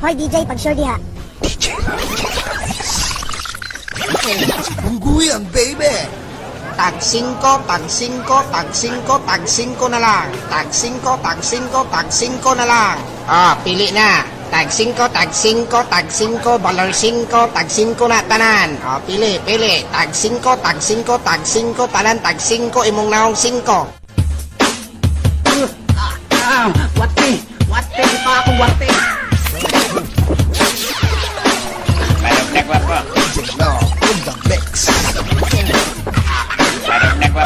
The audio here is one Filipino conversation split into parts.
Hoy DJ, pag-sure diha. Ungguyan, baby! Tag 5, tag 5, tag 5, tag 5 na lang. Tag 5, tag 5, tag 5 na lang. Pili na. Tag 5, tag 5, tag 5, balor 5, tag 5 na tanan. Pili. Tag 5, tag 5, tag 5, tanan, tag 5, imong naong 5. Wate pa ako, wate. Barok na po. No, in the mix. Barok na po.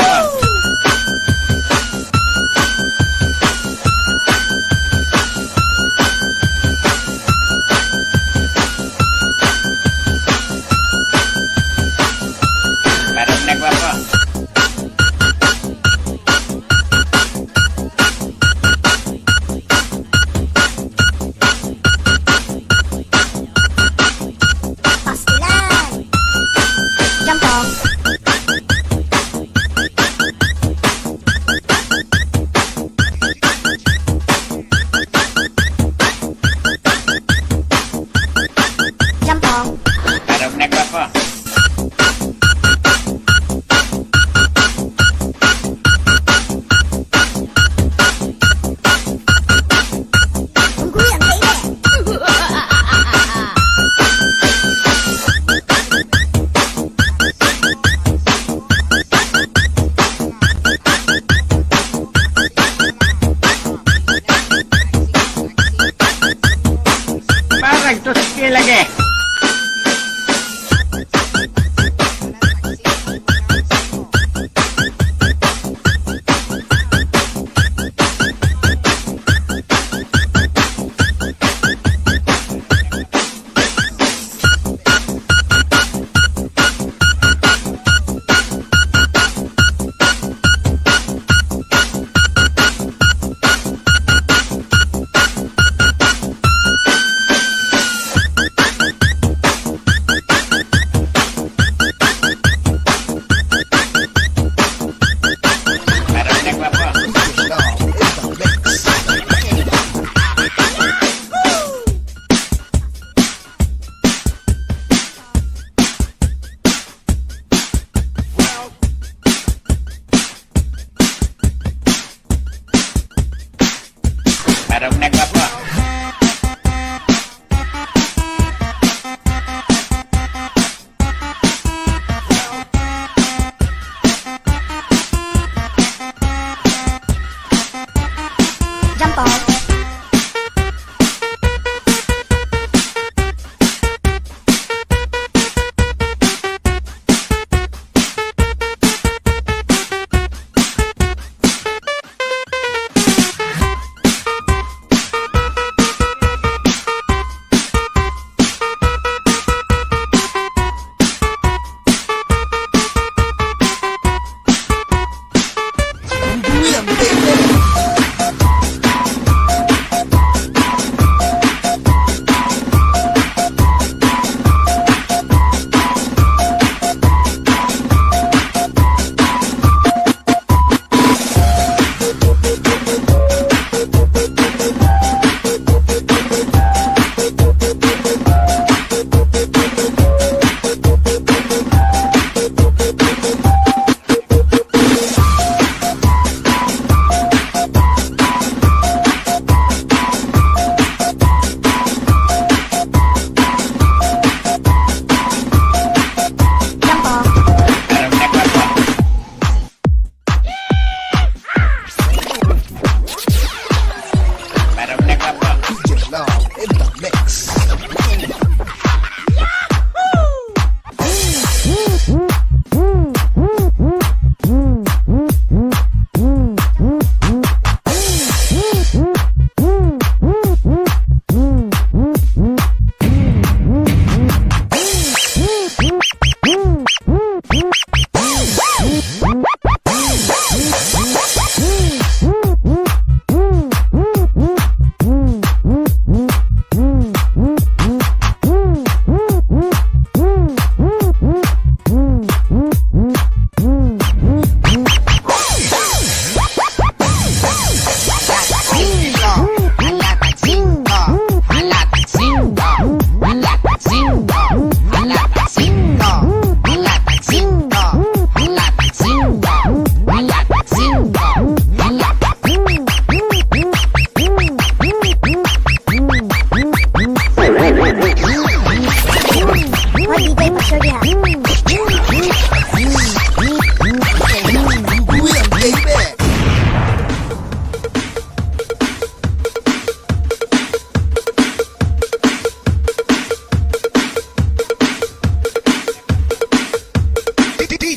Barok na po. Pastilan!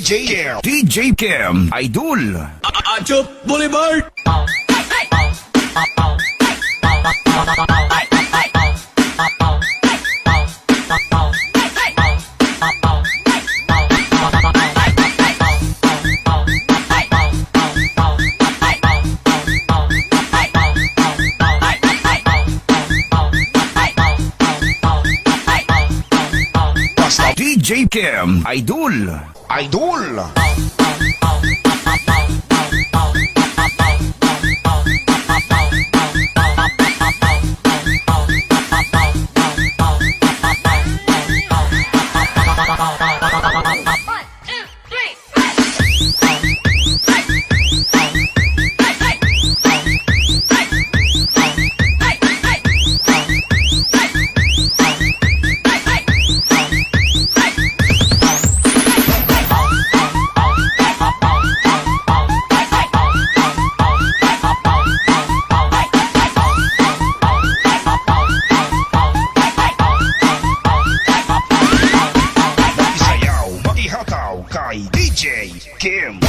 DJ Kim Idol. Achop Boulevard. DJ Kim Idol. Idol! Sayaw, makihataw kay DJ Kim.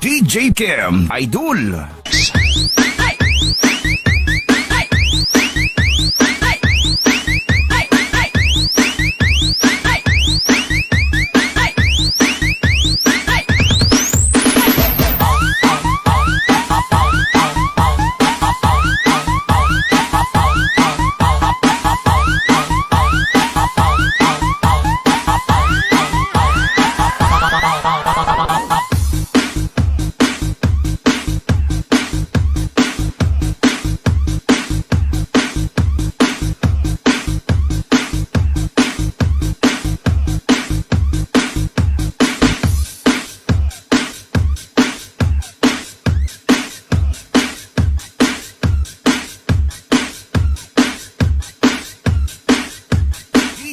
DJ Kim Idol.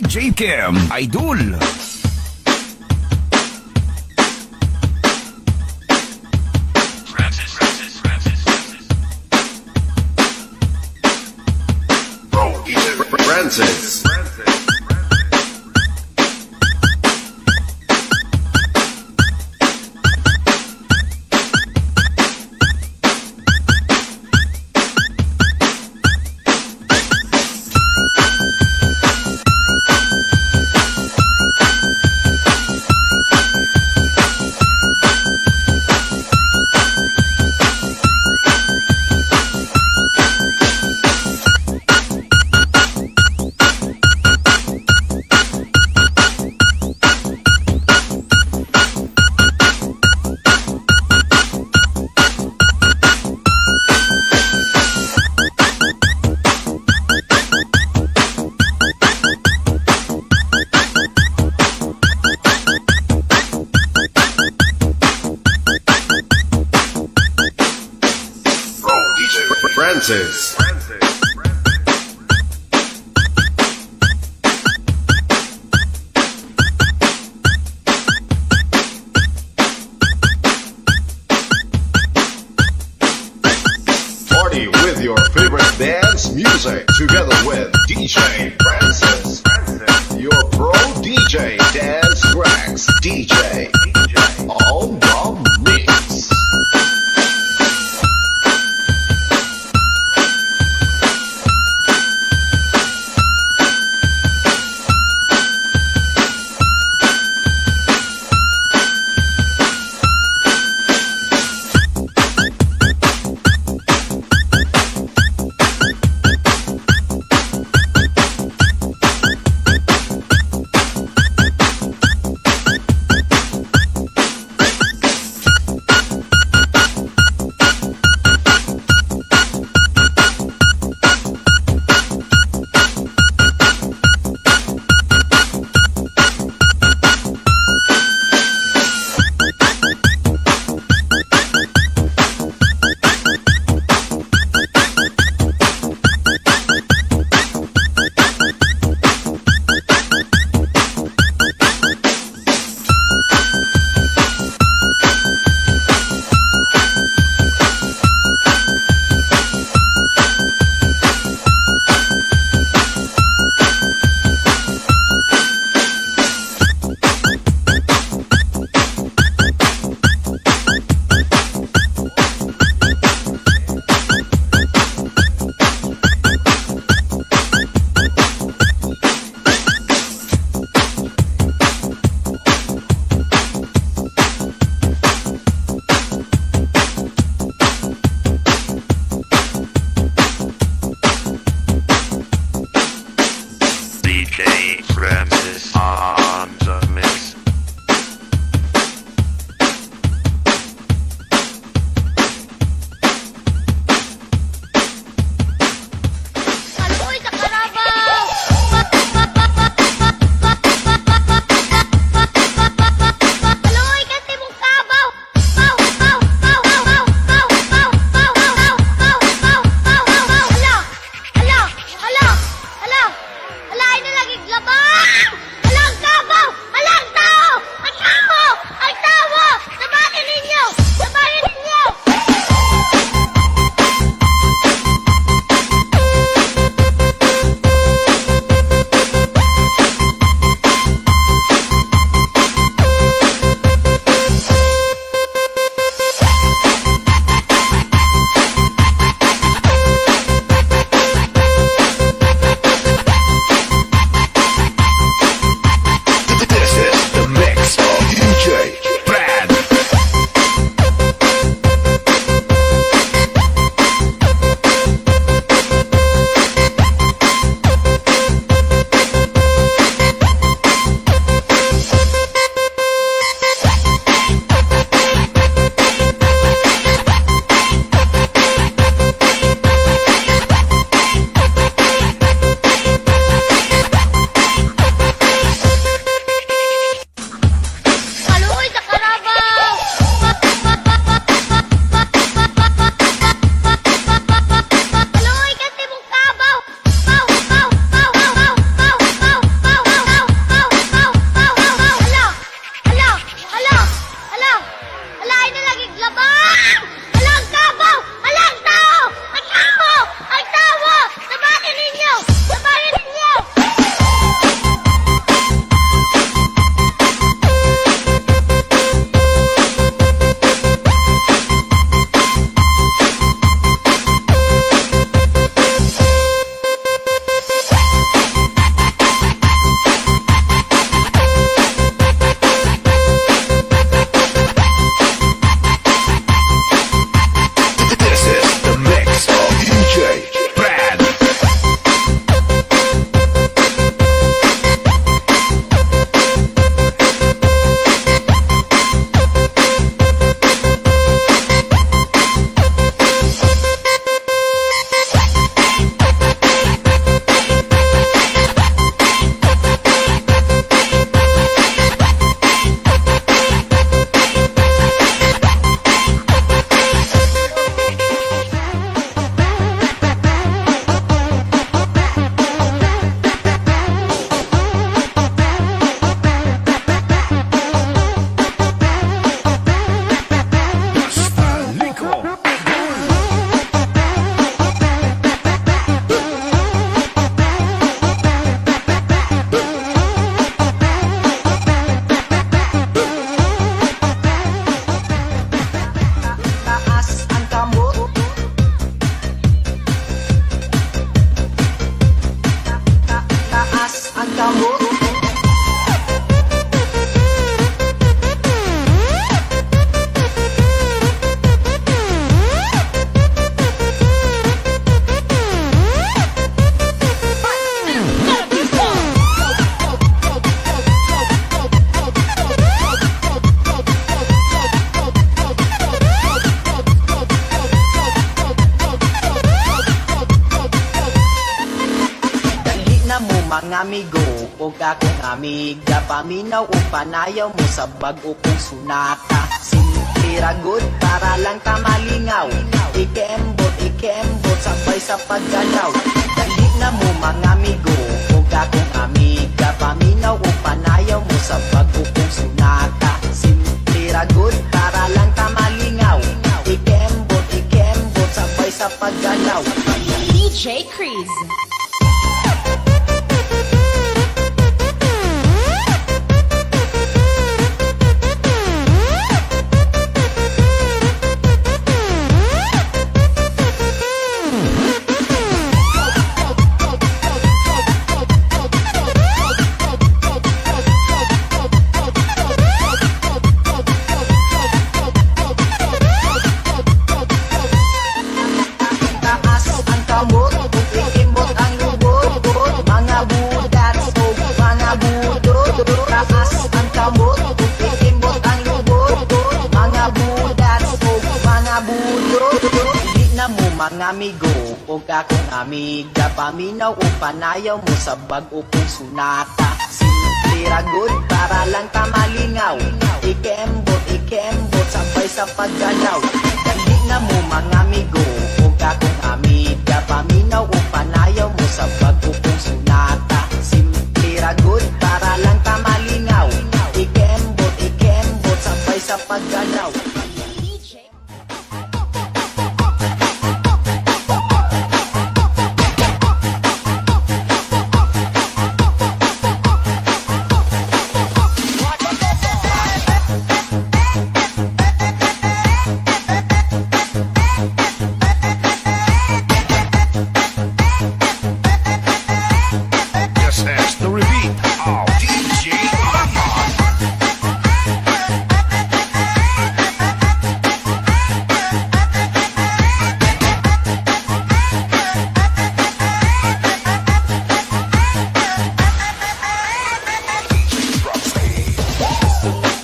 DJ Kim Idol. Francis. Francis. Party with your favorite dance music together with DJ Francis. Your pro DJ dance tracks DJ on the mix. DJ Francis on the mix. Aluy sa karabaw! Aluy kasi mong sabaw! Pow! Pow! Pow! Pow! Pow! Pow! Pow! Pow! Pow! Pow! Pow! Pow! Pow! Hala! Hala! Hala! Hala! Hala! Ay na lagi glabang! Hala! Ang sabaw! Hala! Ang mga amigo o akong amiga, paminaw o panayaw mo sa bag-o kong sunata. Simple ra good para lang ta malingaw, ikembot sabay sa paggalaw. Dali na mo mga amigo o akong amiga, paminaw o panayaw mo sa bag-o kong sunata. Simple ra good para lang ta malingaw, ikembot sabay sa paggalaw. DJ Crease. Taas ang kamot, ikimbot ang lubot, mga budat o mga budot. Taas ang kamot, ikimbot ang lubot, mga budat o mga budot. Di na mo mga amigo o akong amiga, paminaw o panayaw mo sa bag-o kong sunata. Simple ra good para lang ta malingaw, ikembot sabay sa paggalaw. Dali na mo mga amigo o akong amiga, paminaw o panayaw mo sa bag-o kong sunata. Simple ra good para lang ta malingaw, ikembot sabay sa paggalaw. Just ask the repeat of DJ Arman.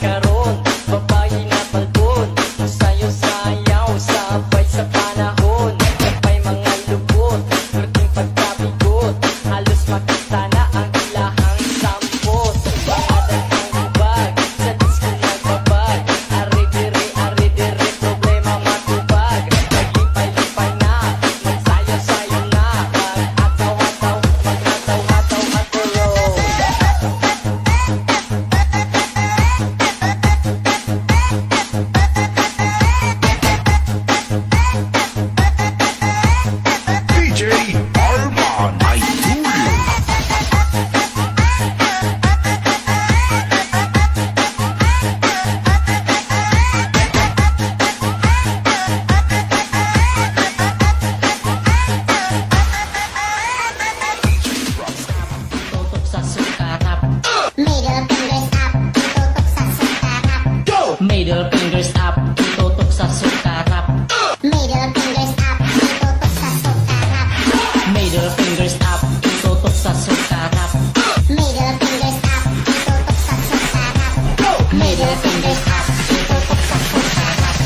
Karon, babae na talbon, sayo sayaw, sabay sa panahon. Sabay mga lubot, perting pagkabigot, halos makita na ang ilahang sampot. Mga daghang ubag, sa disco nagbabag, ari-dire, problema matubag. Maglipay-lipay na, magsayaw-sayo na, maghataw-hataw at roll. DJ Arman Idol. Tutok sa sukarap, Middle fingers up, tutok sa sukarap. middle fingers up, tutok sa sukarap, Middle fingers up, tutok sa sukarap. middle fingers up, tutok sa sukarap, Middle fingers up, tutok sa sukarap. middle fingers up, tutok sa sukarap.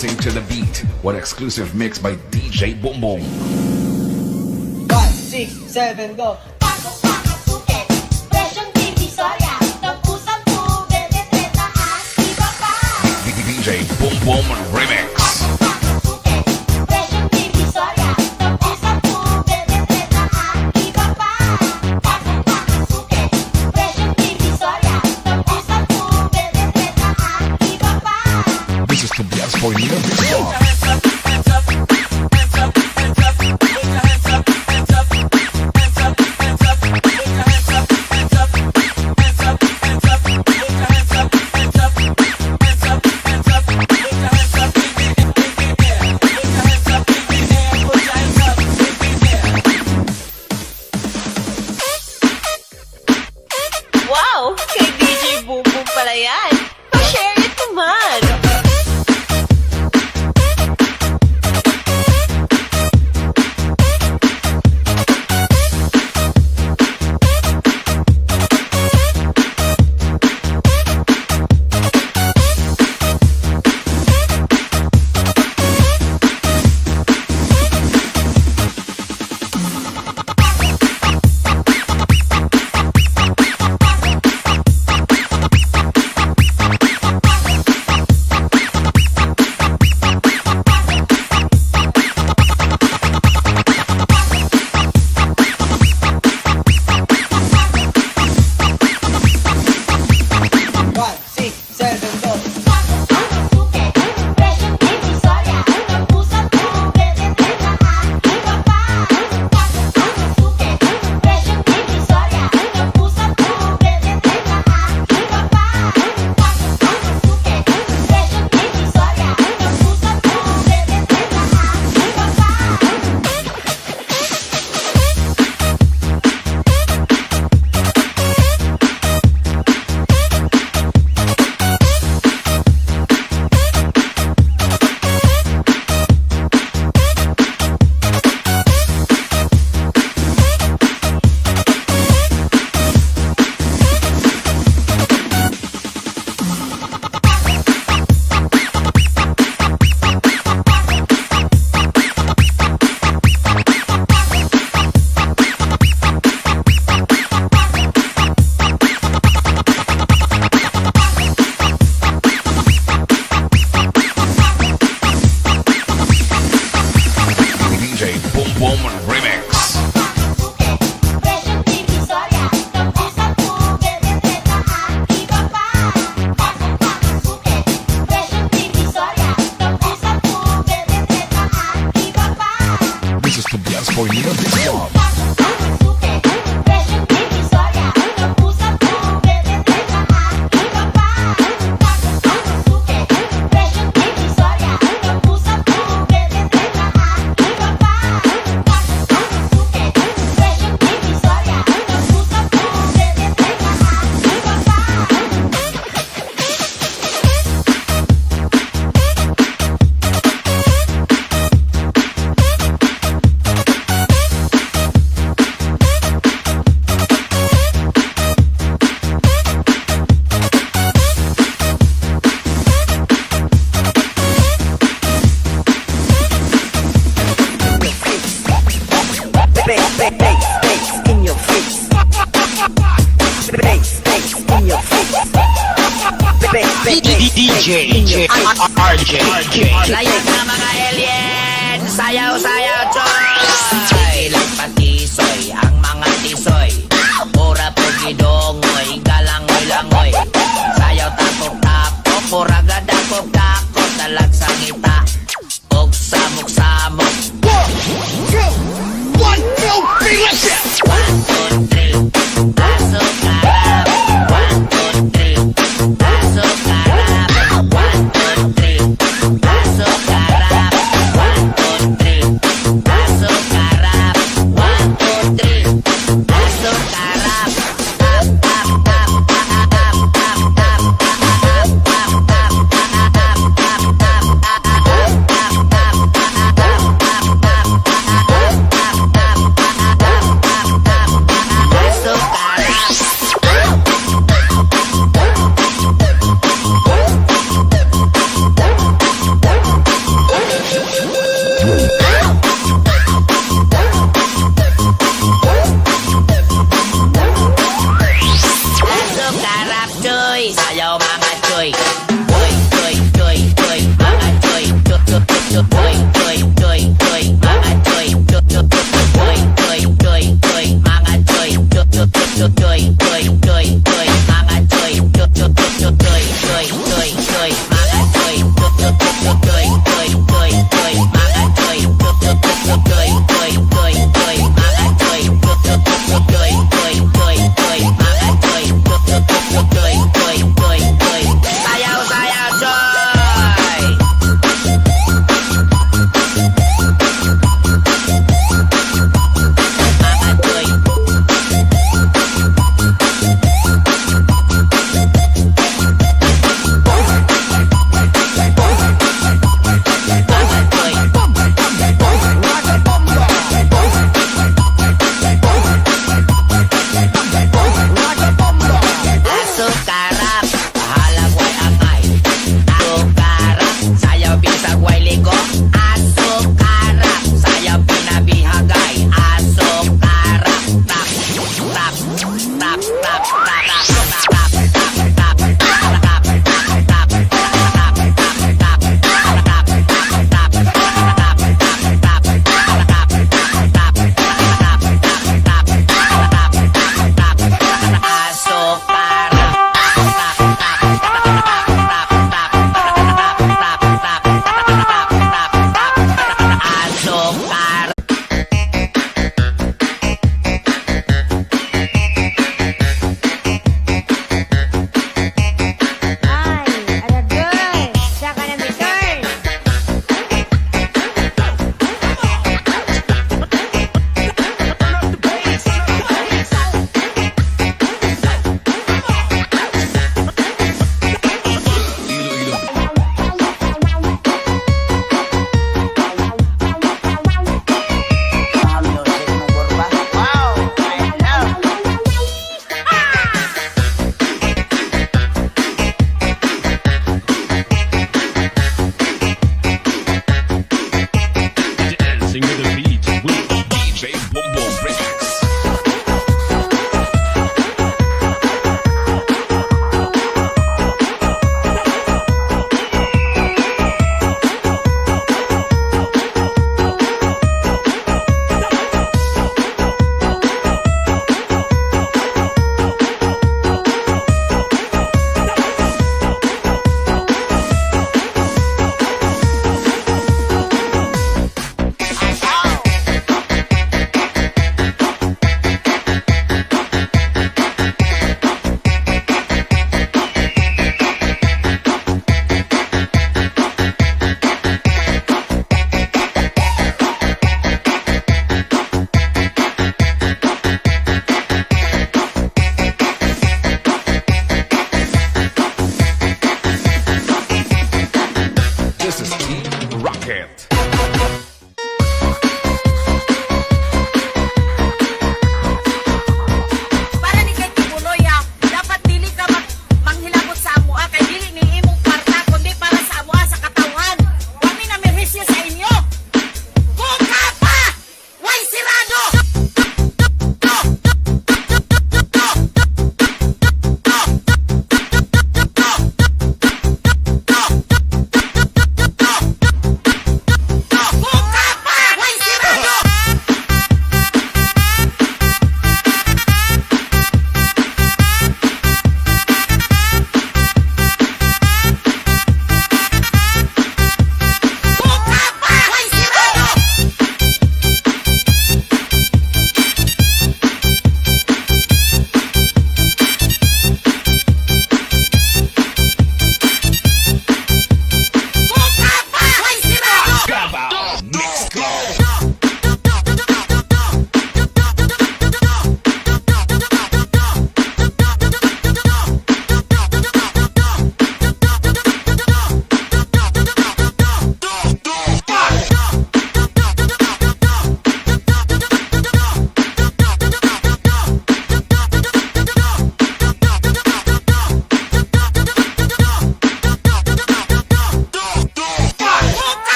dancing to the beat. One exclusive mix by DJ Boom Boom. 5, 6, 7, go. Pasok sa kasuke, presyong divisoria, nag-usap po, bebe, treta, at iba pa. DJ Boom Boom Remix. Pasok sa kasuke, presyong divisoria, nag-usap po, bebe, treta, at iba pa. Pasok sa kasuke, presyong divisoria, nag-usap po, bebe, treta, at iba pa. This is Tobias for Nina Vizsla. Wow! Kay DJ Boom Boom pala yan. Pa-share it naman. DJ RJ. Layag na mga alien, sayaw-sayaw choy. Ilang patisoy, ang mga tisoy. Pura po gidongoy, galangoy-langoy. Sayaw tapok-tapok, pura gadakok-dakok. Talag sa ngita, og samok-samok. 1, 2, 3, let's go! 1, 2, 3, pasok karap. 1, 2, 3, pasok karap. 1, 2, 3, pasok karap. 1, 2, 3, pasok karap.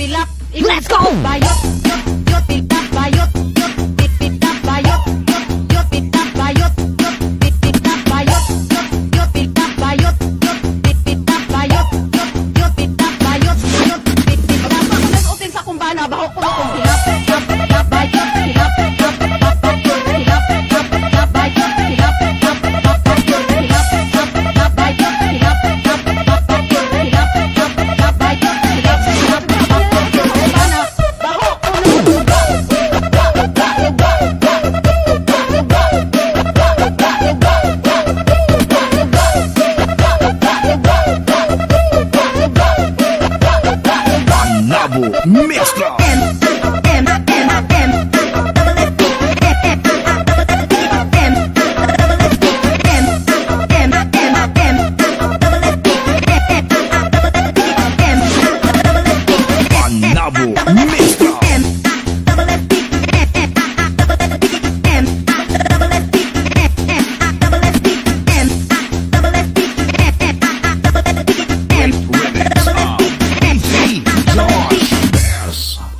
dilap. Let's go! Bayot, yot, yot, pitap, bayot, yot, pitap, bayot, yot, yot, pitap, bayot, yot, pitap, bayot, yot, yot, pitap, bayot, yot, pitap, bayot, yot, yot, pitap, bayot, yot, pitap. Nag-utin sa kumbana, baho ko na kung dilap, tap, tap, bayot, dilap, tap, tap, bayot, dilap, tap, tap, bayot, dilap, tap, tap, bayot, dilap, tap, tap, bayot, dilap, tap, tap, bayot, dilap, tap, tap, bayot, dilap, tap, Nabo Mix Club. Nabo Mix Club.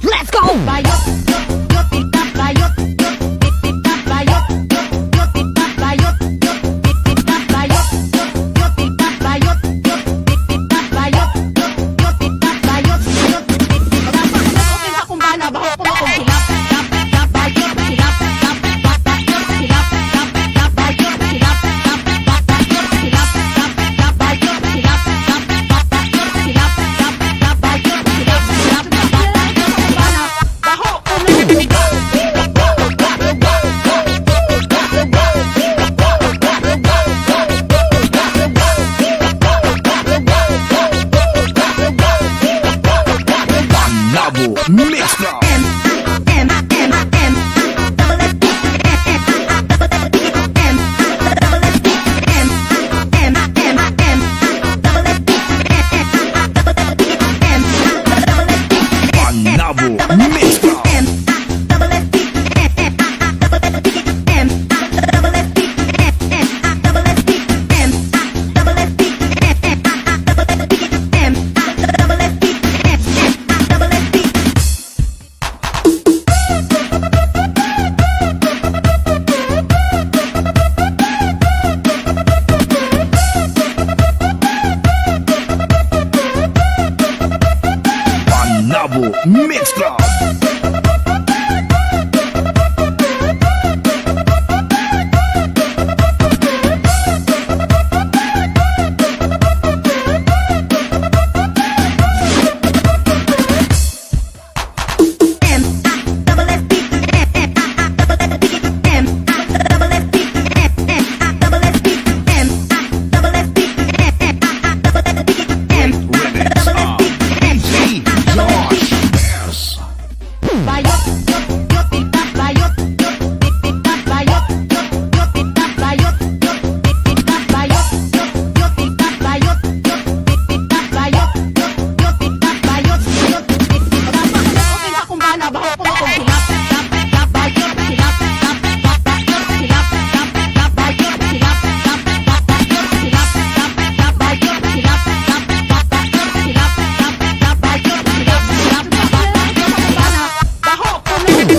let's go! Bayot, yot, yot, pitap, bayot, yot, pitap, bayot, yot, yot, pitap, bayot, yot, pitap, bayot, yot, yot, pitap, bayot, yot, pitap, bayot, yot, yot, pitap, bayot, yot, pitap. Nag-utin sa kumbana, baho ko na kung silap, tap, tap, bayot, silap, tap, tap, bayot, silap, tap, tap, bayot, silap, tap, tap, bayot, silap, tap, tap, bayot, silap, tap, tap, bayot, silap, tap, tap, bayot, silap, silap, kumbana, baho ko na Nabo Mix Club. Nabo Mix Club. Nabo Mix Club. bayot, yot, yot, pitap, bayot, yot, pitap, bayot, yot, yot, pitap, bayot, yot, pitap, bayot, yot, yot, pitap, bayot, yot, pitap, bayot, yot, yot, pitap, bayot, yot, pitap. Nag-utin sa kumbana, baho ko na kung silap, tap, tap, bayot, silap, tap, tap, bayot, silap, tap, tap, bayot, silap, tap, tap, bayot, silap, tap, tap, bayot, silap, tap, tap, bayot, silap, tap, tap, bayot, silap, silap, kumbana, baho ko na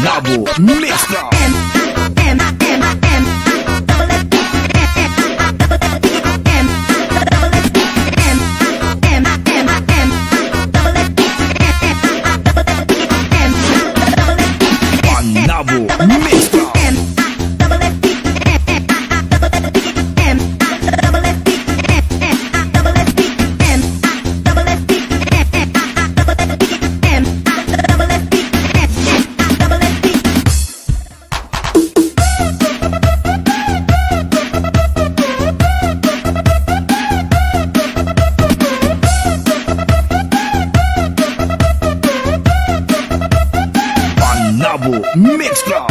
Nabo Mix Club. Nabo Mix Club. Nabo Mix Club.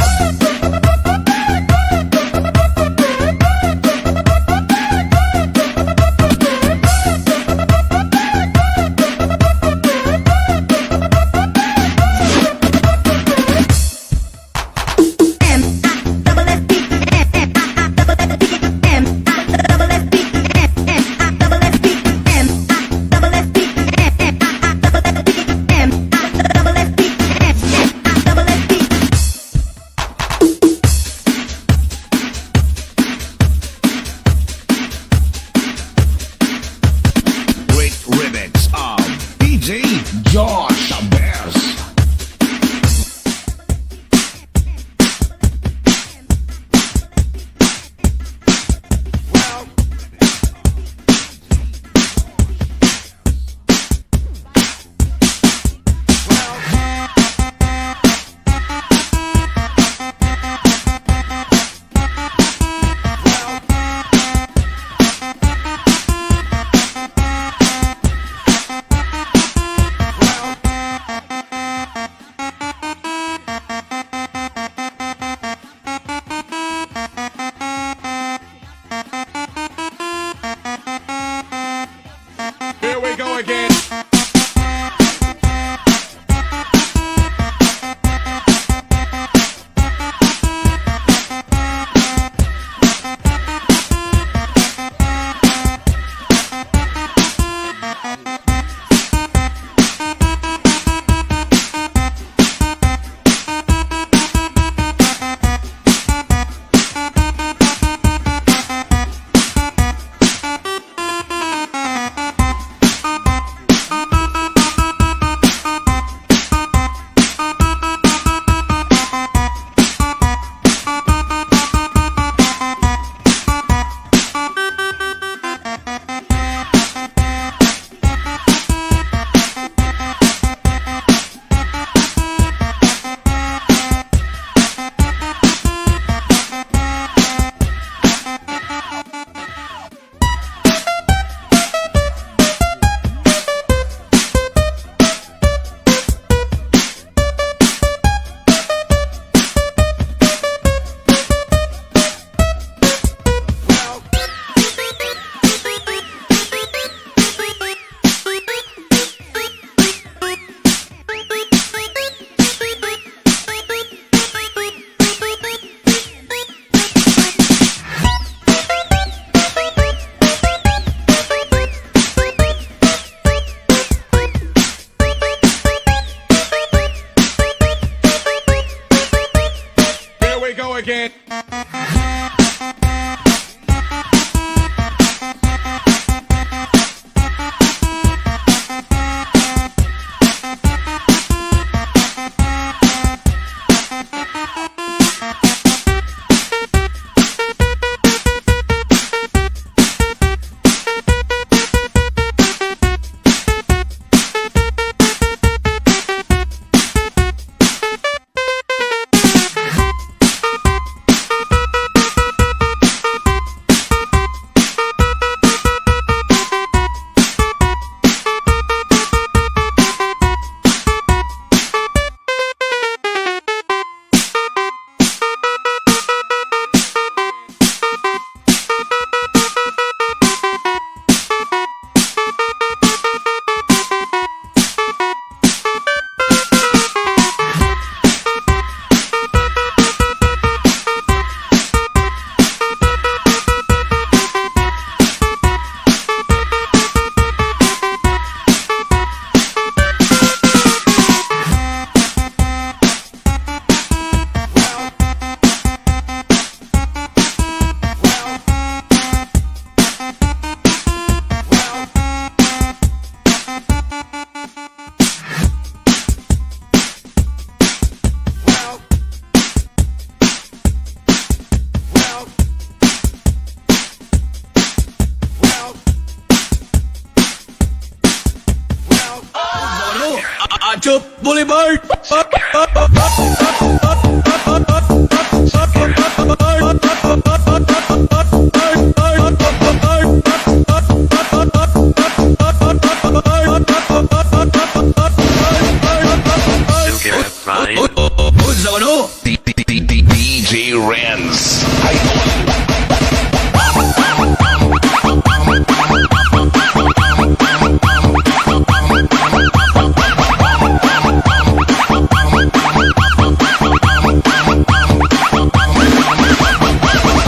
again. Achop Boulevard! Who's the one? DJ Renz.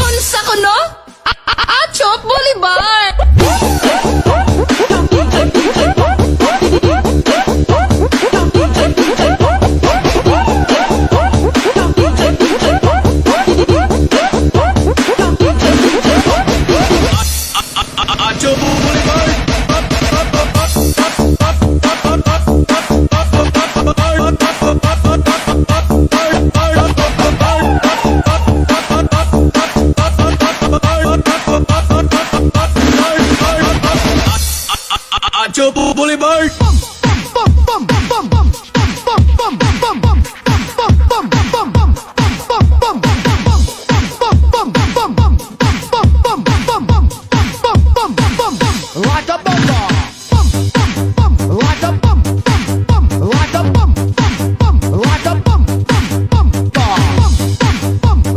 Unsa ko no? Achop Boulevard! Achop Boulevard! Achop Boulevard! Like a bumper. Like a bump. Like a bump. Like a bump. Like a bump.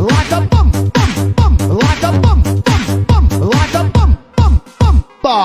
Like a bump. Like a bump. Like a bump. Like a bump. Like a bump. Like a bump. Like a bump.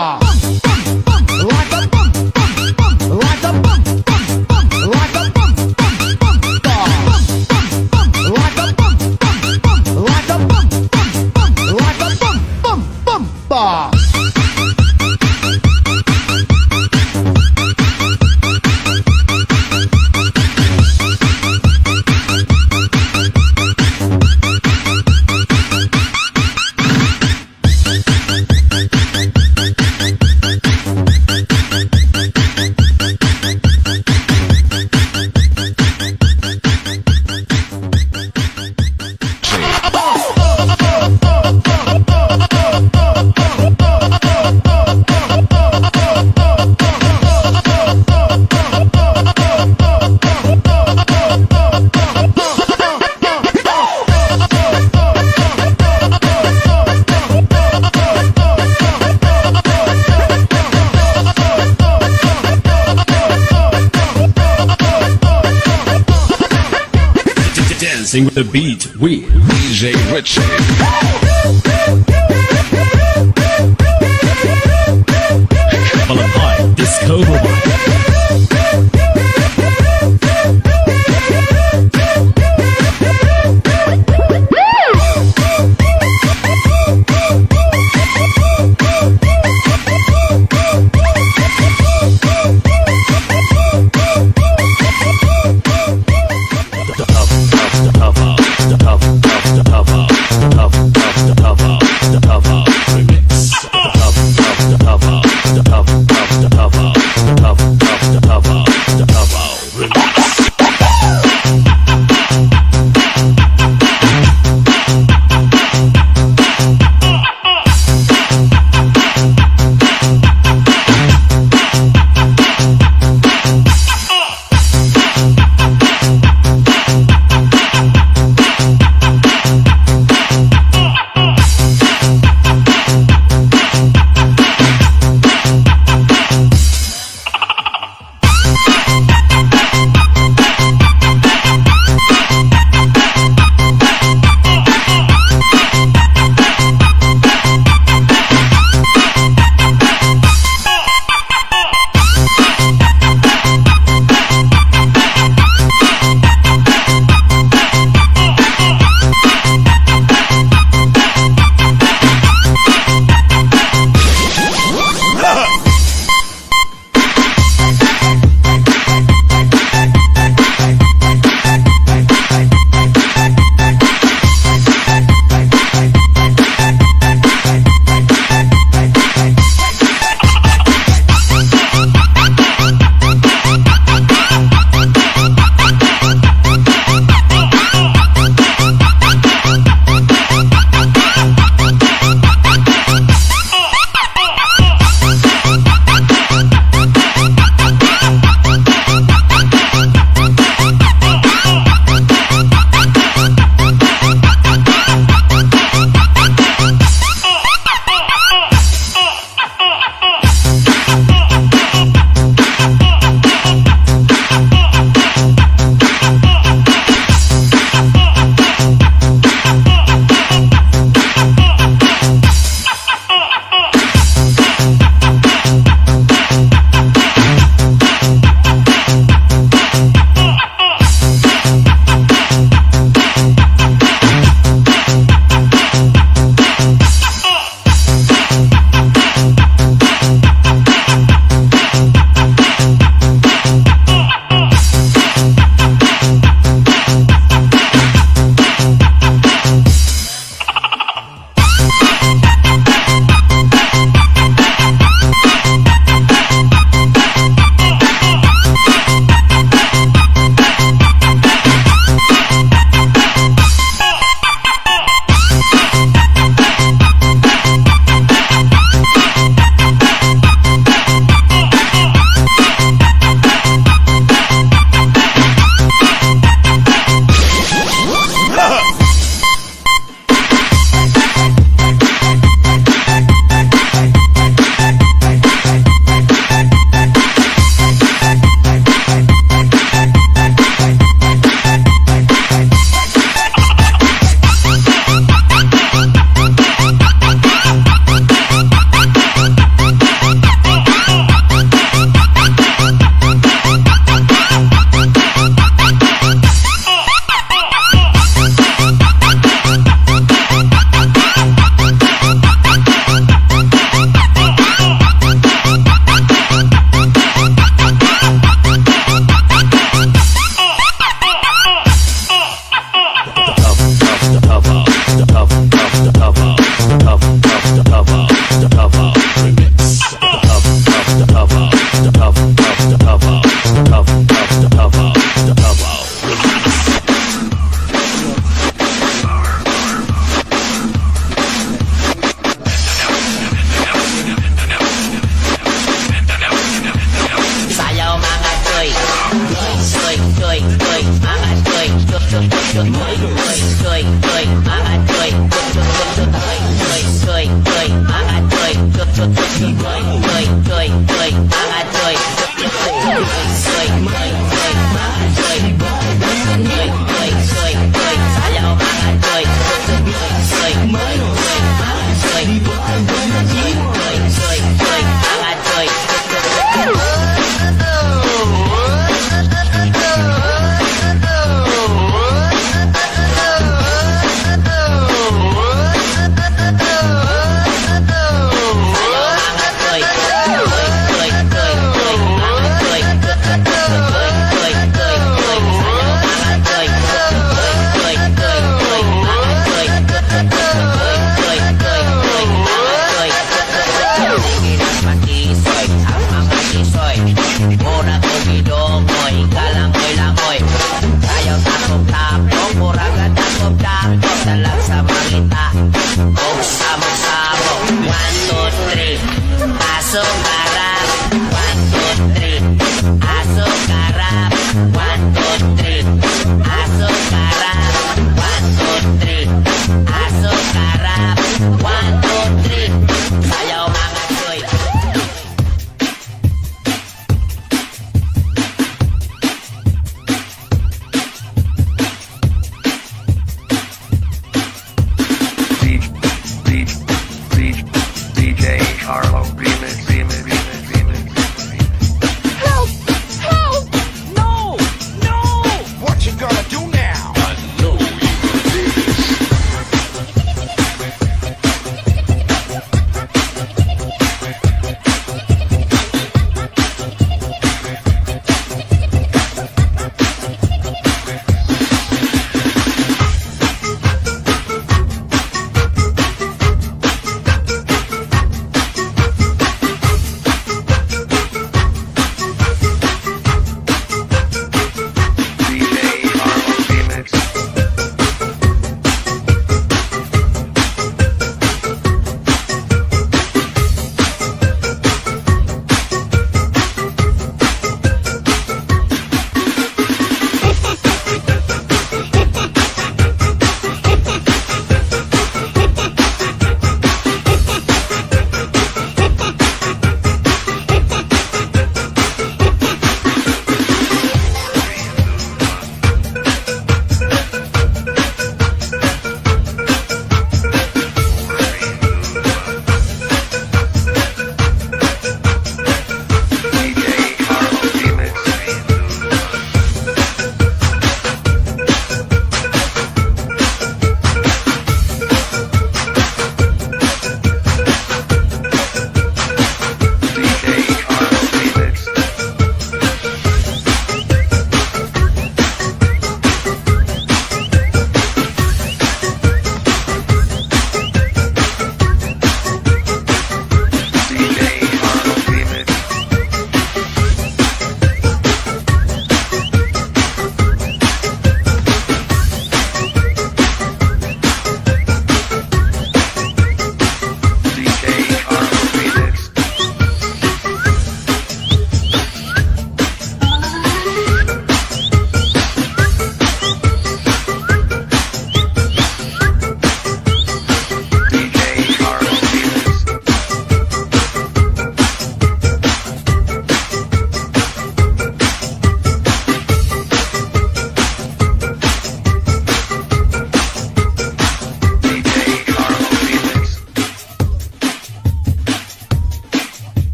Dancing with the beat with DJ Richie. Couple of high disco vibe.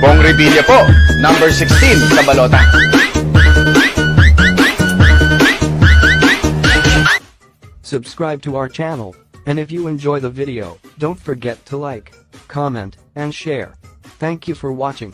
Bong Revilla po, number 16 sa balota. Subscribe to our channel, and if you enjoy the video, don't forget to like, comment, and share. Thank you for watching.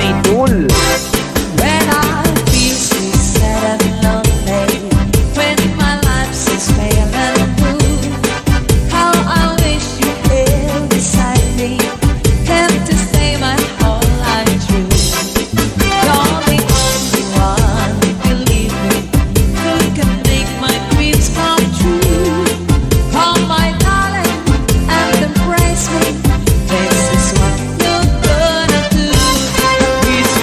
Idol. When I feel so sad and lonely, when my life seems pale and blue, how I wish you here beside me, and to stay my whole life through. You're the only one, believe me, who can make my dreams come true. Oh my darling, and embrace me. This is what you're gonna do. Please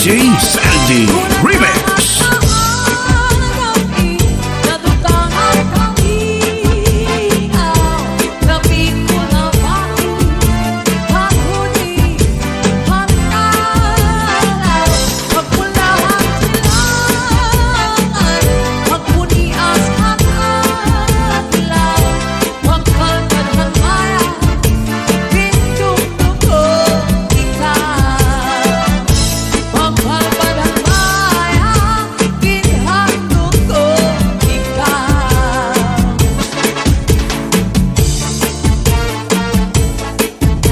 DJ Sandy Remix.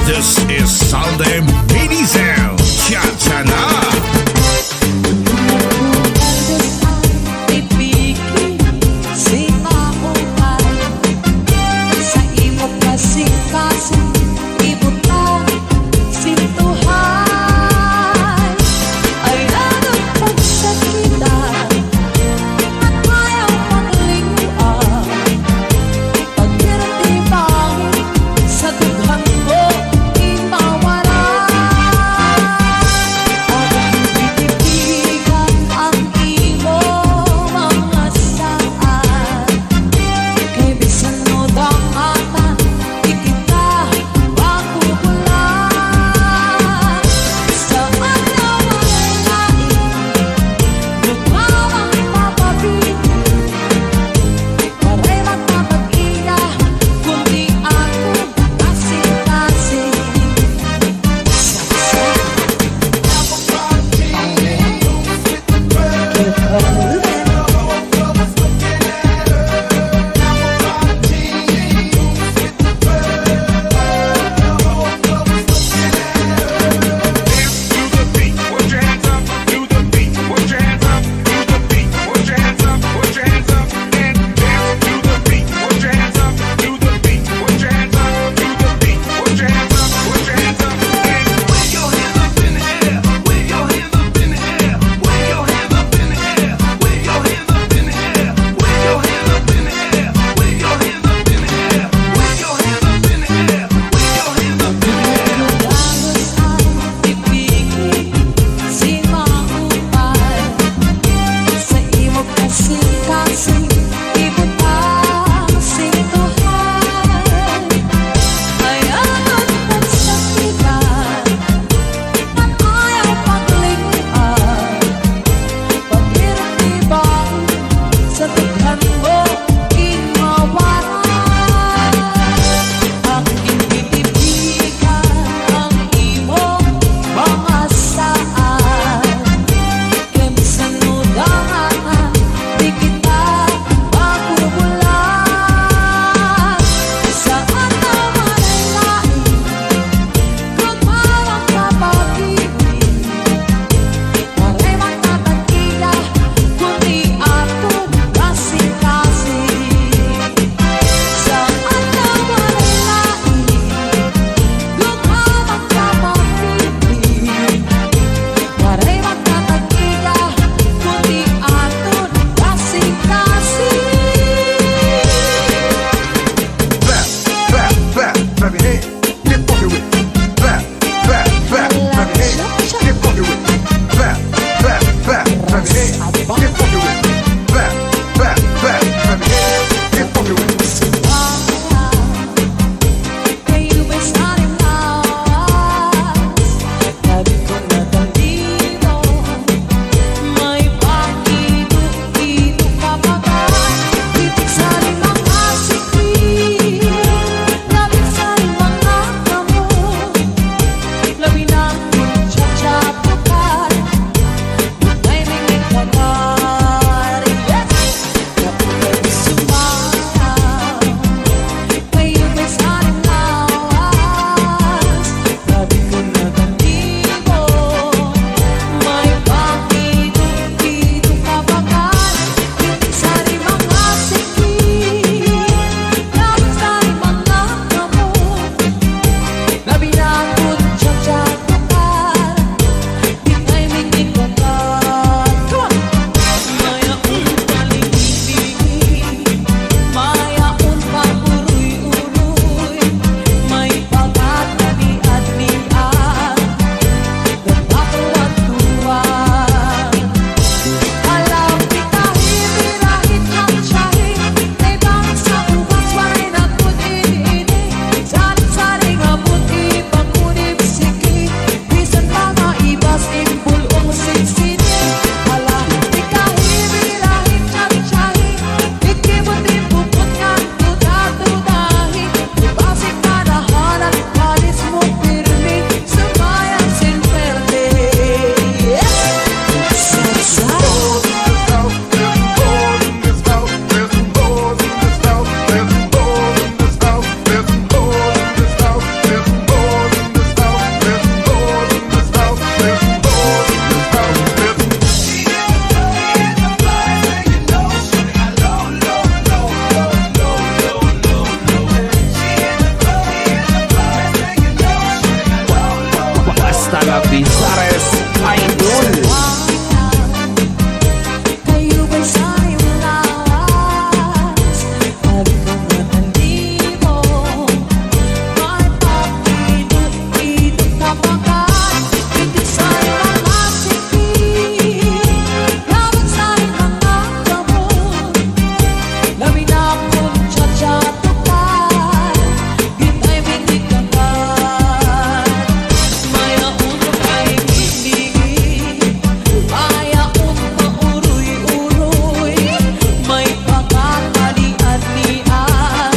This is Sunday Mini Sound. Chachana. Sa tughang mo, di mawala. Lapisares Idol. Kayo ba'y sa'yo lawas? At kung natali mo, may pakidot-idot ka pagkat hindi sa'yo mga sikip, lamang sa'yo mga gamot. Lamin akong tsatsatukan, gita'y binigkakan. Maya unang ay ibigin, maya unang pauruy-uruy, may pagkakalian-lian,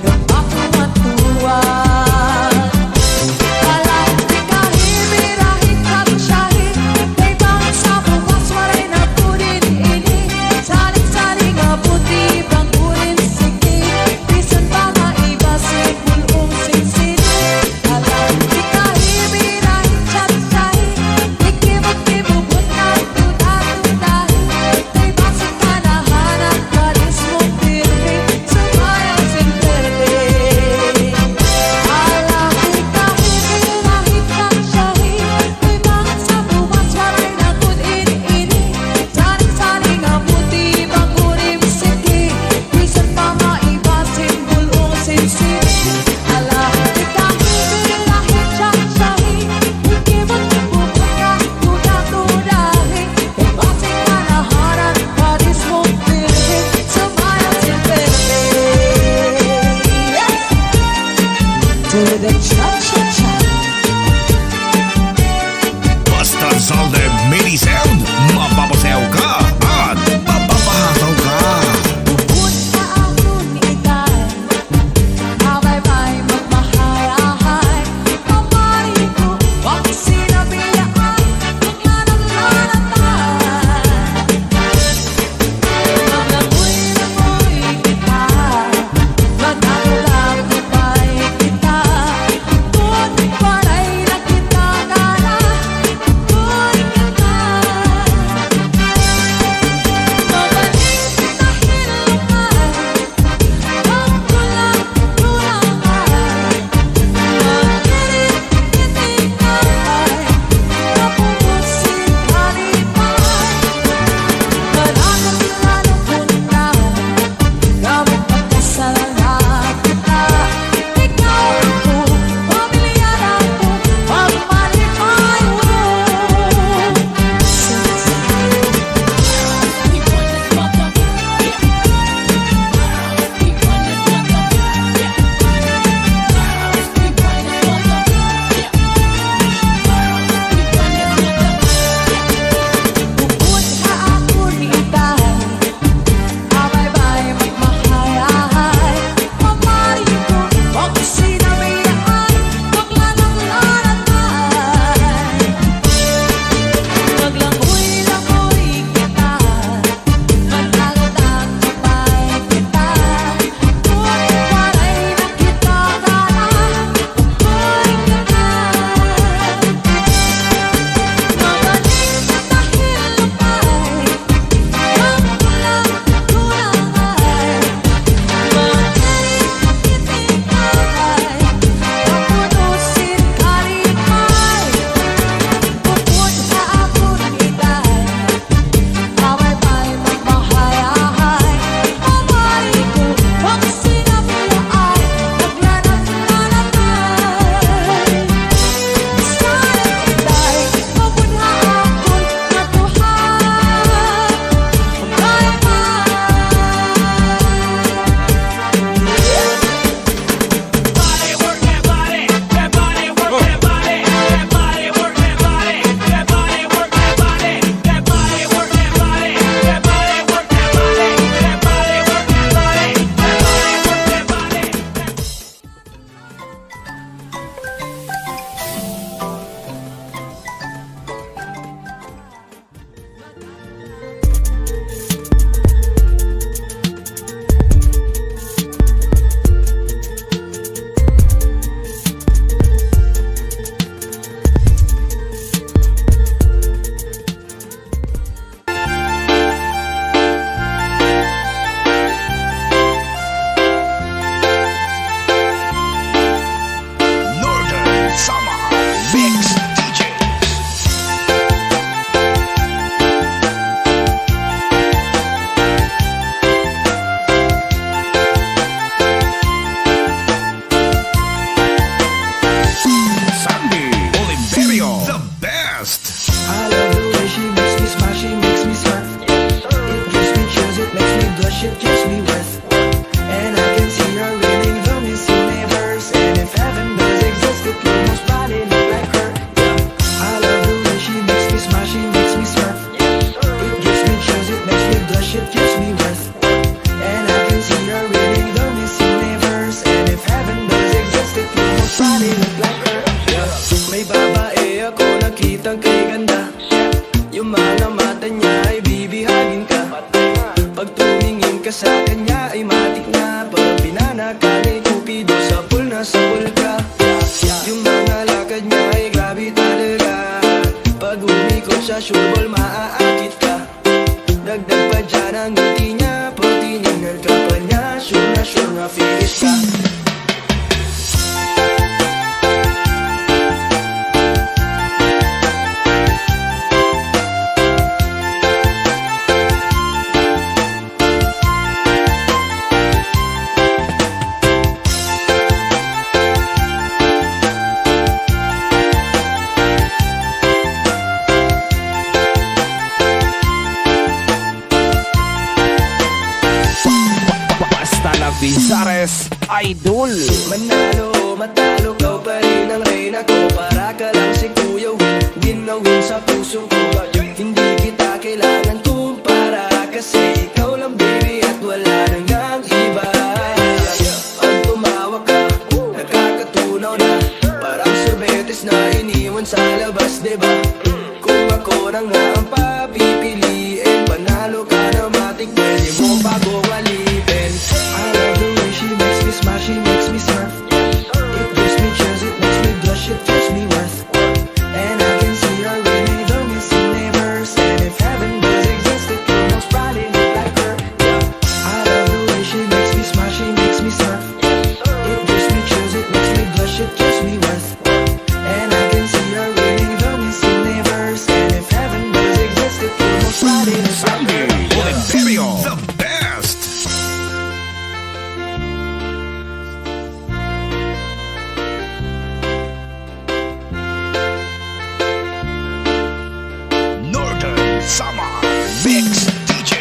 nagpakumatuan. Alam di kahimirahin kapsyahin, kay bangit sa bukas waray na punin ini, saling-saling abuti bang kunin sikip, bisan pa maibasin bulong sinsinin. Alam di kahimirahin kapsyahin, ikibot-kibubot na tuda-tudahin, kay bangsit kanahanan kalis mong pirmi, sumayaw sinperde. Alam di kahimirahin kapsyahin, kay bangit sa bukas waray na kunin ini, saling-saling abuti bang kunin sikip, bisan pa maibasin bulong sinsinin. Alam di kahimirahin kapsyahin, ikibot-kibubot na tuda-tudahin, kay bangsit kanahanan kalis mong pirmi, sumayaw sinperde. To the cha-cha-cha. Basta Zalde Mini Sound, mapapasayaw ka at mapapahasaw ka. Bukod sa akong ikay, abay-bay magmahay-ahay, pamari ko, wag sinabiyaan, maglanat-lanatan. Maglangoy-langoy kita, magdadalagubay kita, siya, sure ball maaakit ka. Dagdag pa dyan ang ngiti niya, pag tinignan ka pa niya, sure na finish ka. Bizares Idol. Manalo, matalo, kau pa rin ang reyna ko. Para ka lang si Kuya Win, ginawin sa puso ko. Hindi kita kailangan kumpara, kasi ikaw lang baby at wala nang ang iba. Pag tumawa ka, nakakatunaw na, parang sorbetes na iniwan sa labas, diba? Kung ako na nga ang papipiliin, panalo ka na matik, pwede mo bago alipin. I love the way she makes me smile, she makes me surf. It gives me chills, it makes me blush, it gives me worth. And I can see her really the missing neighbors. And if heaven does exist, it will most probably look like her. I love the way she makes me smile, she makes me surf. It gives me chills, it makes me blush, it gives me worth. And I can see her really the missing neighbors. And if heaven does exist, it will most probably look like her. Imperio, the best. Northern Summer Mix DJ.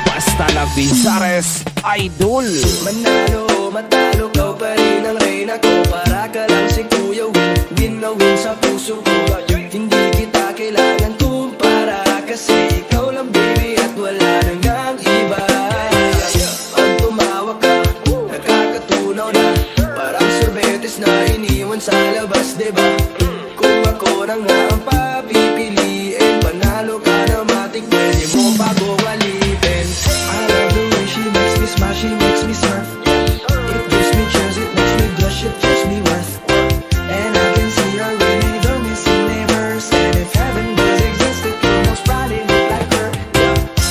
Basta la Bizares Idol. Manalo, matalo, kau pa rin ang reyna ko. Para ka lang si Kuya Win, ginawin sa puso ko. Hindi kita kailangan kumpara, kasi ikaw lang baby at wala nang ang iba. Pag tumawa ka, nakakatunaw na, parang sorbetes na iniwan sa labas, diba? Kung ako na nga ang papipiliin, panalo ka na matik, pwede mo bago alipin. I love the way she makes me smile, she makes me surf. It gives me chills, it makes me blush, it gives me worth. And I can see her really the missing neighbors. And if heaven does exist, it will most probably look like her.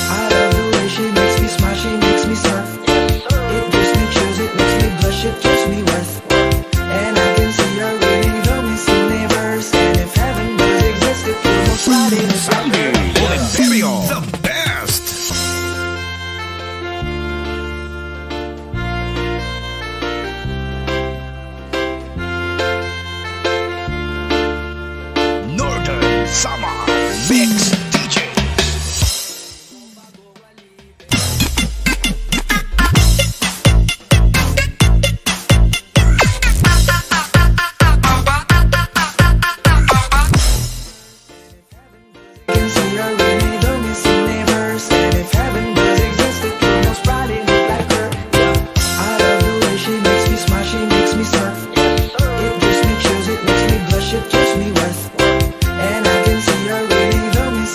I love the way she makes me smile, she makes me surf. It gives me chills, it makes me blush, it gives me worth. And I can see her really the missing neighbors. And if heaven does exist, it will most probably look like her. Imperio, the best. Northern Summer Mix DJ. Can see her really the missing neighbors. And if heaven does exist, it will most probably look like her. I love the way she makes me smile, she makes me surf. It gives me chills, it makes me blush, it gives me worth. And I can see her really the missing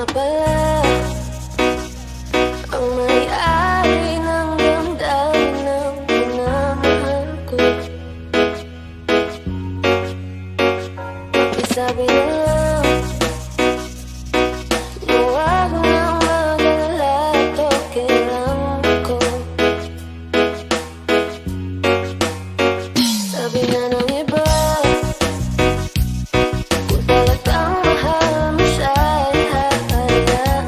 na pala ang may-ari ng damdamin ng pinamahal ko. Sabi na lang na huwag nang mag-alala at okay lang ako. Sabi na ng iba, kung talagang mahal mo siya ay hahayaan.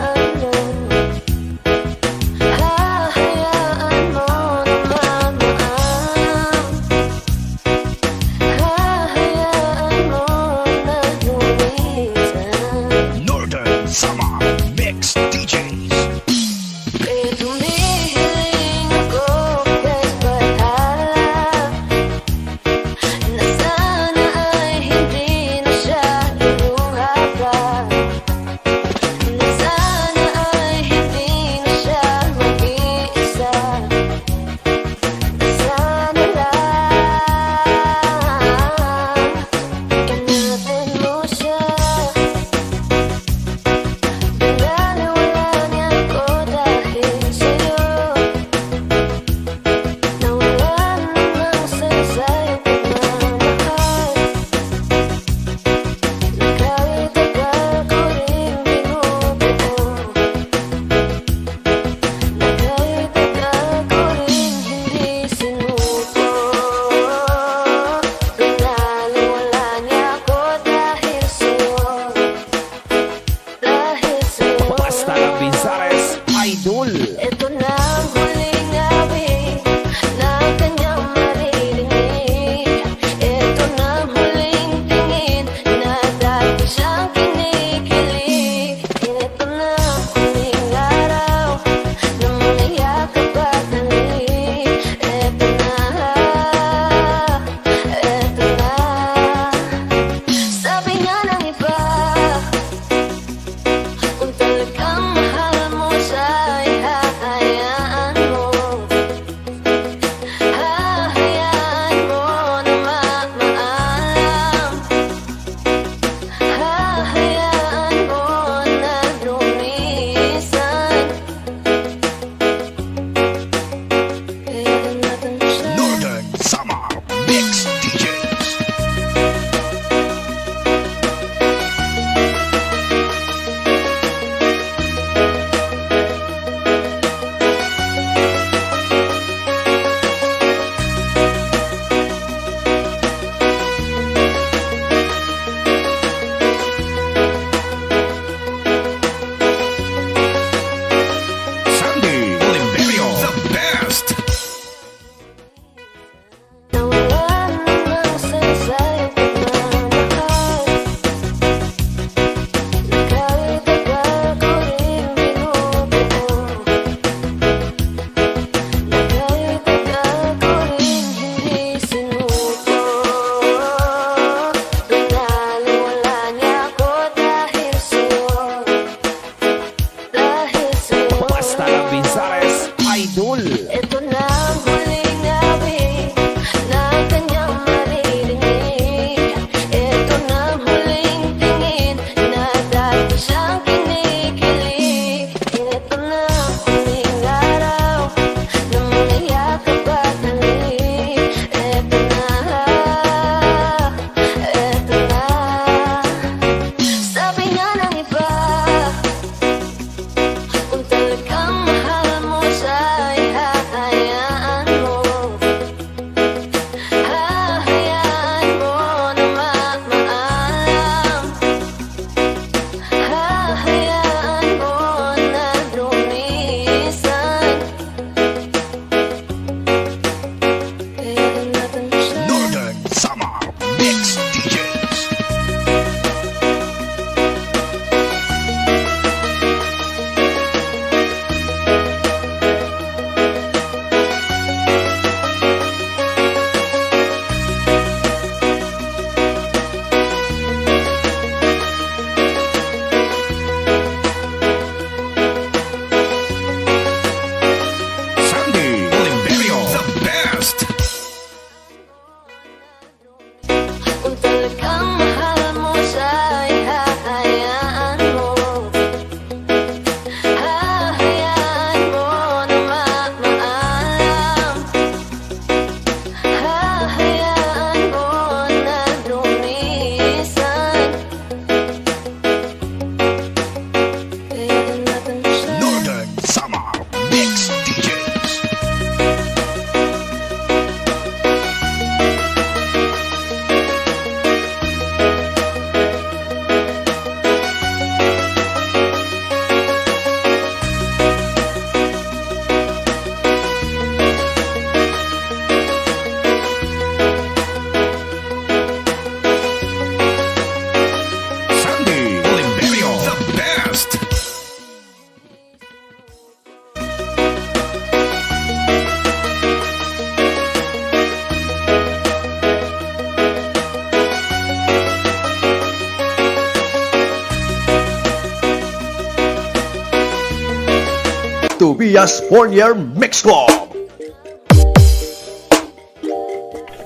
Tobias Fournier Mix Club.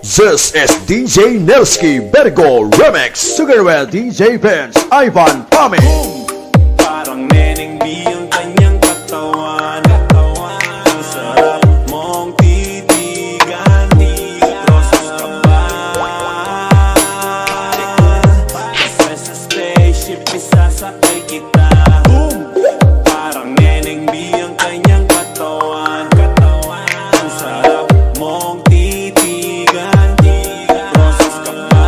This is DJ Nelsky Vergo Remix together with DJ Vince Ivan Pami. Parang Neneng B ang kanyang katawan. Ang sarap mong titigan. Rosas ka ba? Kasi sa spaceship isasakay kita. Parang Neneng B ang kanyang katawan. Ang sarap mong titigan. Rosas ka ba?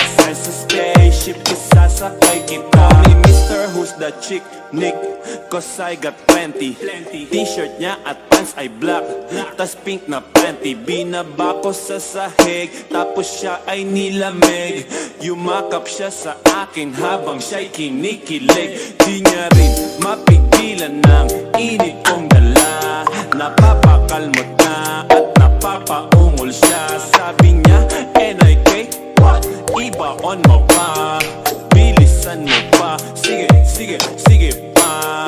Kasi sa spaceship isasakay kita. Call me Mr. Who's the Chick Nick, cause I got plenty. T-shirt niya at pants ay black, tas pink na plenty. Binaba ko sa sahig, tapos siya ay nilamig. Yumakap siya sa akin habang siya'y kinikilig. Di niya rin mapigilan ng init kong dala. Napapakalmot na at napapaungol siya. Sabi niya, NIK, what? Ibaon mo pa, bilisan mo pa. Sige, sige, sige pa.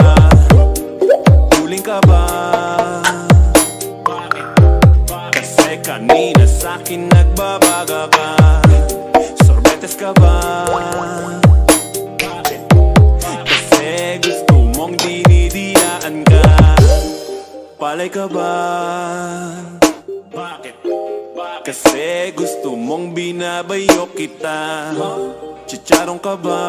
Huling ka ba? Kasi kanina sa'kin nagbabaga ka. Sorbetes ka ba? Kasi gusto mong dinidiyaan ka. Palay ka ba? Kasi gusto mong binabayo kita. Chicharong ka ba?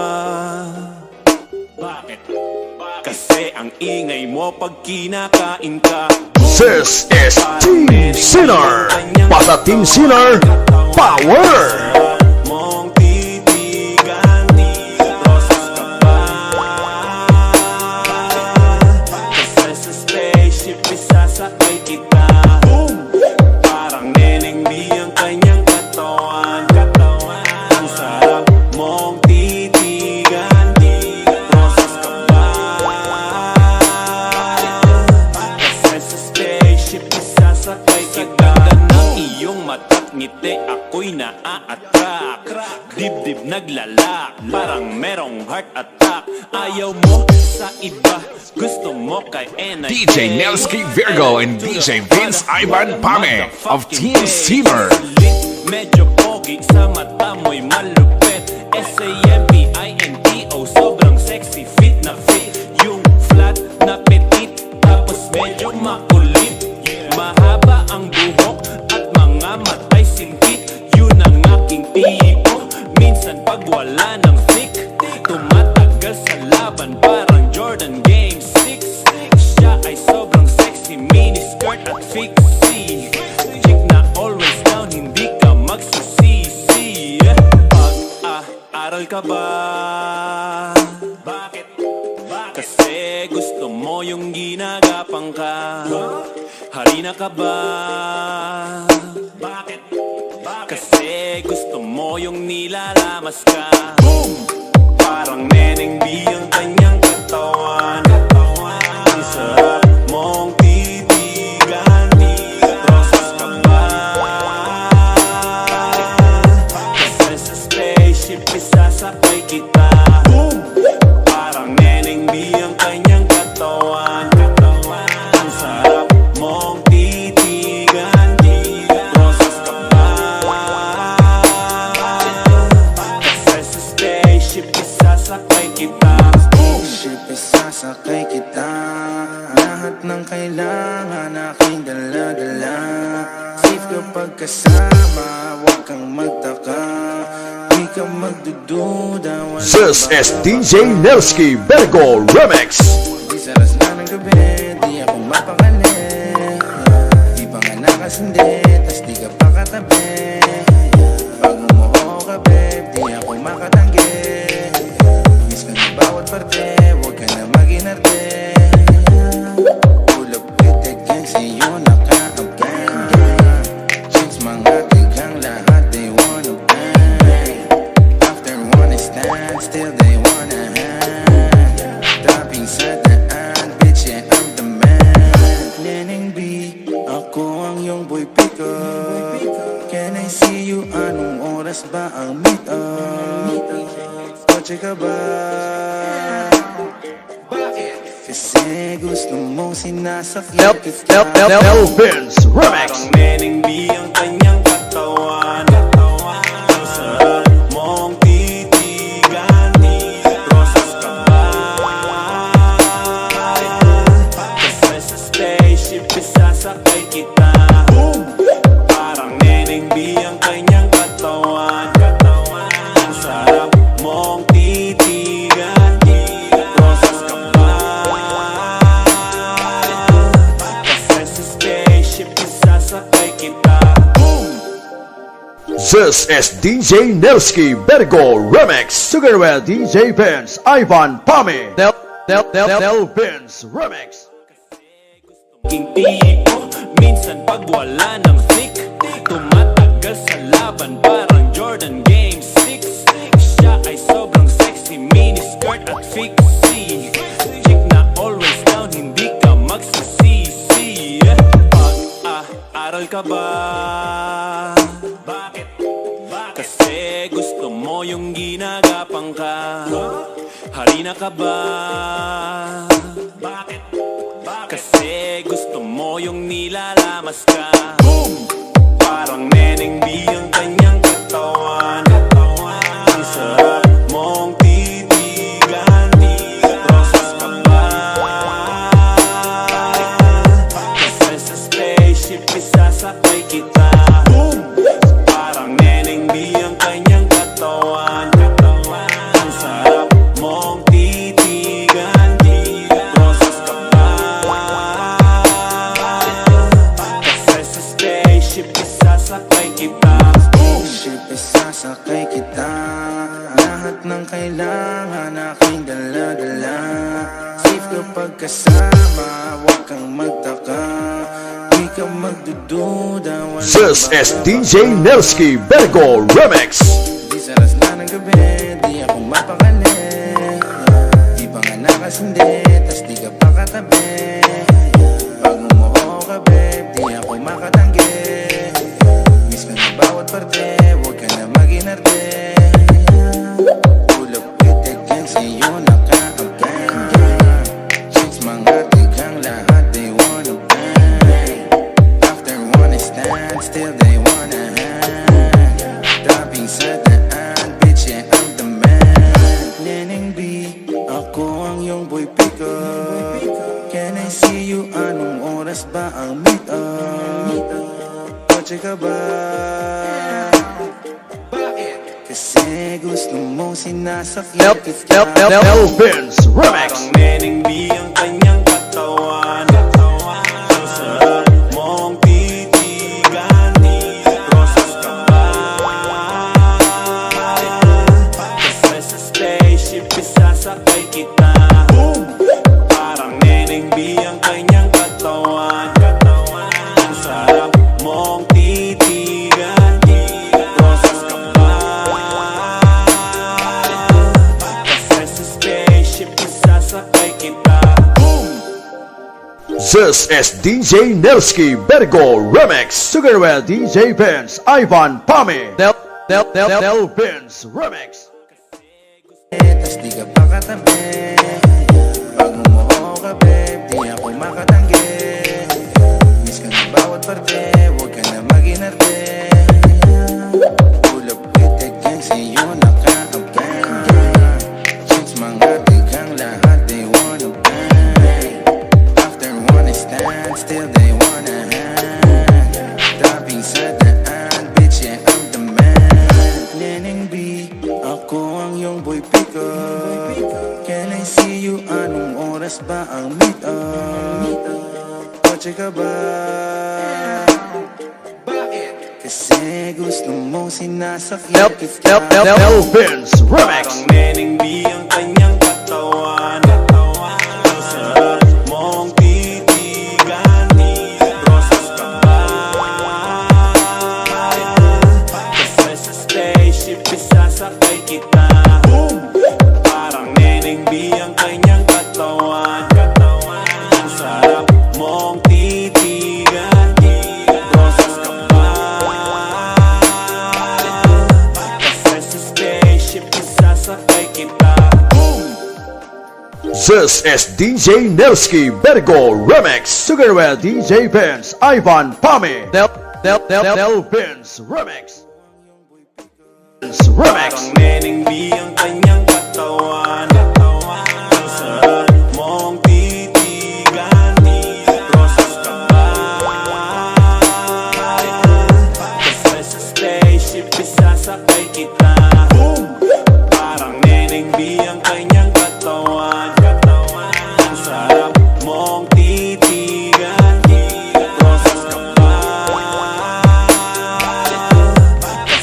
Kasi ang ingay mo pag kinakain ka. This is Team Sinner. Para Team Sinner, power! Mong titigan, rosas ka ba? Kasi sa spaceship isasakay kita. Parang Neneng B ang kanyang katawan. Ang sarap mong titigan, rosas ka ba? Kasi sa spaceship isasakay kita. Ganda ng iyong mata't ngiti, ako'y naa-attract. Dibdib naglalak, parang merong heart attack. Ayaw mo sa iba, gusto mo kay NIK. DJ Nelsky Virgo and DJ Vince Ivan Pame of Team Sinner. Medyo pogi, sa mata mo'y malupit. SAMPINTO, sobrang sexy, fit na fit. Yung flat na petit, tapos medyo makulit. Mahaba ang buhok at mga matay singkit. Yun ang aking tipo, minsan pag wala ng thick. Tumatagal sa laban, parang Jordan Game 6. Siya ay sobrang sexy, miniskirt at fixie. Chick na always down, hindi ka magsisisi. Pag-aaral ka ba? Bakit? Kasi gusto mo yung ginagapang ka. Harina ka ba? Bakit? Kasi gusto mo yung nilalamas ka. Parang Neneng B ang kanyang katawan. Ang sarap mong titigan, rosas ka ba? Kasi sa spaceship isasakay kita. Parang Neneng B ang kanyang katawan. Ang sarap mong titigan, rosas ka ba? Kasi sa spaceship isasakay kita. Spaceship isasakay kita. Lahat ng kailangan aking dala-dala. Safe kapag kasama, huwag kang magtaka. Di ka magdududa. This is DJ Nelsky Vergo Remix. Di saras na ng gabi, di ako mapakali. Di pa nga nakasindi, tas di ka pa katabi. Pag umuho ka babe, di ako makatanggi. Miss ka na bawat parte, huwag ka na mag-inarte. Pull up with the gang, sa'yo naka-abang. Chicks mga tigang lahat, they wanna bang. After one stand, still they wanna hang. Dropping sa daan, bitch, yeah, I'm the man. Neneng B, ako ang iyong boy pick up. Can I see you? Anong oras ba ang meet up? Kotse ka ba? Kasi gusto mong sinasakyan kita. Elvin's Remix. Parang neneng di ang kanyang katawan. Ang sarap mong titigan. Rosas ka ba? Kasi sa spaceship isasakay kita. Parang neneng di ang kanyang katawan. Ang sarap mong titigan. Rosas ka ba? Kasi sa spaceship isasakay kita. This is DJ Nelsky Bergo Remix. Together with DJ Vince Ivan Pame. Elvin's Remix. King tipo, minsan pag wala ng thick, tumatagal sa laban parang Jordan Game 6. Siya ay sobrang sexy, miniskirt at fixie. Chick na always down, hindi ka magsisisi. Pag-aaral ka ba? Bakit? Kasi gusto mo yung ginagapang ka. Harina ka ba? Bakit? Kasi gusto mo yung nilalamas ka. Parang neneng di ang kanyang katawan. Ang sarap mong titigan. Rosas ka ba? Kasi sa spaceship isasakay kita. Parang neneng di ang kanyang katawan. Ang sarap mong titigan. Rosas ka ba? Kasi sa spaceship isasakay kita. Spaceship isasakay kita. Lahat ng kailangan aking dala-dala. Safe kapag kasama, huwag kang magtaka. Di ka magdududa. This is DJ Nelsky Bergo Remix. Di saras na ng gabi, di ako mapakali. Di pa nga nakasindi, tas di ka pa katabi. Pag umuho ka babe, di ako makatanggi. Miss ka na bawat parte, huwag ka na mag-inarte. Pull up with the gang, sa'yo naka-abang. Chicks mga tigang lahat, they wanna bang. After one stand, still they wanna hang. Dropping sa daan, bitch, yeah, I'm the man. Neneng B, ako ang iyong boy picker. Can I see you? Anong oras ba ang meet up? Kotse ka ba? Kasi gusto mong sinasakyan kita. Elvin's Remix. Parang neneng di ang kanyang katawan. Ang sarap mong titigan. Rosas ka ba? Kasi sa spaceship isasakay kita. Parang neneng di ang kanyang katawan. Ang sarap mong titigan. Rosas ka ba? Kasi sa spaceship isasakay kita. This is DJ Nelsky Bergo Remix. Together with DJ Vince Ivan Pame. Elvin's Remix. Tas di ka pa katabi. Pag umuho ka babe, di ako makatanggi. Miss ka na bawat parte, huwag ka na mag-inarte. Pull up with the gang, sa'yo naka-abang. Chicks mga tigang lahat, they wanna bang. After one stand, still they wanna hang. Dropping sa daan, bitch, yeah, I'm the man. Neneng B, ako ang iyong boy picker. Can I see you? Anong oras ba ang meet up? Kotse ka ba? Kasi gusto mong sinasakyan kita. Elvin's Remix. Parang neneng di ang kanyang katawan. Ang sarap mong titigan. Rosas ka ba? Kasi sa spaceship isasakay kita. Parang neneng di ang kanyang katawan. Ang sarap mong titigan. Rosas ka ba? Kasi sa spaceship isasakay kita. This is DJ Nelsky Vergo Remix together with DJ Vince Ivan Pame Del Vince Remix Parang neneng B ang kanyang katawan. Ang sarap mong titigan. Rosas ka ba? Kasi sa spaceship isasakay kita. Parang neneng B ang kanyang katawan. Ang sarap mong titigan. Rosas ka ba?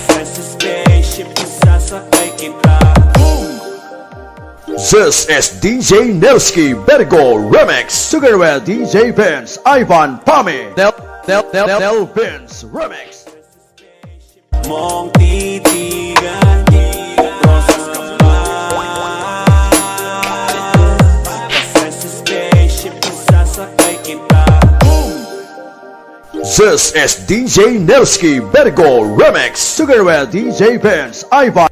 Kasi sa spaceship isasakay kita. This is DJ Nelsky Vergo Remix together with DJ Vince Ivan Pame Del Vince Remix Mong titigan. Rosas ka ba? Kasi sa spaceship isasakay kita. This is DJ Nelsky Vergo Remix together with DJ Vince Ivan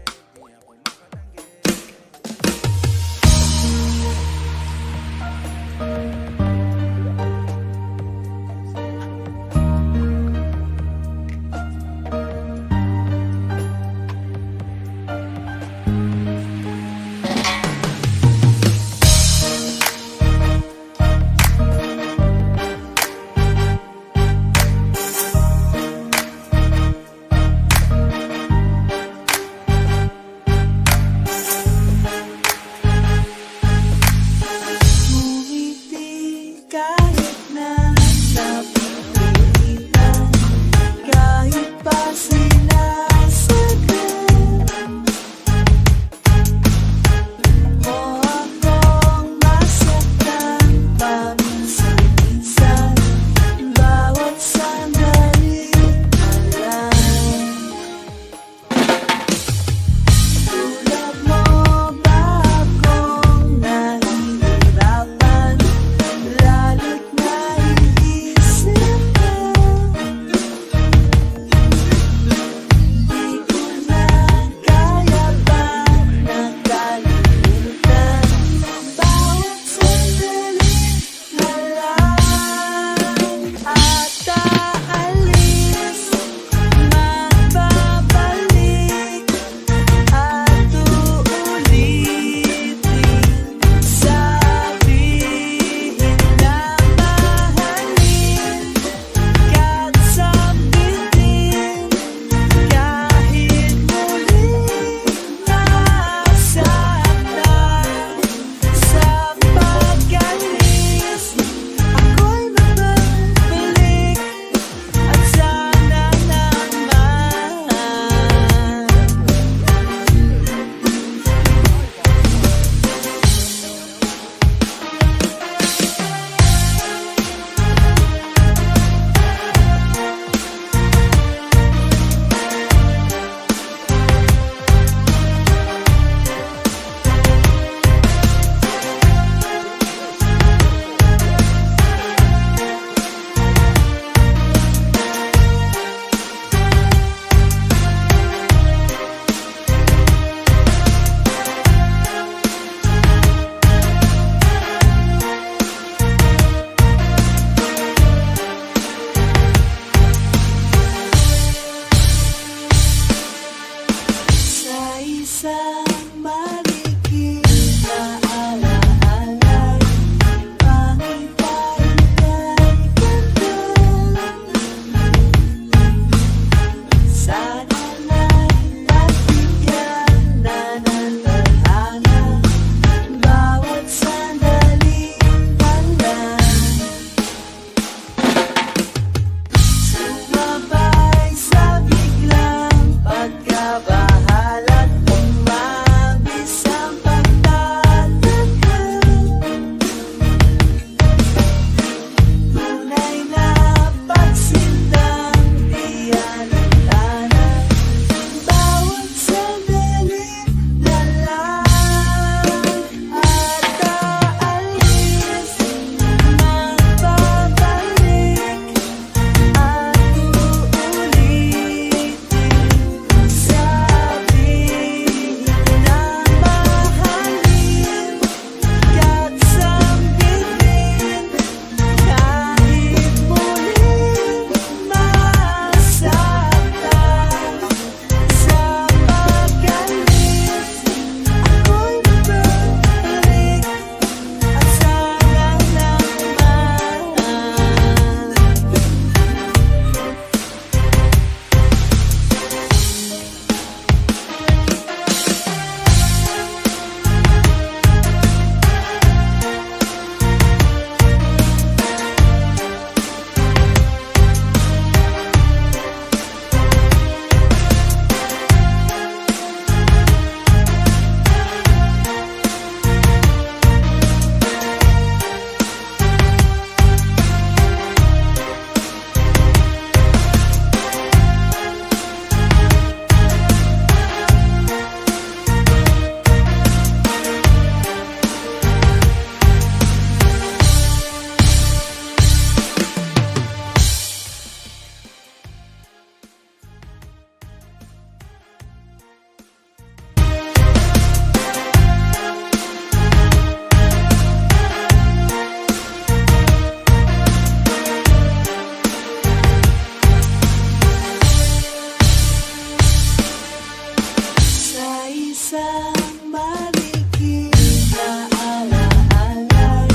isang marikit na alaala'y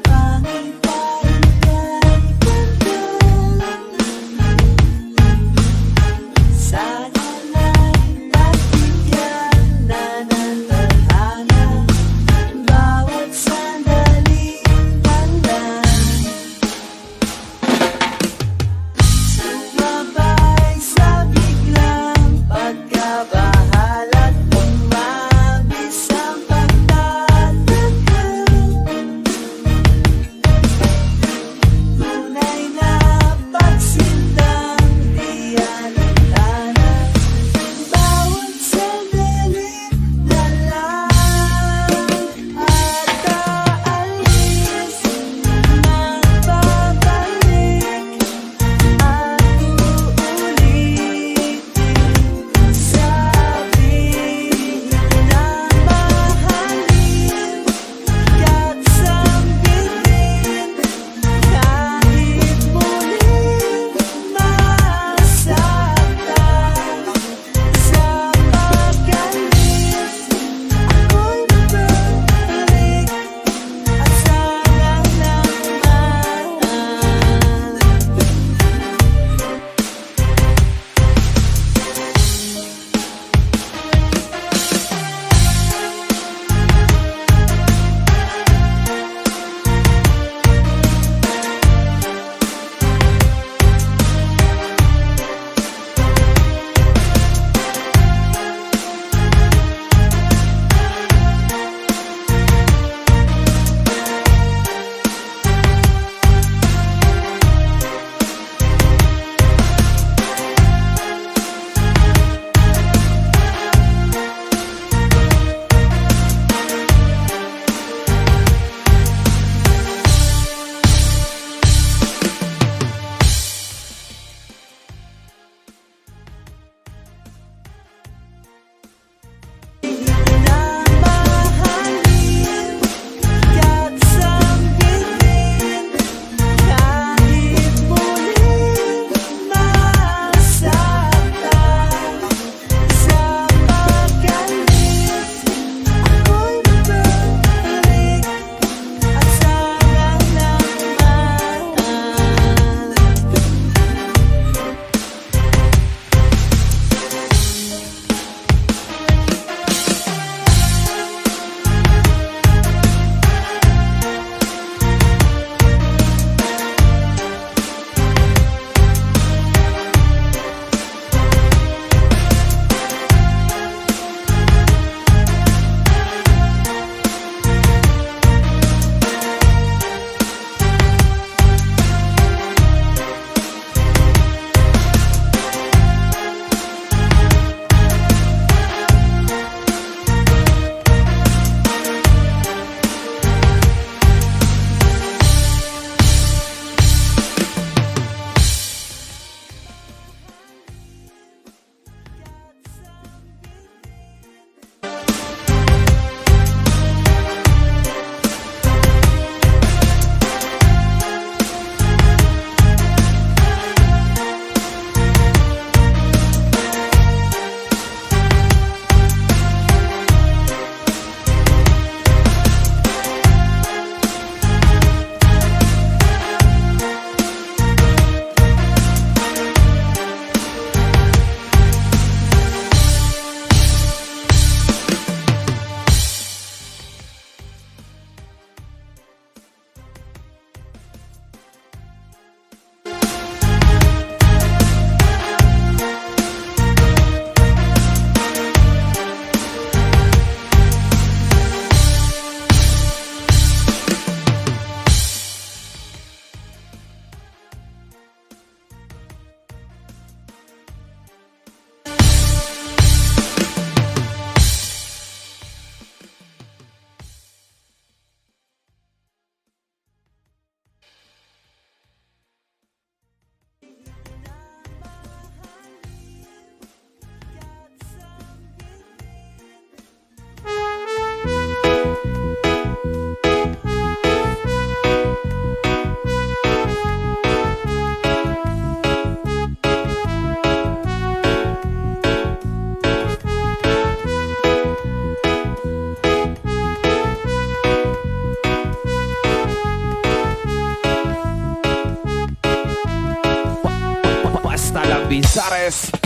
Pangitain kay ganda. Sana na'y pagbigyan na ng tadhana bawat sandaling lanlan. Sumabay sa biglang pagkabahal at pumahal.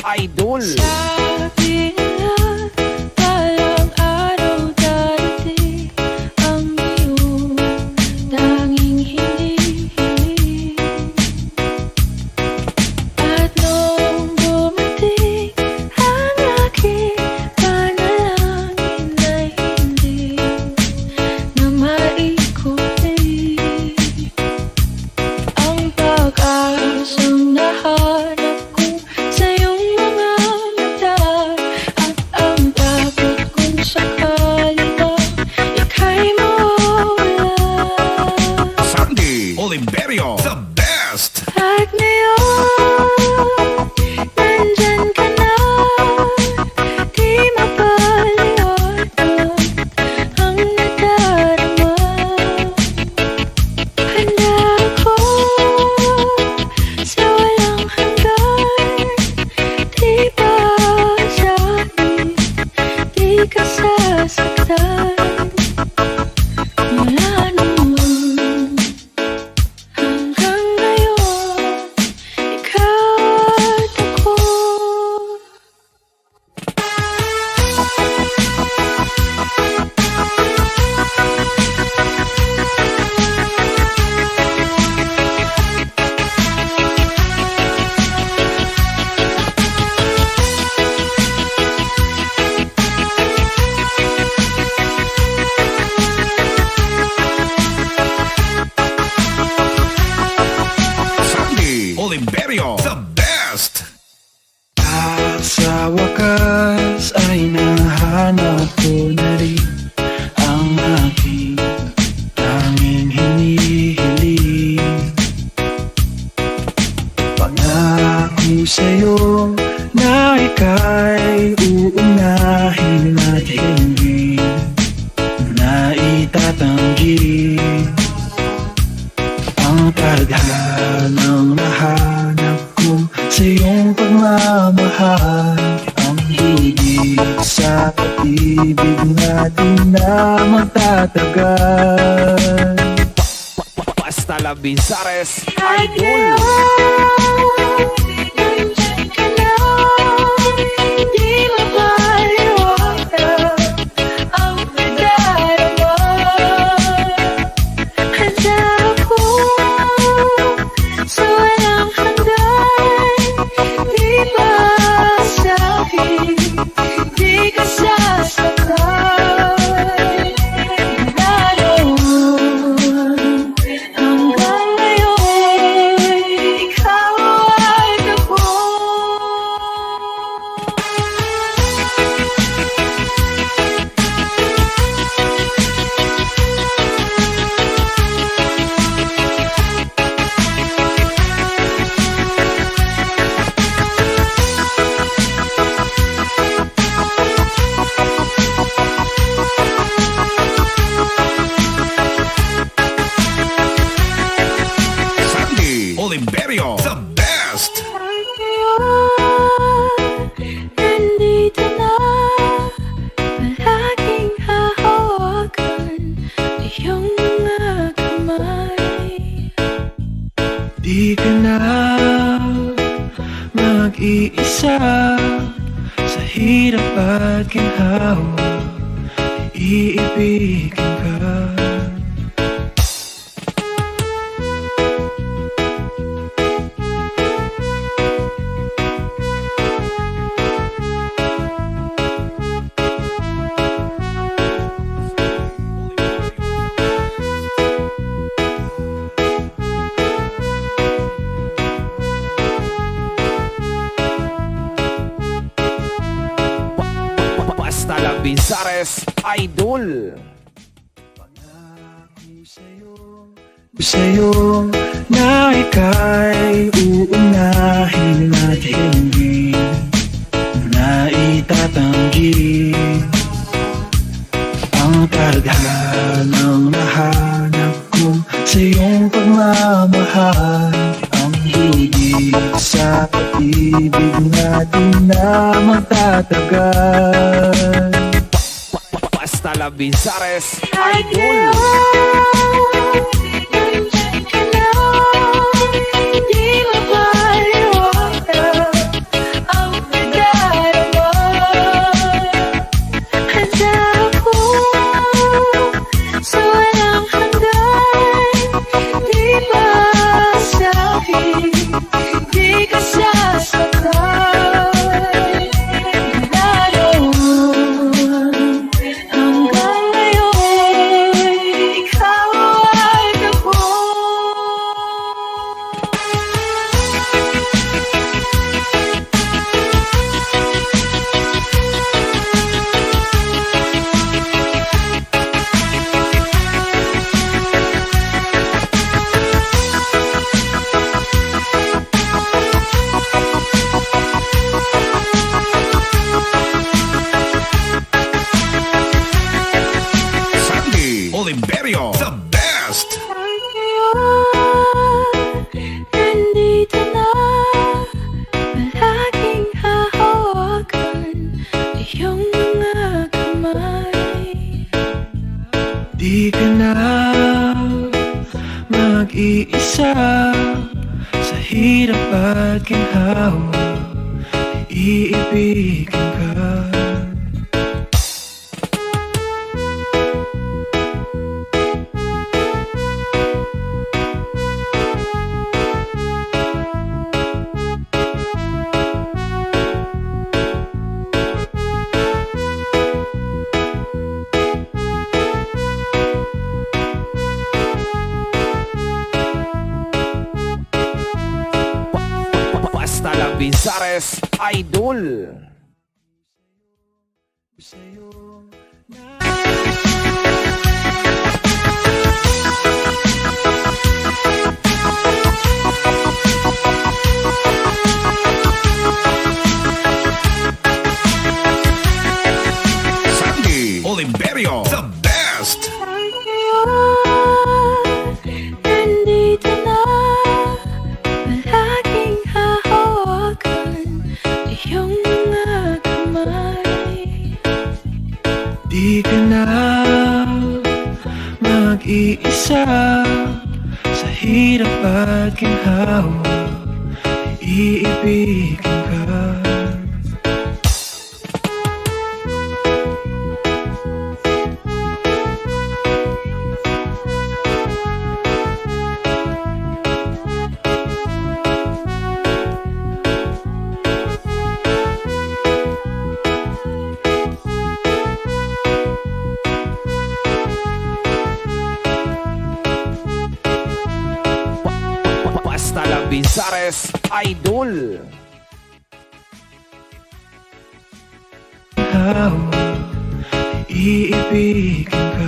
Idol. Sabi nila, balang araw darating ang iyong tanging hinihiling. At nung dumating ang aking panalangin ay hindi na maikulit. Ang pag-asang nahanap ko sa iyong mga mata, at ang takot kung sakali na ika'y mawala. Sandy Oliverio, the best. At ngayon, nandyan ka na, di mapaliwanag ang nadarama. Handa ako sa walang hanggan, di ba sabi, di ka sasaktan. Mula noon hanggang ngayon, ikaw at ako. Sandy Oliverio, the best. At sa wakas ay nahanap ko na rin ang aking tanging hinihiling. Pangako sa'yo na ika'y uunahin at hindi na itatanggi. Ang tadhanang nahanap ko sa iyong pagmamahal, ang higit sa pag-ibig natin na magtatagal. Basta La Bizares, At Idol. ngayon, nandyan ka na, di mapaliwanag ang nadarama. Handa ako sa walang hanggan, di ba sabi, di ka sasaktan. Mula noon hanggang ngayon, ikaw at ako. Sandy Oliverio, the best. At ngayon, nandito na, palaging hahawakan iyong mga kamay. Di ka na mag-iisa sa hirap at ginhawa, iibigin ka. Basta La Bizares, Idol. Sa'yo na ika'y uunahin at hindi na itatanggi. Ang tadhanang nahanap ko sa iyong pagmamahal, ang higit sa pag-ibig natin na magtatagal. Basta La Bizares, At Idol. ngayon, nandyan ka na, di mapaliwanag ang Di ka na mag-iisa sa hirap at ginhawa, iibigin ka. Basta la Bizares Idol. Sandy Oliverio, the best. Nandito na, palaging hahawakan iyong mga kamay. Di ka na mag-iisa sa hirap at ginhawa, iibigin ka. Basta la Bizares Idol. Hawa, iibigin ka.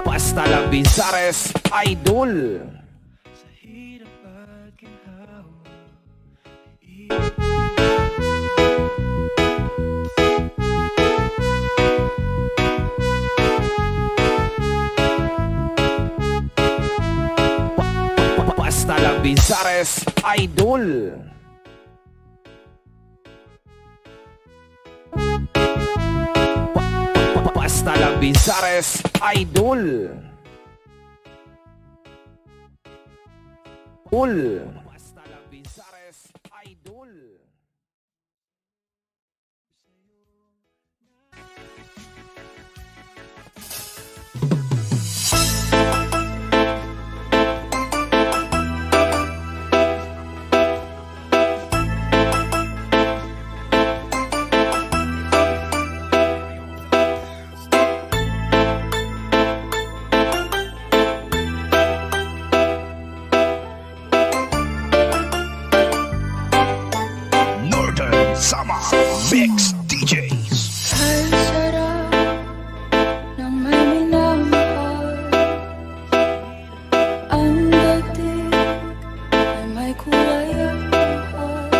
Basta la Bizares Idol. Basta la Bizares Idol. Basta la Bizares Idol. Basta la Bizares Idol. Sama Mix DJs. Ang sarap ng may minamahal. Ang dating ay may kulay ang buhay.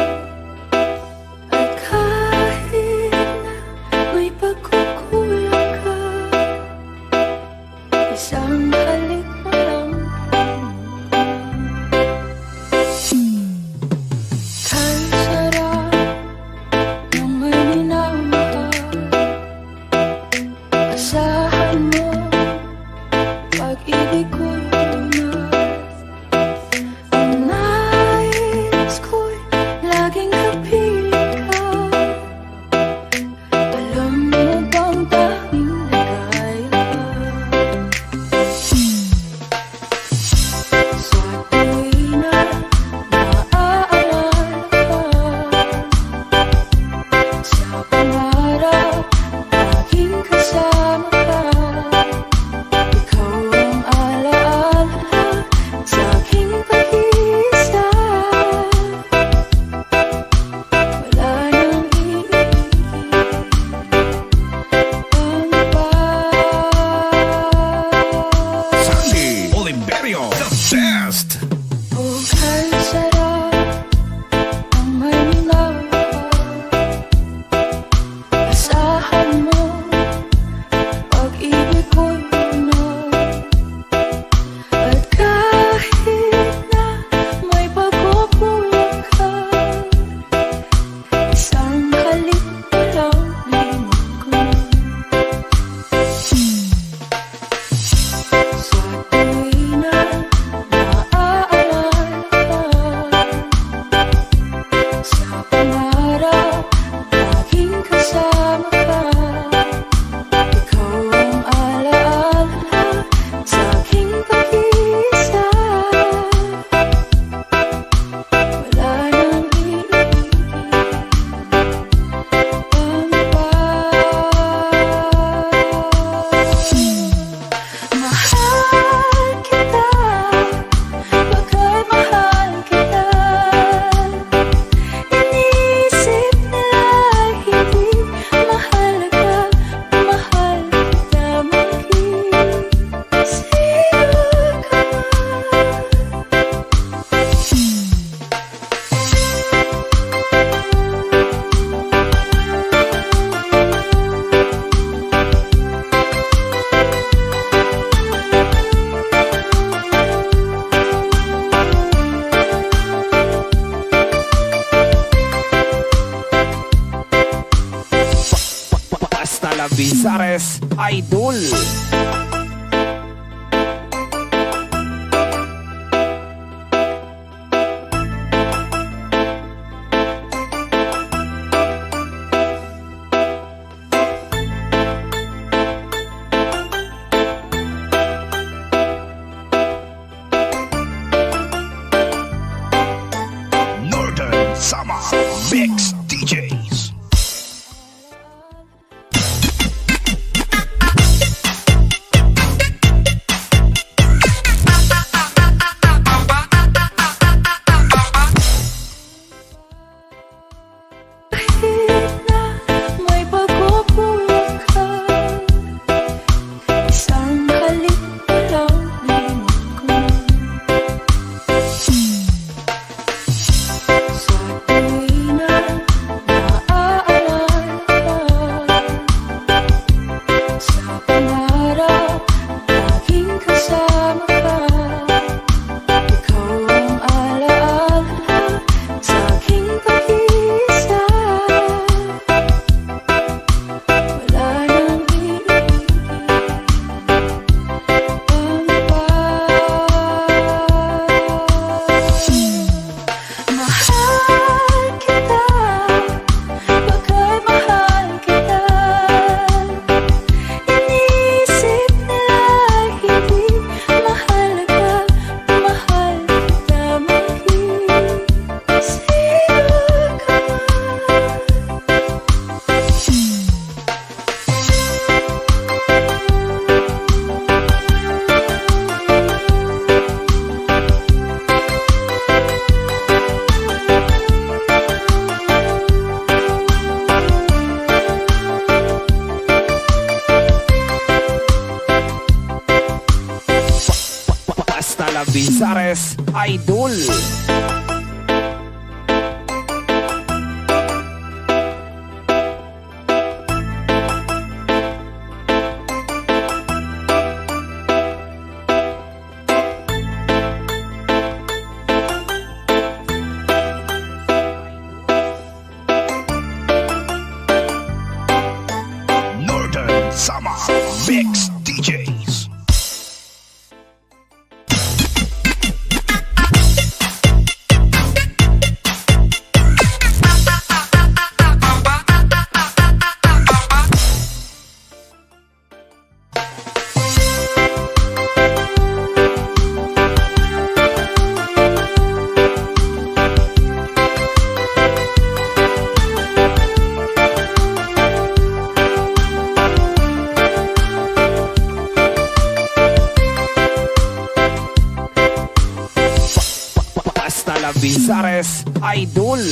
At kahit na may pagkukulang ka, isang halik mo lang. Ang sarap ng may minamahal. Asahan mo, pag-ibig ko'y tunay. Ang nais ko'y laging kapiling ka. Alam mo bang tanging ligaya sa tuwing na naaalala ka. Sa pangarap, laging kasama ka. Ikaw ang alaala sa aking pag-iisa. Wala nang iibigin ang iba. Sandy Oliverio, the best. Oh, Bizares Idol. Northern Sama Mix DJs. May pagkukulang ka. Isang halik pa lang ko. Sa tuwing na naaalala ka, sa pangarap laging kasama ka. Ikaw ang alaala sa aking pag-iisa. Wala nang iibig pang iba. Mahal kita, bakit mahal kita? Inisip nila hindi mahalaga, mahal kita mahigit. Sino ka Hasta la Bizares Idol. Northern Sama Mix DJs. Hasta la Bizares Idol.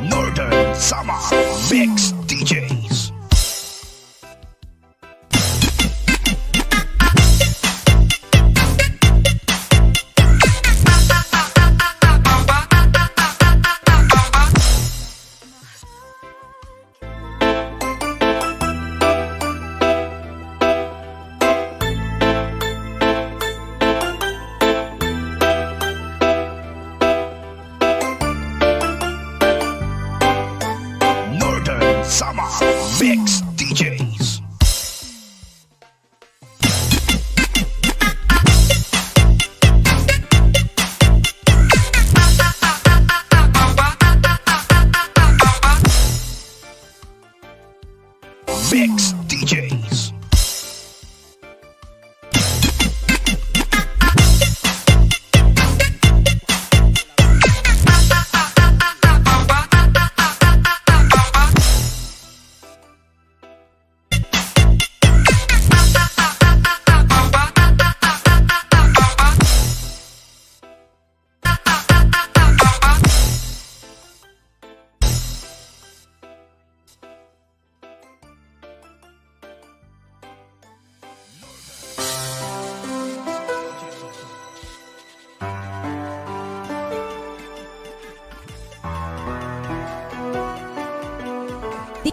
Northern Sama Mix DJs. Northern Sama Mix DJs. Mix DJs.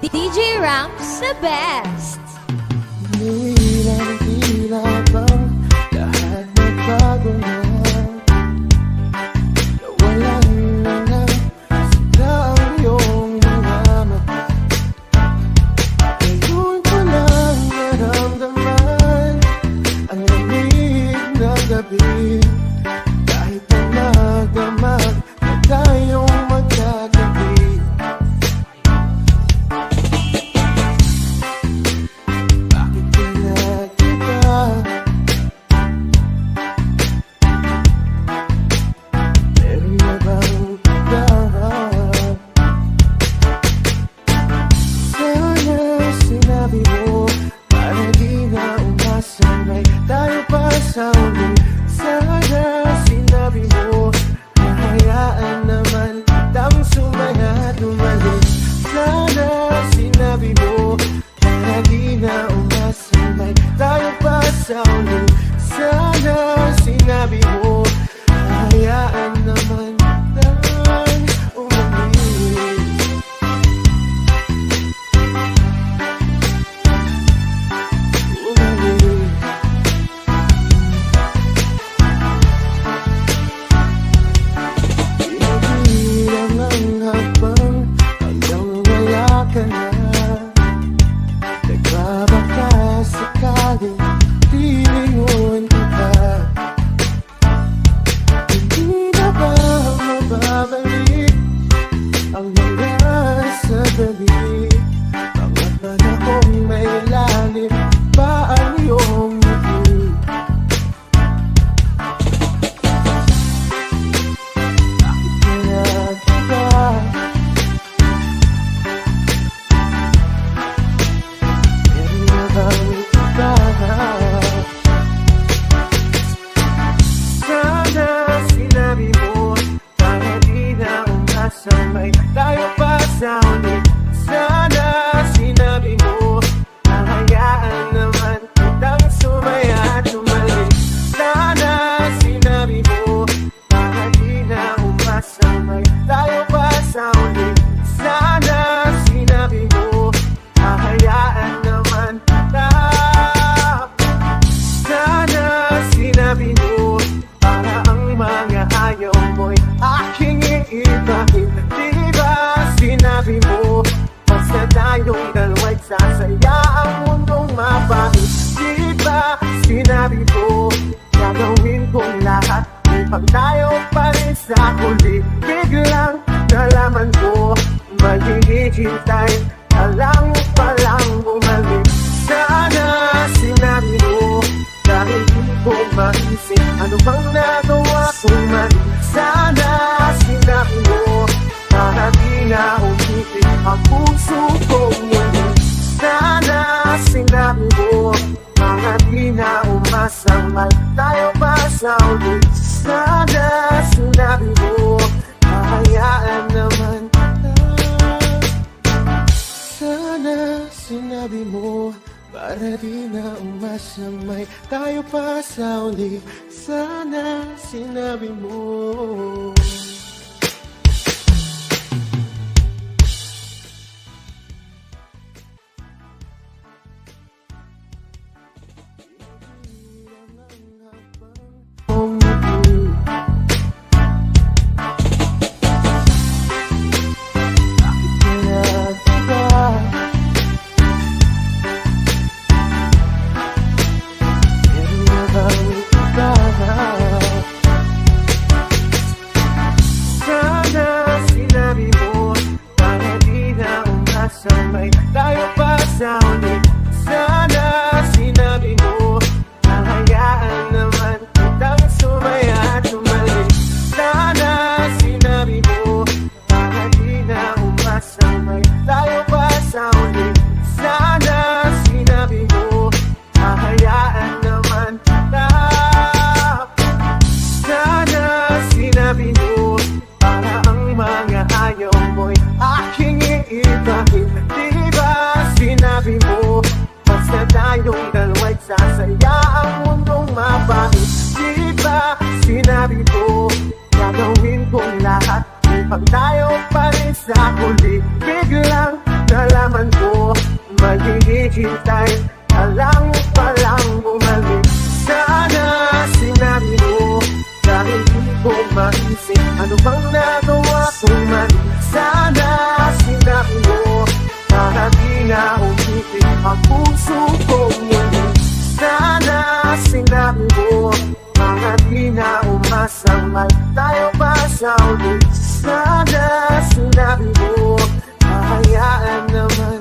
DJ Ramps the best. Tila bang lahat nagbago na, nawalan na ng sigla ang iyong mga mata. Ngayon ko lang naramdaman ang lamig ng gabi, kahit na magdamag na tayong magkagabi. maghihintay ka lang palang bumalik. Sana sinabi mo dahil di ko maisip ano bang nagawa kong mali. Sana sinabi mo para di na umitin ang puso kong muli. Sana sinabi mo mga di na umasamay tayo pa sa ulit. Sana sinabi mo hayaan naman.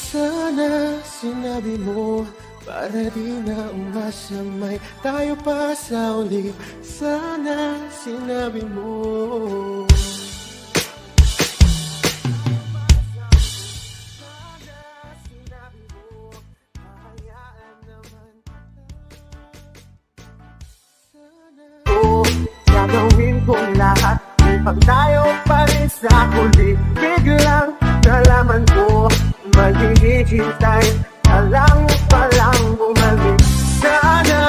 Sana sinabi mo para di na umasamay tayo pa sa uli. Sana sinabi mo. Gagawin kong lahat upang tayo pa rin sa huli. Biglang nalaman ko maghihintay ka lang palang bumalik. Sana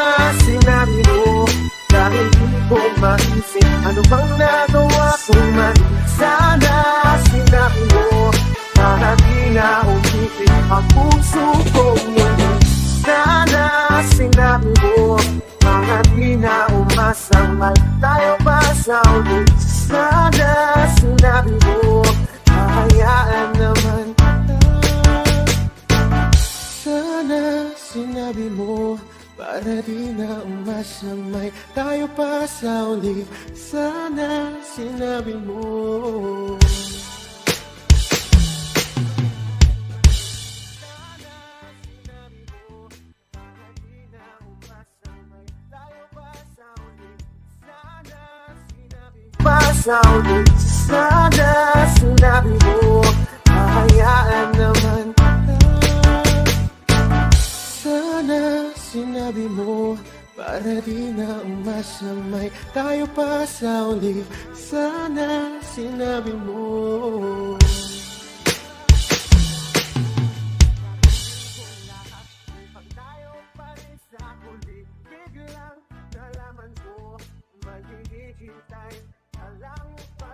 sinabi mo dahil di ko maisip ano bang nagawa kong mali. Sana sinabi mo para di na umitin ang puso kong muli. Sana sinabi mo mga di na umasamay tayo pa sa ulit. Sana sinabi mo hayaan naman. Sana sinabi mo para di na umasamay tayo pa sa uli. Sana sinabi mo. Pasawin, sana sinabi mo hayaan naman. Sana sinabi mo para di na umasamay tayo pa sa uli. Sana sinabi mo.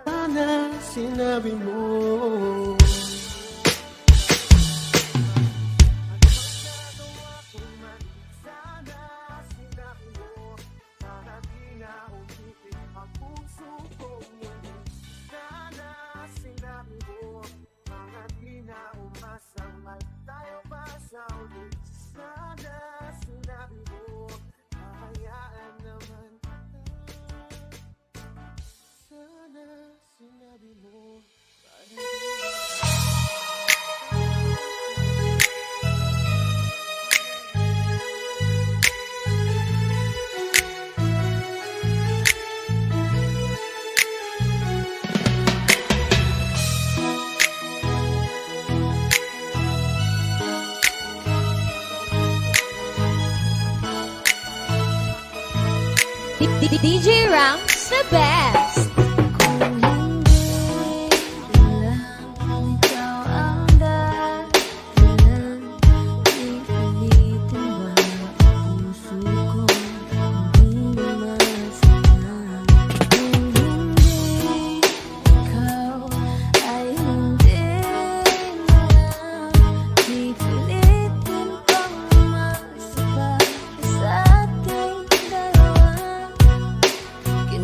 Sana sinabi mo. DJ Rams, the best. Can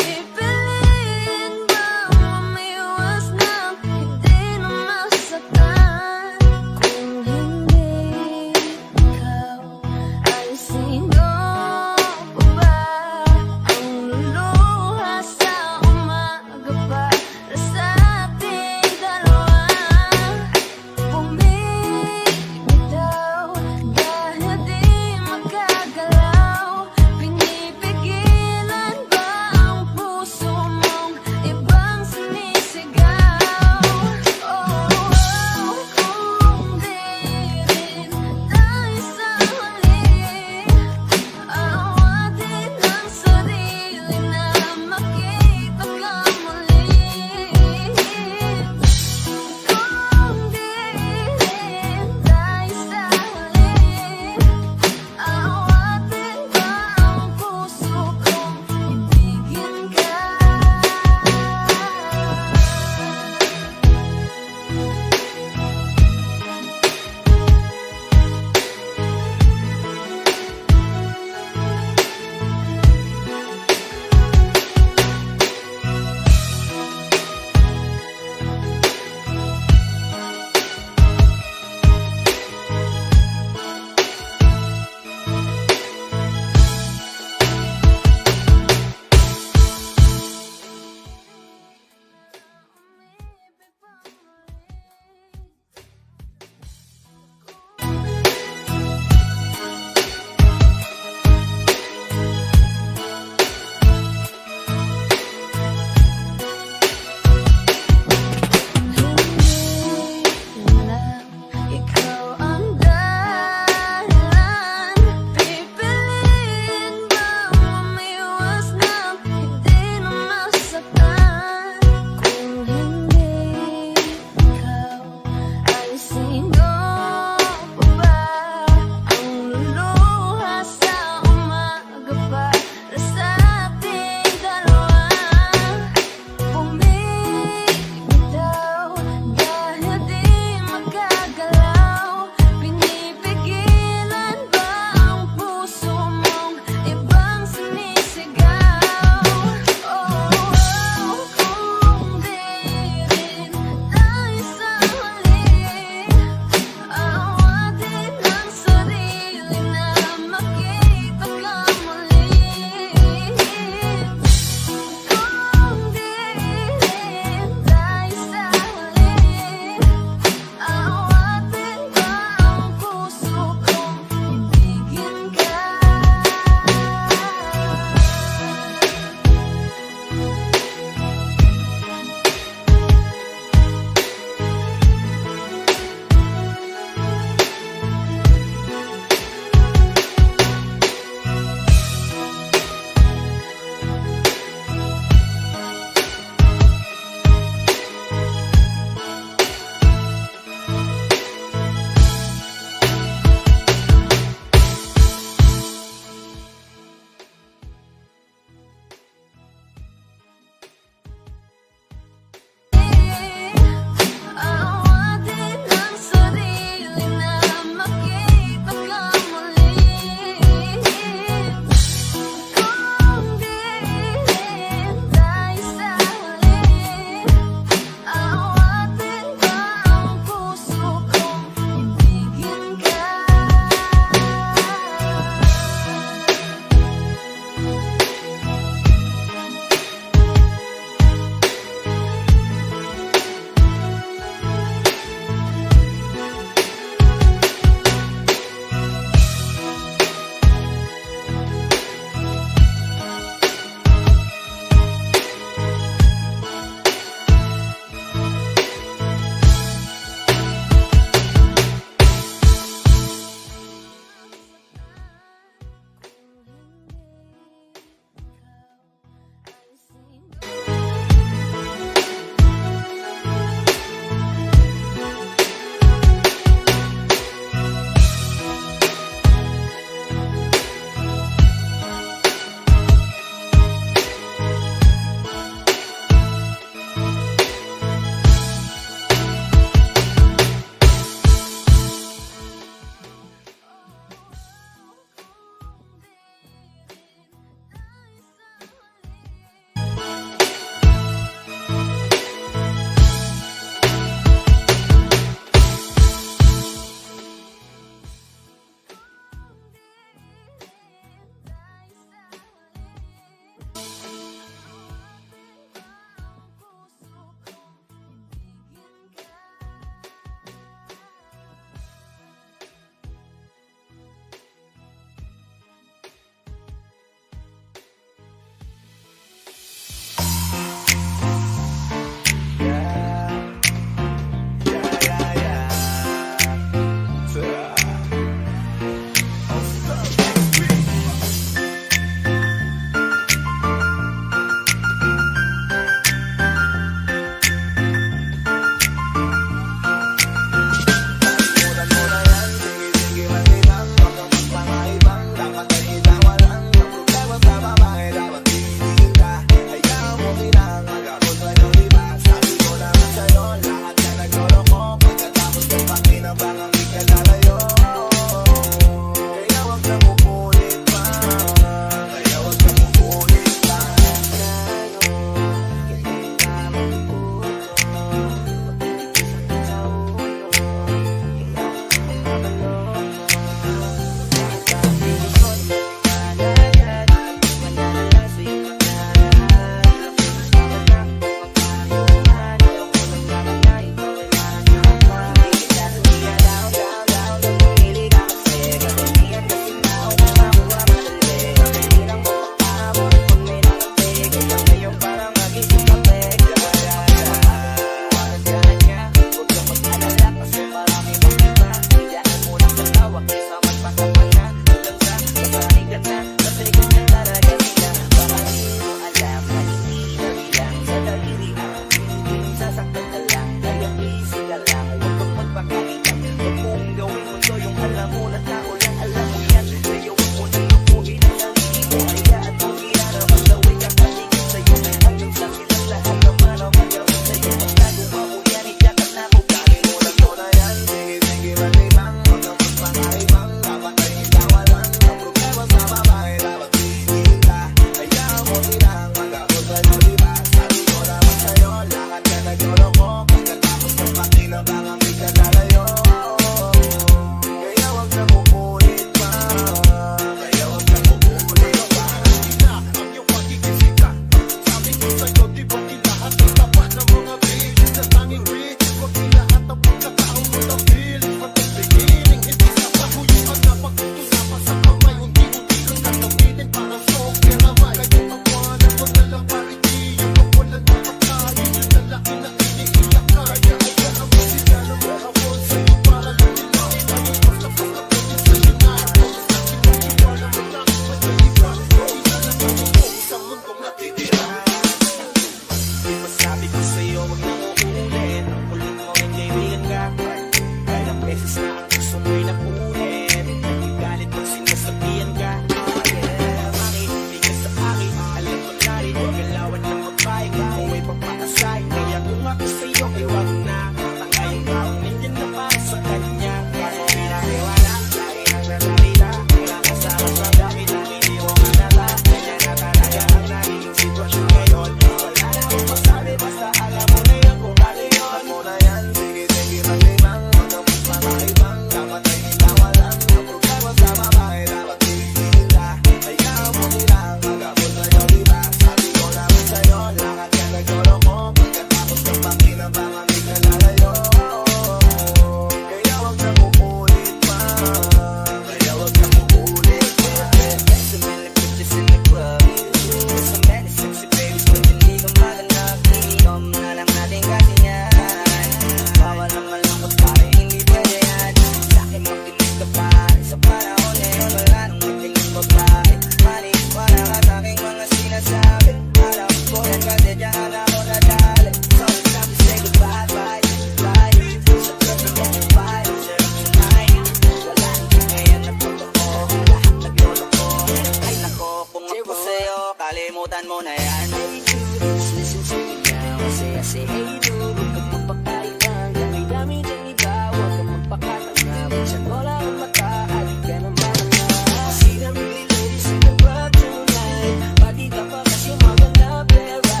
minsan wala ang mata at di ka naman na. See them pretty ladies in the club tonight. Pati ka pa kasi maganda pera.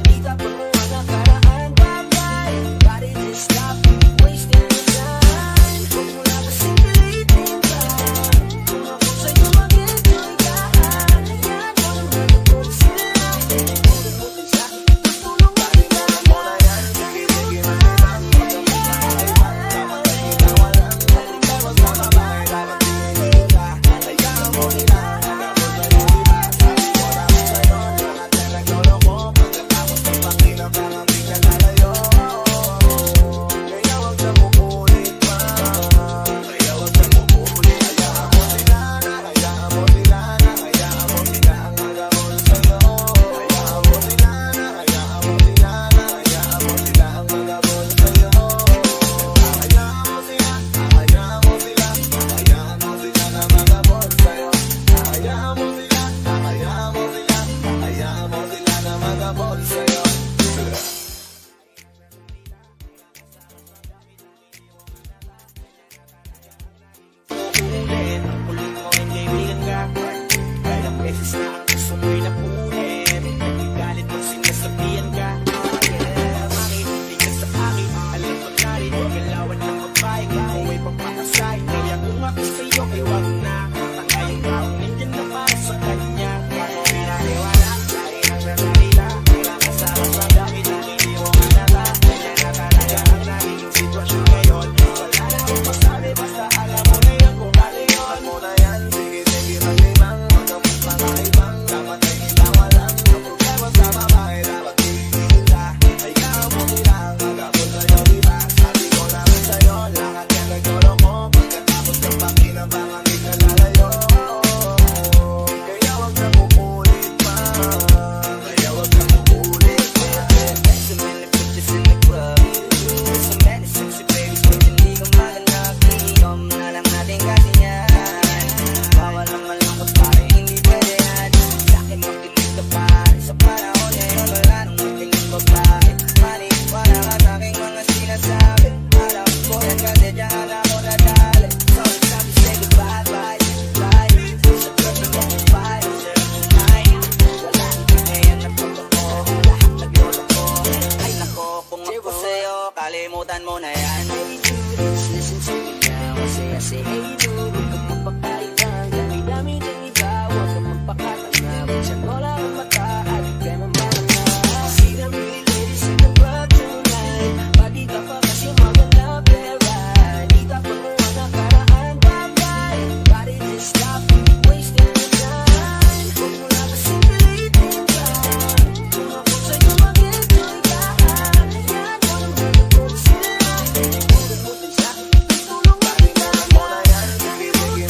Di ka pa mo ang nakaraan bagay. Got it, just stop wasting your time. Huwag mo na kasing pilitin ka. Kung ako sa'yo mag-enjoy ka, hayaan mo na magpapot sila. Huwag mo din sa'kin tutulong ka rin na yan. Sige, sige, kalimutan mo na yan. Hey Judas, listen to me now. I say, hey you, huwag kang magpapailang. Dami-dami dyan iba, huwag kang magpakatanga. Minsan wala ang mata, at di ka naman na. See them pretty ladies in the club tonight. Pati ka pa kasi maganda pera. Di ka pa mo ang nakaraan bagay. Gotta just stop wasting your time. Huwag mo na kasing pilitin ka. Kung ako sa'yo mag-enjoy ka, hayaan mo na magpapot sila. Huwag mo din sa'kin tutulong ka rin na yan. Sige, sige,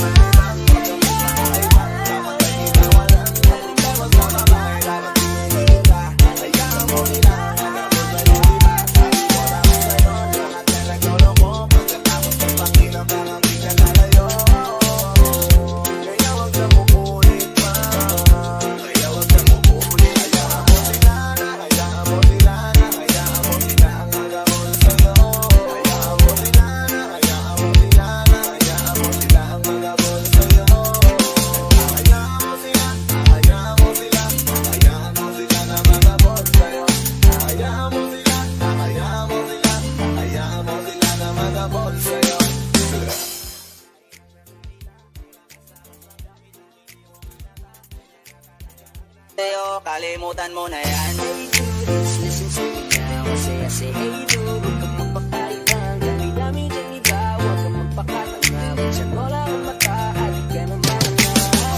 kalimutan mo na yan. Hey Judas, listen to me now. I say, hey you, huwag kang magpapailang. Dami-dami dyan iba, huwag kang magpakatanga. Minsan wala ang mata, at di ka naman na.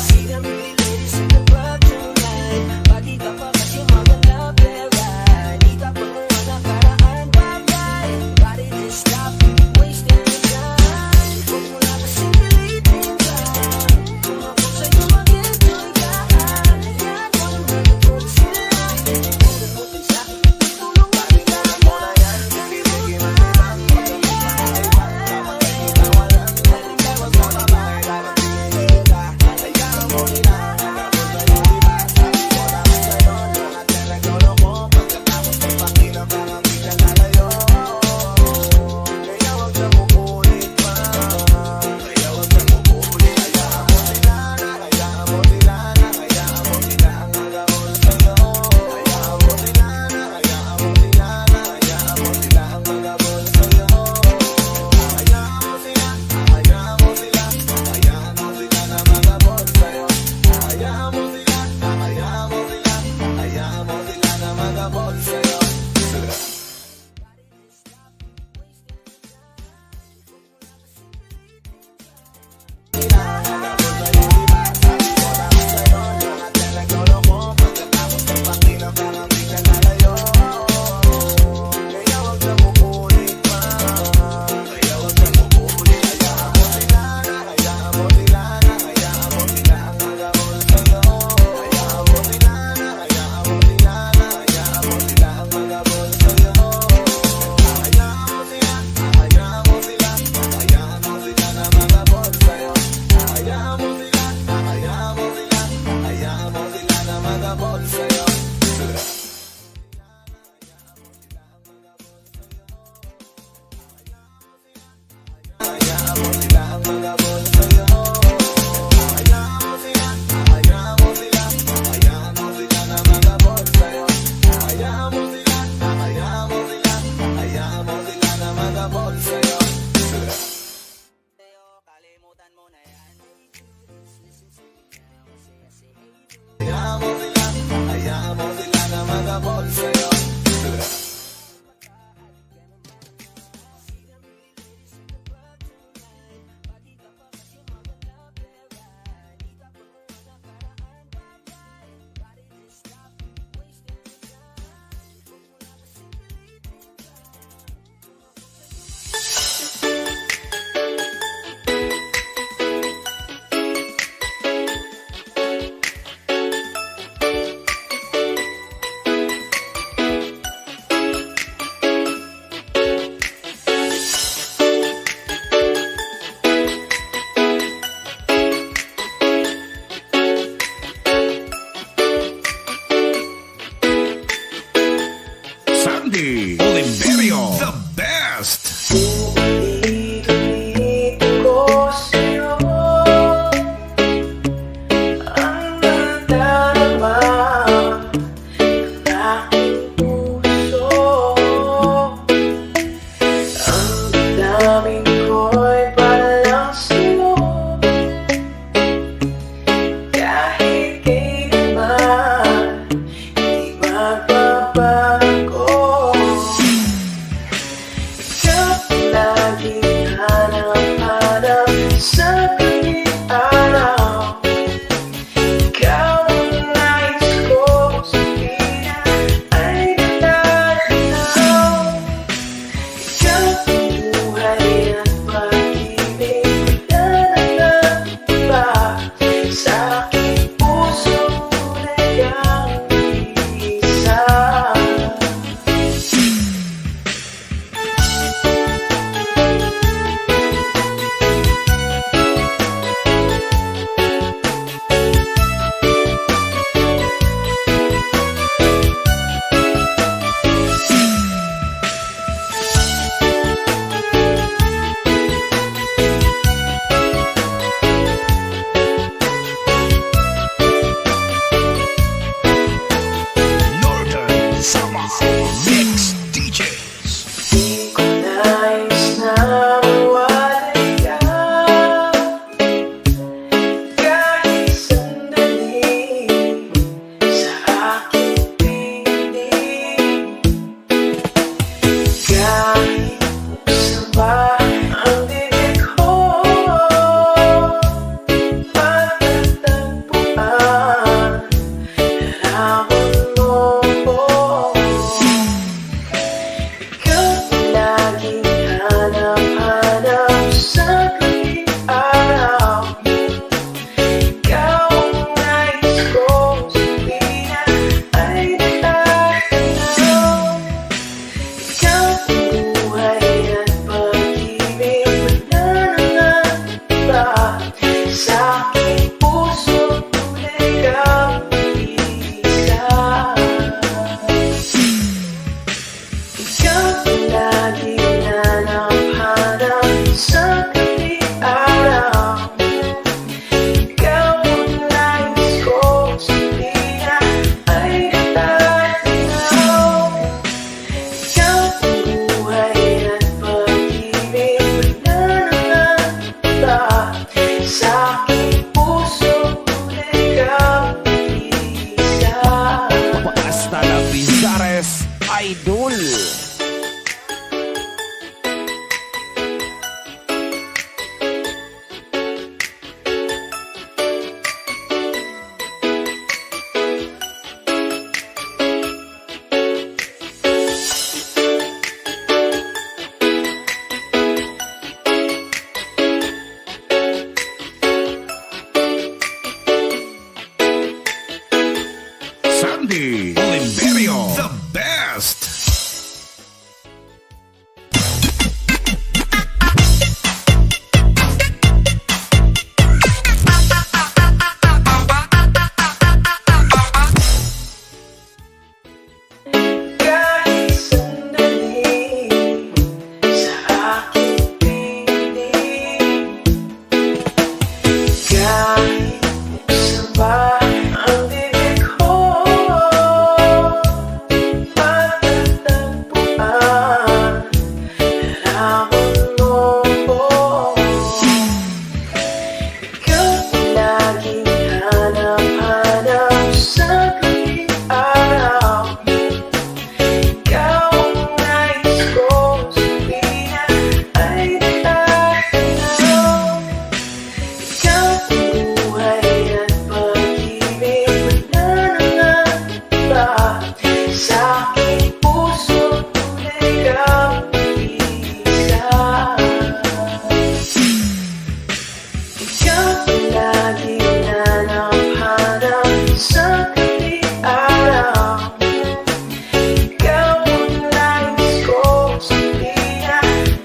See them pretty ladies in the club tonight. Pati ka pa kasi maganda pera. Di ka pa mo ang nakaraan bagay. Gotta just stop wasting your time. Huwag mo na kasing pilitin ka. Kung ako sa'yo mag-enjoy ka, hayaan mo na magpapot sila. Huwag mo din sa'kin tutulong ka rin na yan. Sige, sige, Sandy Oliverio, the best. Kahit sandali sa aking piling, kahit saba ang bibig ko, matatagpuan larawan mo ko. Ikaw laging hanap-hanap sa tuwing araw. Ikaw ang nais ko sabihin ay natanaw. Ikaw ang buhay at pag-ibig, wala nang iba. Sa aking puso tunay kang isa. Ikaw ang laging hanap-hanap sa tuwing araw. Ikaw ang nais ko sabihin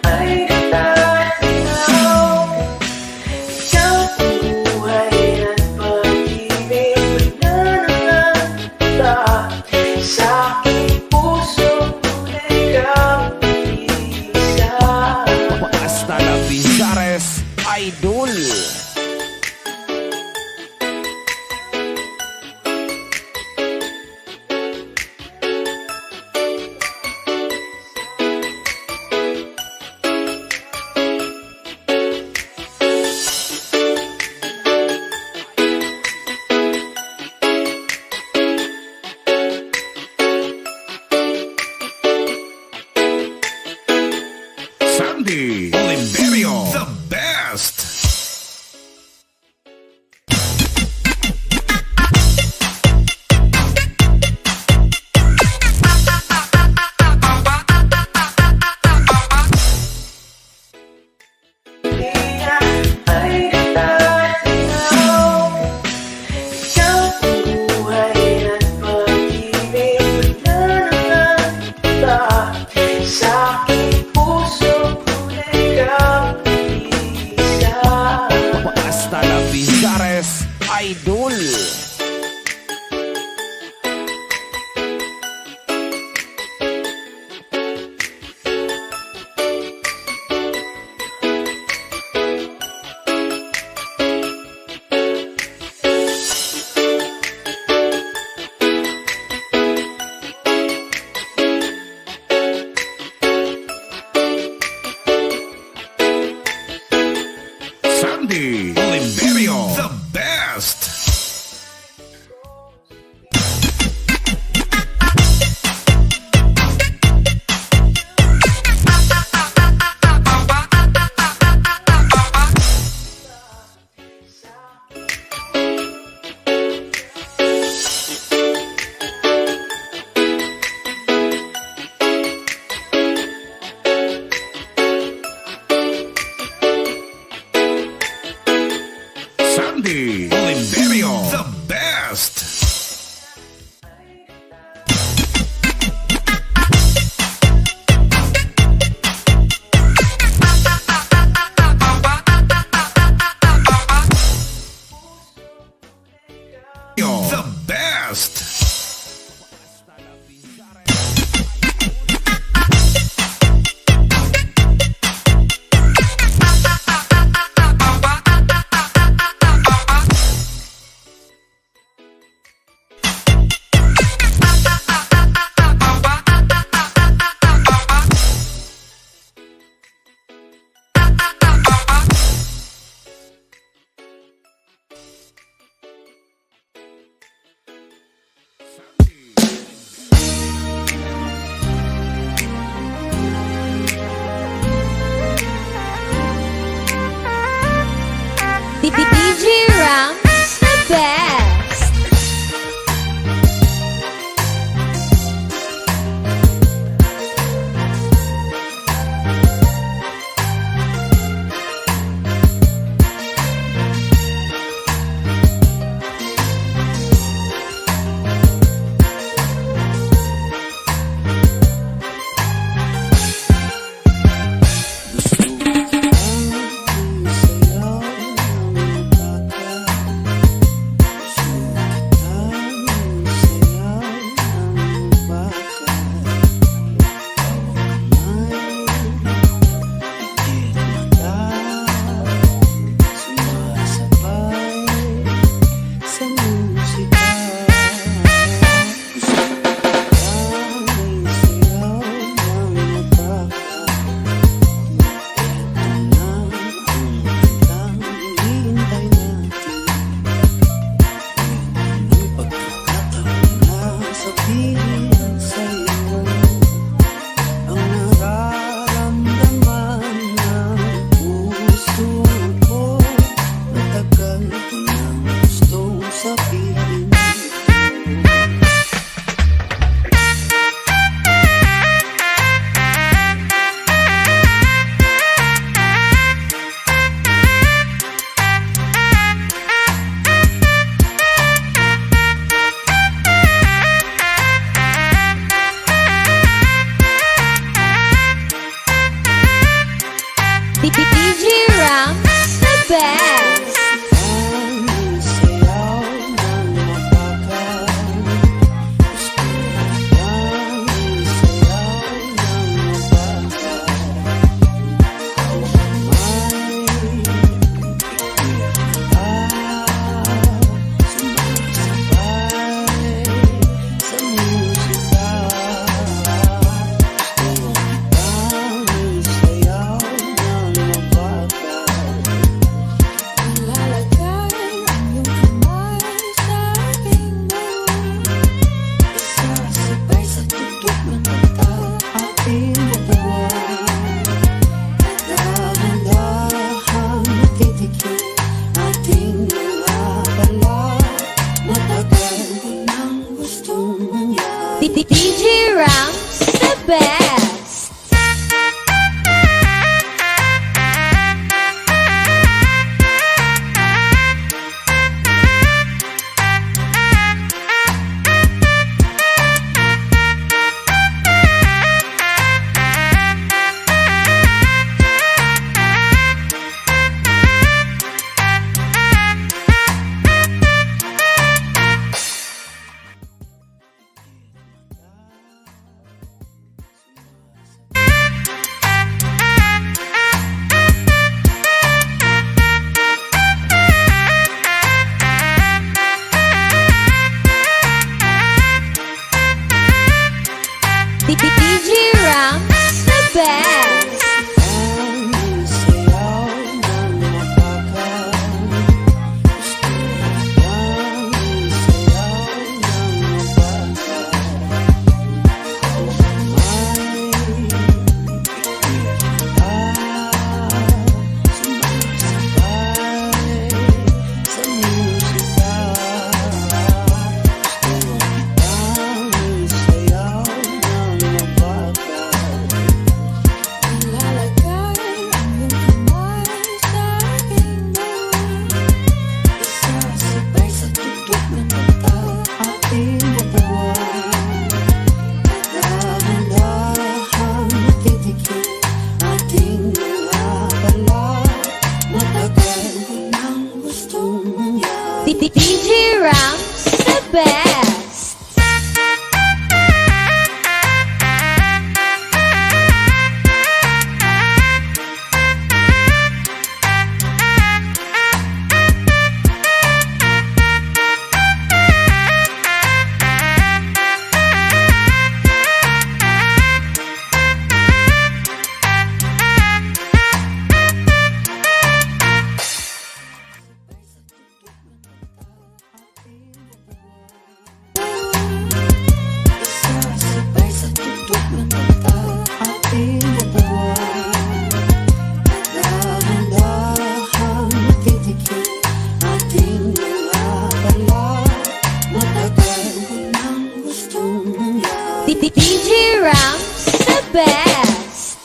ay natanaw. Ikaw ang buhay at pag-ibig, wala nang iba. Sa aking puso tunay kang isa. Hasta la Vizares Idol. Sandy Oliverio, the best. Ay natanaw. Ikaw ang buhay at pag-ibig, wala nang iba. Sa aking puso tunay kang isa. Hasta la Vizares Idol. Sandy Oliverio, the best. Sandy Oliverio, the best. The best. DJ Rams, the best. best. DJ Rams, the best. DJ Rams, the best. DJ Rams, the best.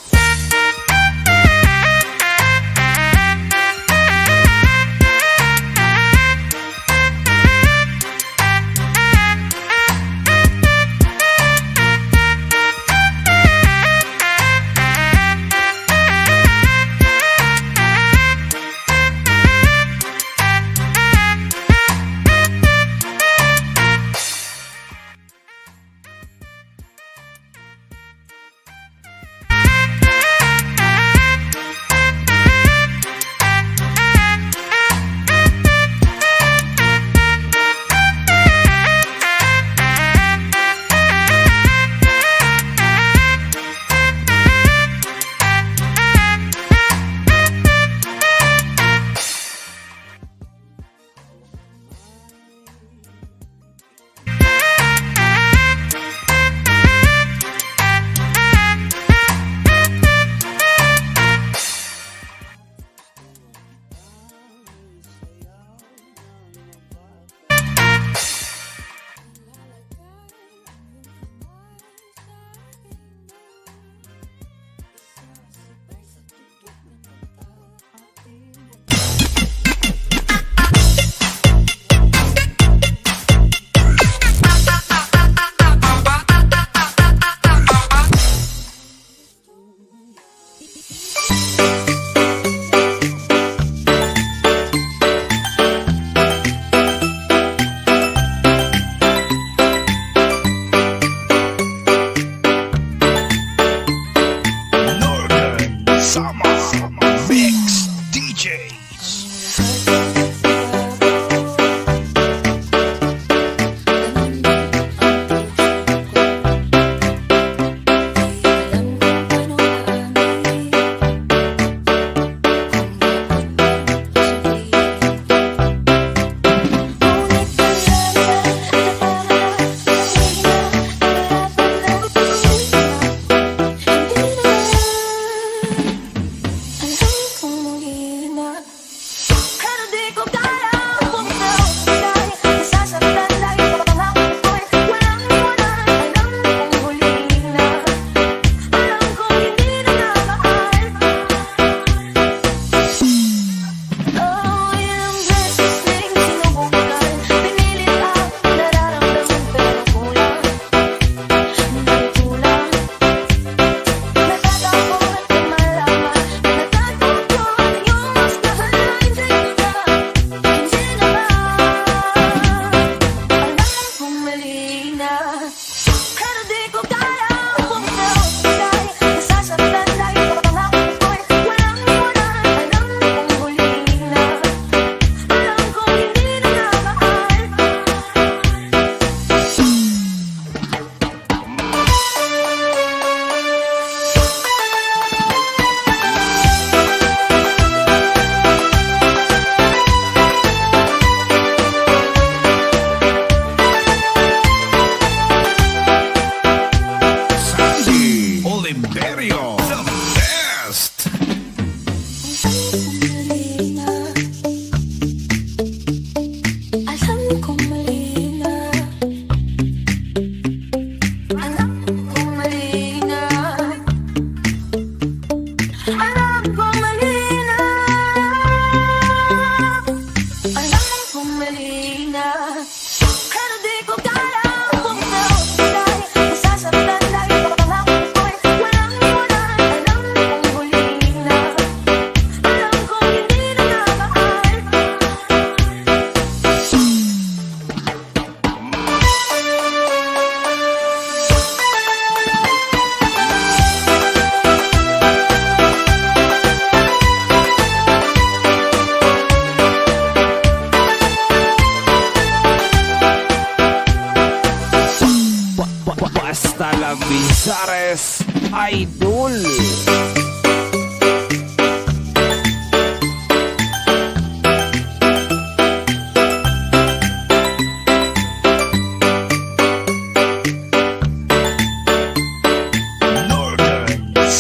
Vizares Idol.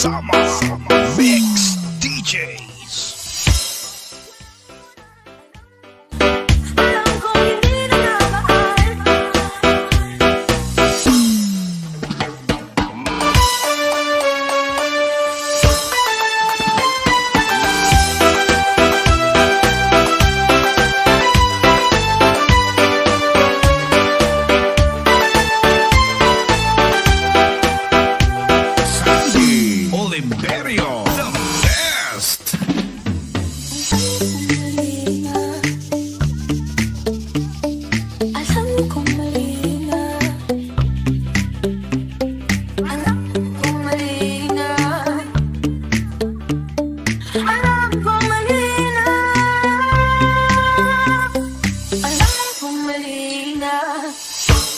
Summer Mix DJs. Sandy Oliverio, the best. Alam kong mali na. Alam kong mali na. Alam kong mali na. Alam kong mali na.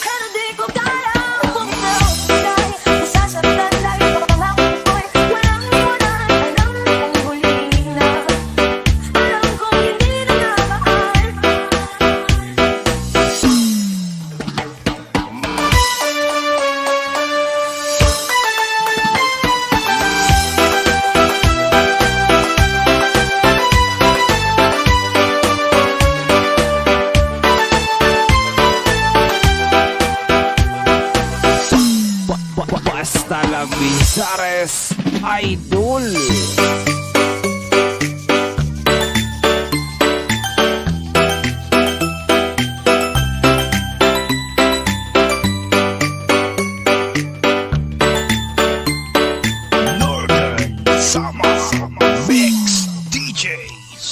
Pero di ko kaya bumitaw. Dahil nasasaktan lagi ang pangako ko'y walang iwanan. Alam kong huli na. Alam kong hindi na namahal. Basta la Vizares Idol. Northern Summer Mix DJs.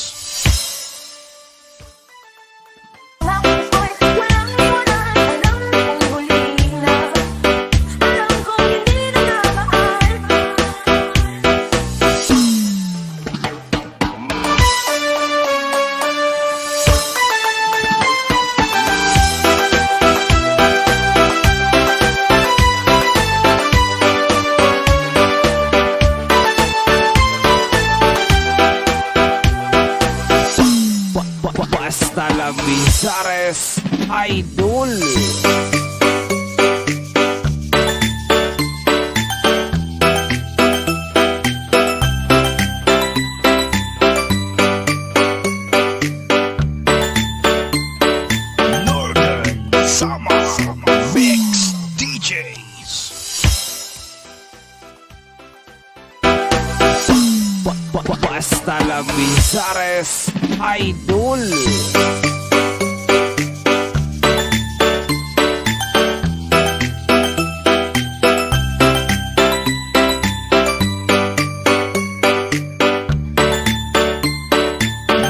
Basta la Vizares Idol. Northern Summer Mix DJs. Basta la Vizares Idol.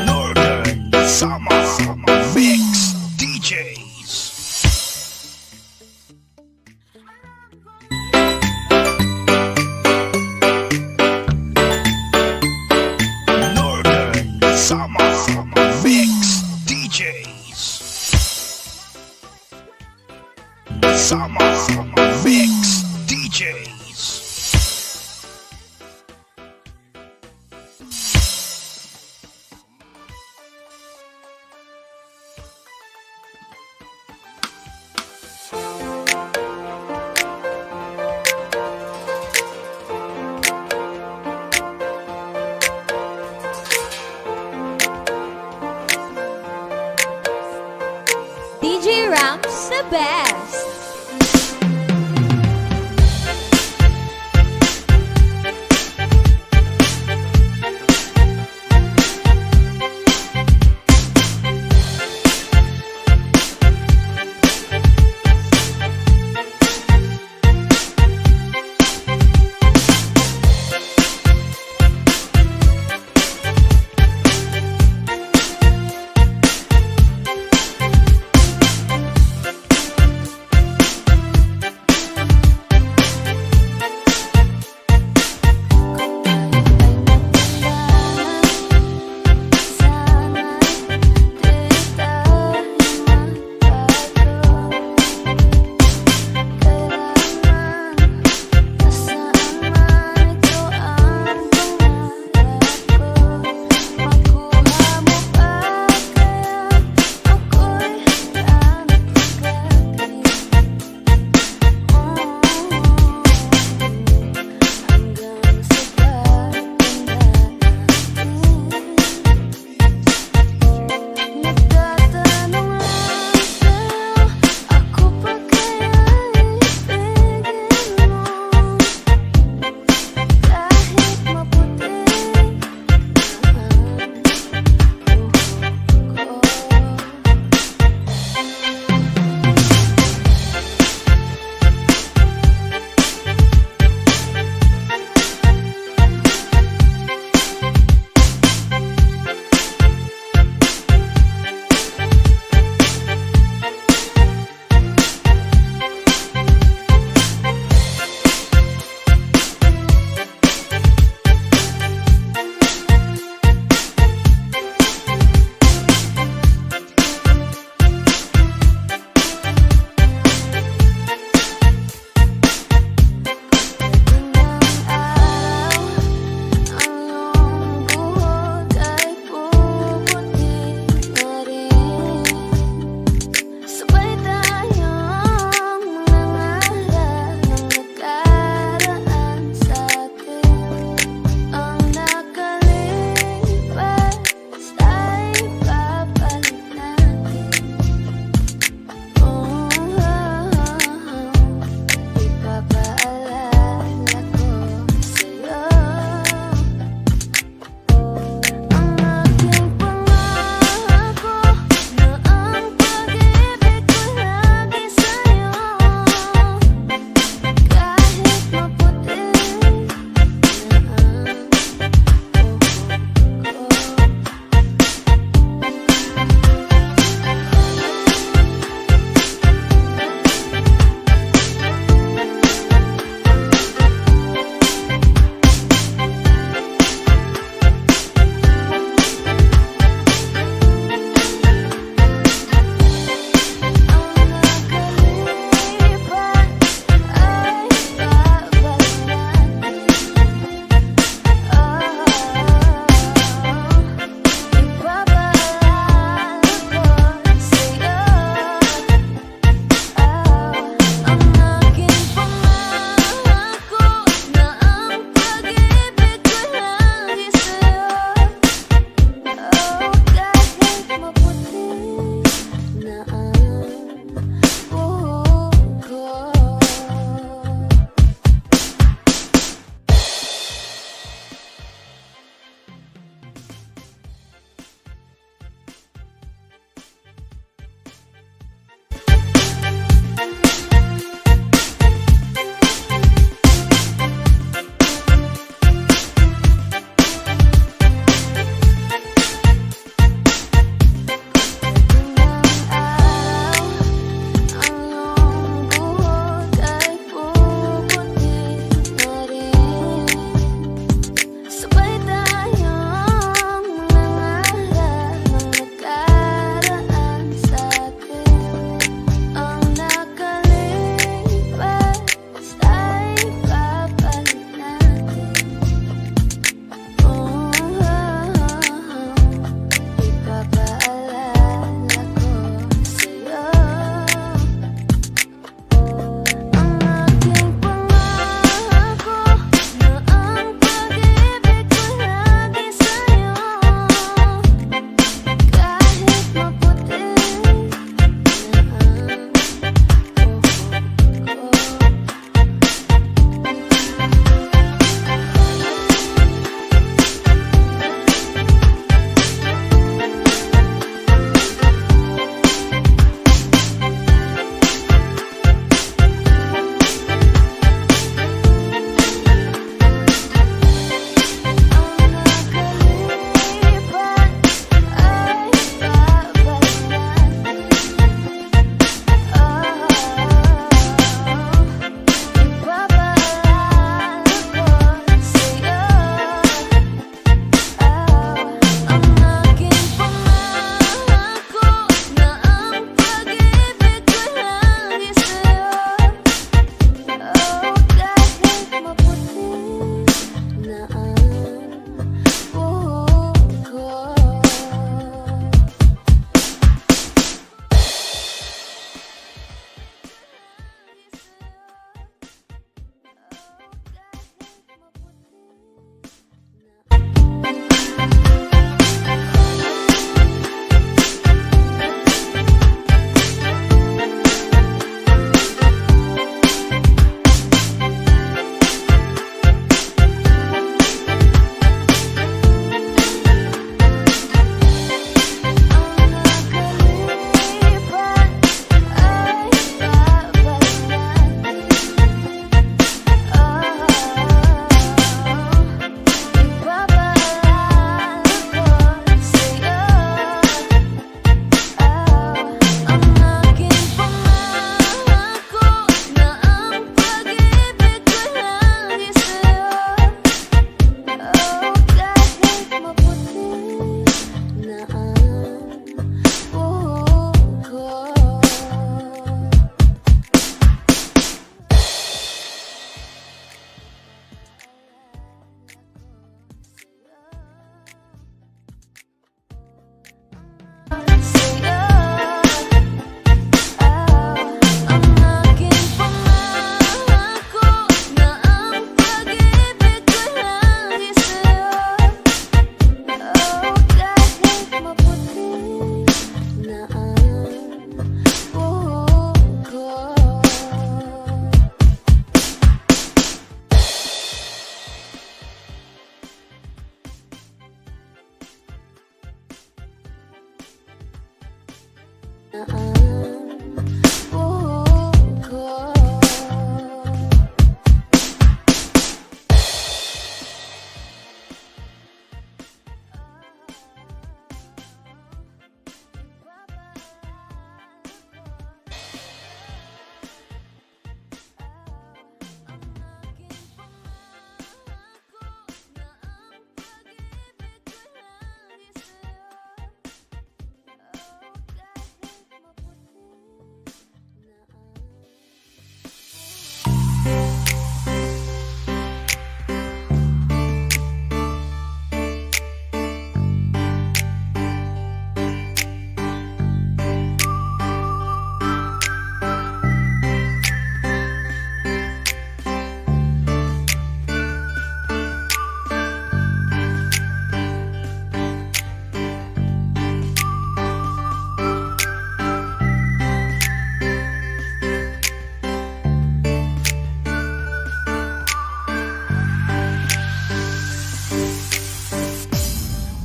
Northern Summer Mix DJs. Northern Summer Mix DJs. Summer Mix DJs. DJ Rams the best.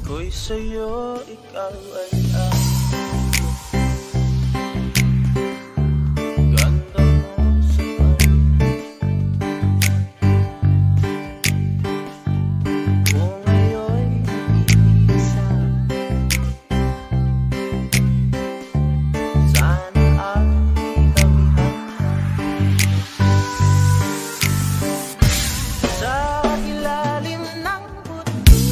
Ko'y sa'yo, ikaw ay ganda mo sa kung ngayon'y nag-iisa, sana ay kamihan sa ilalim ng buti.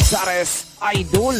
Talavisares Idol.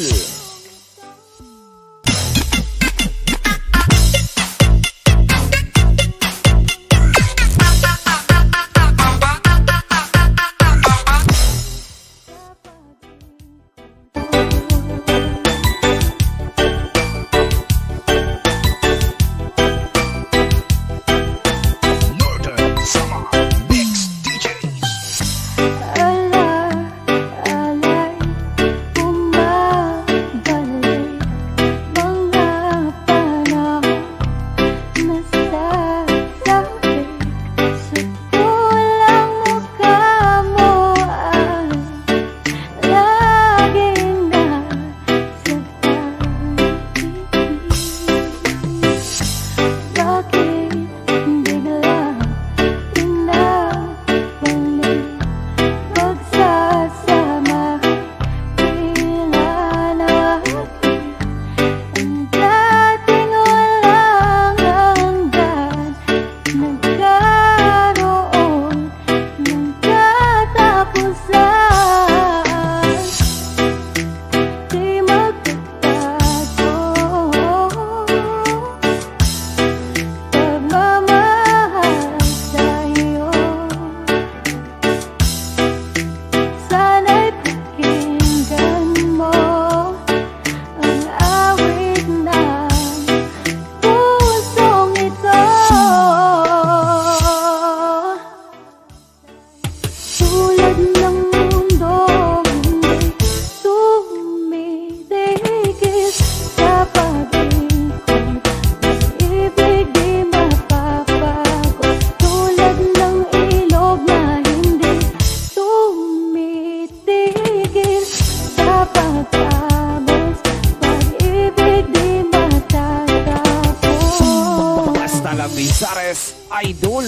Talavisares Idol.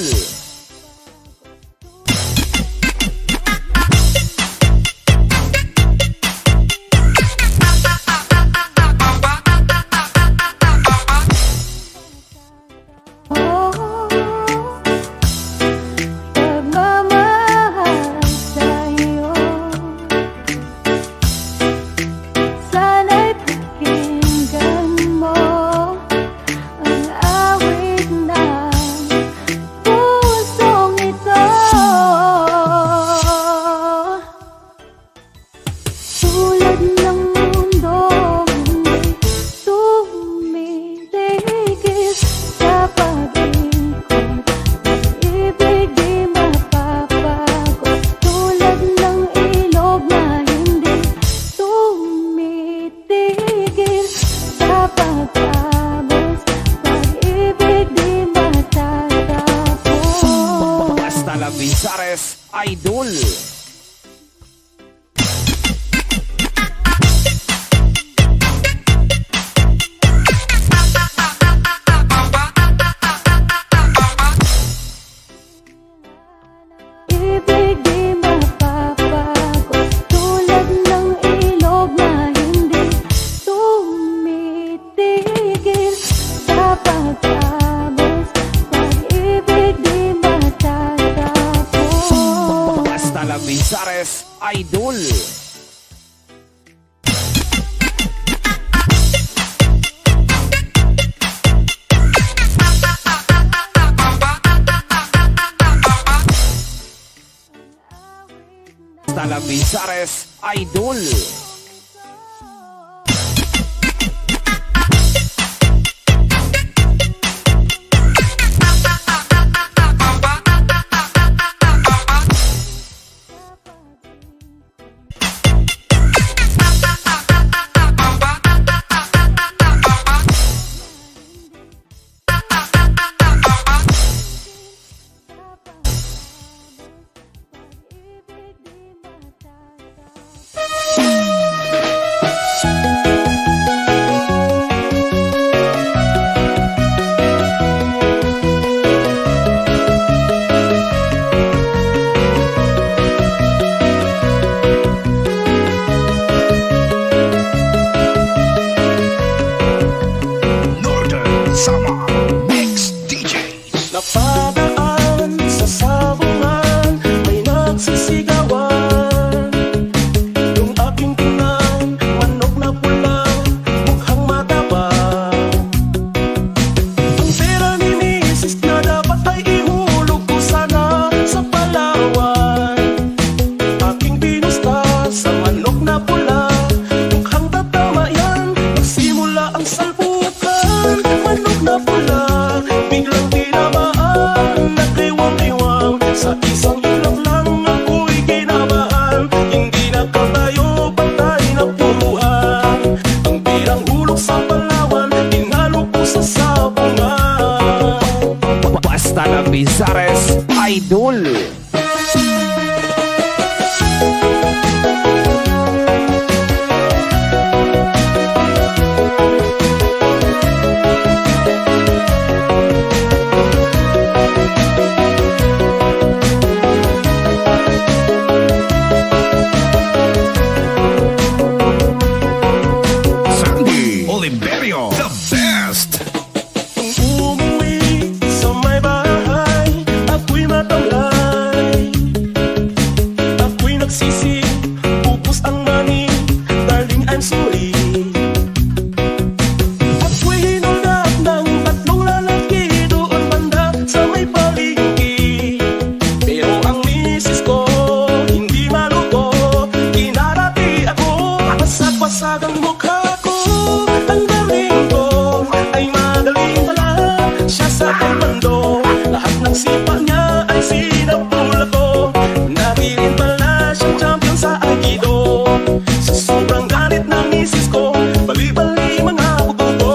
Talavisares Idol. Ibig di mapapagos tulad ng ilog na hindi tumitigil sa pagtabos. Pag-ibig di matatapos. Talavisares Idol. Talavisares Idol. Idol. Sandy Oliverio, the best. Umuwi sa may bahay, ako'y matamlay. Ako'y nagsisi, pupus ang mani, darling I'm sorry. Ako'y hinulak ng tatlong lalaki doon banda sa may palengke. Pero ang misis ko, hindi maluto, kinarati ako, basag-basag ang mukha ko. Ang galing ko ay magaling pala, siya sa taekwondo, lahat ng sipa niya ay sinabula ko. Nabilin pala siyang champion sa Aikido, sa sobrang galit ng misis ko, bali-bali mga buto ko.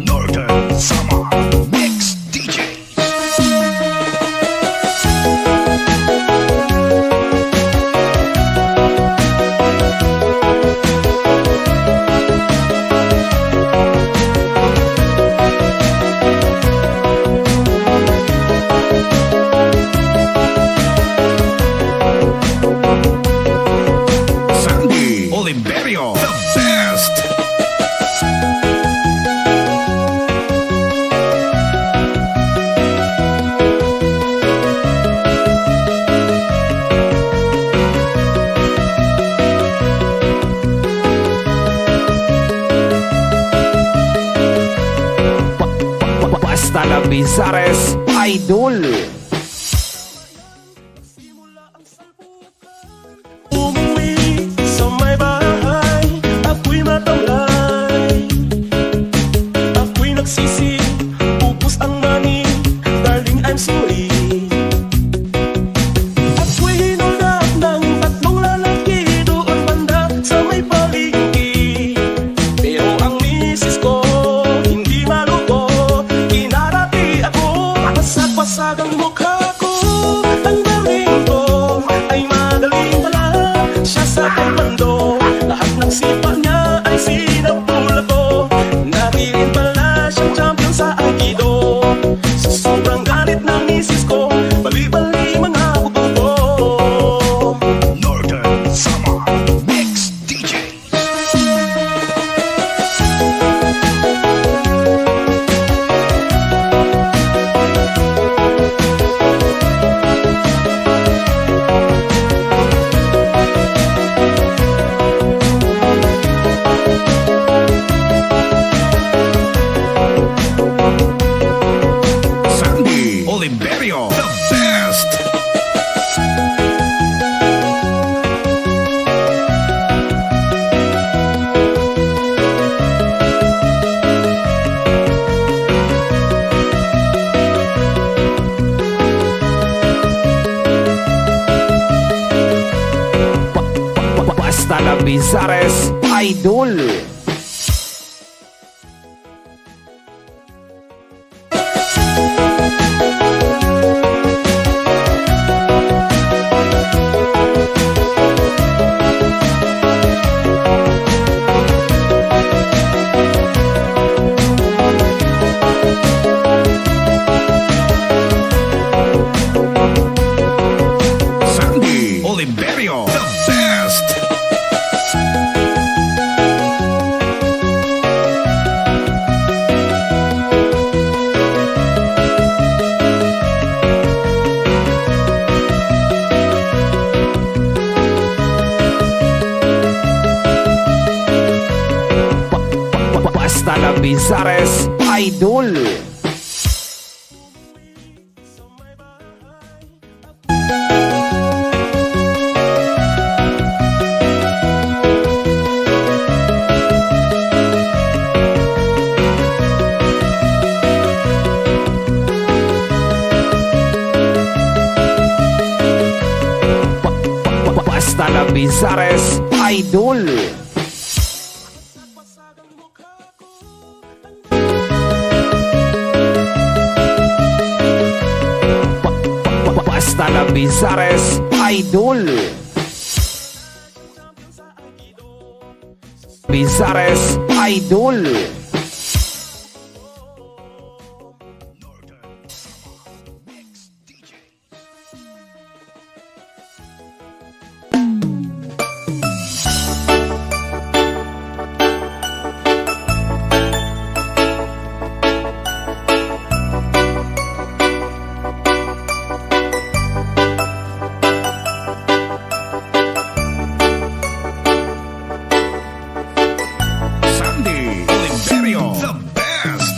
Northern Summer Mix DJ. Sandy Oliverio, the best. Basta la Bizares Idol. Umuwi sa may bahay, ako'y matamlay. Ako'y nagsisi, pupus ang mani, darling I'm sorry. Ako'y hinulak ng tatlong lalaki doon banda sa may palengke. Pero ang misis ko, hindi maluto, kinarati ako, basag-basag ang mukha ko. Ang galing ko ay magaling pala, siya sa taekwondo, lahat ng sipa niya ay sinabula ko. Nabilin pala siyang champion sa Aikido, sa sobrang galit ng misis ko, bali-bali mga buto ko. Northern Summer Mix DJ. Sandy Oliverio, the best. Basta la Bizares Idol. Sandy Oliverio, the best. Basta la Bizares Idol. Basta la Bizares Idol. Labizares Idol. Labizares Idol. Sandy Oliverio, the best.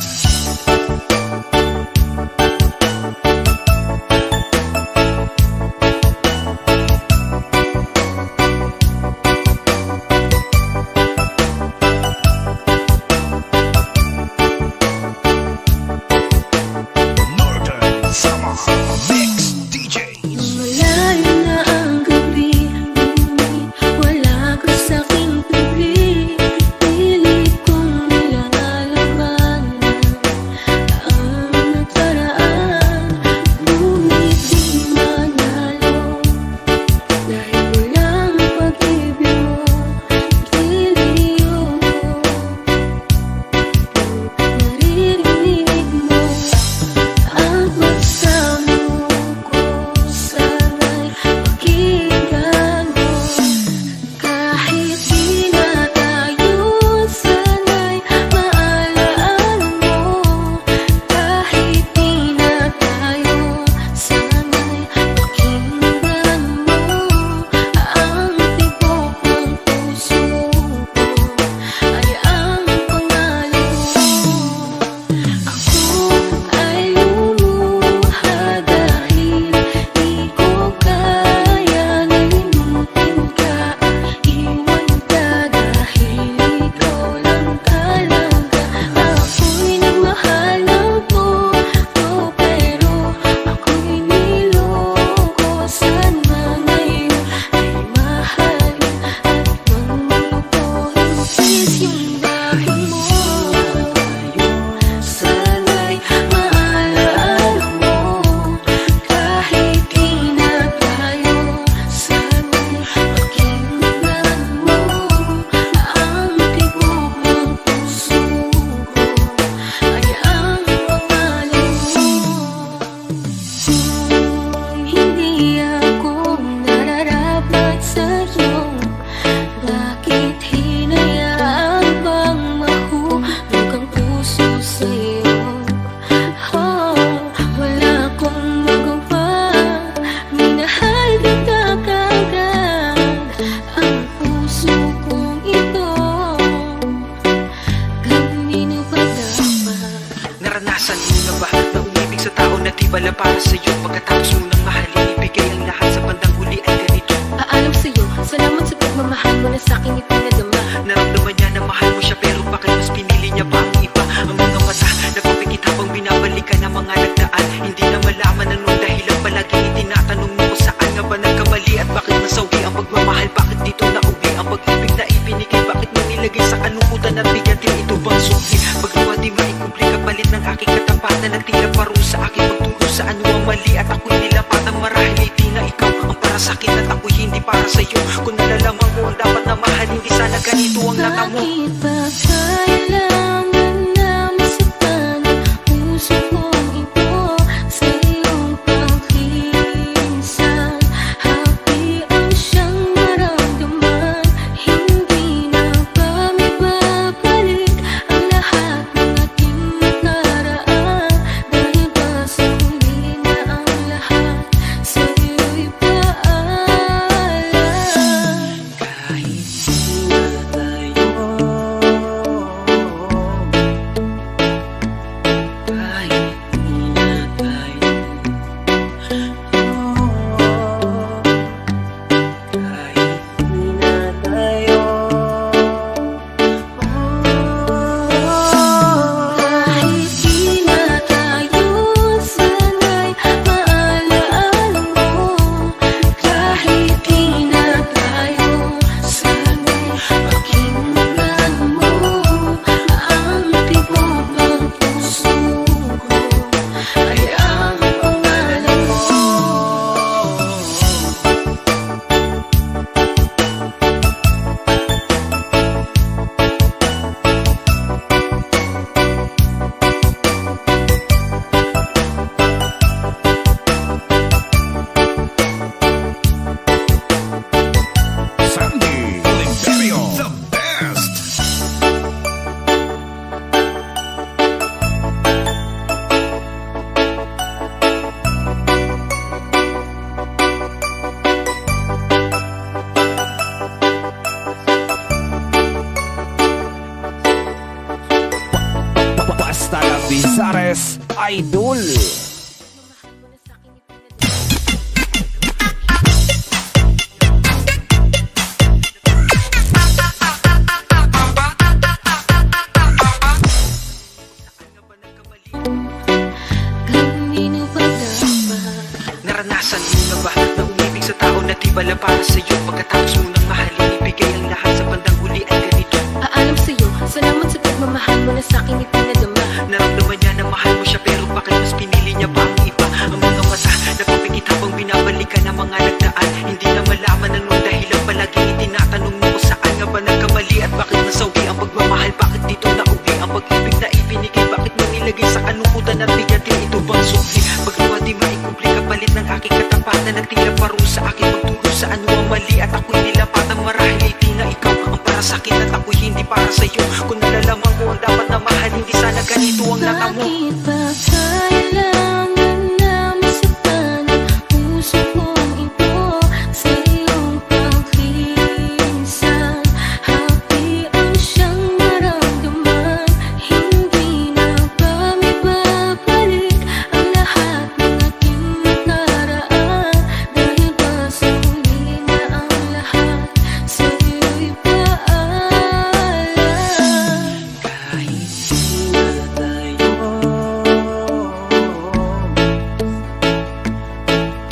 Northern Summer Mix DJs. Malayo na ang gabi, wala ka sa'king tabi. Pilit kong nilalaban ang nakaraan, ngunit di manalo. Dahil walang pag-ibig mo, giliw mo. Naririnig mo ang pagsamo ko, sana'y pakinggan mo. Kahit di na tayo, sana'y maalala mo. Kahit di na tayo, sana'y pakinggan mo. Ang tibok ng puso ko ay ang pangalan mo. Ako ay lumuha dahil di ko kaya nalimutin ka. Iwan ka dahil ikaw lang talaga. Ako'y nagmahal ng todo, pero ako'y niloko. Sana ngayon ay mahalin at manulukuhin sis yung dahil mo. Sana'y maalala mo. Kahit di na tayo, sana'y pakinggan mo. Ang tibok ng puso ko ay ang pangalan mo. Kung hindi ako nararapat sa'yo, bakit hinayaan bang mahulog ang puso sa'yo? Wala akong magawa, minahal kita kaagad. Ang puso kong ito, kanino ba dapat? Naranasan mo na ba na umibig sa tao na di bala para sa'yo? Pagkatapos mo nang mahalin, ibigay ang lahat sa bandang huli ay ganito. Paalam sa'yo, salamat sa pagmamahal mo na sa'king ipinadama. Naramdaman niya na mahal mo siya, pero bakit mas pinili niya pa ang iba? Ang mga mata nagpapikit habang binabalikan ang mga nagdaan. Hindi na malaman anong dahilan, palagi itinatanong mo kung saan nga ba nagkamali. At bakit nasawi ang pagmamahal, bakit dito nauwi ang pag-ibig na ibinigay? Bakit mo nilagay sa kalungkutan at bigatin? Ito bang suki? Paggawa di maikumpli kapalit ng aking katapatan, nagtila parusa aking pagturo sa ano ang mali. At ako'y nilapatan marahil hindi na ikaw ang para sa'kin at ako'y hindi para sa'yo. Kung nalalaman mo ang dapat na mahal, hindi sana ganito ang natamo. Bakit ba kailangan na masaktan ang puso kong ito sa iyong paghinsan? Hapian siyang naramdaman, hindi na ba may babalik ang lahat ng ating nakaraan? Dahil ba sa huli na ang lahat sa'yo'y paalam? Kahit di na tayo, Idol. Naranasan mo na ba na umibig sa tao na di bala para sa'yo? Pagkatapos mo nang mahalin, ibigay ang lahat sa bandang huli ay ganito. Paalam sa'yo, salamat sa pagmamahal mo na sa'kin ipinadama. Naramdaman niya na mahal mo siya pero bakit mas pinili niya pa ang iba? Ang mga mata napapikit habang binabalikan ang mga nagdaan. Hindi na malaman anong dahilan, palaging itinatanong mo kung saan nga ba nagkamali at bakit nasawi ang pagmamahal. Bakit dito nauwi ang pag-ibig na ibinigay? Bakit mo nilagay sa kalungkutan at bigatin? Ito bang sukli? Pagluwa di maikumpli kapalit ng aking katapatan at tila parusa sa akin magturo sa ano ang mali at ako'y nilapatan. Marahil hindi na ikaw ang para sa'kin at ako'y hindi para sa'yo. Kung nalalaman ko ang dapat na mahal, hindi sana ganito ang laka mo. Bakit ba kailangan na masaktan ang puso kong ito sa iyong pagkisan? Hapian siyang naramdaman, hindi na ba may babalik ang lahat ng ating nakaraan? Dahil ba sa huli na ang lahat sa iyo'y paalam? Kahit di na tayo,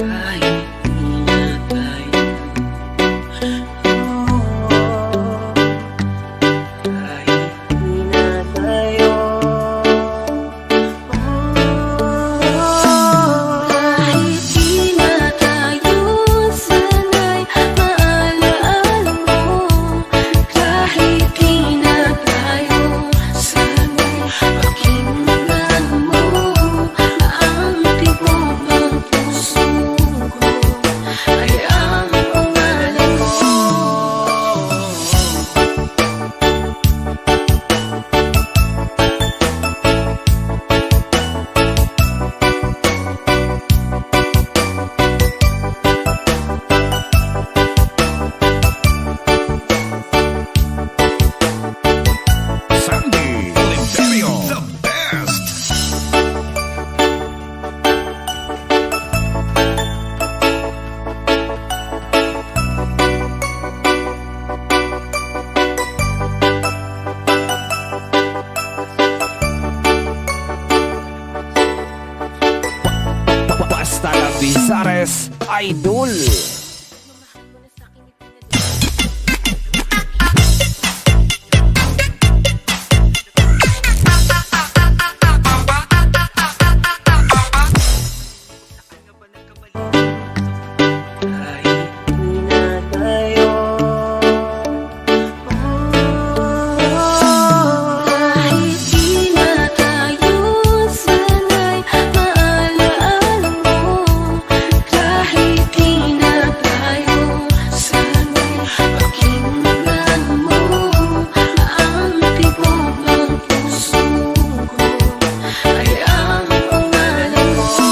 kahit di na tayo, kahit di na tayo, Kahit di na tayo, sana'y maalaala mo. Kahit di na tayo, sana'y pakinggan mo. Ang tibok ng puso ko ay ang pangalan mo. Sandy Oliverio, the best. Basta la Bizares Idol. Kahit di na tayo, sana'y maalaala mo. Kahit di na tayo, sana'y pakinggan mo. Ang tibok ng puso ko ay ang pangalan mo.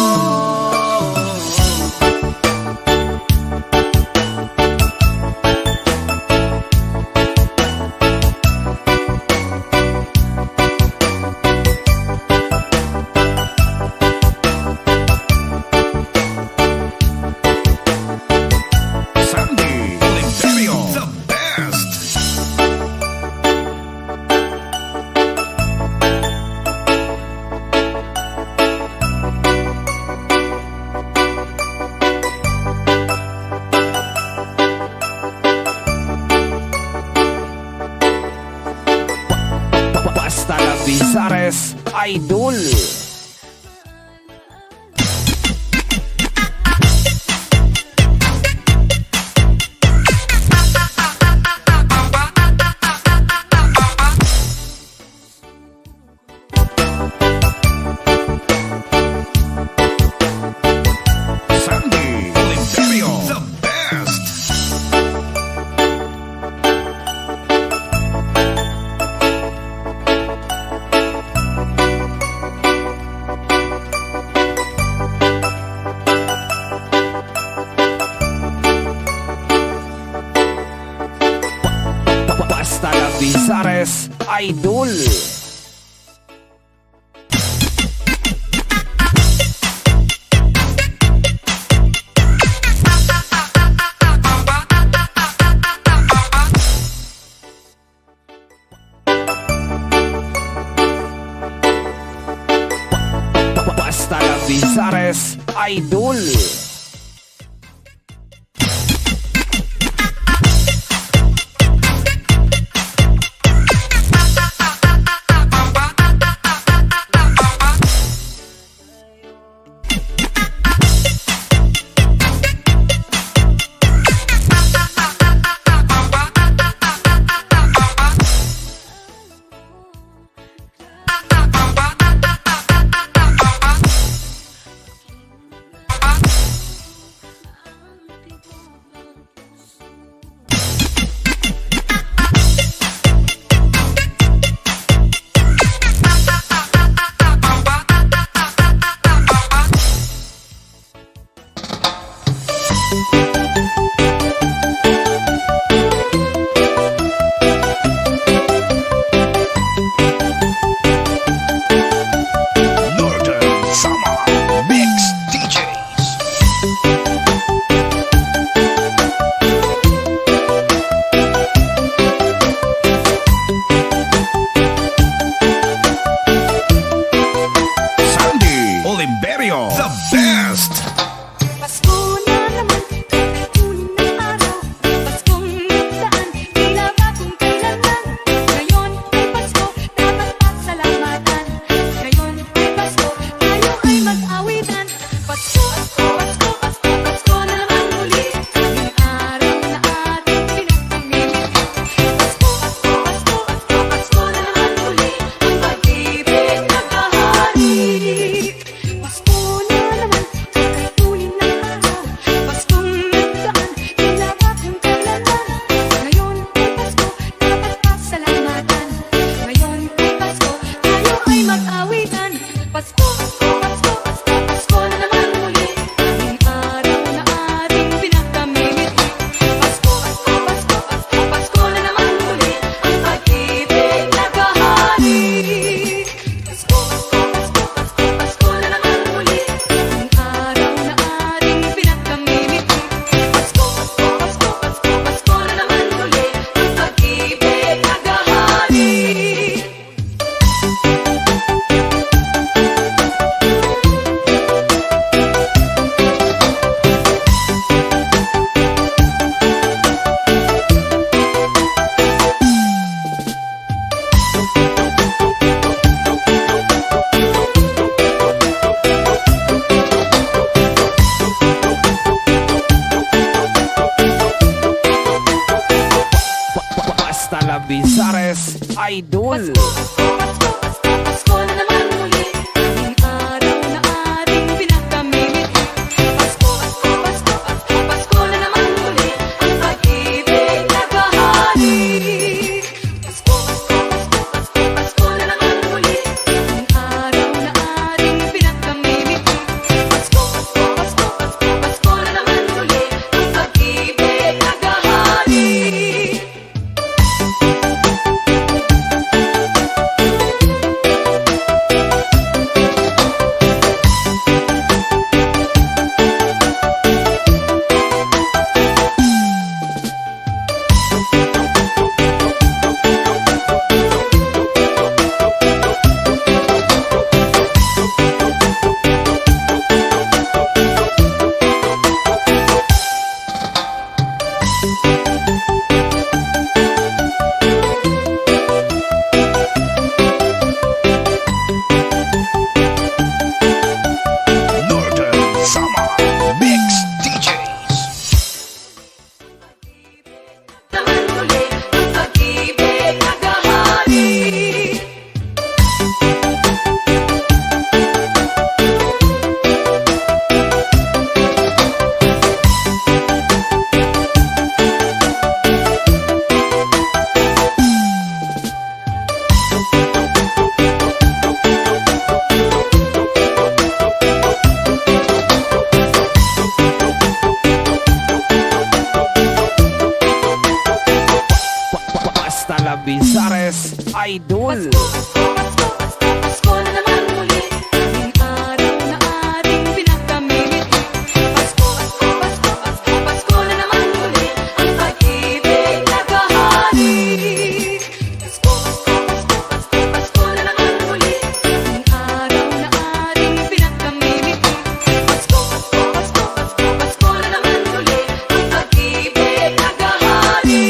Sandy Oliverio, the best. Basta la Bizares Idol. Sandy Oliverio, the best. Basta la Bizares Idol. Northern Summer Mix DJs. Sandy Oliverio, the best. Pasko na naman, unang araw. Paskong nagdaan, tila ba kung kailanman. Ngayon ay Pasko, dapat magsalamatan. Ngayon ay Pasko, tayo ay mag-awitan. Pasko, Pasko, Pasko, Pasko na naman muli. Yung araw na ating pinagpamili. Pasko, Pasko, Pasko, Pasko, Pasko na naman muli. Ang pag-ibig naghahari. Pasko na naman, kakatuloy ng araw. Paskong nagdaan, tila ba kung kailanman. Ngayon ay Pasko, dapat pasalamatan. Ngayon ay Pasko, tayo ay mag-awitan. Pasko, Pasko, Pasko, Pasko, Pasko na naman muli. Ang araw na ating pinagkamit. Pasko, Pasko, Pasko, Pasko, Pasko na naman muli. Ang pag-ibig naghahari. Pasko, Pasko, Pasko, Pasko, Pasko na naman muli. Ang araw na ating pinagkamit. Pasko, Pasko, Pasko, Pasko, Pasko na naman muli. Ang pag-ibig naghahari. Basta la Bizares Idol. Pasko na naman muli. Ang araw na ating pinagkamit. Pasko, Pasko, Pasko, Pasko, Pasko na naman muli. Ang pag-ibig naghahari. Pasko, Pasko, Pasko, Pasko, Pasko na naman muli. Ang araw na ating pinagkamit. Pasko, Pasko, Pasko, Pasko, Pasko na naman muli. Ang pag-ibig naghahari. Northern Summer Mix DJs. Naman muli, ang pag-ibig naghahari. Basta la Bizares Idol. Pasko na naman muli. Ang araw na ating pinagkamit. Pasko, Pasko, Pasko, Pasko, Pasko na naman muli. Ang pag-ibig naghahari. Pasko, Pasko, Pasko, Pasko, Pasko na naman muli. Ang araw na ating pinagkamit. Pasko, Pasko, Pasko, Pasko, Pasko na naman muli. Ang pag-ibig naghahari.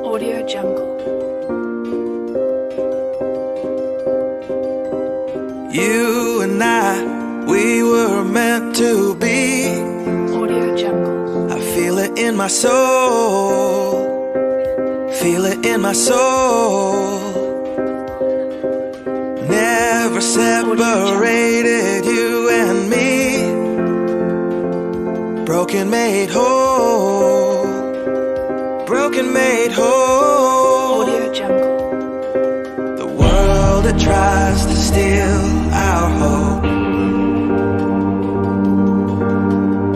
Audio Jungle. You and I, we were meant to be. Audio Jungle. I feel it in my soul. Feel it in my soul. Never separated you and me. Broken made whole. Broken made whole. Audio Jungle. The world that tries to steal our hope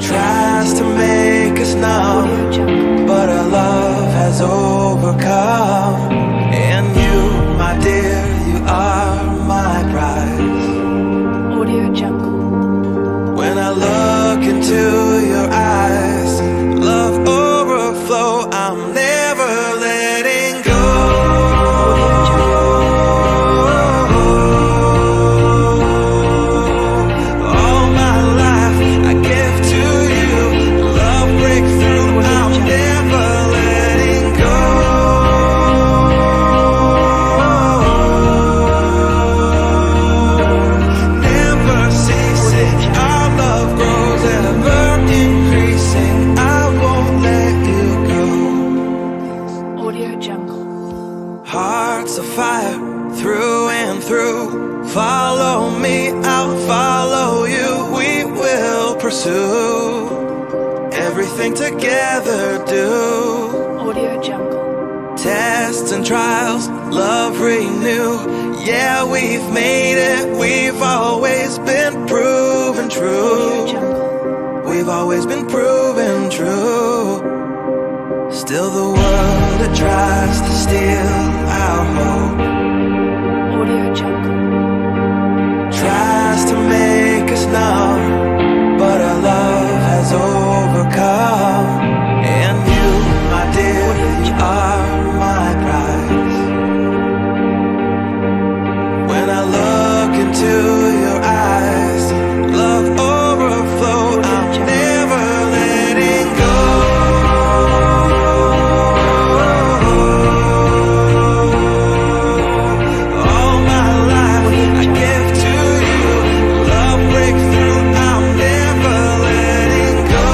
tries to make us numb, but our love has overcome. And you, my dear, you are my prize. Audio Jungle. When I look into your eyes, love overflow, I'm never letting go. All my life I give to you, love breakthrough, I'm never letting go. Never ceasing, our love grows ever increasing, I won't let you go. Audio Jungle. Hearts of fire through and through. Follow me, I'll follow you. We will pursue everything together. Do Audio Jungle. tests and trials, love renew. Yeah, we've made it. We've always been proven true. We've always been proven true. Still the world that tries to steal our hope Audio Jungle. tries to make us numb, but our love has overcome. And you, my dear, you are my prize. When I look into your eyes, love overflow, I'm never letting go. All my life I give to you, love breakthrough, I'm never letting go.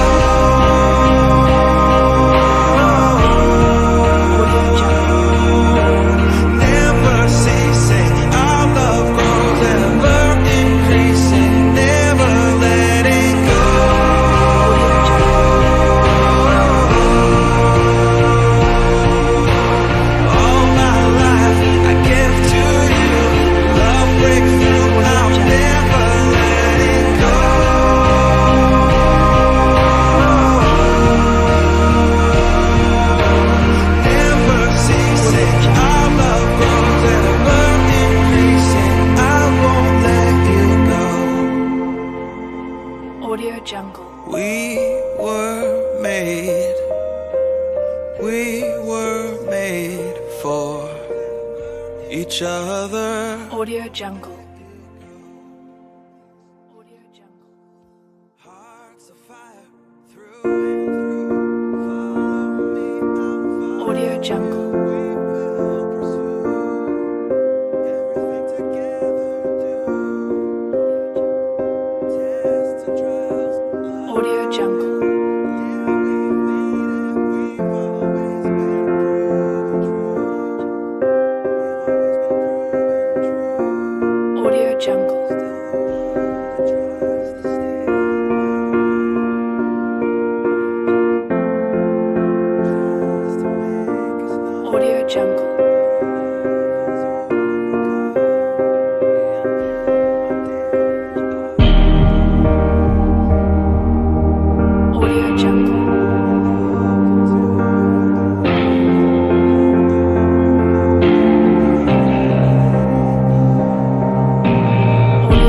Never ceasing, our love grows ever increasing, never letting go. All my life I give to you, love breakthrough, I'm never letting go. Never ceasing, our love grows ever increasing, I won't let you go. Audio Jungle. We were made for each other. Audio Jungle. Audio Jungle. Audio Jungle. Audio Jungle. Audio Jungle. Audio Jungle. Audio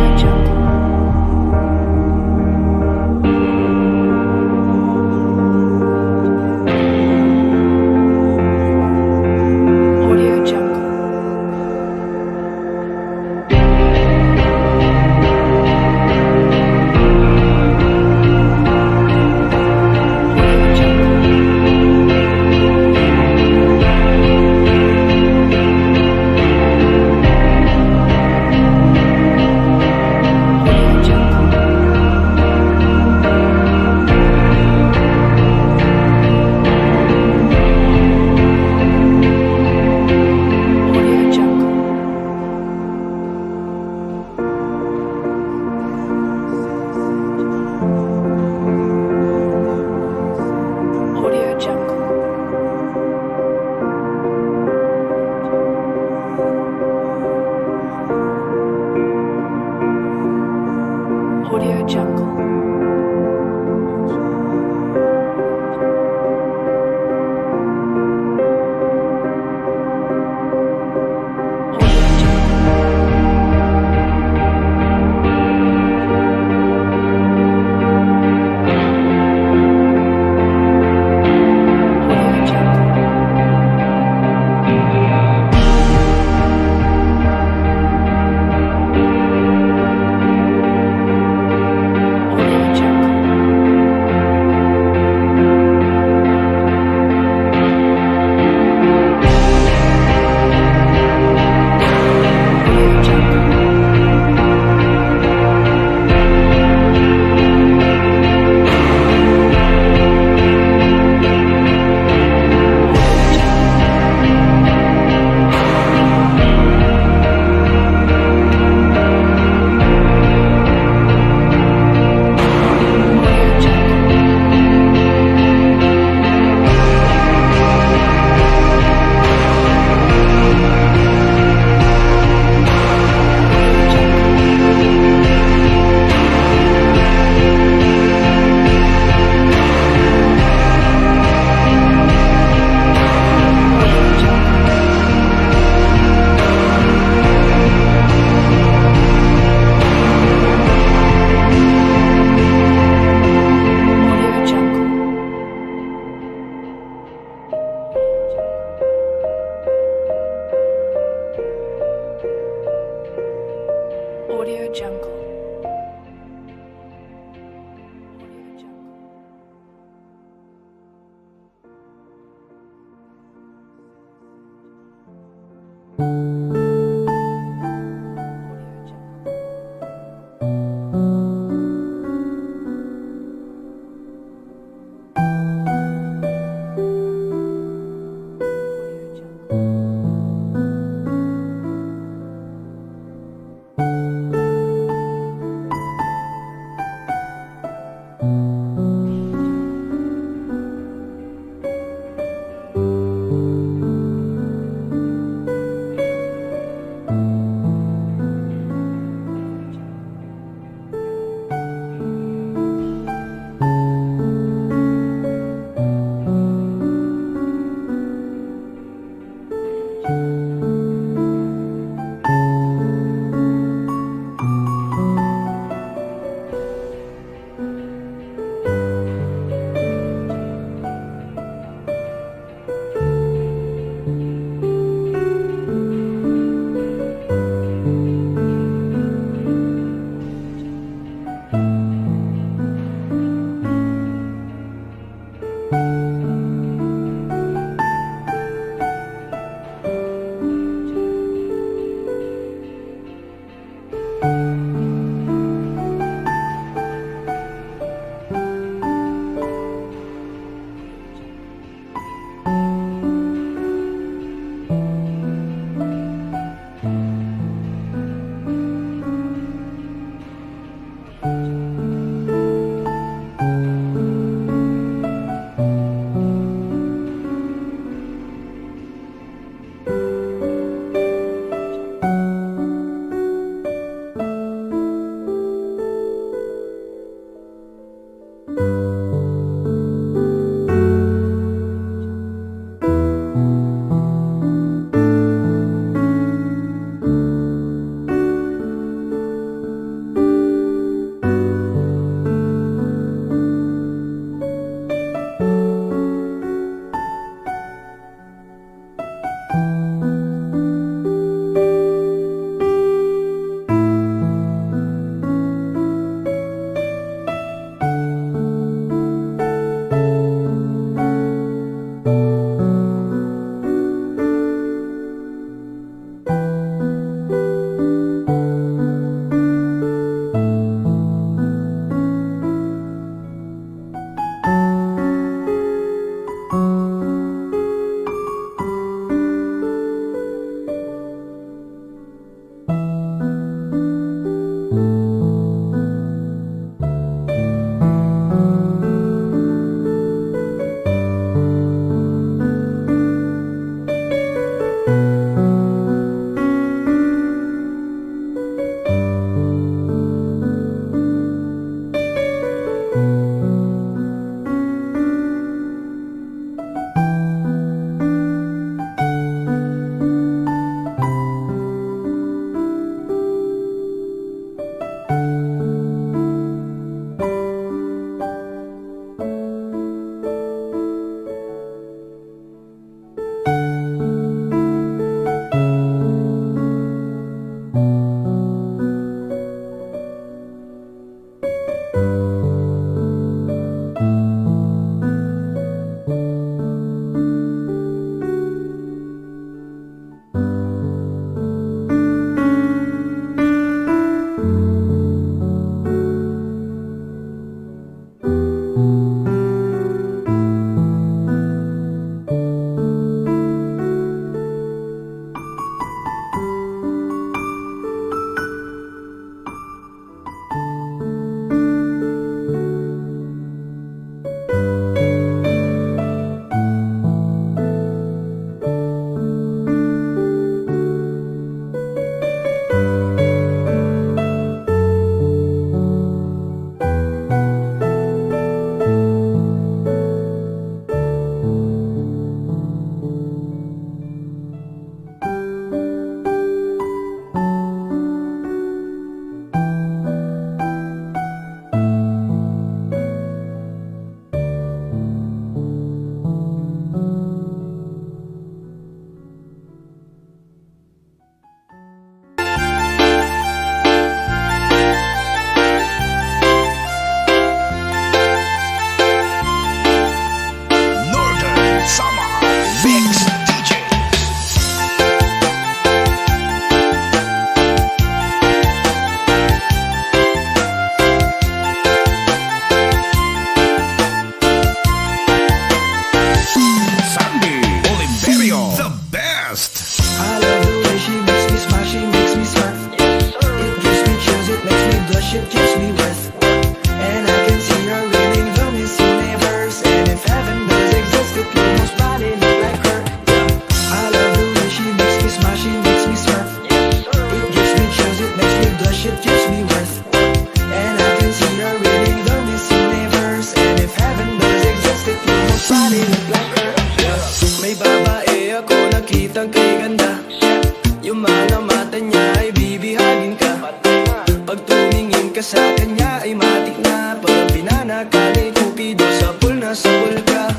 ka sa kanya ay matik na. Parang pinanaka ni Cupido sa pool na sa pool ka.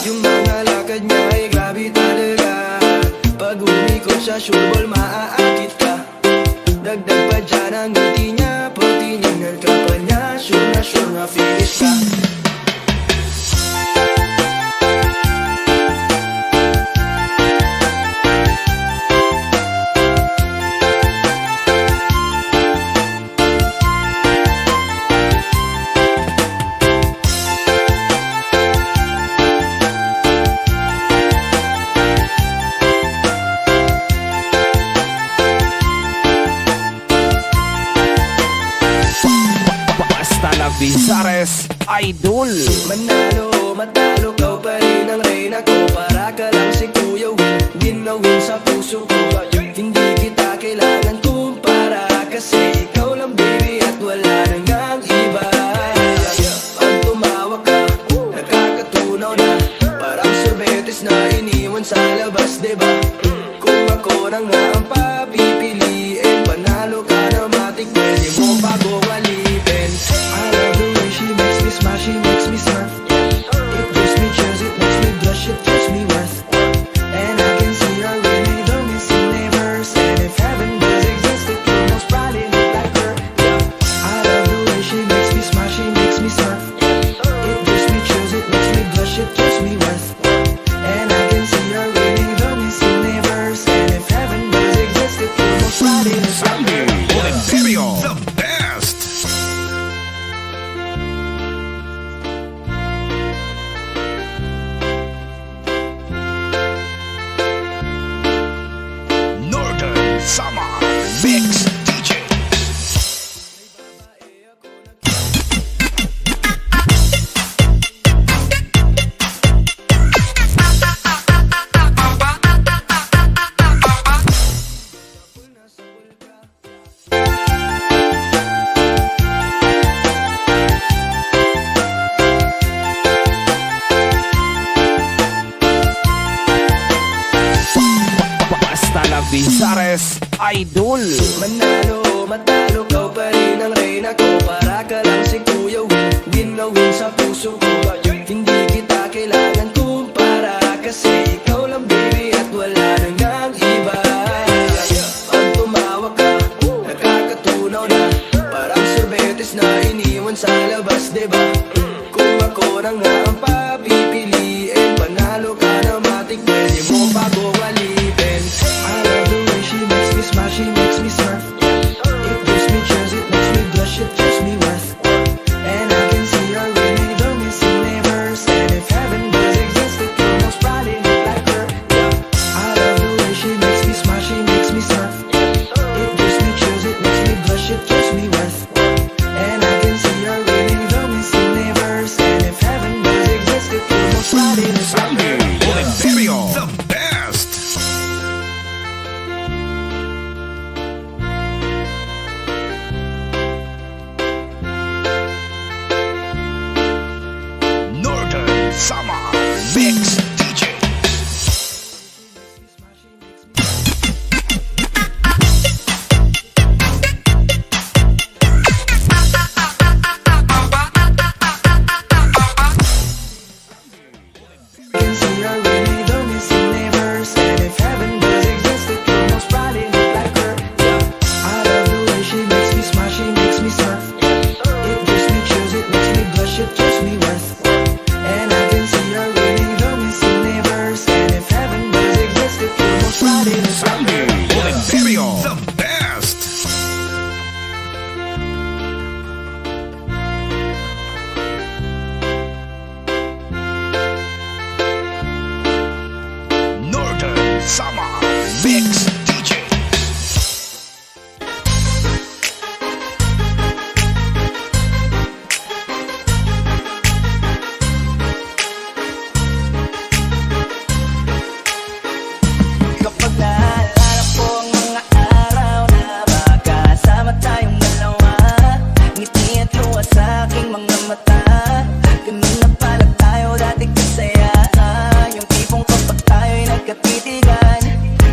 Yung mga lakad niya ay grabe talaga. Pag umikot siya sure ball maaakit ka. Dagdag pa dyan ang ngiti niya. Pag tinignan ka pa niya sure na finish ka. Bizares Idol. Manalo, matalo, kau pa rin ang reyna ko. Para ka lang si Kuya Win, win na win sa puso ko. Hindi kita kailangan kumpara, kasi ikaw lang baby at wala nang ang iba. Pag tumawa ka, nakakatunaw na. Parang sorbetes na iniwan sa labas, diba? Kung ako na nga ang papipiliin, panalo ka na matik, pwede mo pa ko alipin. I love the way she makes me smile, she makes me surf. It gives me chills, it makes me blush, it gives me worth. And I can see her winning the Miss Universe. And if heaven does exist, it will most probably look like her. I love the way she makes me smile, she makes me surf. It gives me chills, it makes me blush, it gives me worth. And I can see her winning the Miss Universe. And if heaven does exist, it will most probably look like her. Imperio, the best. Northern Summer Mix DJ. Bizares Idol. Manalo, matalo, kau pa rin ang reyna ko. Para ka lang si Kuya Win, win na win sa puso ko. Hindi kita kailangan kumpara, kasi ikaw lang baby at wala nang ang iba. Pag tumawa ka, nakakatunaw na. Parang sorbetes na iniwan sa labas, diba? Kung ako na nga ang papipiliin, panalo ka na matik, pwede mo pa ko alipin. I love the way she makes me smile, she makes me surf. It gives me chills, it makes me blush, it gives me worth. And I can see her winning the Miss Universe. And if heaven does exist, it will most probably look like her. I love the way she makes me smile, she makes me surf. It gives me chills, it makes me blush, it gives me worth. And I can see her winning the Miss Universe. And if heaven does exist, it will most probably look like her. Imperio, the best. Northern Summer Mix DJ. Can see her winning the Miss Universe. And if heaven does exist, it will most probably look like her. I love the way she makes me smile, she makes me surf. It gives me chills, it makes me blush, it gives me worth. And I can see her winning the Miss Universe. And if heaven does exist, it will most probably look like her. Imperio, the best. Northern Summer Mix DJ. Kapag naalala ko ang mga araw na magkasama tayong dalawa, ngiti at luha sa aking mga mata. Ganun na pala tayo dati kasaya, yung tipong kapag tayo'y nagkatitigan,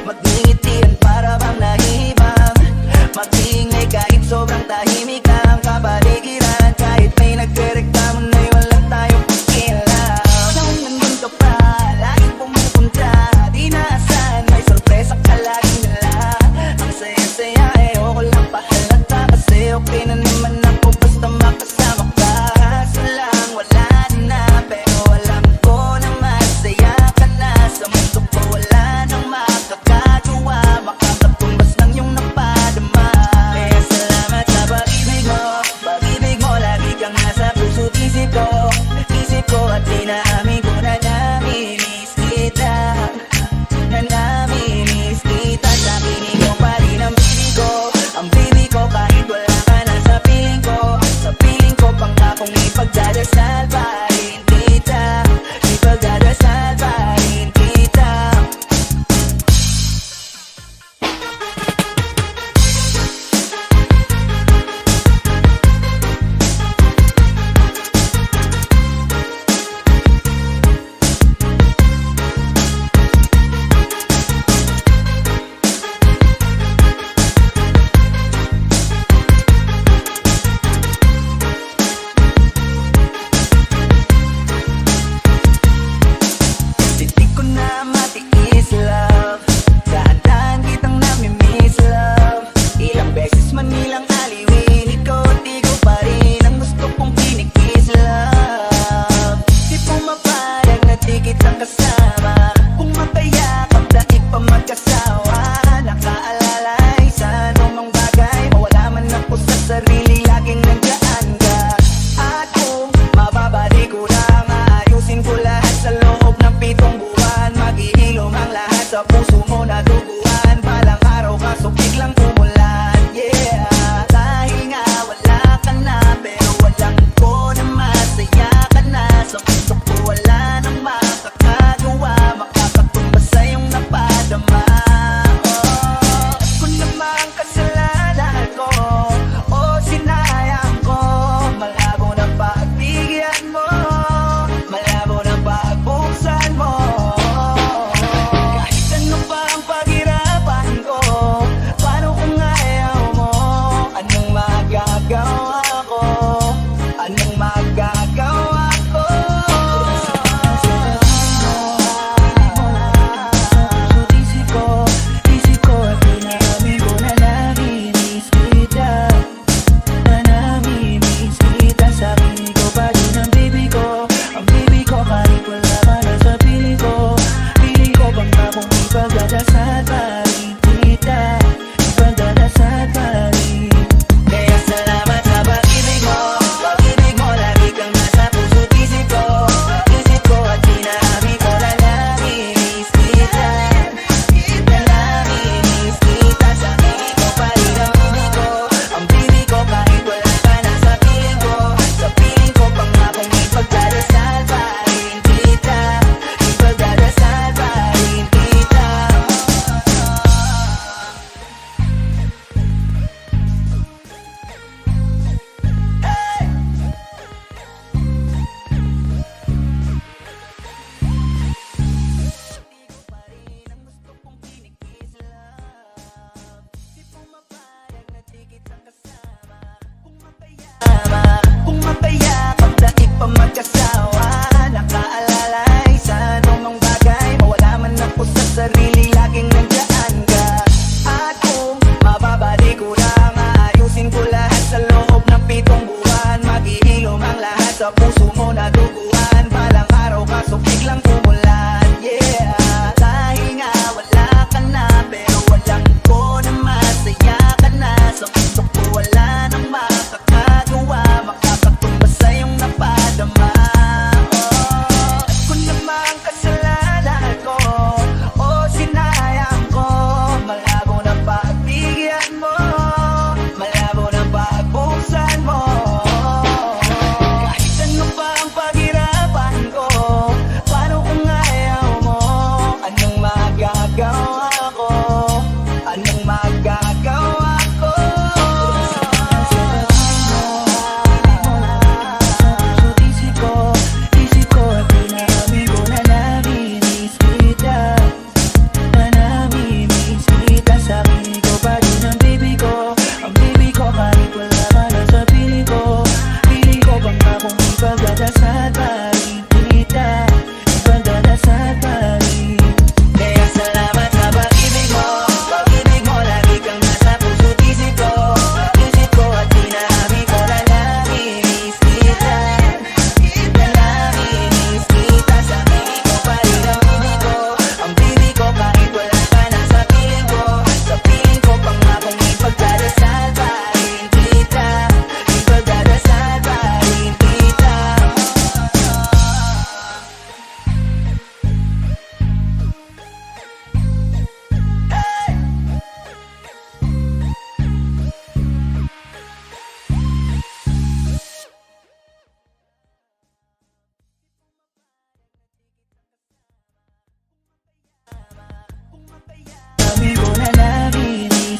magngingitian para bang nahihibang, mag-iingay kahit sobrang tahimik ang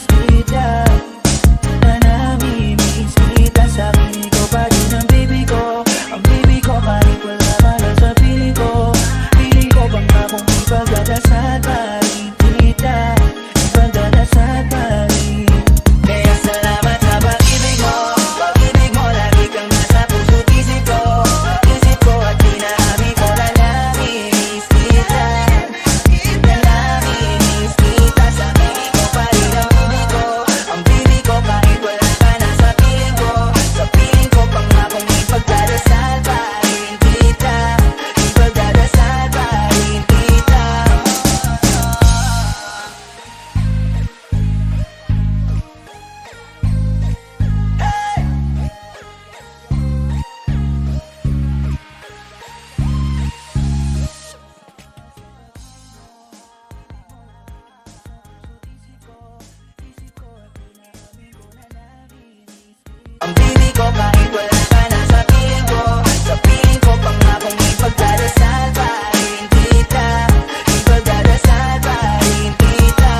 kita na namimiss kita. Sabi ko pa din ang baby ko, kahit wala ka lang sa piling ko. Piling ko bang akong ipagdadasal pa rin kita, ipagdadasal pa rin. Kaya salamat sa pag-ibig mo, lagi kang nasa puso't isip ko at pinahami ko na namimiss kita, na namimiss kita. Sa piling ko pa rin ang baby ko, kahit wala ka na sa piling ko. Sa piling ko pang akong ipagdadasal pa rin kita, ipagdadasal pa rin kita. Ang baby ko kahit wala ka na sa piling ko. Sa piling ko pang akong ipagdadasal pa rin kita, ipagdadasal pa rin kita.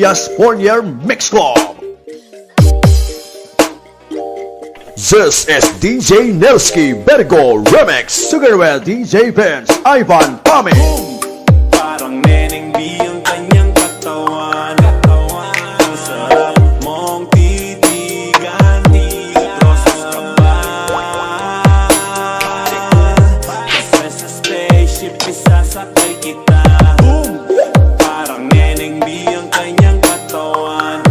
Trias Fournier Mix Club. This is DJ Nelsky Vergo Remix together with DJ Vince Ivan Pame. Parang neneng B ang kanyang katawan. Ang sarap mong titigan. Rosas ka ba? Kasi sa spaceship isasakay kita. Parang neneng B ang kanyang katawan.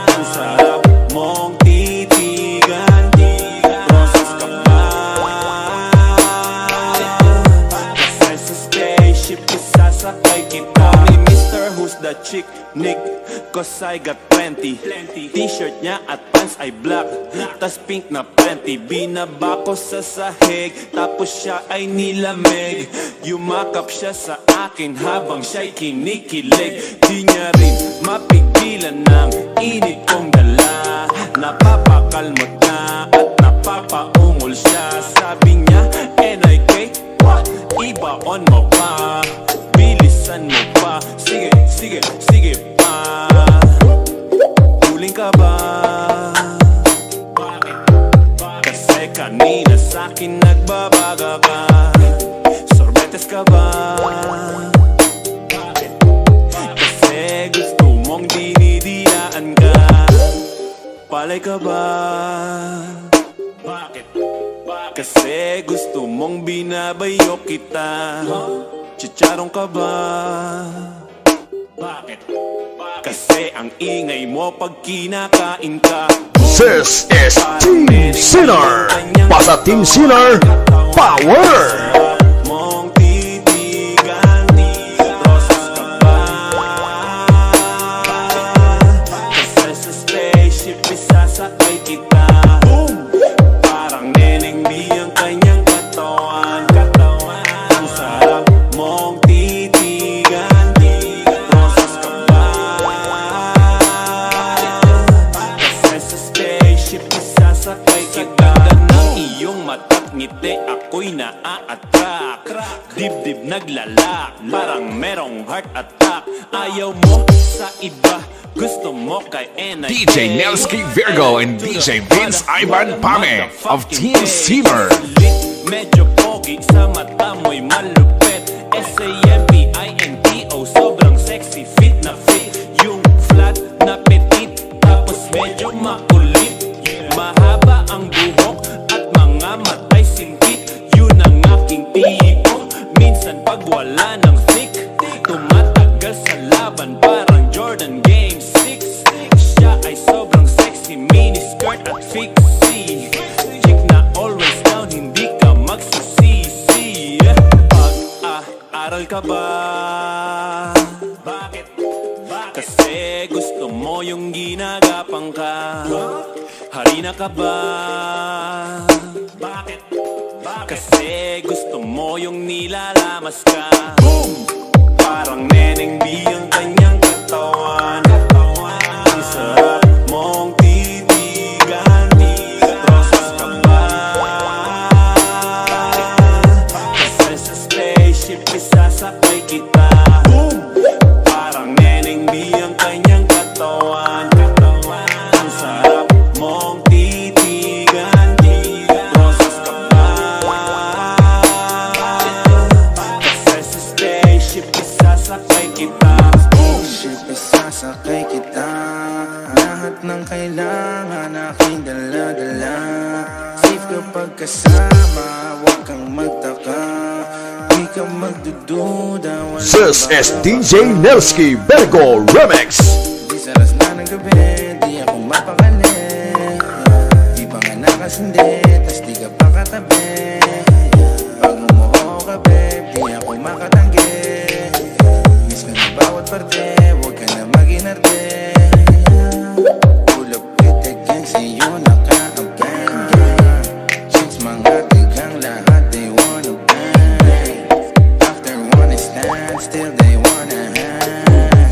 Ang sarap mong titigan. Rosas ka ba? Kasi sa spaceship isasakay kita. Ni Mr. Who's the Chick, Nick, cause I got plenty. T-shirt niya at pants ay black, tas pink na panty. Binaba ko sa sahig, tapos siya ay nilamig. Yumakap siya sa akin habang siya'y kinikilig. Di niya rin mapigilan ng init kong dala. Napapakalmot na at napapaungol siya. Sabi niya, NIK, what? Ibaon mo pa, bilisan mo pa. Sige, sige, sige pa. Huling ka ba? Kasi kanina sa'kin nagbabaga ka. Sorbetes ka ba? Kasi gusto mong dinidiyaan ka. Palay ka ba? Kasi gusto mong binabayo kita. Chicharong ka ba? Kasi ang ingay mo pag kinakain ka. This is Team Sinner. Pasa Team Sinner Power. Mong titigan, rosas ka ba? Kasi sa spaceship isasakay kita. Parang neneng B ang kanyang katawan. Ang sarap mong titigan, rosas ka ba? Kasi sa spaceship isasakay kita. Ganda ng iyong mata't ngiti, ako'y naa-attract. Dibdib naglalak, parang merong heart attack. Ayaw mo sa iba, gusto mo kay NIK. DJ Nelsky Virgo and DJ Vince Ivan Pame of Team Steamer. Medyo pogi, sa mata mo'y malupit. SAMPINTO, sobrang sexy, fit na fit. Yung flat na petit, tapos medyo makulit. Mahaba ang buhok at mga matay singkit. Yun ang aking tipo, minsan pag wala ng thick. Tumatagal sa laban, parang Jordan Game 6. Siya ay sobrang sexy, mini skirt at fixie. Chick na always down, hindi ka magsisisi. Pag-aaral ka ba? Bakit? Kasi gusto mo yung ginagapang ka. Harina ka ba? Bakit? Kasi gusto mo yung nilalamas ka. Parang neneng B ang kanyang katawan. Ang sarap mong titigan, rosas ka ba? Kasi sa spaceship isasakay kita. Parang neneng B ang kanyang katawan. Ang sarap mong titigan, rosas ka ba? Kasi sa spaceship isasakay kita. Spaceship isasakay kita. Lahat ng kailangan aking dala-dala. Safe kapag kasama, huwag kang magtaka. Di ka magdududa. This is DJ Nelsky Vergo Remix. Di sa alas na ng gabi, di ako mapakali. Di pa nga nakasindi, tas di ka pa katabi. Pag umuho ka babe, di ako makatanggi. Miss ka na bawat parte, huwag ka na mag-inarte. Pull up with the gang, sa'yo naka-abang. Since mga tigang lahat, they wanna bang. After one stand, still they wanna hang.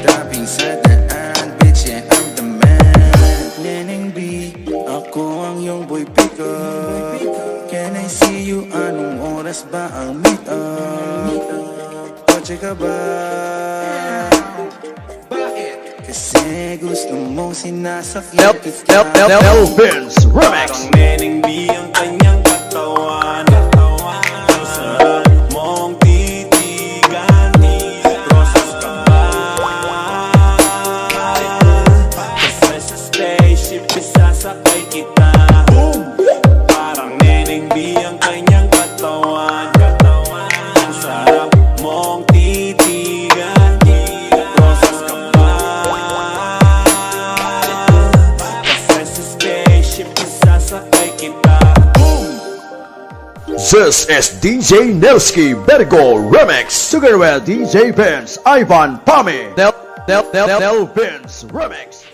Dropping sa daan, bitch, yeah, I'm the man. Neneng B, ako ang iyong boy pick-up. Can I see you? Anong oras ba ang meet-up? Kotse ka ba? Bakit? gusto mong sinasakyan kita. Elvin's Remix. Parang neneng B ang kanyang katawan. Ang sarap mong titigan. Rosas ka ba? Kasi sa spaceship isasakay kita. Parang neneng B ang kanyang katawan. Ang sarap mong titigan. Rosas ka ba? Kasi sa spaceship isasakay kita. This is DJ Nelsky Bergo Remix. Together with DJ Vince, Ivan Pami. Vince Remix.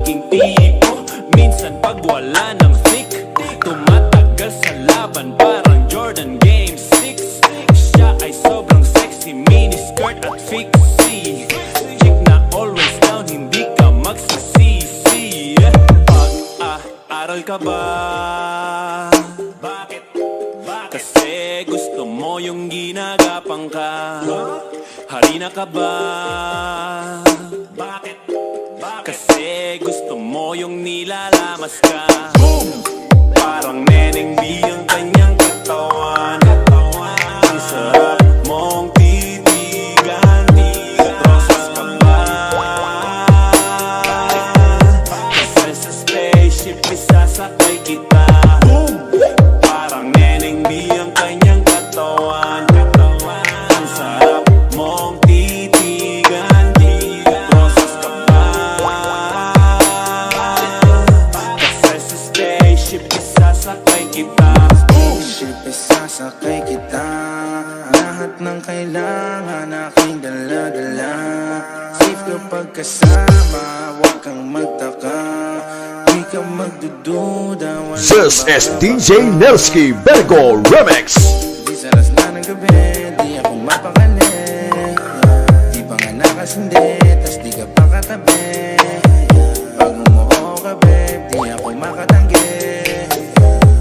King tipo, minsan pag wala ng thick, tumatagal sa laban parang Jordan Game 6. Siya ay sobrang sexy, miniskirt at fixie. Chick na always down, hindi ka magsisisi. Pag-aaral ka ba? Bakit? Kasi gusto mo yung ginagapang ka. Harina ka ba? Bakit? Kasi gusto mo yung nilalamas ka. Parang neneng B ang kanyang katawan. Ang sarap mong titigan. Rosas ka ba? Kasi sa spaceship isasakay kita. Parang neneng B ang kanyang katawan. Ang sarap mong titigan. Rosas ka ba? Kasi sa spaceship isasakay kita. Spaceship isasakay kita. Lahat ng kailangan aking dala-dala. Safe kapag kasama, huwag kang magtaka. Di ka magdududa. This is DJ Nelsky Bergo Remix. Di sa alas na ng gabi, di ako mapakali. Di pa nga nakasindi, tas di ka pa katabi. Pag umuho ka babe, di ako makatanggi.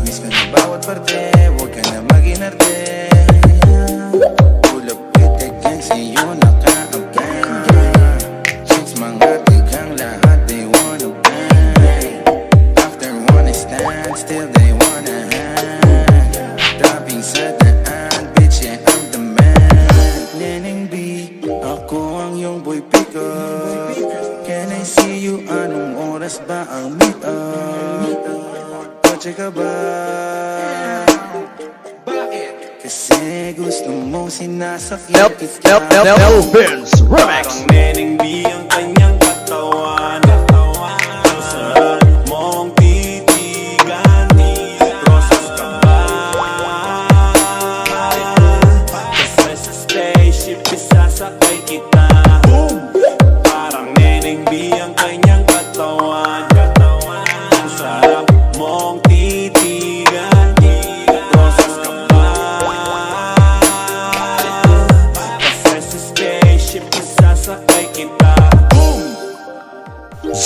Miss ka na bawat parte, huwag ka na mag-inarte. Pull up with the gang, sa'yo naka-abang. Chicks mga tigang lahat, they wanna bang. After one night stand, still they wanna hang. Dropping sa daan, bitch, yeah, I'm the man. Neneng B, ako ang iyong boy picker. Can I see you? Anong oras ba ang meet up? Kotse ka ba? Kasi gusto mong sinasakyan kita. Elvin's Remix. Parang neneng B ang kanyang katawan. Ang sarap mong titigan. Rosas ka ba? Kasi sa spaceship isasakay kita. Parang neneng B ang kanyang katawan. Ang sarap mong titigan. Rosas ka ba? Kasi sa spaceship isasakay kita.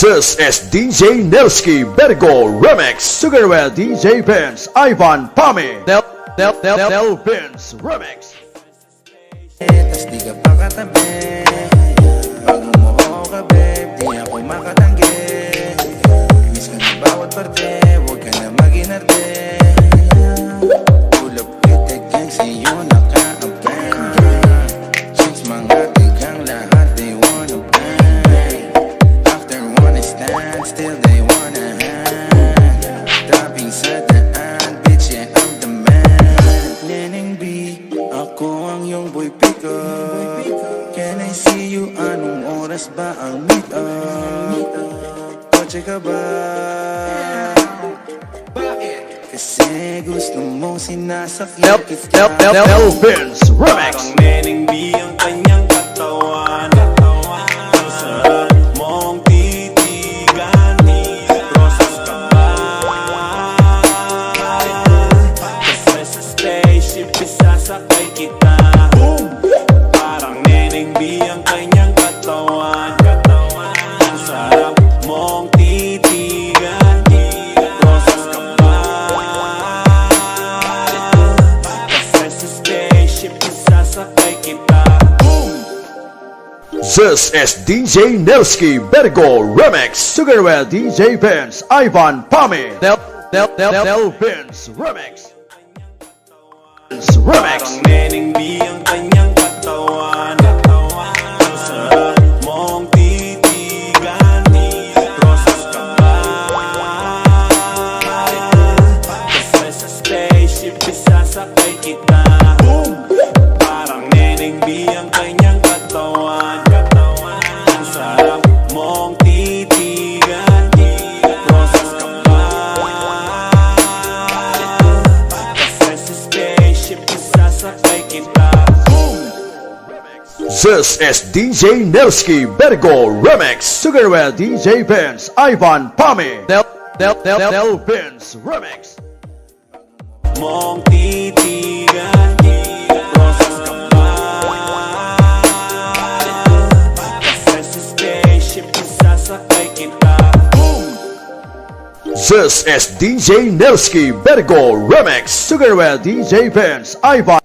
This is DJ Nelsky Bergo Remix. Together with DJ Vince, Ivan Pami. Vince Remix. Tas di ka pa katabi. Pag umuho ka babe, di ako makatanggi. Miss ka na bawat parte, huwag ka na mag-inarte. Pull up with the gang, sa'yo naka-abang. Chicks mga tigang lahat, they wanna bang. After one night stand, still they wanna hang. Dropping sa daan, bitch, yeah, I'm the man. Neneng B, ako ang iyong boy picker. Can I see you? Anong oras ba ang meet up? Kotse ka ba? Kasi gusto mong sinasakyan kita. Elvin's Remix. Parang neneng B ang kanyang katawan. Ang sarap mong titigan. Rosas ka ba? Kasi sa spaceship isasakay kita. Parang neneng B ang kanyang katawan. Ang sarap mong titigan. Rosas ka ba? Kasi sa spaceship isasakay kita. This is DJ Nelsky Bergo Remix together with DJ Vince Ivan Pami Del Vince Remix Parang neneng B ang kanyang katawan. Ang sarap mong titigan. Rosas ka ba? Kasi sa spaceship isasakay kita. Parang neneng B ang kanyang katawan. Ang sarap mong titigan. Rosas ka ba? Kasi sa spaceship isasakay kita. This is DJ Nelsky Bergo Remix together with DJ Vince Ivan Pami Del Vince Remix Mong titigan. Rosas ka ba? Kasi sa spaceship isasakay kita. This is DJ Nelsky Bergo Remix together with DJ Vince Ivan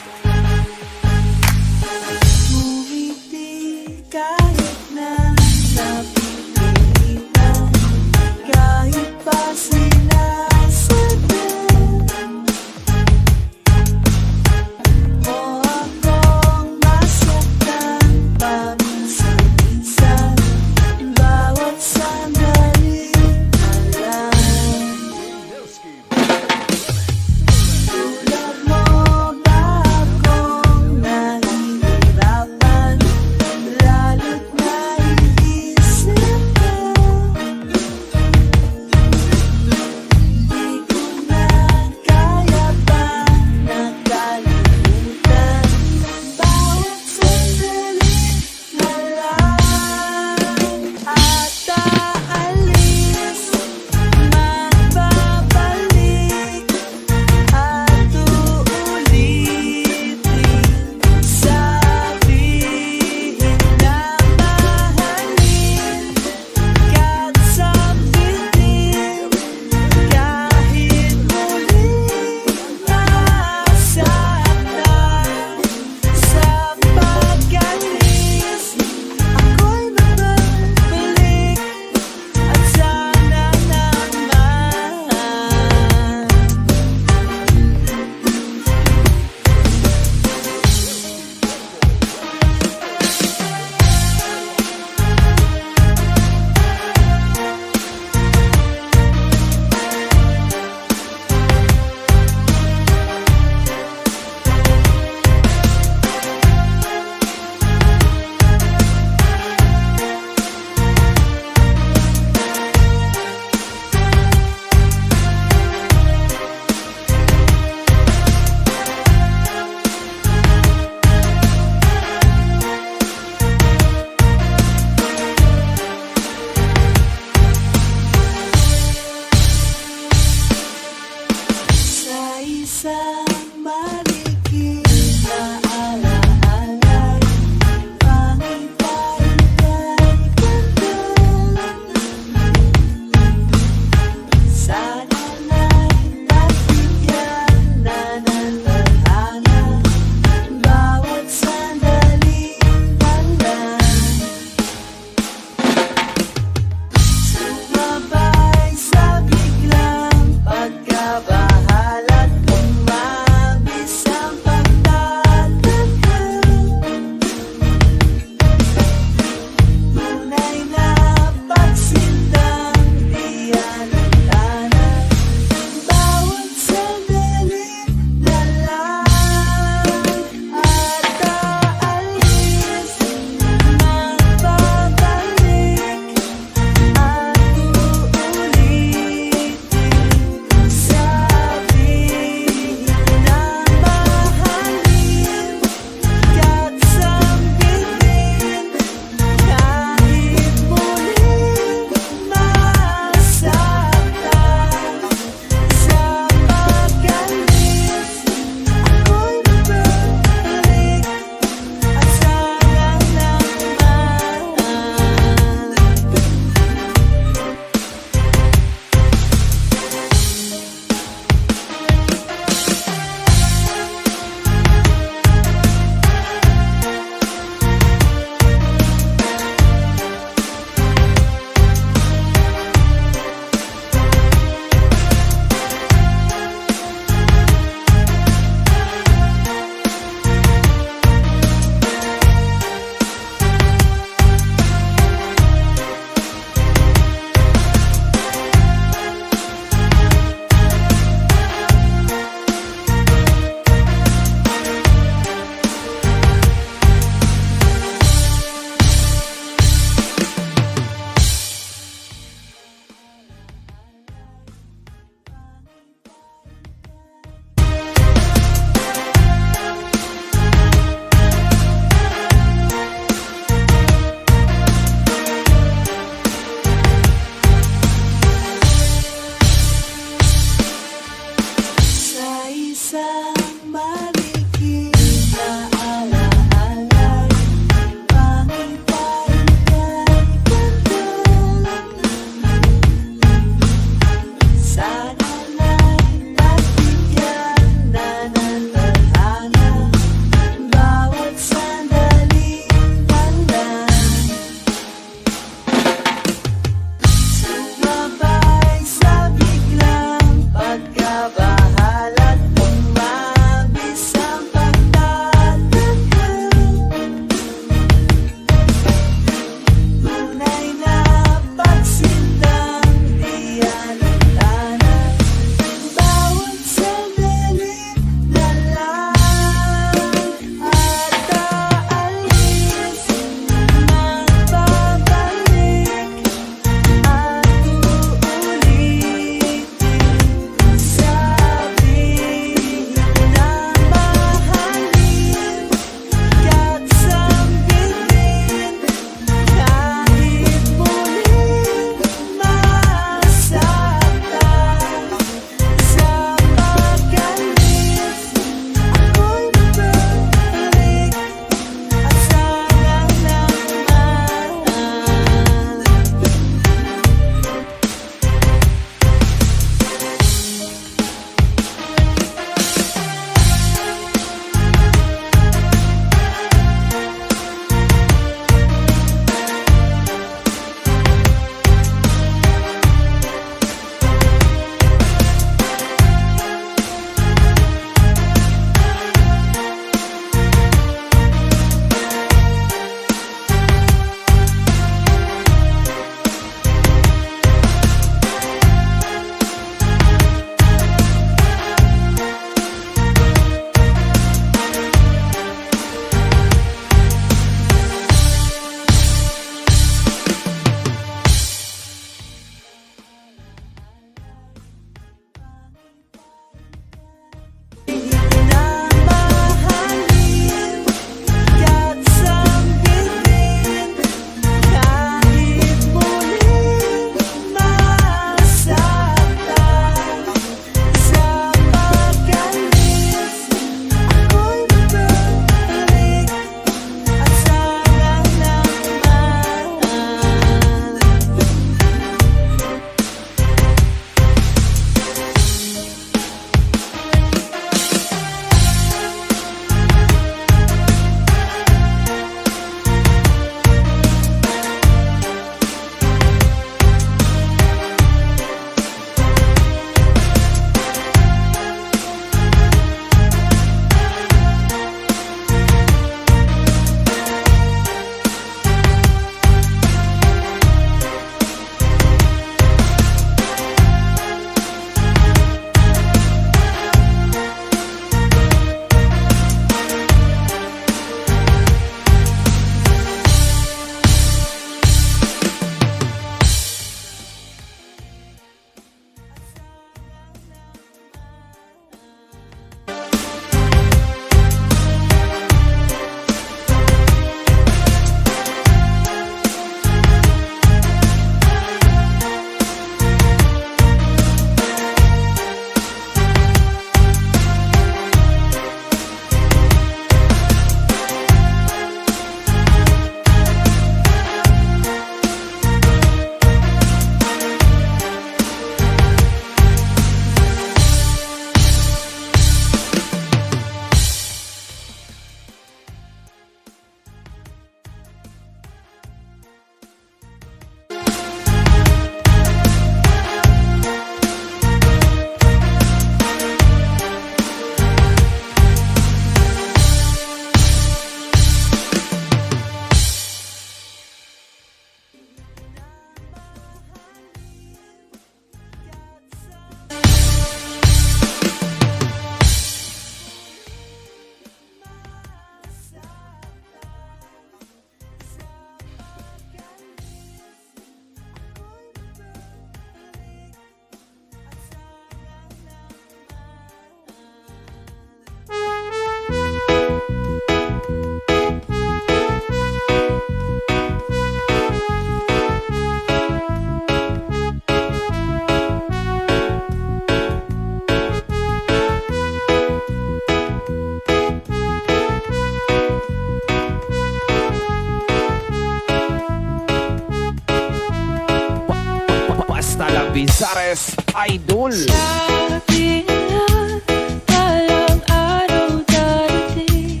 Labizares, Idol. Sabi nila, balang araw darating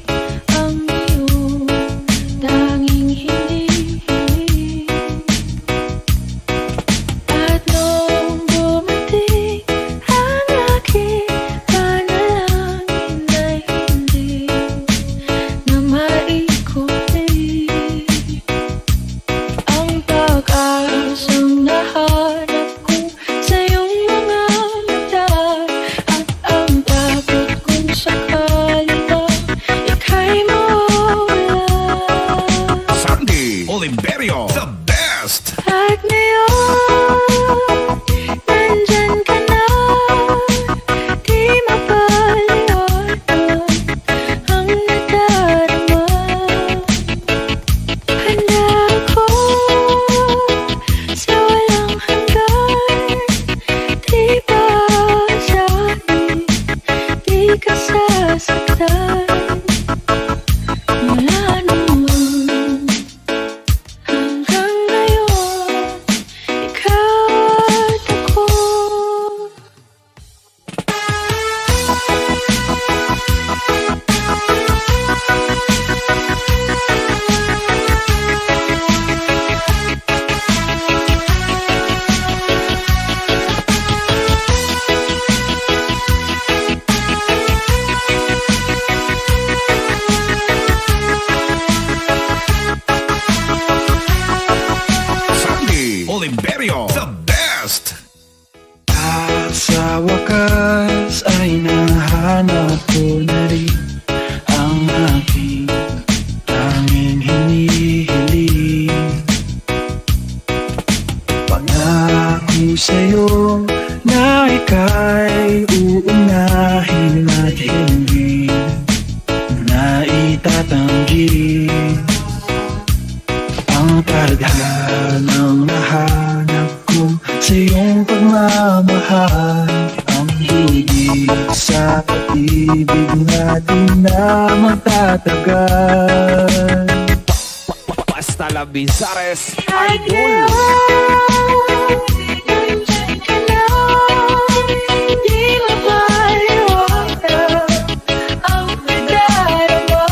ang iyong tanging hinihiling. At nung dumating ang aking panalangin ay hindi na maikutin ang pag-asang nahanap ko sa iyong mga mata. At ang takot kung sakali ba ika'y mawala. Sandy Oliverio, the best. At ngayon, nandyan ka na, di mapaliwanag ang nadarama. Handa ako sa walang hanggan, di ba sabi, di ka sasaktan. Mula noon hanggang ngayon, ikaw at ako. Sandy Oliverio, the best. At sa wakas ay nahanap ko na rin ang aking tanging hinihiling. Pangako sa'yo na ika'y uunahin at hindi na itatanggi ang tadhanang nahanap ko sa iyong pagmamahal. Ang higit sa pag-ibig natin na magtatagal. Basta Labizares, At Idol. ngayon, nandyan ka na, di mapaliwanag ang nadarama.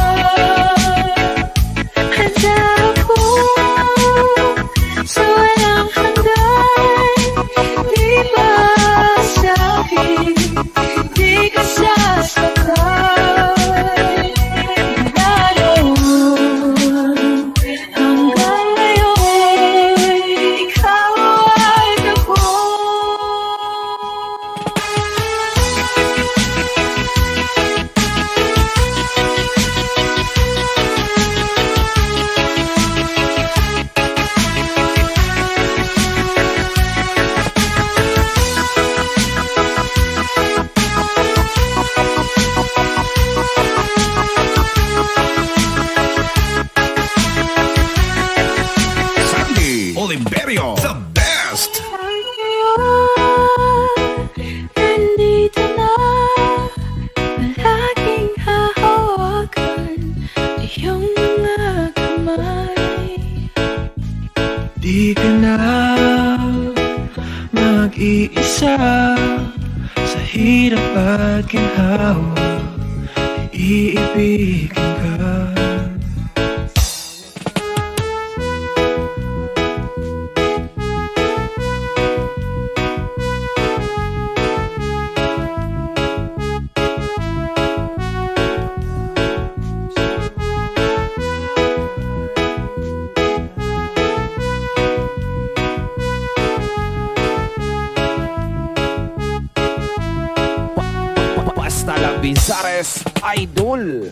Handa ako sa walang hanggan, di ba sabi, di ka sasaktan. Mula noon hanggang ngayon, ikaw at ako. Sandy Oliverio, the best. Nandito na, palaging hahawakan iyong mga kamay. Di ka na mag-iisa sa hirap at ginhawa, iibigin ka. Basta Labizares, Idol.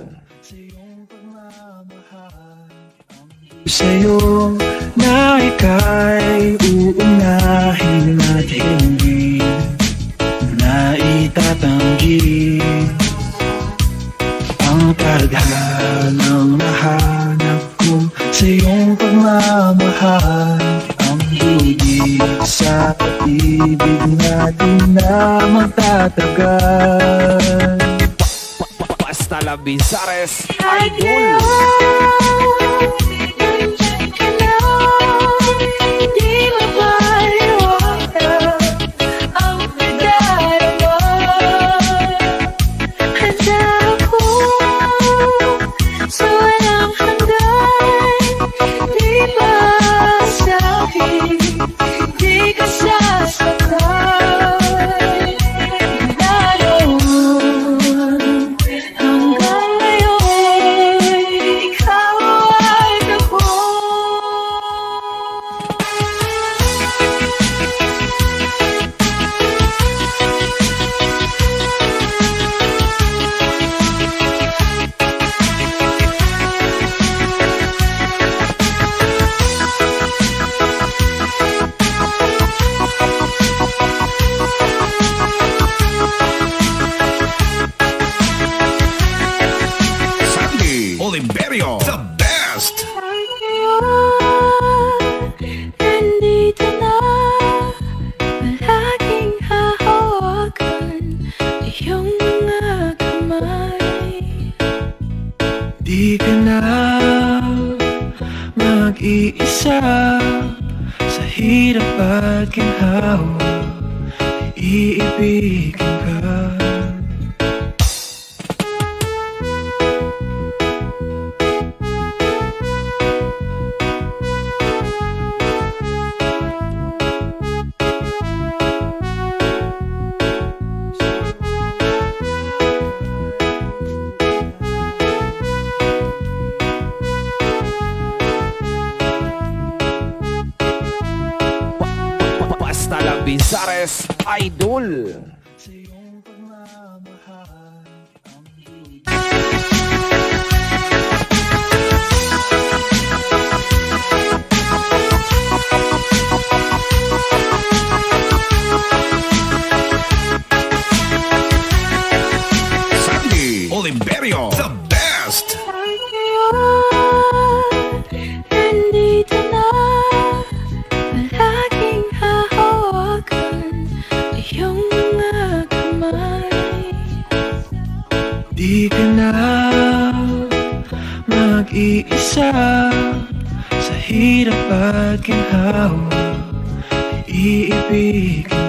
Sa'yo na ika'y uunahin at hindi na itatanggi ang tadhanang nahanap ko sa iyong pagmamahal. Ang higit sa pag-ibig natin na magtatagal. Basta Labizares, At Idol. ngayon, nandyan ka na, di mapaliwanag na mag-iisa sa hirap at ginhawa, iibigin ka. Basta lang Bizares Idol. Sandy Oliverio, the best. Nandito na, palaging hahawakan iyong mga kamay. Di ka na mag-iisa sa hirap at ginhawa, iibigin ka.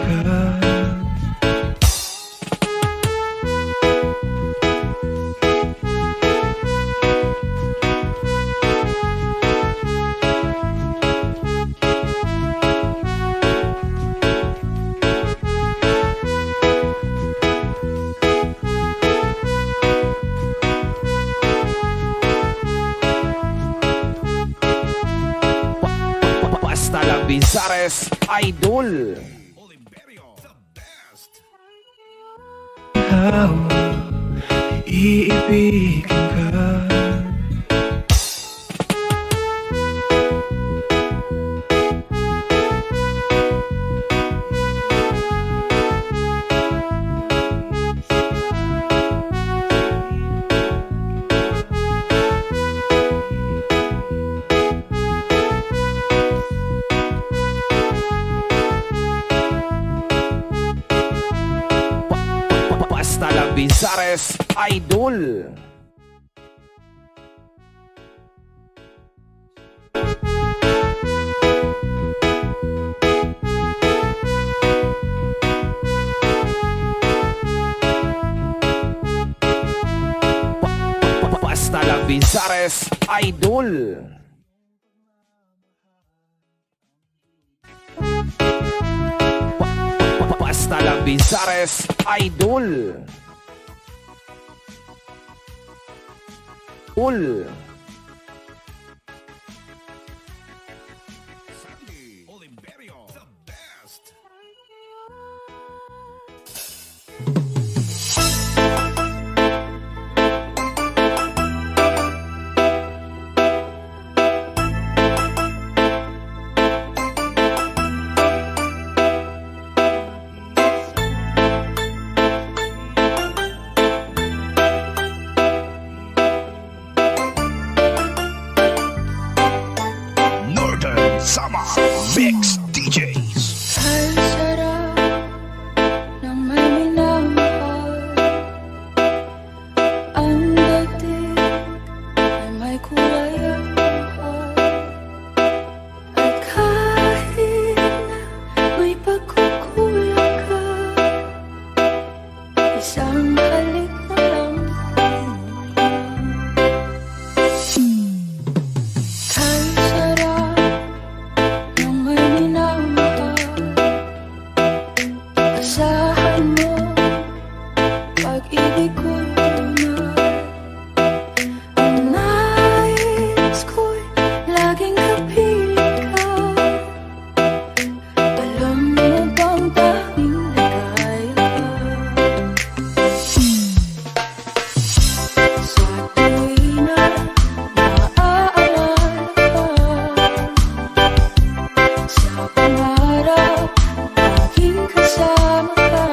Basta lang Bizares Idol. Hawa, iibigin ka. Basta lang Bizares Idol. Basta lang Bizares Idol. Basta lang Bizares Idol. Sandy Oliverio, the best. Northern Summer Mix DJs. Ang sarap ng may minamahal. Ang dating ay may kulay at mahal. At kahit na may pagkukulang ka, isang halik mo lang. Ang sarap ng may minamahal. Asahan mo, pag-ibig ko'y tunay. Ang nais ko'y laging kapiling ka. Alam mo bang tanging ligaya ka? Sa tuwing na naaalala ka, sa pangarap laging kasama ka.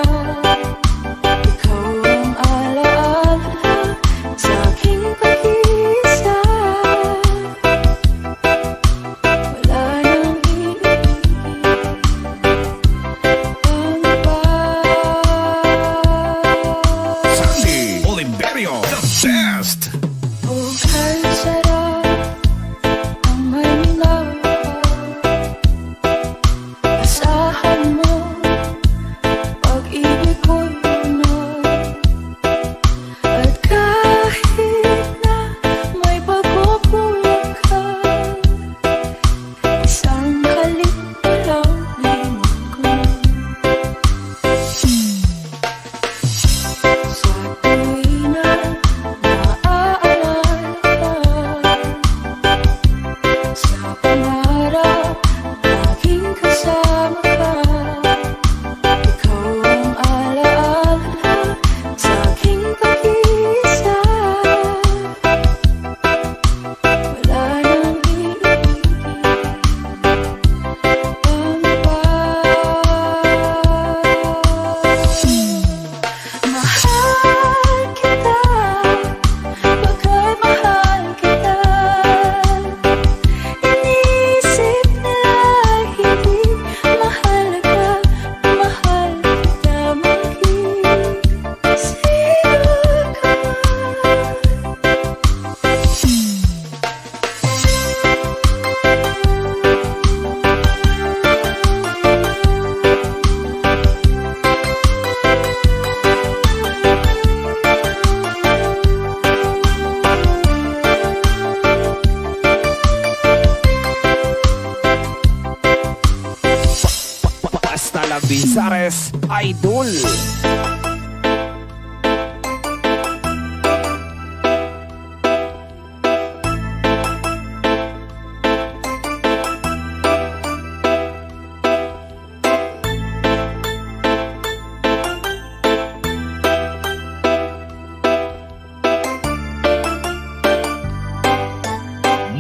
Bizares Idol.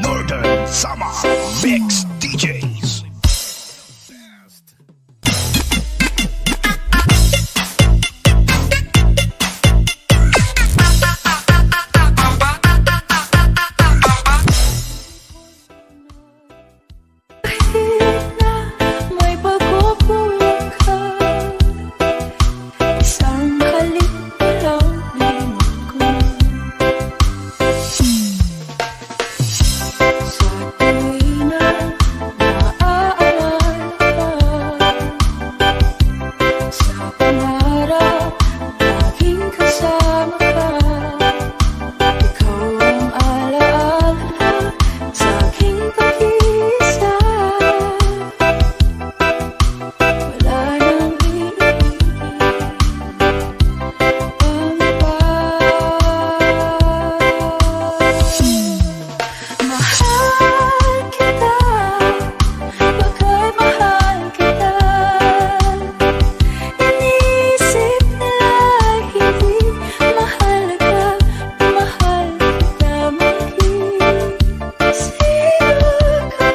Northern Sama Mix DJs. May pagkukulang ka. Isang halik pa lang ko. Sa tuwi na naaalala ka. Sa pangarap laging kasama ka. Ikaw ang alaala sa aking pag-iisa. Wala nang iibigin pang iba. Mahal kita, bagay mahal kita. Inisip nila hindi mahalaga, mahal kita mag-iisigaw ka.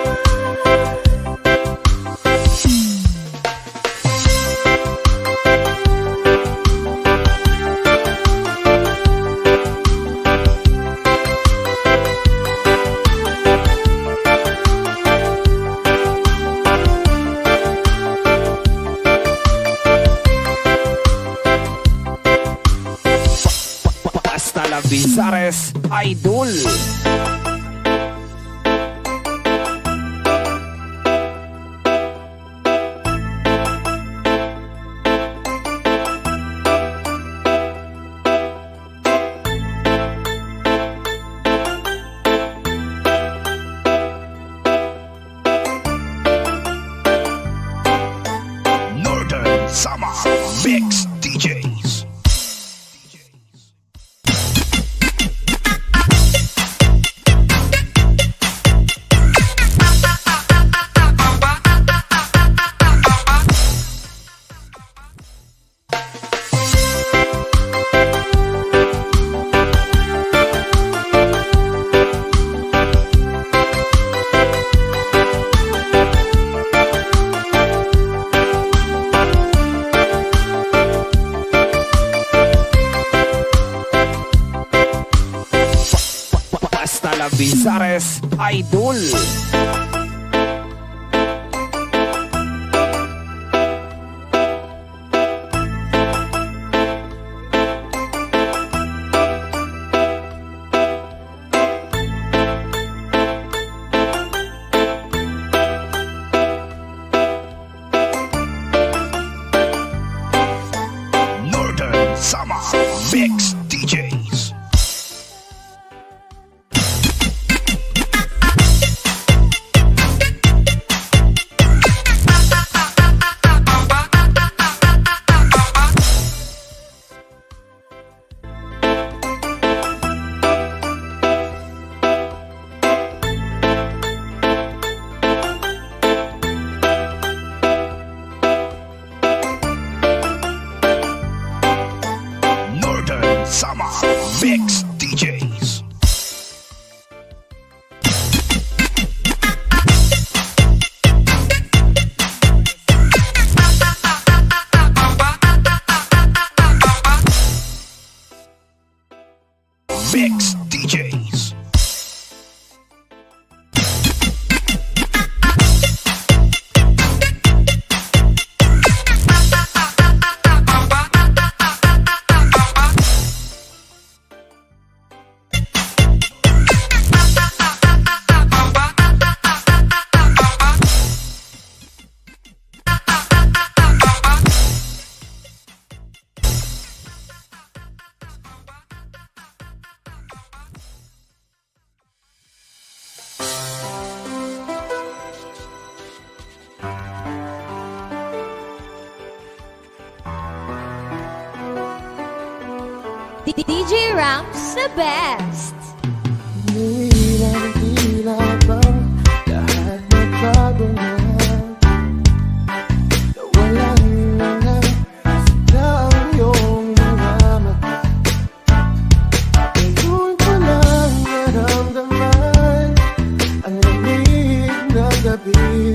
Hasta la Bizares Idol. Northern Sama Mix DJs. Hasta la Bizares Idol. Northern Sama Mix DJs. Northern Sama Mix DJs. Mix DJs. DJ Ramps, the best. Tila bang lahat nagbago na, nawalan na ng sigla ang iyong mga mata. Ngayon ko lang naramdaman ang lamig na gabi,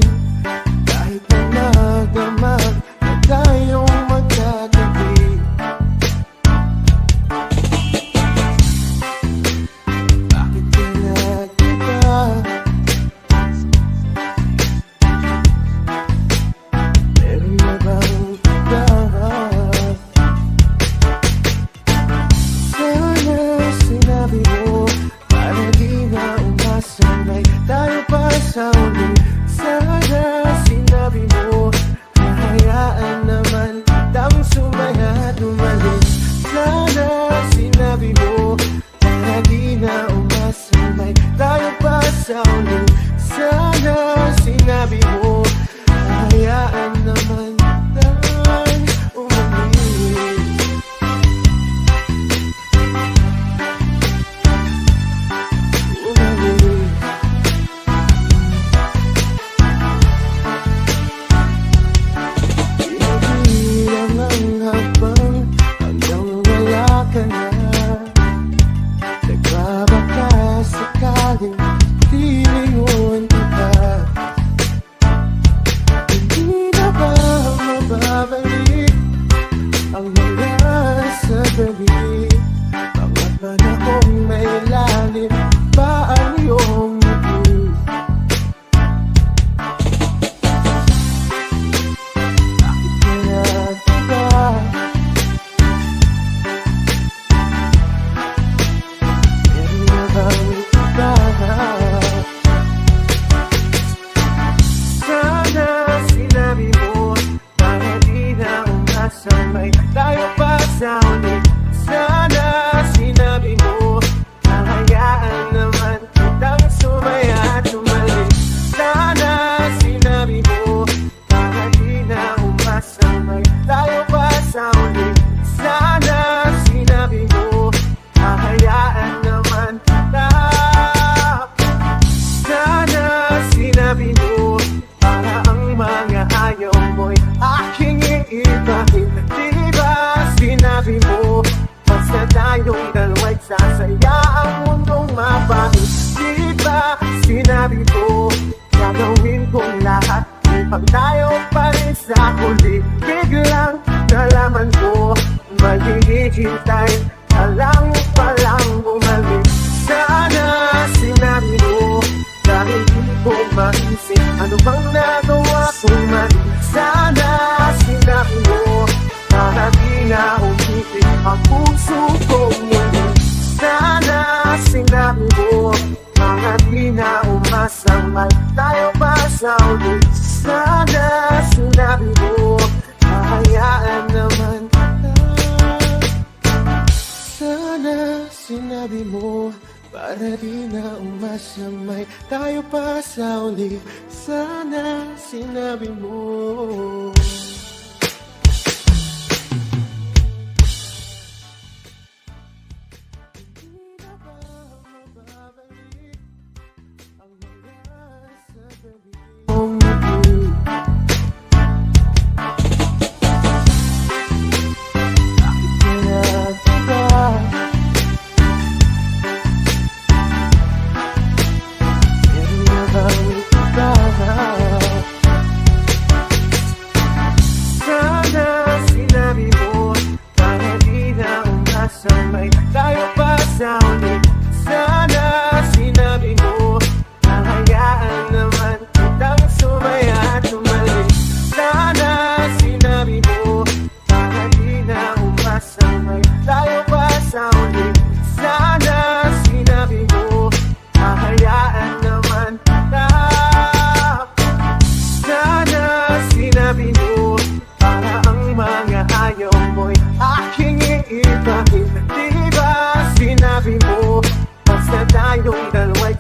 kahit na magdamag na tayong magkatabi.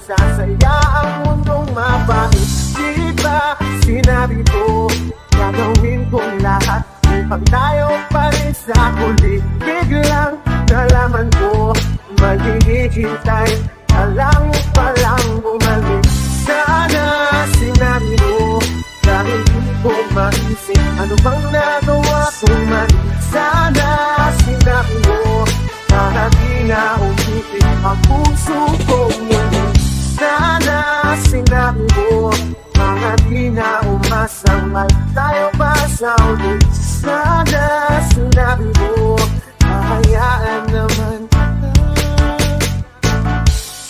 Sasaya ang mundong mabait. Di ba sinabi ko, gagawin kong lahat upang tayo pa rin sa huli. Biglang nalaman maghihintay ka lang palang bumalik. Sana sinabi mo dahil di ko maisip ano bang nagawa kong mali. Sana sinabi mo para di na umipit ang puso kong muli. Sana sinabi mo mga di na umasang may tayo pa sa ulit. Sana sinabi mo hayaan naman.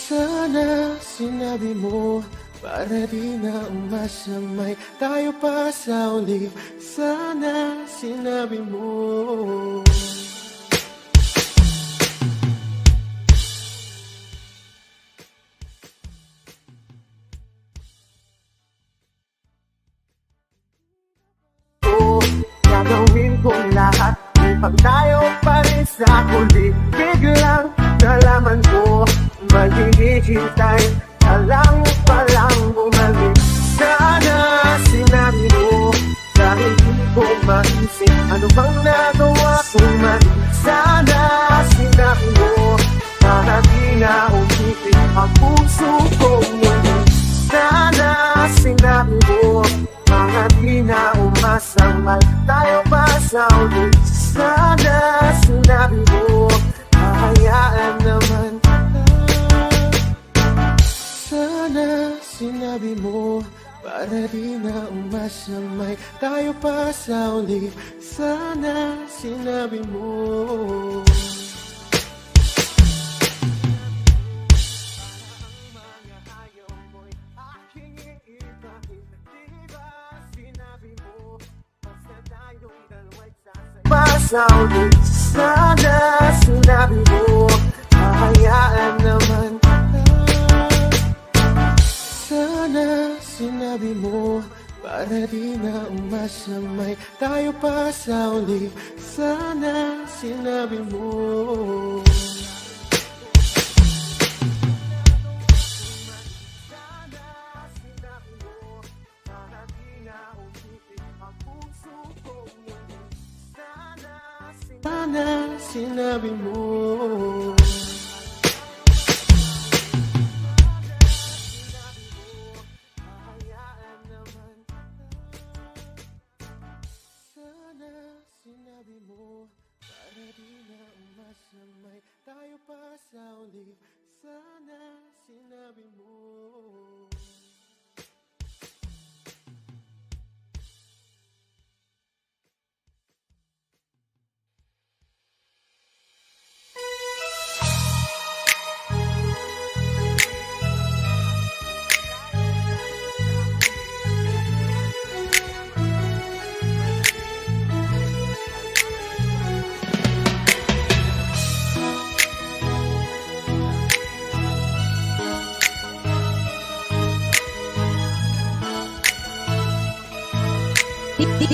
Sana sinabi mo para di na umasang may tayo pa sa uli. Sana sinabi mo. Gagawin kong lahat upang tayo pa rin sa huli. Biglang nalaman ko maghihintay ka lang palang bumalik. Sana sinabi mo dahil di ko maisip ano bang nagawa kong mali. Sana sinabi mo para di na umipit ang puso kong muli. Sana sinabi mo mga di na umasang may tayo pa sa ulit. Sana sinabi mo hayaan naman. Sana sinabi mo para di na umasang may tayo pa sa uli. Sana sinabi mo. Pasaulit, sana sinabi mo hayaan naman. Sana sinabi mo para di na umasang may tayo pa sa uli. Sana sinabi mo. Sana sinabi mo. Sana sinabi mo para di na umasang may tayo pa sa uli. Sana sinabi mo.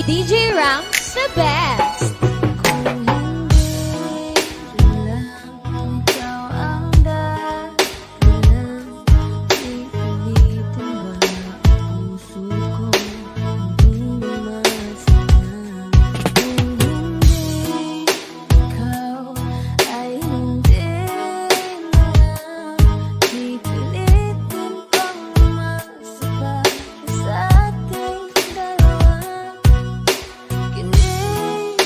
DJ Rams the best. Sa ating dalawa, kini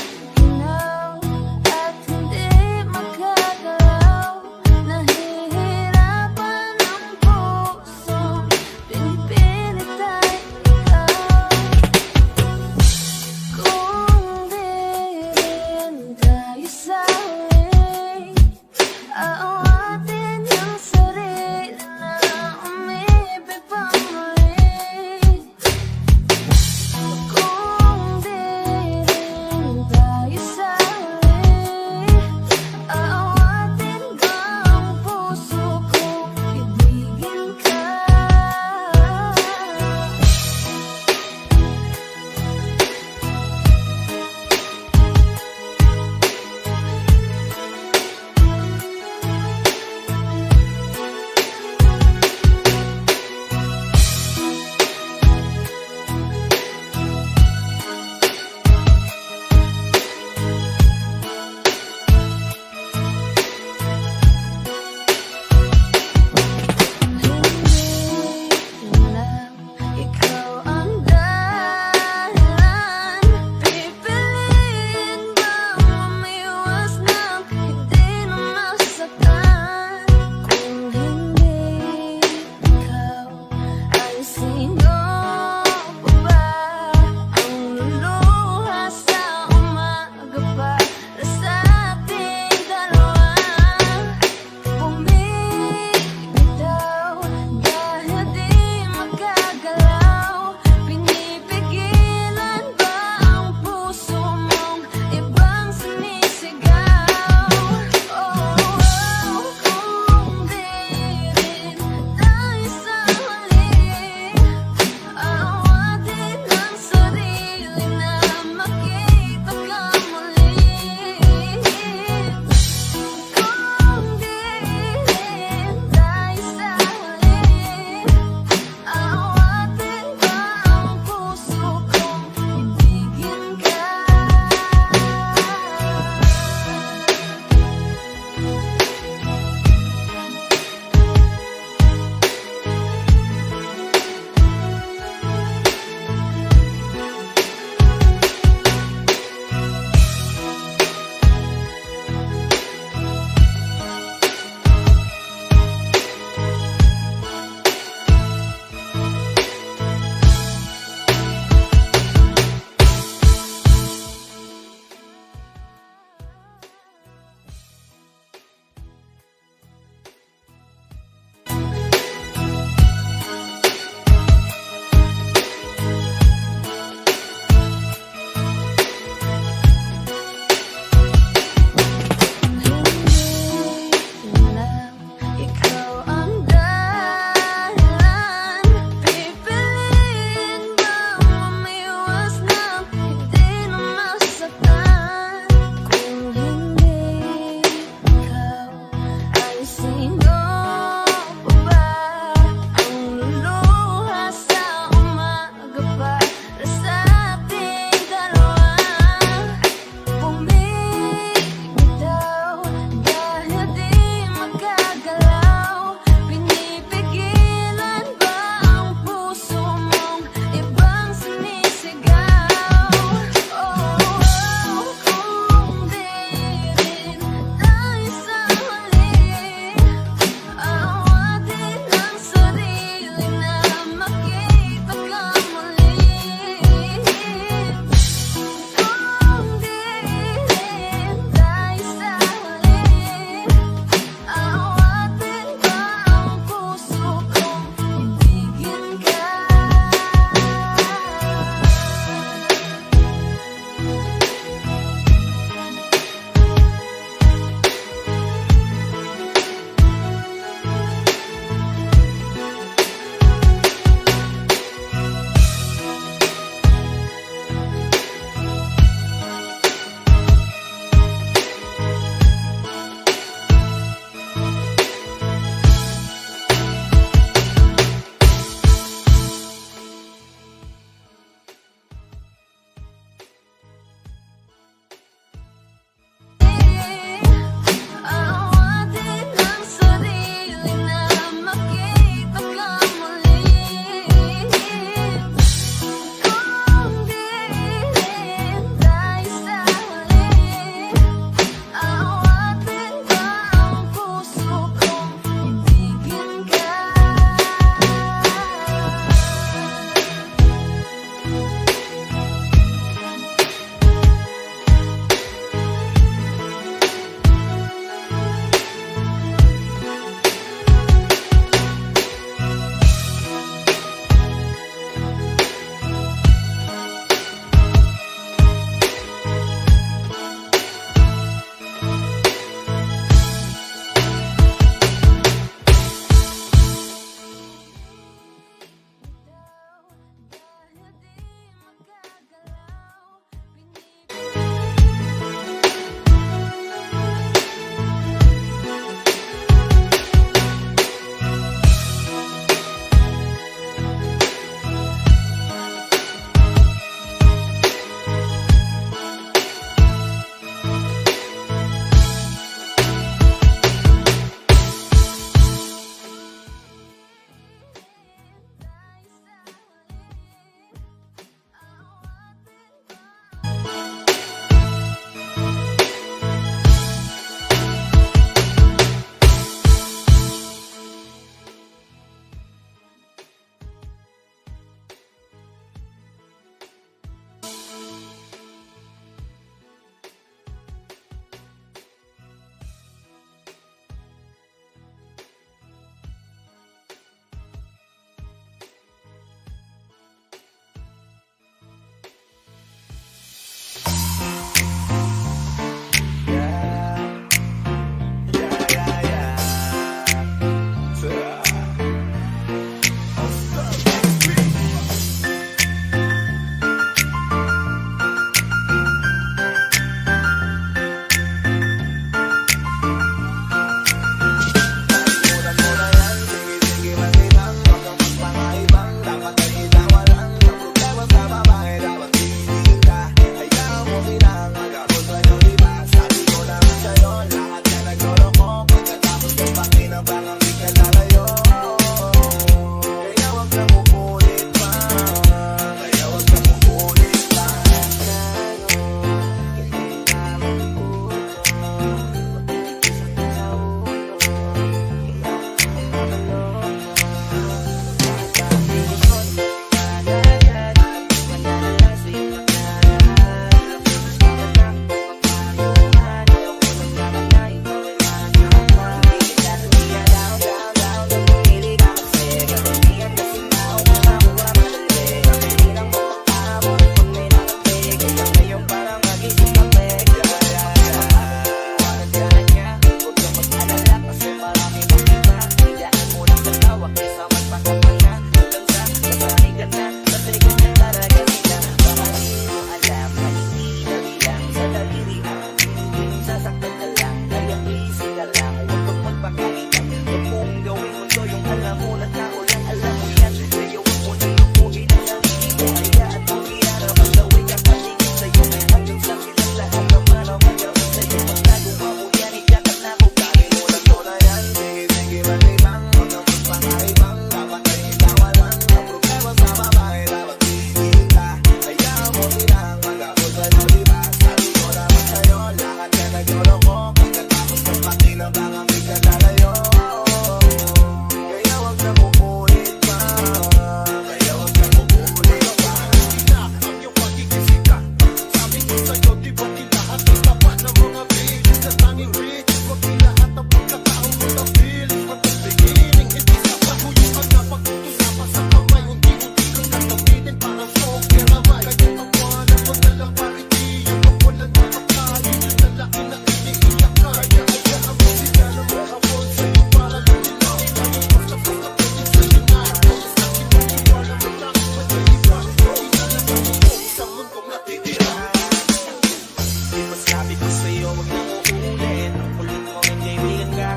Sabi ko sa'yo wag na uulit. Ang kulit mo ng kaibigan ka.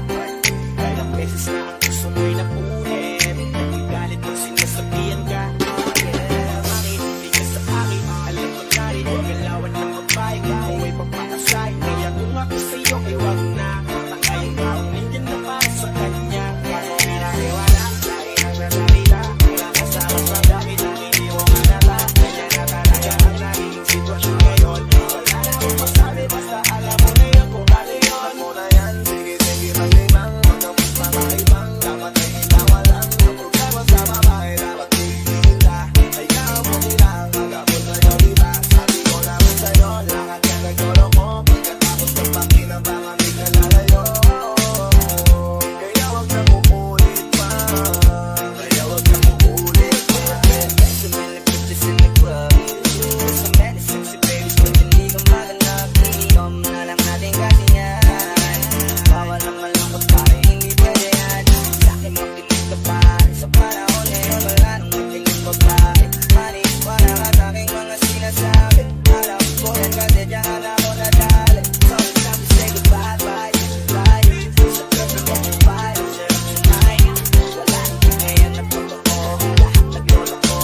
Ilang beses na ang gusto mo'y napulit. Nagagalit mo sinasabihan ka. Makinig ka sa akin. Alam ko tayo galawan ng babae. Kung may pagpapasay. Kaya kung ako sa'yo ay wag na. Tangayong taong nandyan na para sa kanya. Kasi pinaniwala. Lagi nang nasalita. Wala kasama sa dami na hindi mo manala. Kaya na talaga ang naging sitwasyon ngayon. Wala na akong masabi. Basta alam mo na yan kung ano yun. Mo na yan. Sige, sige, maglimang. Magkamot pa maibang. Dapat ay itawalan. Ang problema sa babae. Dapat titigila. Hayaan mo nilang magabot sa'yo, diba? Sabi ko naman sa'yo. Lakad ka nagtulong mo. Pagkatapos ng pakinabang di ka lalayo. Kaya wag na kukulit pa. Kaya wag na kukulit pa. There's so many bitches in the club. There's so many sexy babies, but hindi ko maganap. Iinom na lang natin kasi yan. Bawal na malungkot pare, hindi pwede yan. Sa'kin makinig ka pa. Sa panahon ngayon, wala nang magiging babae. Manis para ka sa'king mga sinasabi. Alam ko yan kasi diyan ako nadali. So it's time to say goodbye, bye, bye. Sa pwede mo goodbye, share tonight. Wala nang ngayon na totoo. Lahat naglolo ko.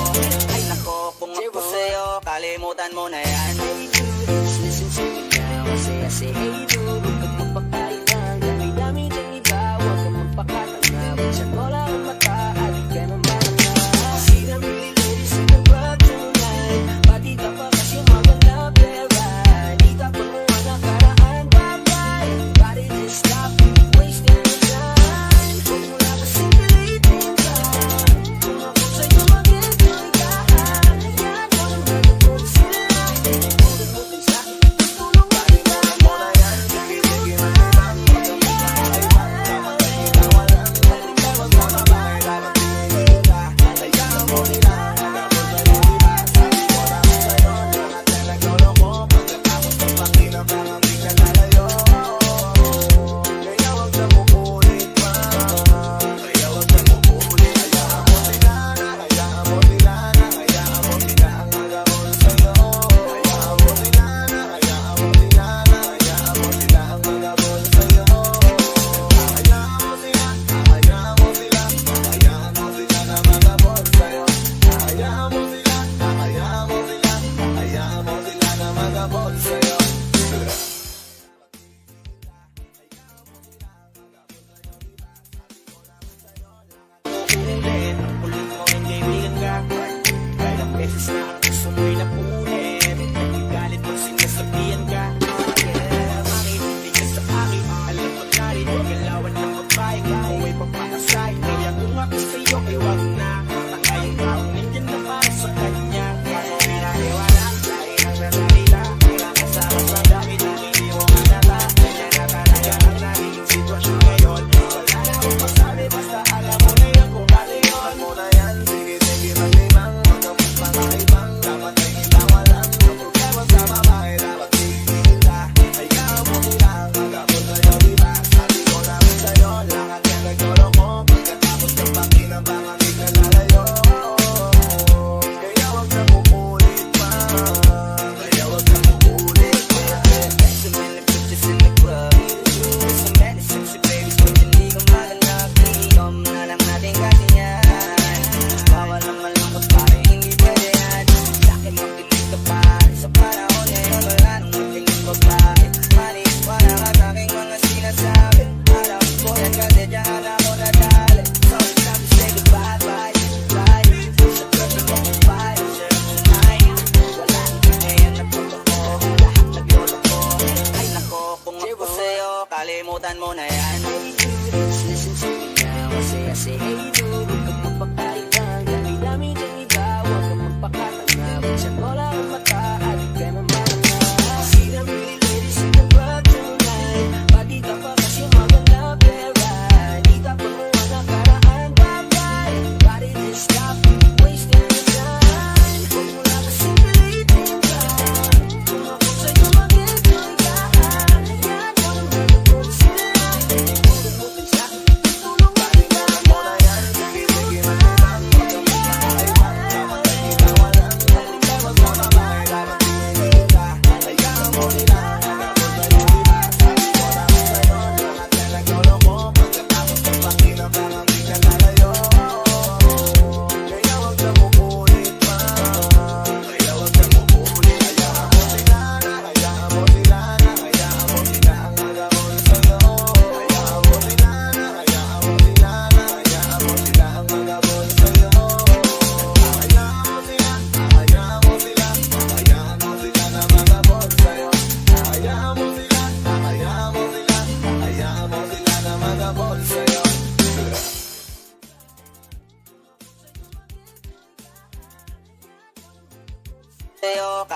Ay nako, kung ako sa'yo, kalimutan mo na yan. Hey dude, just listen to me now. I say, hey dude, huwag kang magpakailang. Dami-dami dyan iba, huwag kang magpakatanga. Minsan wala ang mata, alik ka ng bata. See them really ladies in the club tonight. Pati ka pa kasi maganda pera. Di ka pa mo ang nakaraan, bye-bye. Gotta just stop wasting your time. Huwag mo na kasing pilitin ka. Kung ako sa'yo mag-enjoy ka. Hayaan mo naman ako sila. Tulong mo din sa'kin, tulong mo din ka. Mo na yan. Sige, sige, maglimang. Magkamot pa maibang. Dapat ay itawalan. Ang problema sa babae. Dapat titigila. Hayaan mo nilang magabot sa'yo, diba? Sabi ko naman sa'yo. Lakad ka nagtulong mo. Pagkatapos ng pakinabang di ka lalayo. Kaya wag na kukulit pa. Kaya wag na kukulit. Hayaan mo sila na. Hayaan mo sila na. Hayaan mo sila ang magabot sa'yo. Hayaan mo sila na. Hayaan mo sila na. Hayaan mo sila ang magabot sa'yo. Hayaan mo sila. Hayaan mo sila. Hayaan mo sila na magabot sa'yo. Hayaan mo sila. Hayaan mo sila. Hayaan mo sila na magabot sa'yo. Uulit, ang kulit mo ng kaibigan ka. Ilang beses na ang gusto mo'y napulit. Nagagalit mo sinasabihan ka. Makinig ka sa akin. Alam ko tayo galawan ng babae. Kung may pagpapasay. Kaya kung ako sa'yo ay wag na. Tangayong taong nandyan na para sa kanya. Kasi pinaniwala. Lagi nang nasalita. Wala kasama sa dami na hindi mo manala. Kaya na talaga ang naging sitwasyon ngayon. Wala na akong masabi. Basta alam mo na yan kung ano yun. Mo na yan. Sige, sige, maglimang. Magkamot pa maibang. Dapat ay itawalan. Ang problema sa babae. Dapat titigila. Hayaan mo nilang magabot sa'yo, diba? Sabi ko naman sa'yo. Lakad ka nagtulong mo. Pagkatapos ng pakinabang di ka lalayo. Kaya wag na kukulit pa. Kaya wag na kukulit pa. There's so many bitches in the club. There's so many sexy babies, but hindi ko maganap. Iinom na lang natin kasi yan. Bawal na malungkot pare, hindi pwede yan. Sa'kin makinig ka pa. Sa panahon ngayon, wala nang magiging babae. Manis para ka sa'king mga sinasabi. Alam ko yan kasi diyan ako nadali. So it's time to say goodbye, bye, bye. Sa pwede mo goodbye, share tonight. Wala nang ngayon na totoo. Lahat naglolo ko. Ay nako, kung ako sa'yo, kalimutan mo na yan. Hey dude, just listen to me now. I say, hey dude, huwag kang magpakailang. Dami-dami dyan iba, huwag kang magpakatanga. Minsan wala ang mata, alik ka ng bata. See them really ladies in the club tonight. Pati ka pa kasi maganda pera. Di ka pa mo ang nakaraan, bye-bye. Gotta just stop wasting your time. Huwag mo na kasing pilitin ka. Kung ako sa'yo mag-enjoy ka. Hayaan mo naman ako sila. Tulong mo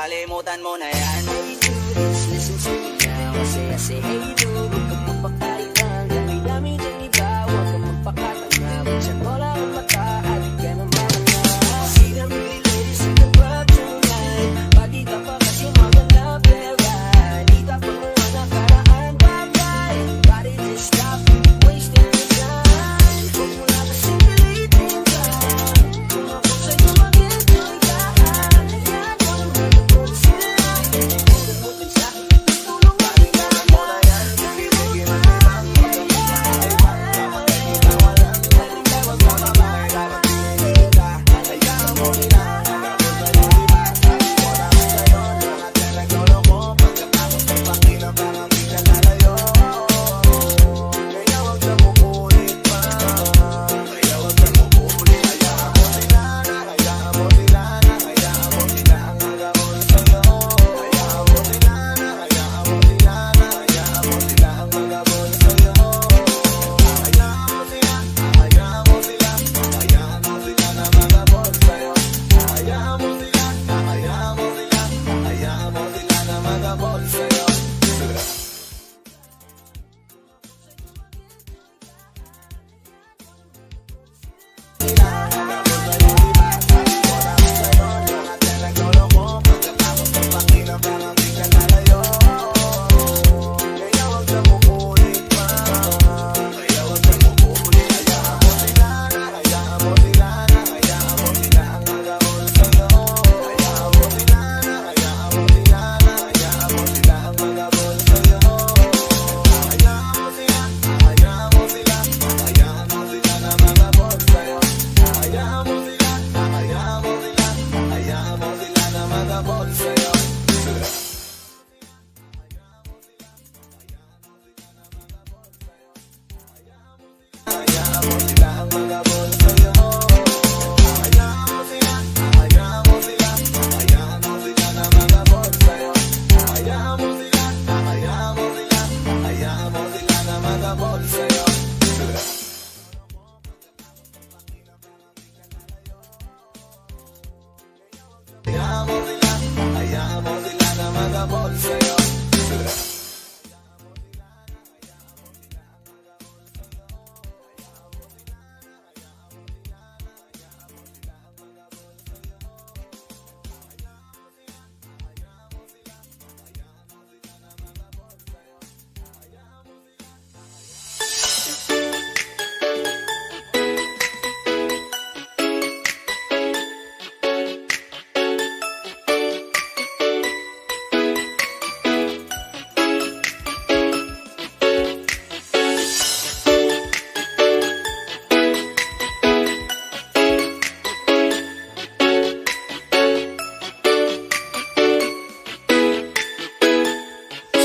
kalimutan mo na yan. Hey dude, listen to me now. I say hey dude, huwag kang magpakaibang. Dami-dami dyan iba, huwag kang magpakatanga. Diyan mo lang ang mata, at di ka naman na. See them pretty ladies in the club tonight. Pati ka pa kasi maganda pera. Di ka pa mga nakaraan bagay. Body just stop wasting your time. Huwag mo lang kasing pilitin ka. Kung ako sa'yo mag-enjoy ka, hayaan mo lang magpapot sila. Huwag sa'kin tulong mag-ingalan.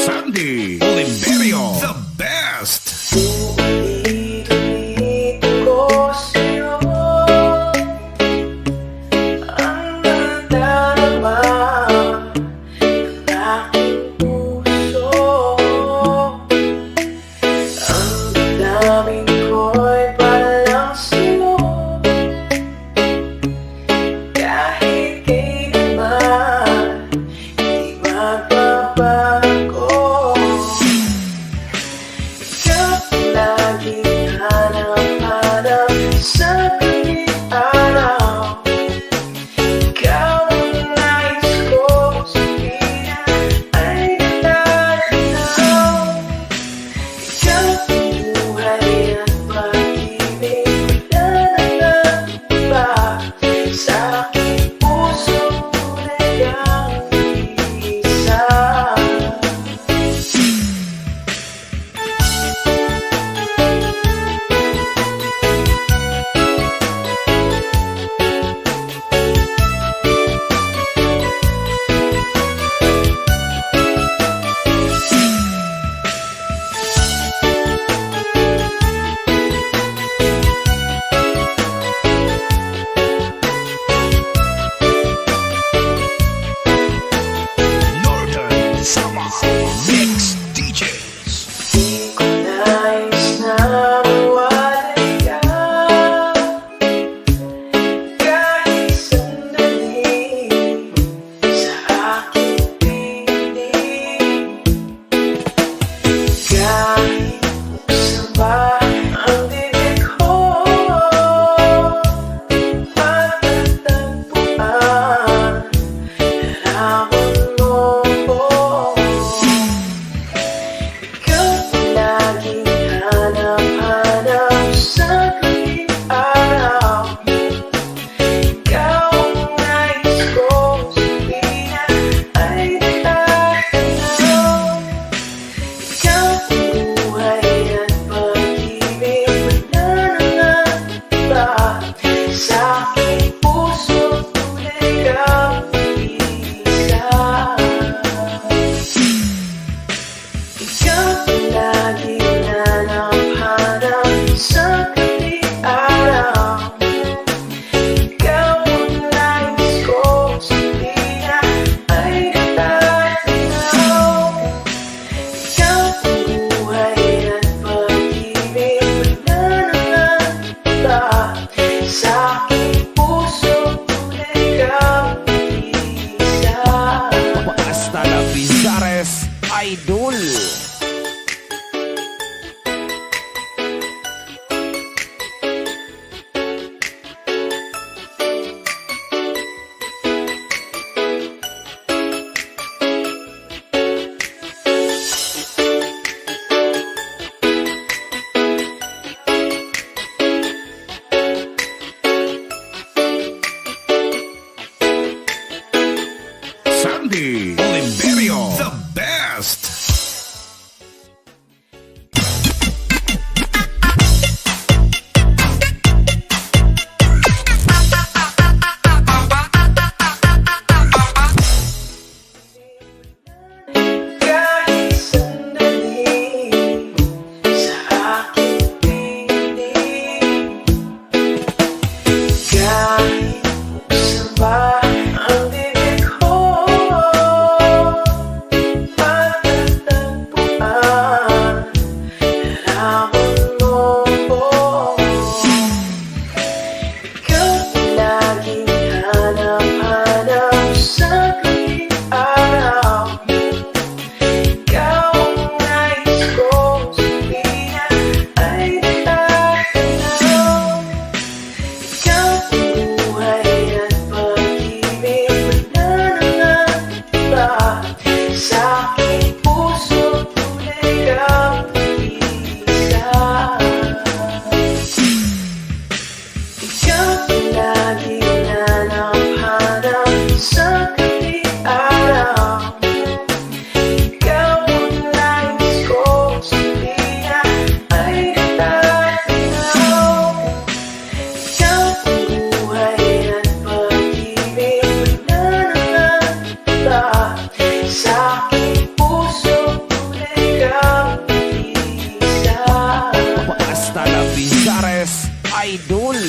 Sandy Oliverio, the best. Ko sa'yo ang nadarama ng aking puso. Ang damdamin ko'y parang sa'yo. Kahit kailanman di magbabago. Ikaw lang Ikaw lagi nanap-hanap sa gabi araw. Ikaw ang nais ko, sabihan ay natataw. Ikaw ang buhay at pag-ibig, wala nang iba. Sa aking puso, tunay kang isa. Hasta la Bizares Idol. Sandy Oliverio, the best. Kahit sandali sa aking piling, kahit buksan pa ang bibig ko, matatagpuan larawan mo ko. Ikaw laging hanap-hanap sa gabi araw. Ikaw ang nais kong sabihan ay natataw. Ikaw ang buhay at pag-ibig, wala nang iba. Sa aking puso, tunay kang isa. Ikaw ang laging nanap-hanap sa gabi araw. Ikaw ang nais kong sabihan ay natataw. Ikaw ang buhay at pag-ibig, wala nang iba. Sa aking puso, tunay kang isa. Hasta la Bizares Idol.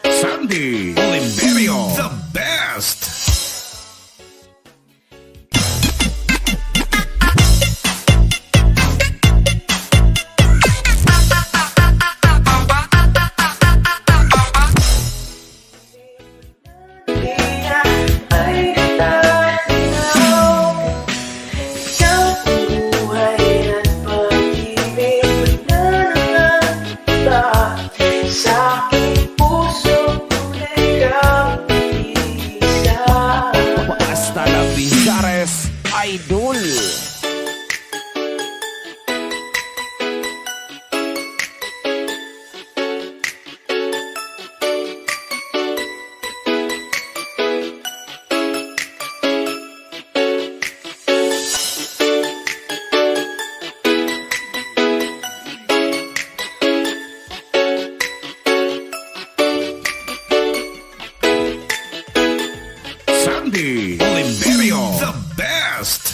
Sandy Oliverio, the best. Sabihan ay natataw. Ikaw ang buhay at pag-ibig, wala nang iba. Sa aking puso, tunay kang isa. Hasta la Bizares Idol. Sandy Oliverio, the best.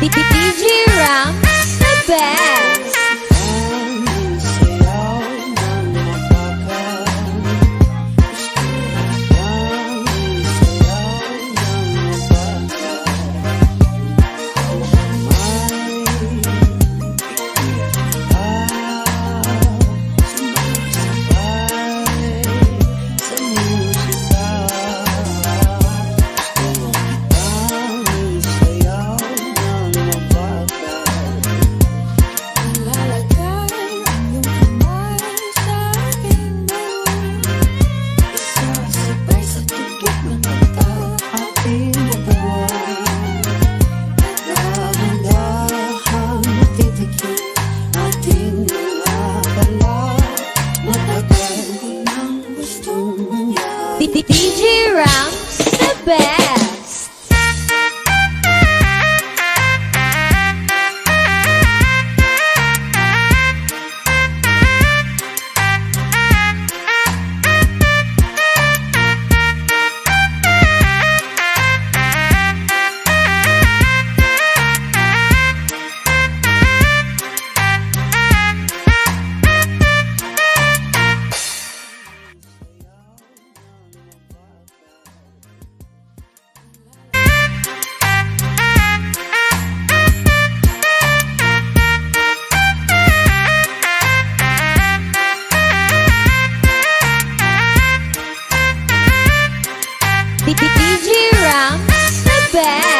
DJ Rams, the best. DJ Rams, the best. DJ Rams, the best.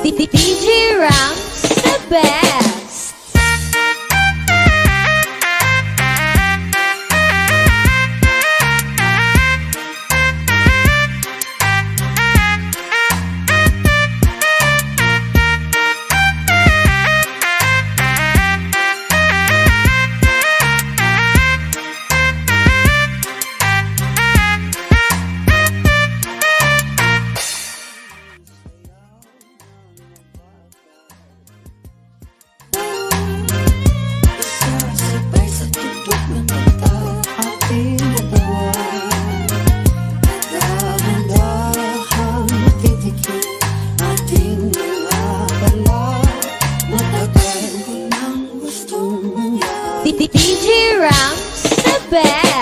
DJ Rams, the best. DJ Rams, the best.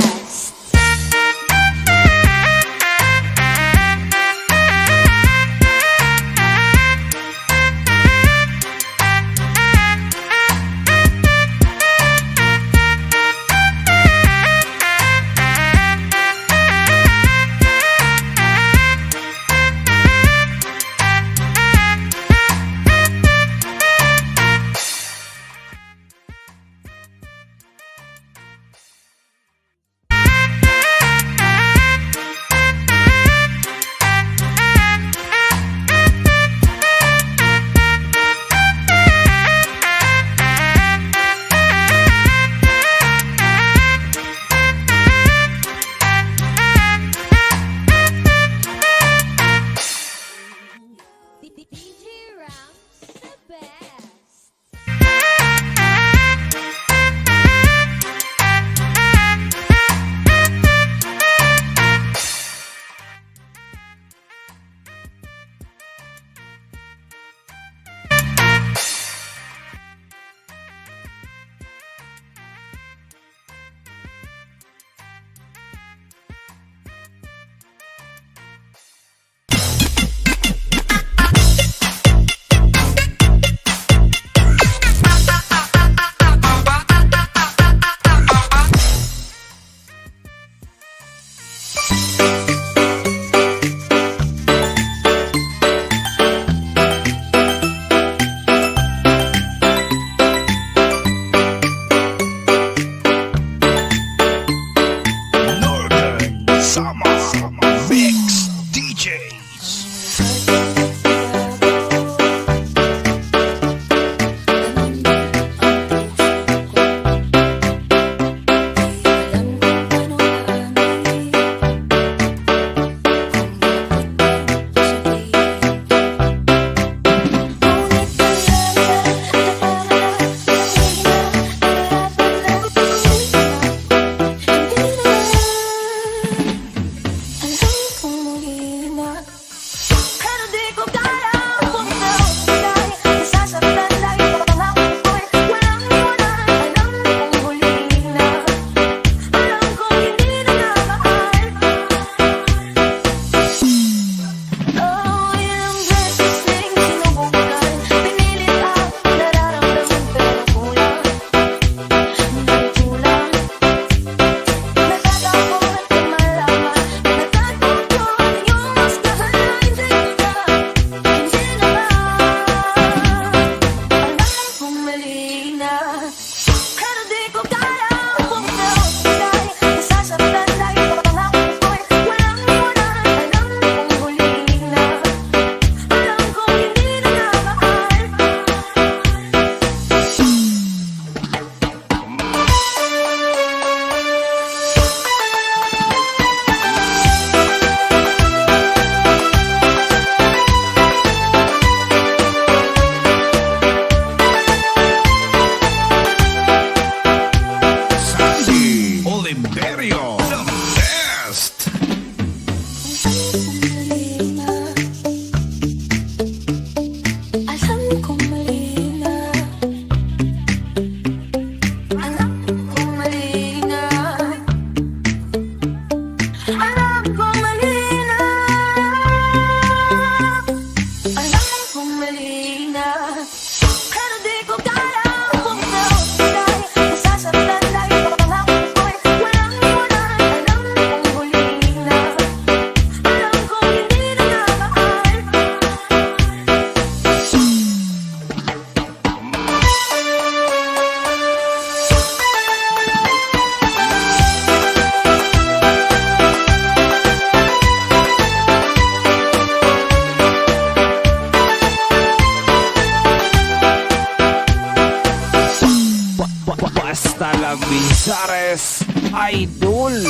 Labizares, Idol.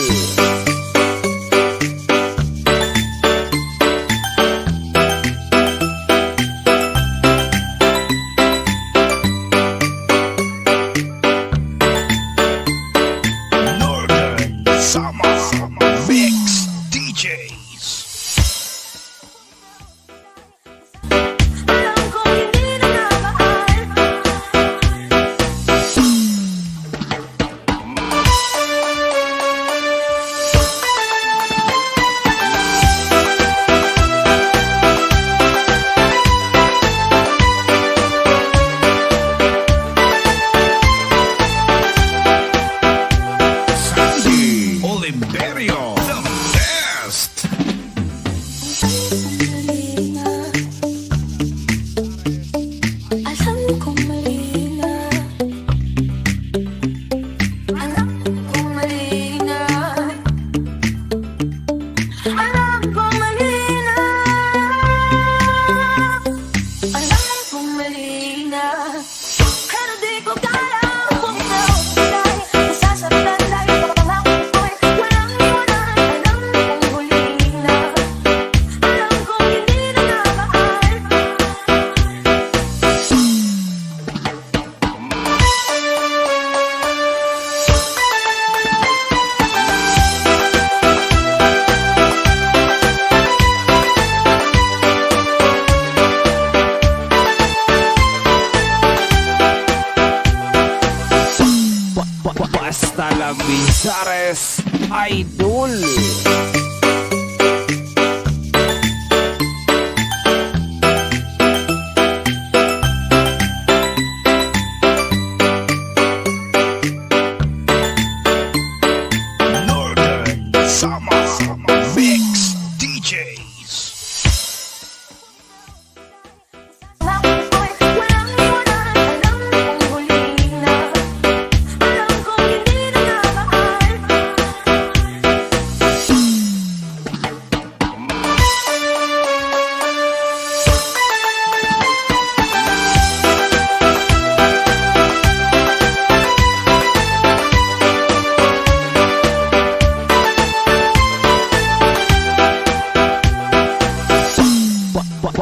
Summer Mix DJs. Sandy Oliverio, the best. Alam kong mali na. Alam kong mali na. Alam kong mali na. Alam kong mali na. Pero di ko kaya kung naunay. Nasasaktan dahil pangako ko'y walang iwanan. Alam kong muli na. Alam kong hindi na namahal. Basta Labizares, Idol. Northern Summer Mix DJs.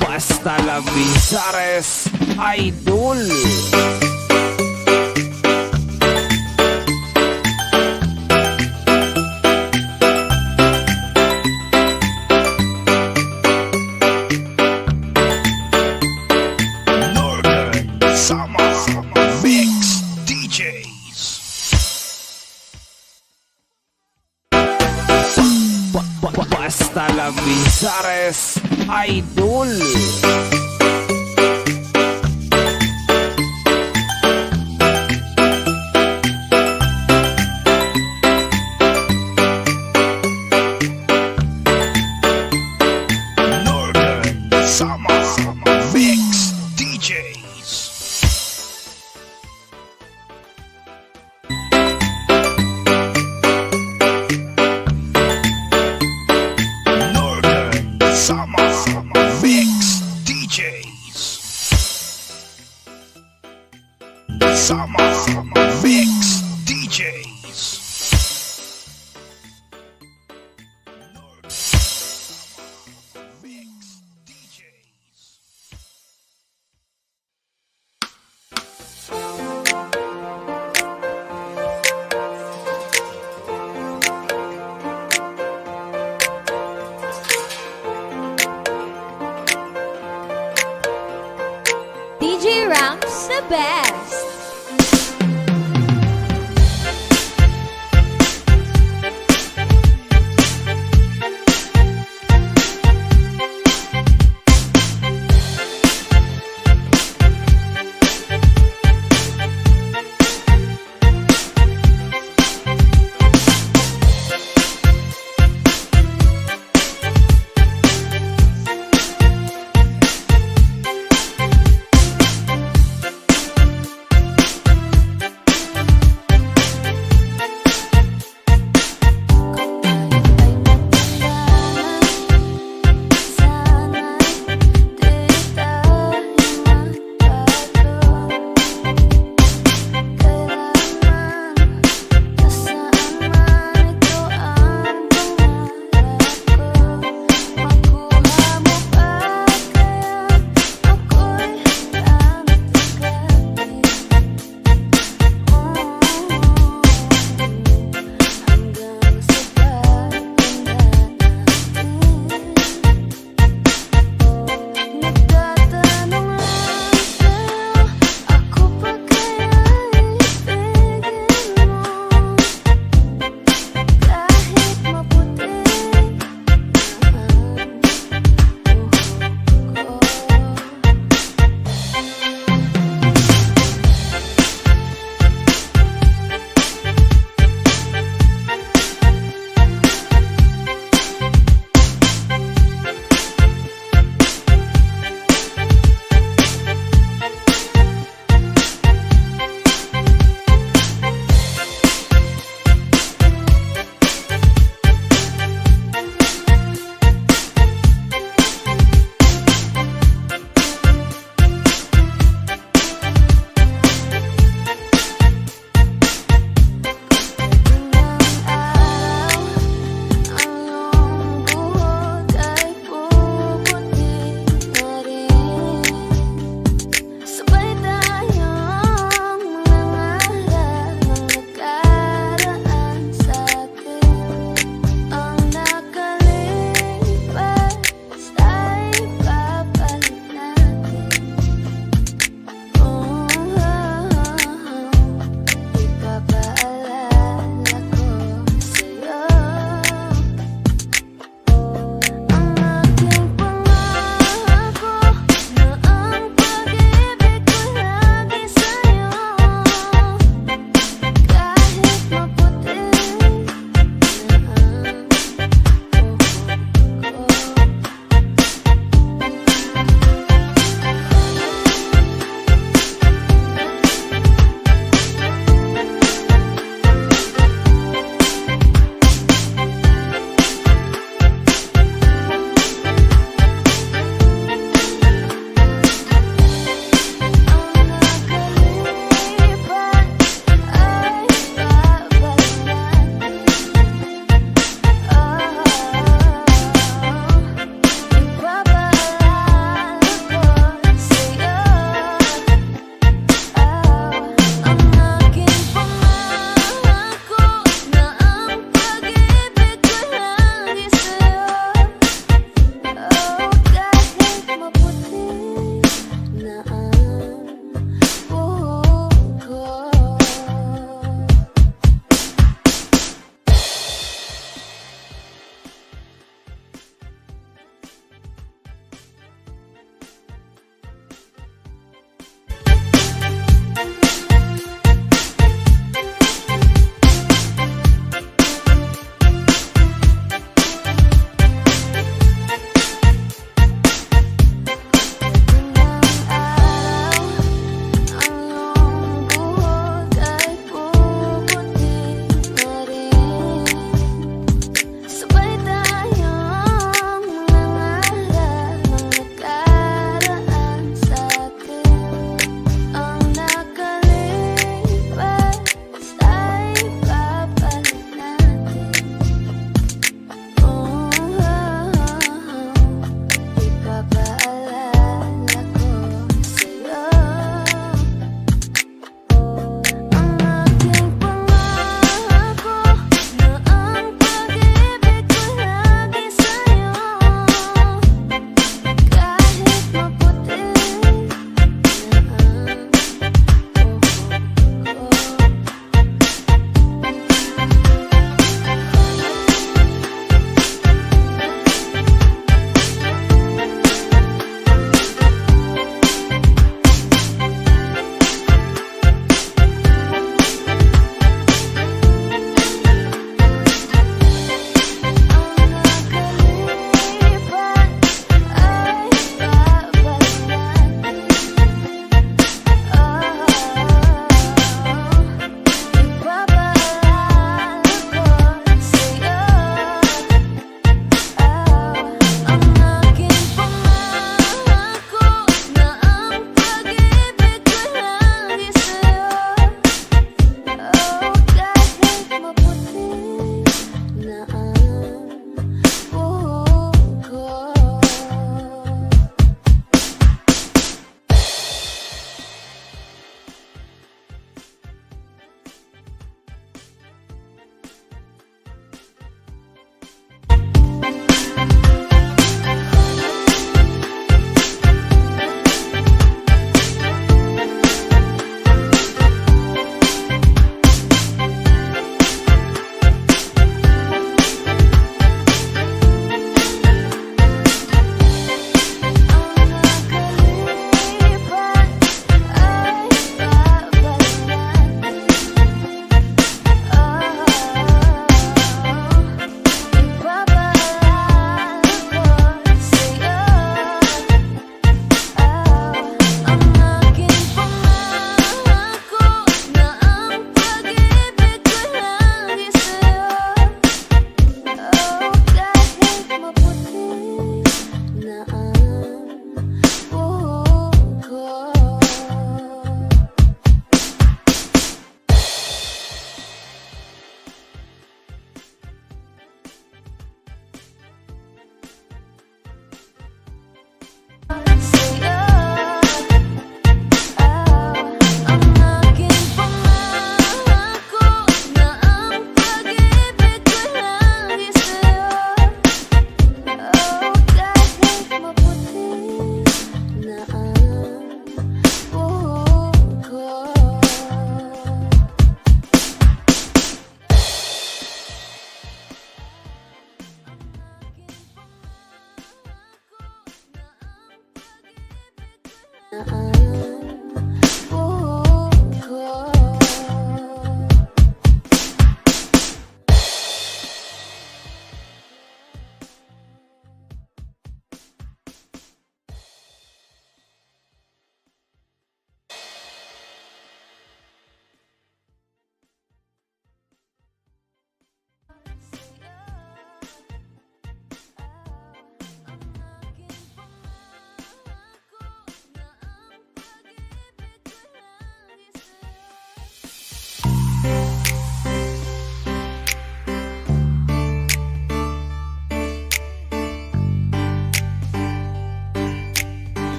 Basta Labizares, Idol. Northern Summer Mix DJs. Basta Labizares, Idol. Northern Summer Mix DJs. Northern Summer Mix DJs. Summer Mix DJs. DJ Rams the best.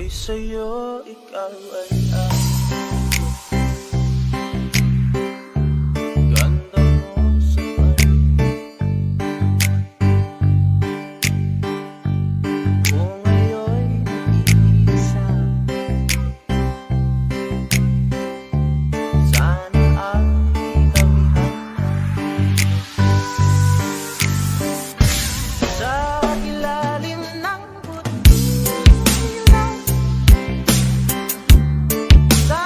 Sa'yo, ikaw ay ganda mo sa kung ngayon nag-iisa, sana ay kamihan sa ilalim ng buti. Sa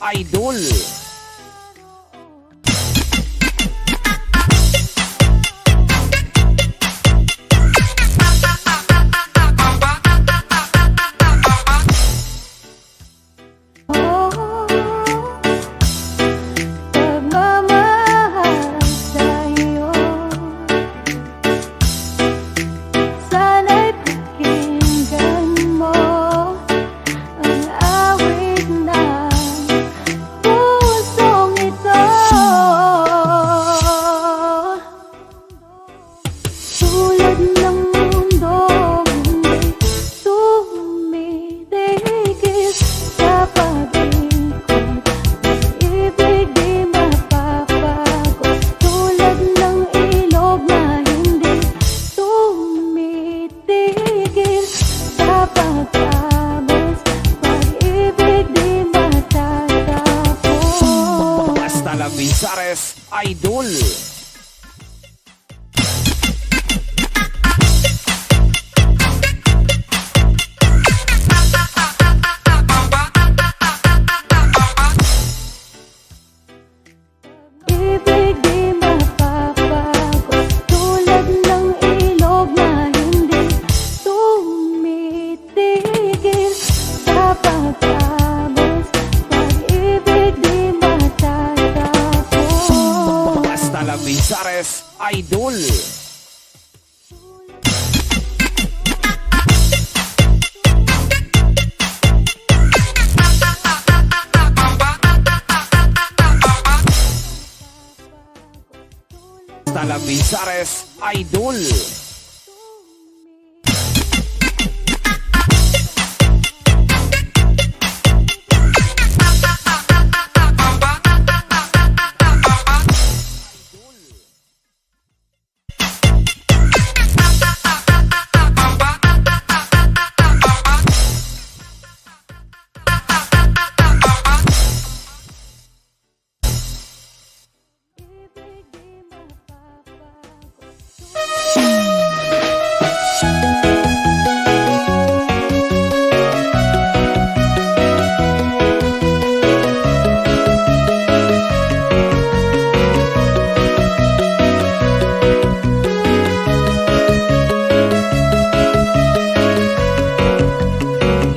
Idol. Pagmamahal sa'yo, sana'y pakinggan mo ang awit ng pusong ito. Tulad ng mundong hindi tumitigil sa pag-ikot, ibig di mapapago. Tulad ng ilog na hindi tumitigil sa pag-abos, pag-ibig di matatapos. Basta la Visares Idol. Ibig di mapapago. Tulad ng ilog na hindi tumitigil sa pag-abos, pag-ibig di matatapos. Basta la Visares Idol. Basta la Visares Idol.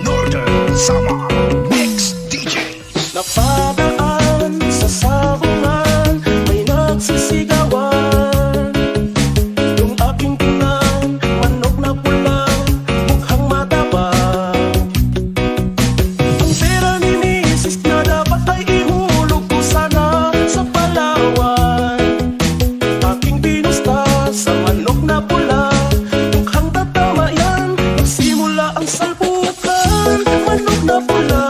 Northern Summer Mix DJs. Napadaan sa sabungan, may nagsisigawan. Yung aking tingnan, manok na pula, mukhang mataba. Ang pera ni misis na dapat ay ihulog ko sana sa Palawan. Aking pinusta sa manok na pula, mukhang tatama yan. Nagsimula ang salpukan, manok na pula,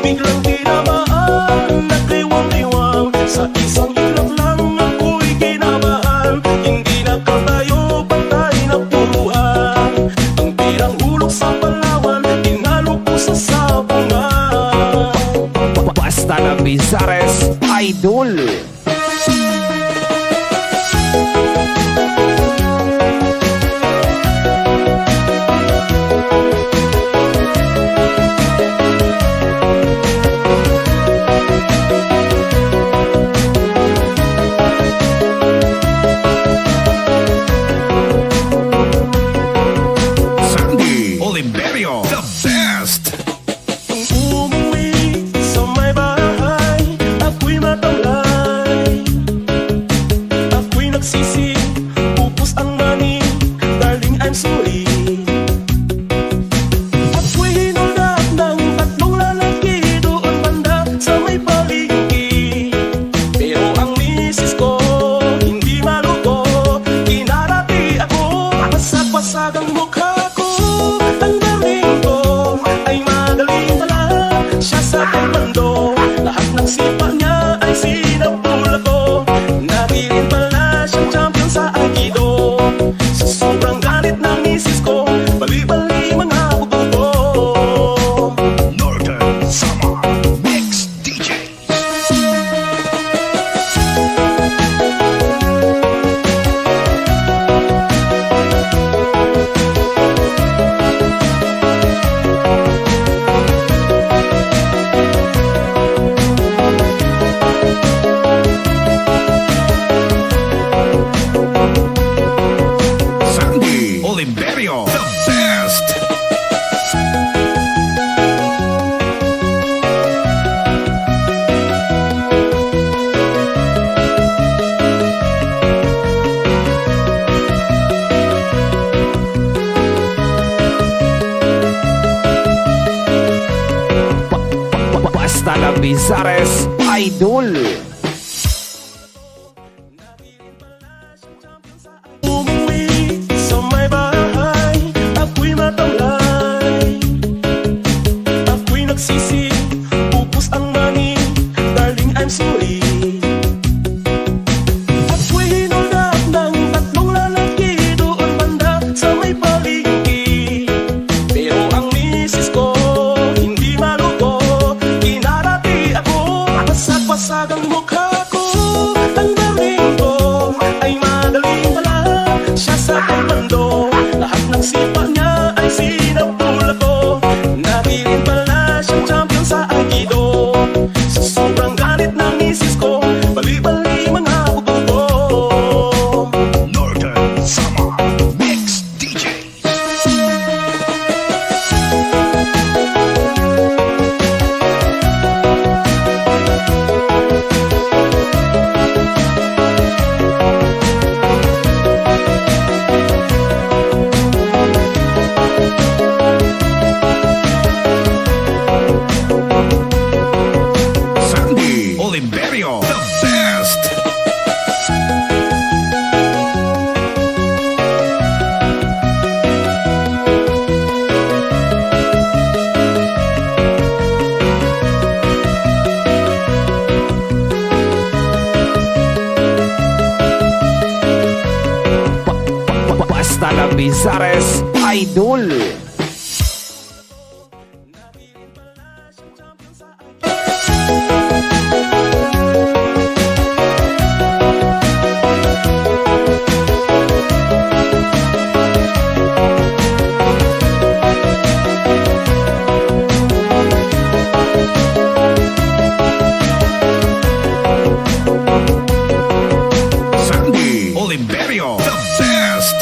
biglang tinamaan, nagkiwang-iwang. Sa isang ilog lang ako'y kinabahan, hindi nakatayo, pantay na puruhan. Ang pirang hulog sa Palawan, tinalo ko sa sabungan. Basta la Visares Idol. Sandy Oliverio, the best. Kung umuwi sa may bahay, ako'y matamlay. Ako'y nagsisi, pupus ang mani, darling I'm sorry. Ako'y hinulak ng tatlong lalaki doon banda sa may palengke. Pero ang misis ko, hindi maluto, kinarati ako, pasag-pasag ang mukha ko. Ang darling ko ay Basta la Bizares Idol. Umuwi sa may bahay, ako'y matamlay. Ako'y nagsisi, upos ang mani, darling I'm sorry. Ako'y hinulak ng tatlong lalaki doon banda sa may palengke. Pero ang misis ko, hindi maluto, kinarati ako, basag-basag ang mukha ko. Ang darling ko ay magaling pala, siya sa taekwondo, lahat ng sipa niya ay sinapula ko. Nabirin pala siyang champion sa Aikido, sa sobrang galit ng misis ko, bali-bali mga ubo ko. Northern Summer Mix DJs. Sandy Oliverio, the best. Basta la Bizares Idol. Sandy Oliverio, the best.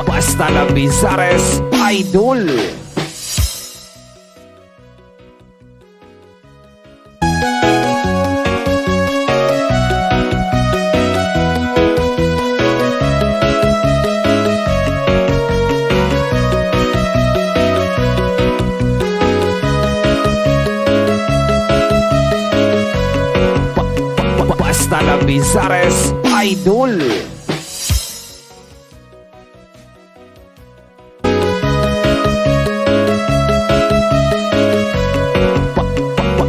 Basta la Bizares Idol. Basta la Bizares Idol.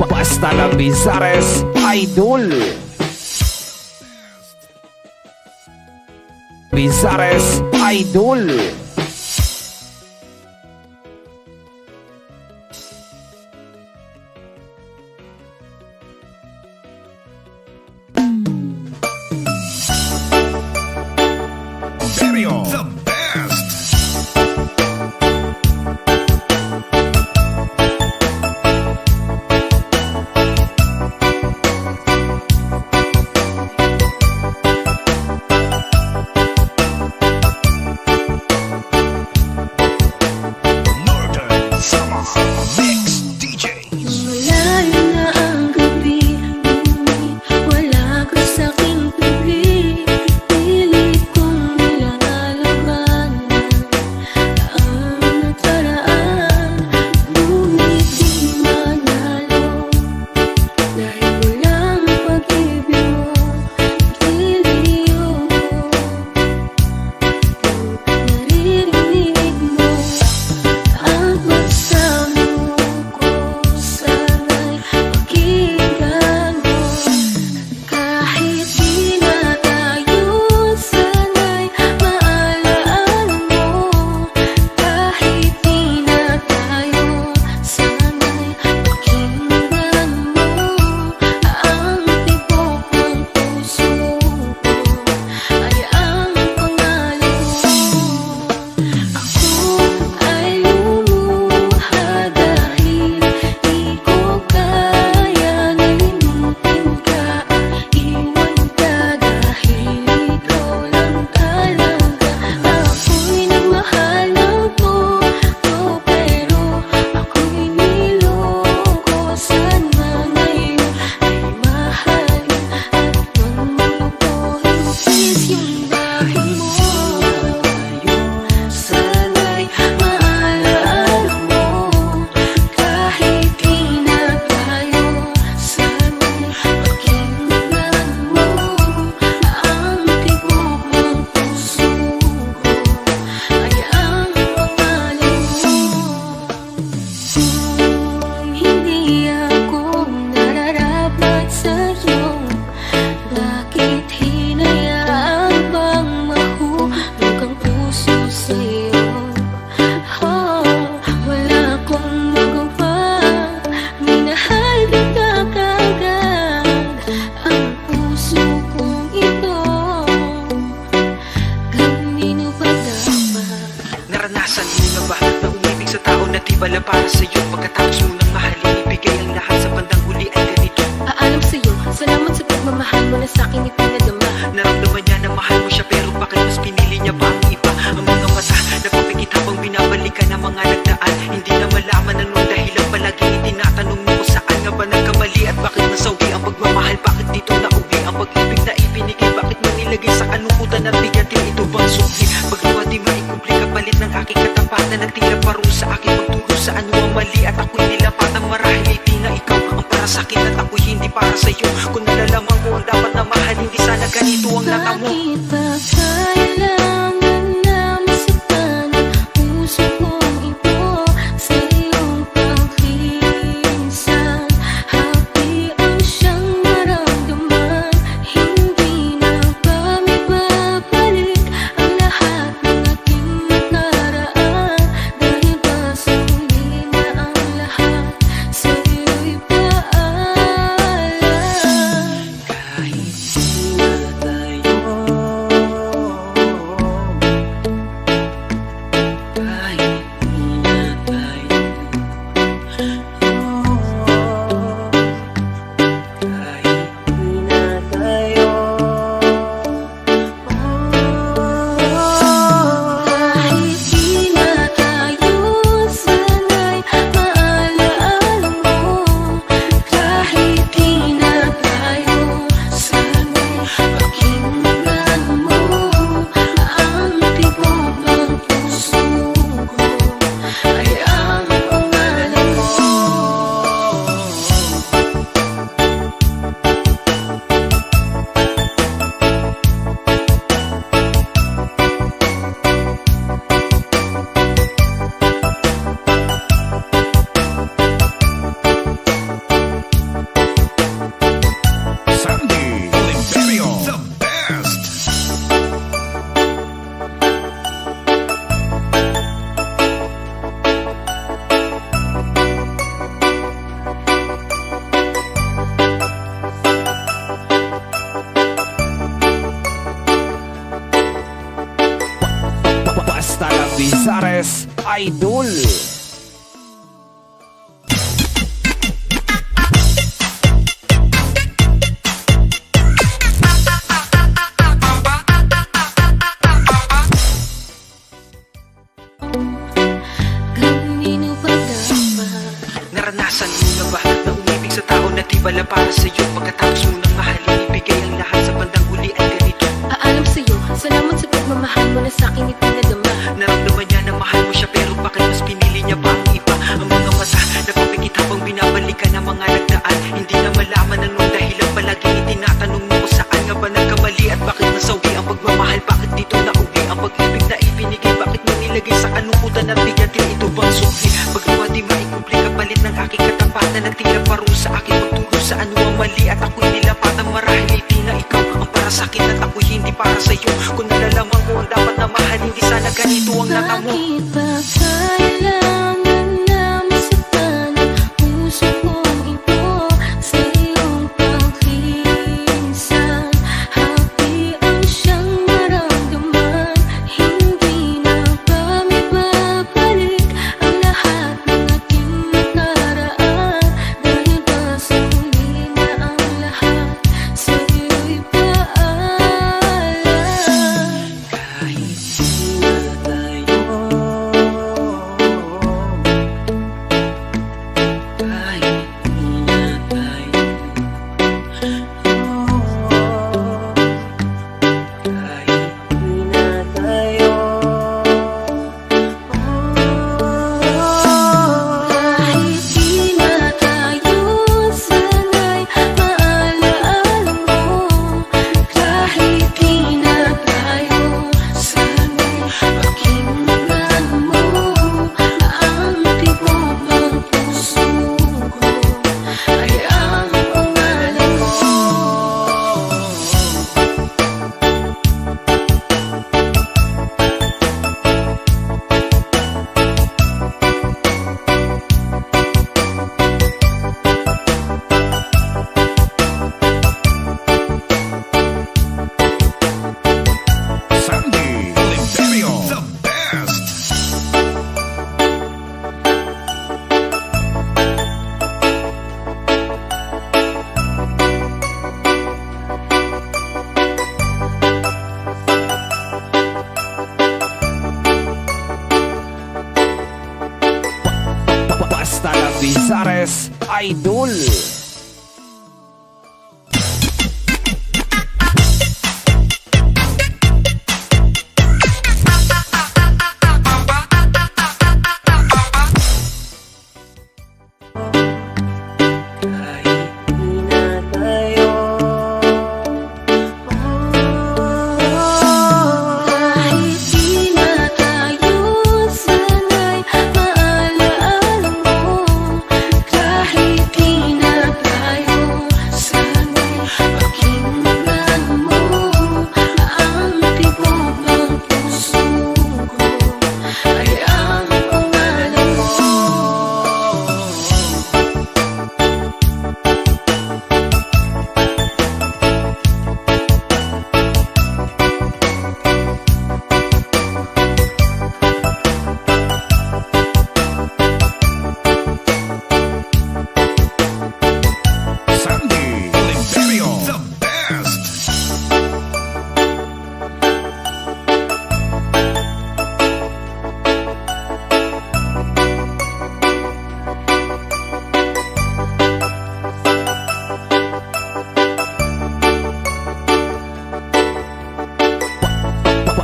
Basta la Bizares Idol. Bizares Idol. Oliverio, the best. Naranasan mo na ba na umibig sa tao na di bala para sa'yo? Pagkatapos mo nang mahalin, ibigay ang lahat sa bandang huli ay ganito. Aalam sa'yo, salamat sa pagmamahal mo na sa'kin ipinadama. Naramdaman niya na mahal mo siya, pero bakit mas pinili niya pa ang iba? Ang mga mata, nagpapikit habang binabalikan ang mga nagdaan. Hindi na malaman anong dahilan, palaging itinatanong mo kung saan nga ba nagkamali. At bakit nasawi ang pagmamahal, bakit dito nauwi ang pag-ibig na ibinigay? Bakit mo nilagay sa kanukutan at bigatin? Ito bang suki? Paggawa di maikumpli, kapalit ng aking katapatan. Nagtila parusa aking pagturo sa ano ang mali. At ako'y nilapatan, marahil ay di na ikaw ang para sa'kin at ako'y hindi para sa'yo. Kung nalalaman ko ang dapat na mahal, hindi sana ganito ang natamo. Bakit ba kailangan na masaktan ang puso kong ito sa iyong pagkikisan? Hapian siyang maramdaman, hindi na ba mababalik ang lahat ng ating nakaraan? Dahil ba suli na ang lahat, sa iyo'y paalam. Kahit di na tayo, kahit di na tayo, kahit di na tayo, Kahit di na tayo, sana'y maalaala mo. Kahit di na tayo, sana'y pakinggan mo. Ang tibok ng puso ko ay ang pangalan mo. Sandy Oliverio, the best. Basta la Bizares Idol. Kanino ba dapat? naranasan mo na ba na umibig sa tao na di bala para sa'yo? Pagkatapos mo nang mahalin, ibigay ang lahat sa bandang huli ay ganito. Aalam sa'yo, salamat sa pagmamahal mo na sa'kin ipinadama. Naramdaman niya na mahal mo siya, pero bakit mas pinili niya pa ang iba? Ang mga mata, nagpapikit habang binabalikan ang mga nagdaan. Hindi na malaman anong dahilan, palaging itinatanong mo kung saan nga ba nagkamali. At bakit nasawi ang pagmamahal, bakit dito nauwi ang pag-ibig na ibinigay? Bakit mo nilagay sa kanukutan at bigatin? Ito bang suki? Paggawa di maikumpli, kapalit ng aking katapatan. Nagtila parusa aking pagturo sa ano ang mali. At ako'y nilapatan, marahil ay di na ikaw ang para sa'kin at ako'y hindi para sa'yo. Kung nalalaman ko ang dapat na mahal, hindi sana ganito ang natamo. Bakit ba kailangan na masaktan ang puso kong ito sa iyong pagkikisan? Hapian siyang maramdaman, hindi na ba mababalik ang lahat ng ating nakaraan? Dahil ba suli na ang lahat, sa iyo'y paalam. Kahit di na tayo, Basta la Vizares Idol. Kahit di na tayo sanay maalaala mo, kahit di na tayo sanay pakinggan mo ang tibok ng puso ko ay ang pangalan mo. Sandy Oliverio, the best.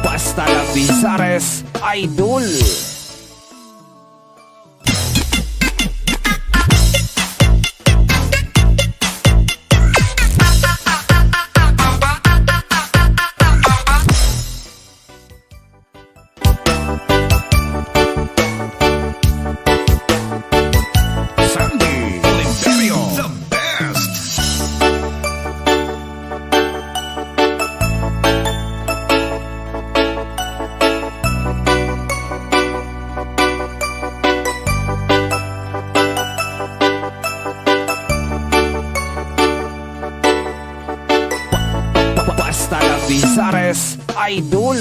Basta la Vizares Idol. Sandy Oliverio, the best. Basta la Vizares Idol.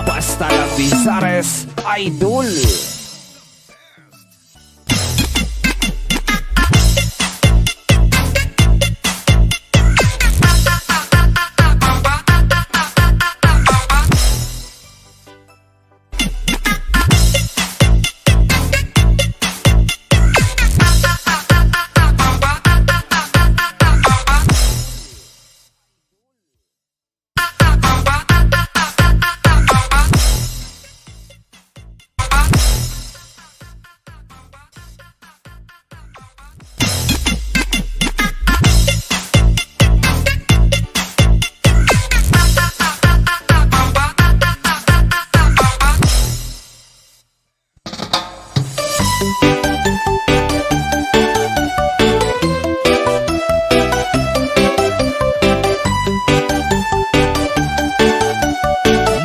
Basta la Vizares Idol.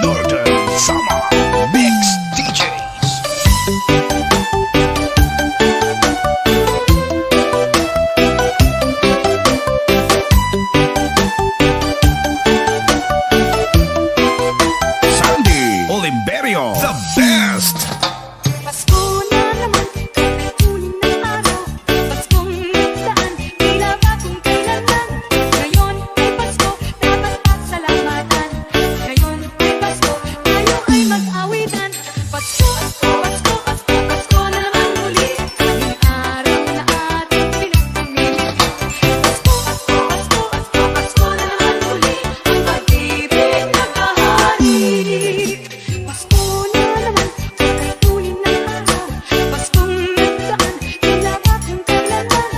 Northern Summer Mix DJs. Sandy Oliverio, the best. Pasko na naman, kahit tuloy ng araw. Paskong nagdaan, tila ba kung kailanman. Ngayon ay Pasko, dapat pasalamatan. Ngayon ay Pasko, tayo ay mag-awitan. Pasko, Pasko, Pasko, Pasko, Pasko na naman muli. Ang araw na ating pinagpamili. Pasko, Pasko, Pasko, Pasko, Pasko na naman muli. Ang pag-ibig nagahari. Pasko na naman, kahit tuloy ng araw. Paskong nagdaan, tila ba kung kailanman.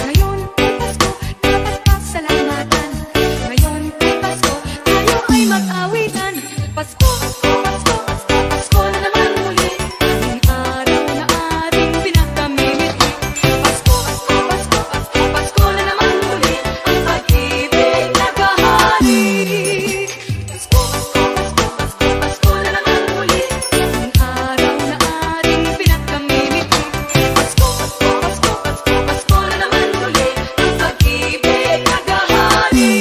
Ngayon ay Pasko, dapat pasalamatan. Ngayon ay Pasko, tayo ay mag-awitan. Pasko, Pasko, Pasko, Pasko, Pasko na naman muli. Ang araw na ating pinagkamimiti. Pasko, Pasko, Pasko, Pasko, Pasko na naman muli. Ang pag-ibig nagahari. Pasko, Pasko, Pasko, Pasko, Pasko na naman muli. Ang araw na ating pinagkamimiti. Pasko, Pasko, Pasko, Pasko, Pasko na naman muli. Ang pag-ibig nagahari.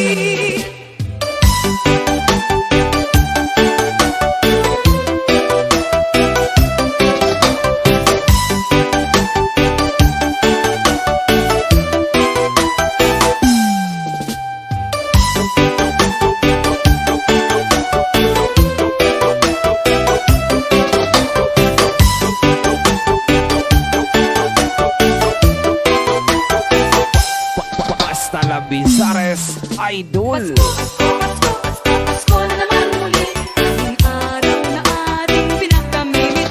Idol. Pasko na naman muli, ang araw na ating pinakamimit.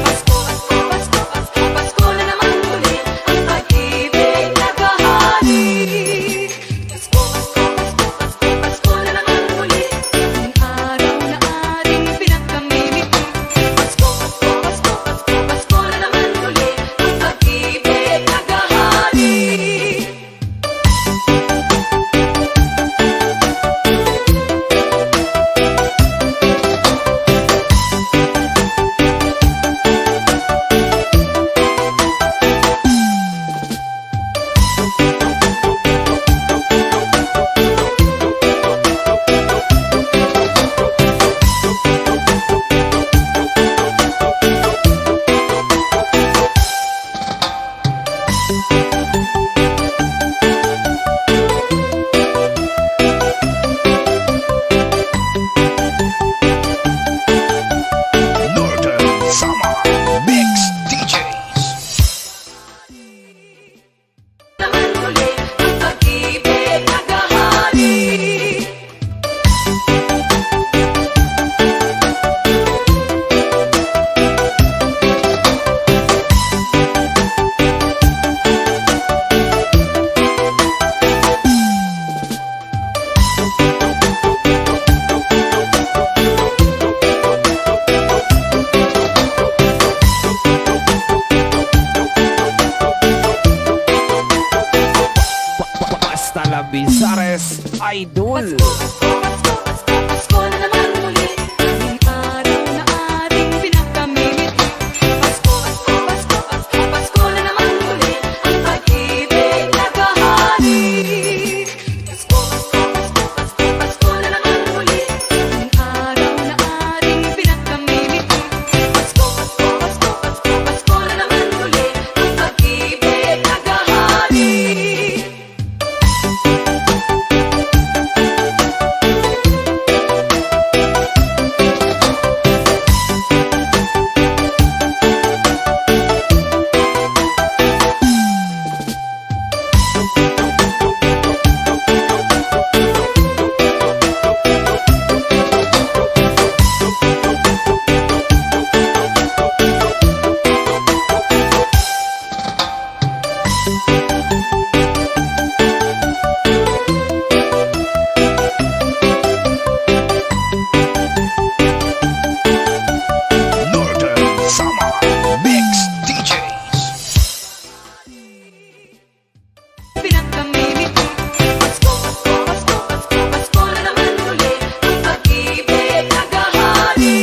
Pasko, Pasko, Pasko, Pasko, Pasko na naman muli, ang pag-ibig naghahari. Pasko, Pasko, Pasko, Pasko, Pasko na naman muli, ang araw na ating pinakamimit. Pasko, Pasko, Pasko, Pasko, Pasko na naman muli, ang pag-ibig naghahari. Northern Summer Mix DJs. Naman muli, ang pag-ibig naghahari. Basta la Bizares, Idol. Pasko na naman muli, ang araw na ating pinakamimit. Pasko, Pasko, Pasko, Pasko, Pasko na naman muli, ang pag-ibig naghahari. Pasko, Pasko, Pasko, Pasko, Pasko na naman muli, ang araw na ating pinakamimit. Pasko, Pasko, Pasko, Pasko, Pasko na naman muli, ang pag-ibig naghahari. Northern Summer Mix DJs. Pinakamimit. Pasko, Pasko, Pasko, Pasko, Pasko na naman muli, ang pag-ibig naghahari.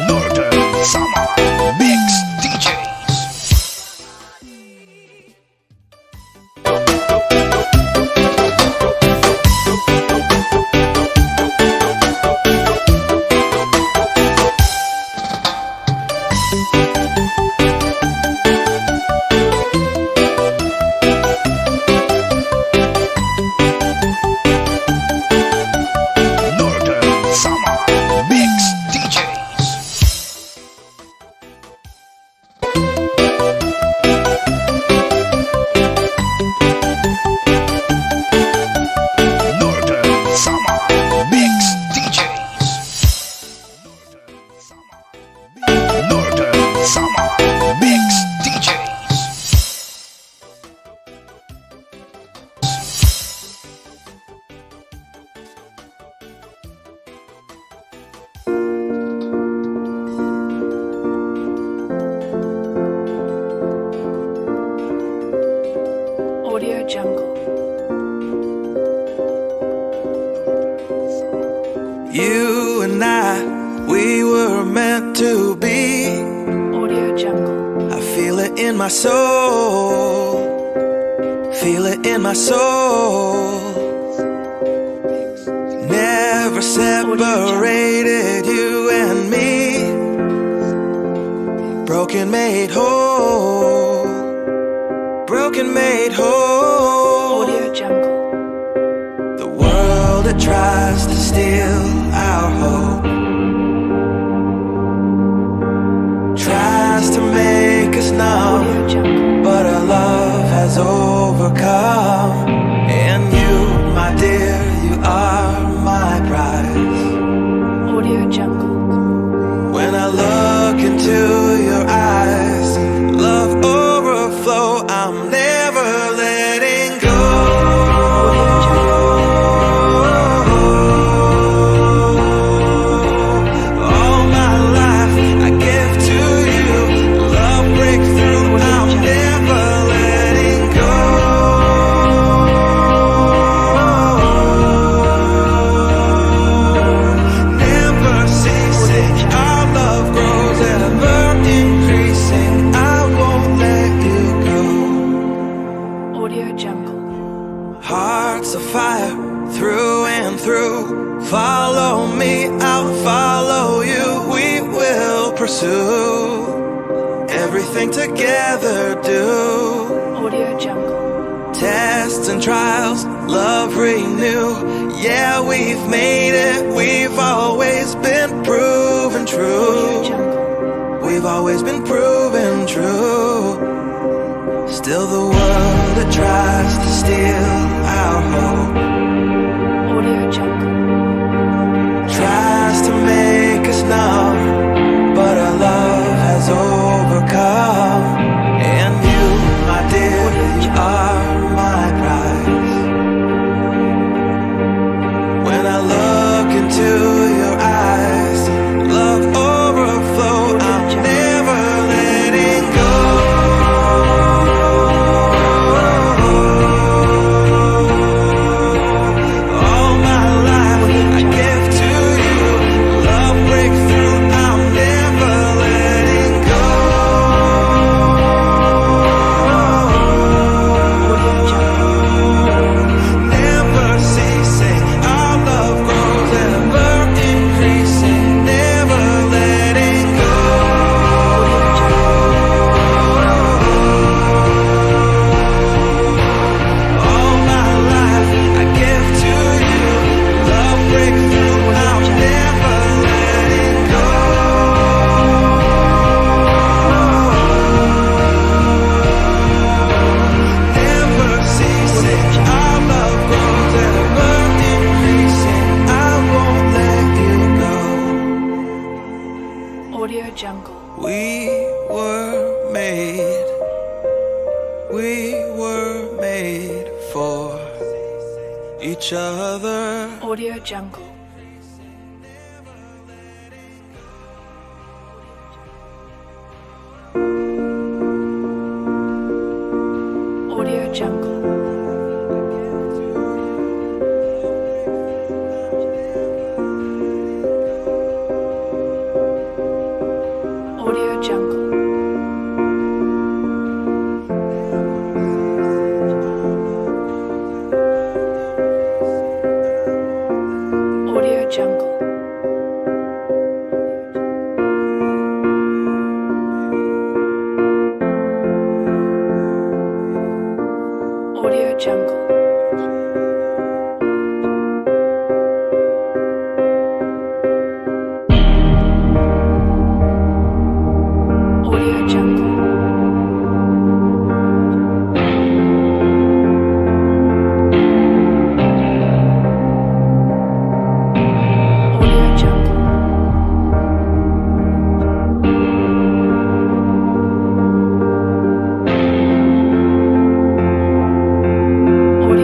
Northern Summer Mix DJs. Northern Summer Mix DJs. Northern Summer Mix DJs. Northern Summer Mix DJs. Audio Jungle. You and I, we were meant to be. my soul. Feel it in my soul. Never separated you and me. Broken made whole. Broken made whole. Audio Jungle. The world that tries to steal our hope tries to make us numb, but our love has overcome. And you, my dear, you are my prize. Audio Jungle. When I look into your eyes, love overflow, I'm never letting go. All my life I give to you. Love breakthrough, I'm never letting go. Never ceasing, our love grows ever increasing. I won't let you go. Audio Jungle. Hearts of fire through and through. Follow me, I'll follow you. We will pursue everything together. Do Audio Jungle. Tests and trials, love renew. Yeah, we've made it. We've always been proven true. We've always been proven true. Still the world that tries to steal our hope Audio Jungle. Tries to make us numb, but our love has overcome. And you, my dear, you are my prize. When I look into your eyes, love overflow, I'm never letting go. All my life I give to you. Love breakthrough, I'm never letting go. Never ceasing, our love grows ever increasing. Never letting go. All my life I give to you. Love breakthrough, I'm never letting go. Never ceasing, our love grows ever increasing. I won't let you go. Audio Jungle. We were made for each other. Audio Jungle. Audio Jungle. Audio Jungle. Audio Jungle. Audio Jungle. Audio Jungle. Audio Jungle. Audio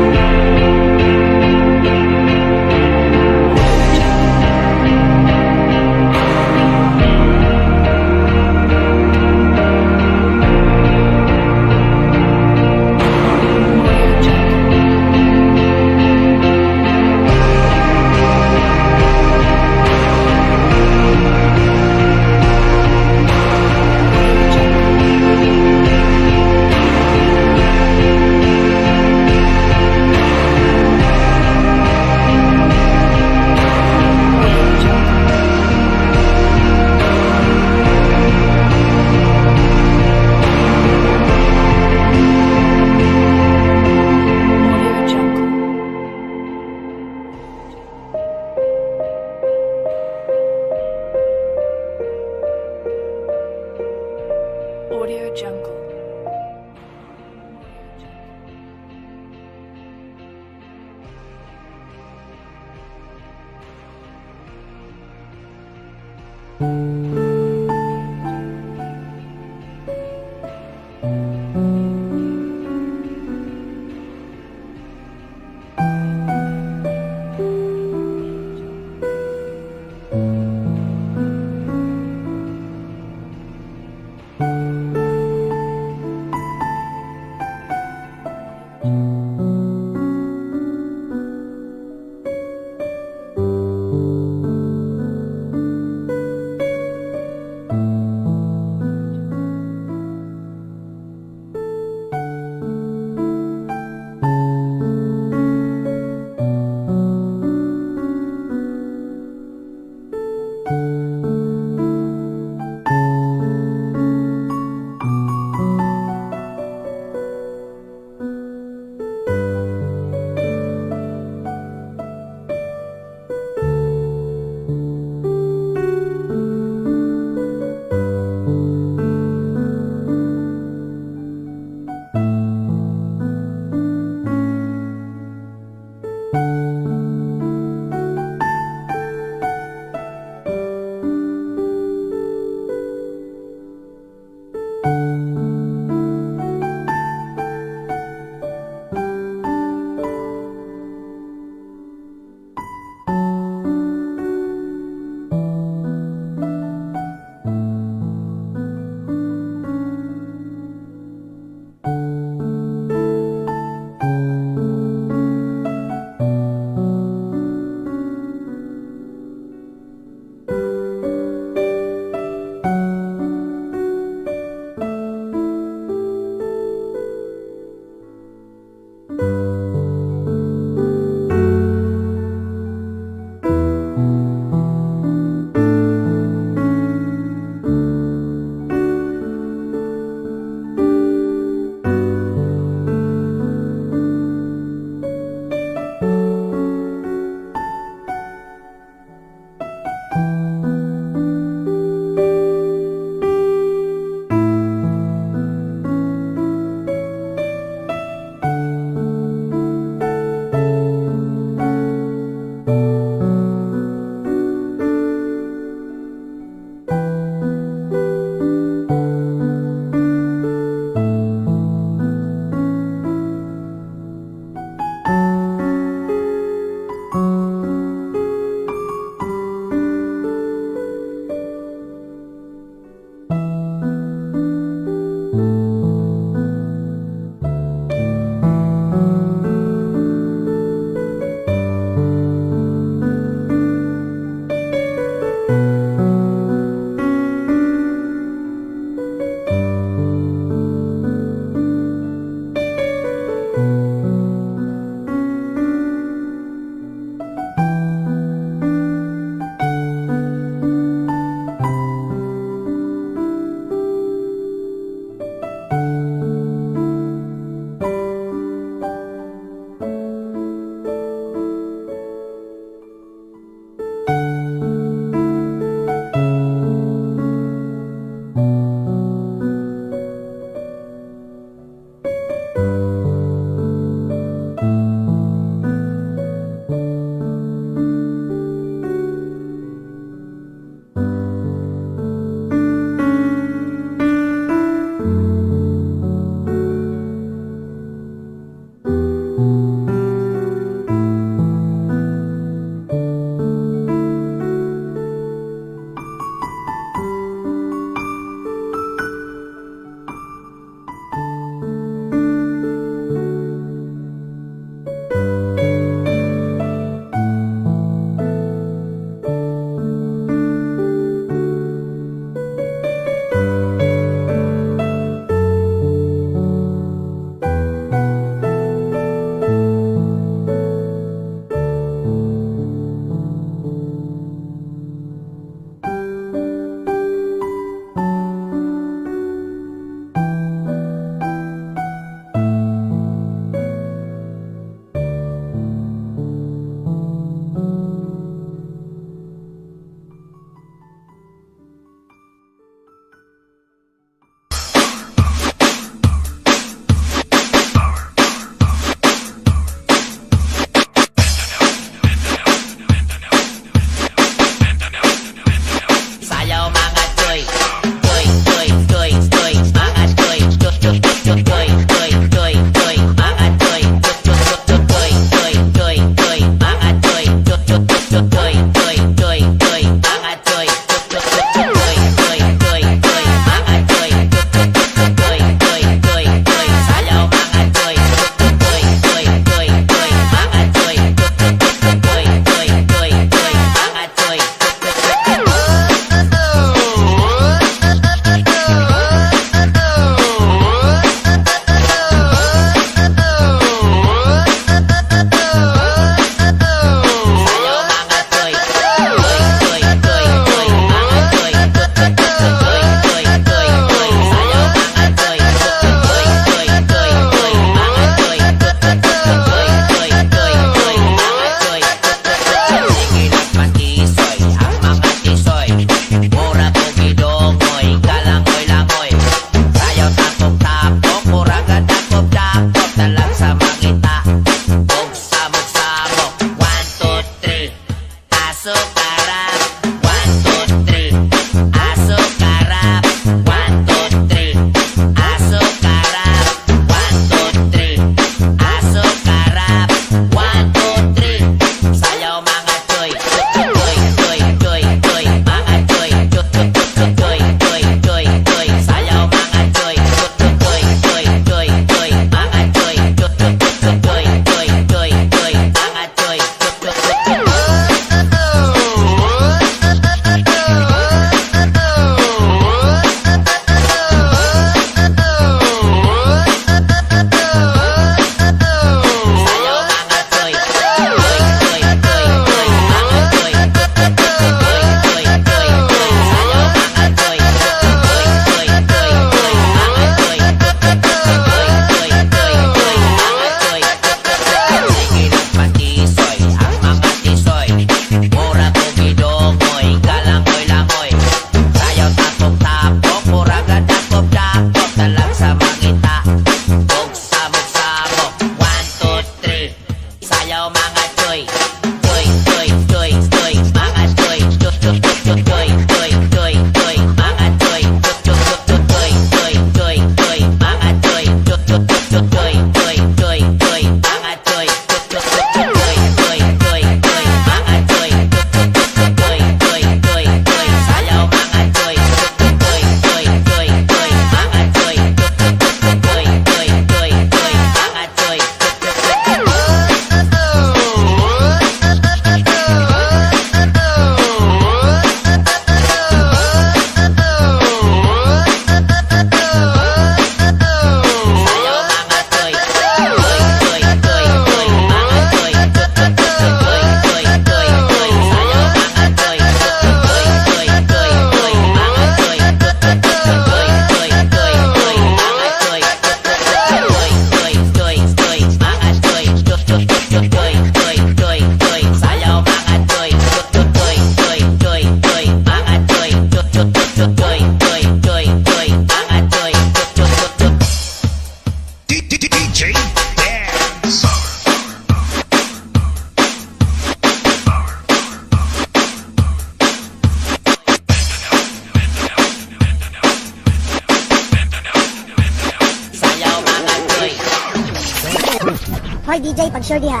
Hoy DJ, pag-sure diha.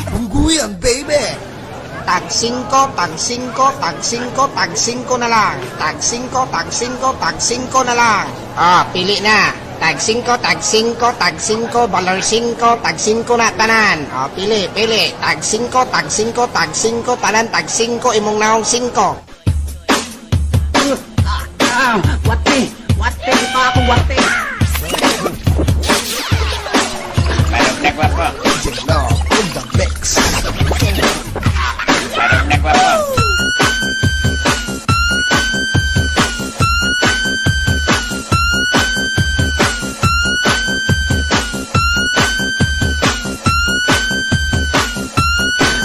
Buguyan, baby! Tag 5, tag 5, tag 5, tag 5 na lang. Tag 5, tag 5, tag 5 na lang. Pili na. Tag 5, tag 5, tag 5, balar 5, tag 5 na tanan. Pili. Tag 5, tag 5, tag 5, tanan, tag 5, imong naong 5. Wate pa ako, wate. Marunong ba po? In the mix. Marunong ba po?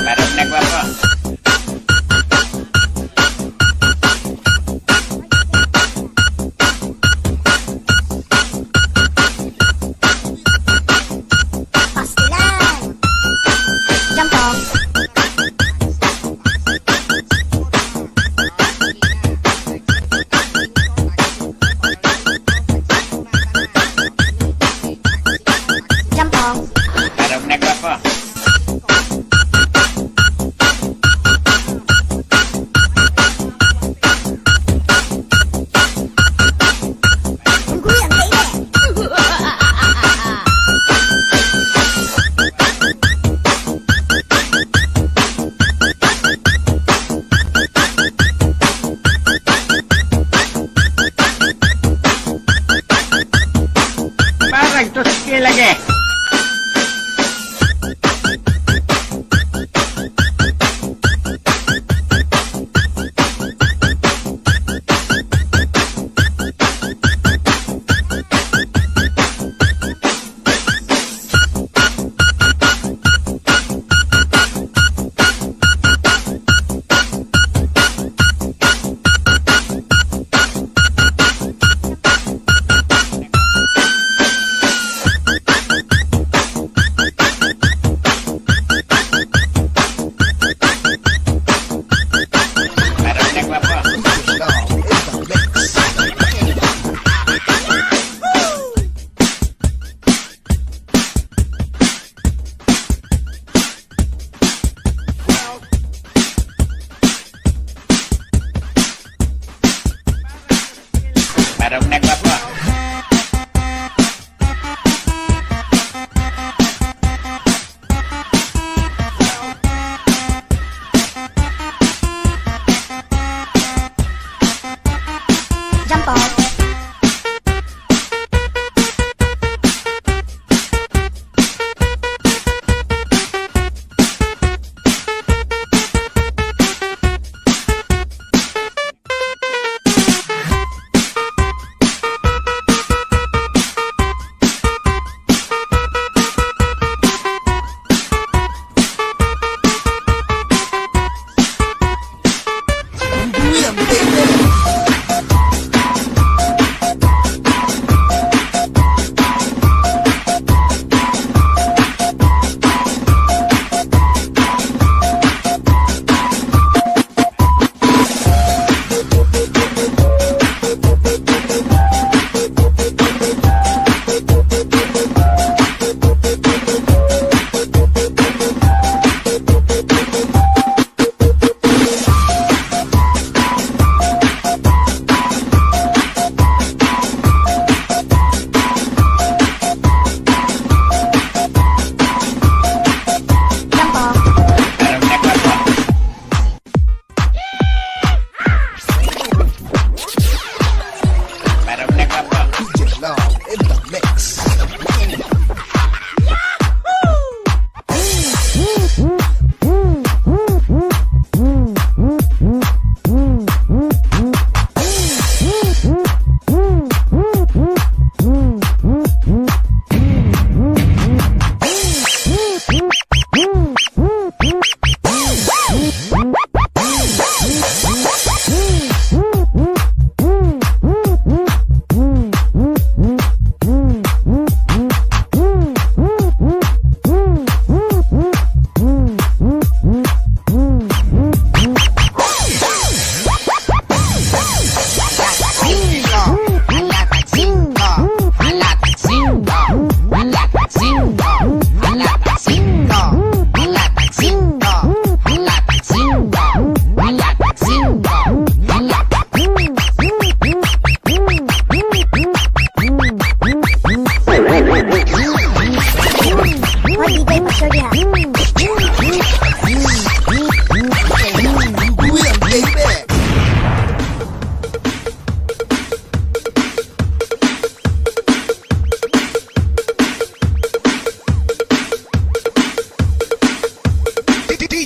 Marunong ba po? Pastilan!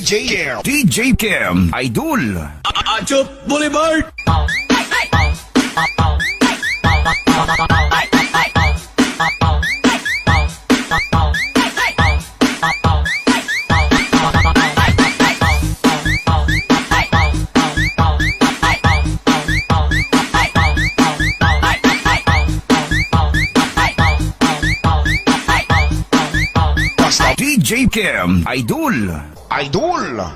DJ Kim, Idol. Achop Boulevard! DJ Kim, Idol. Idol.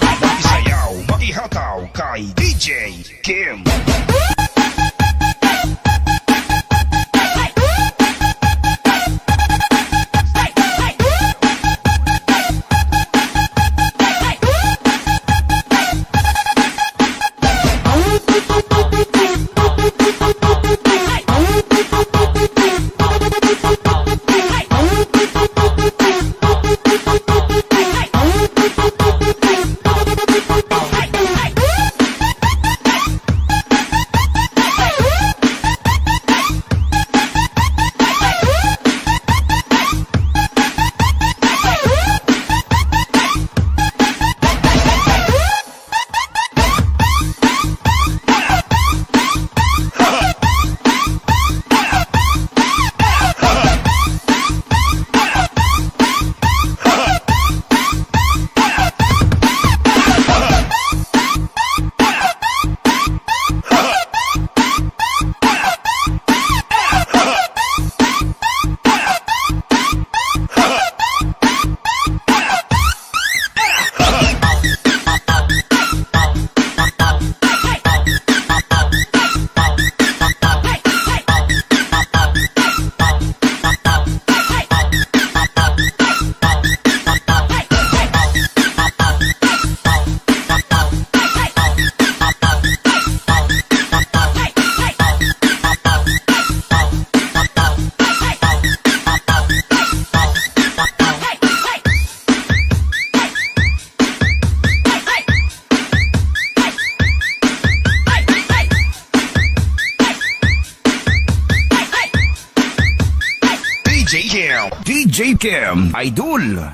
Makisayaw, makihataw kay DJ Kim. DJ Kim, Idol.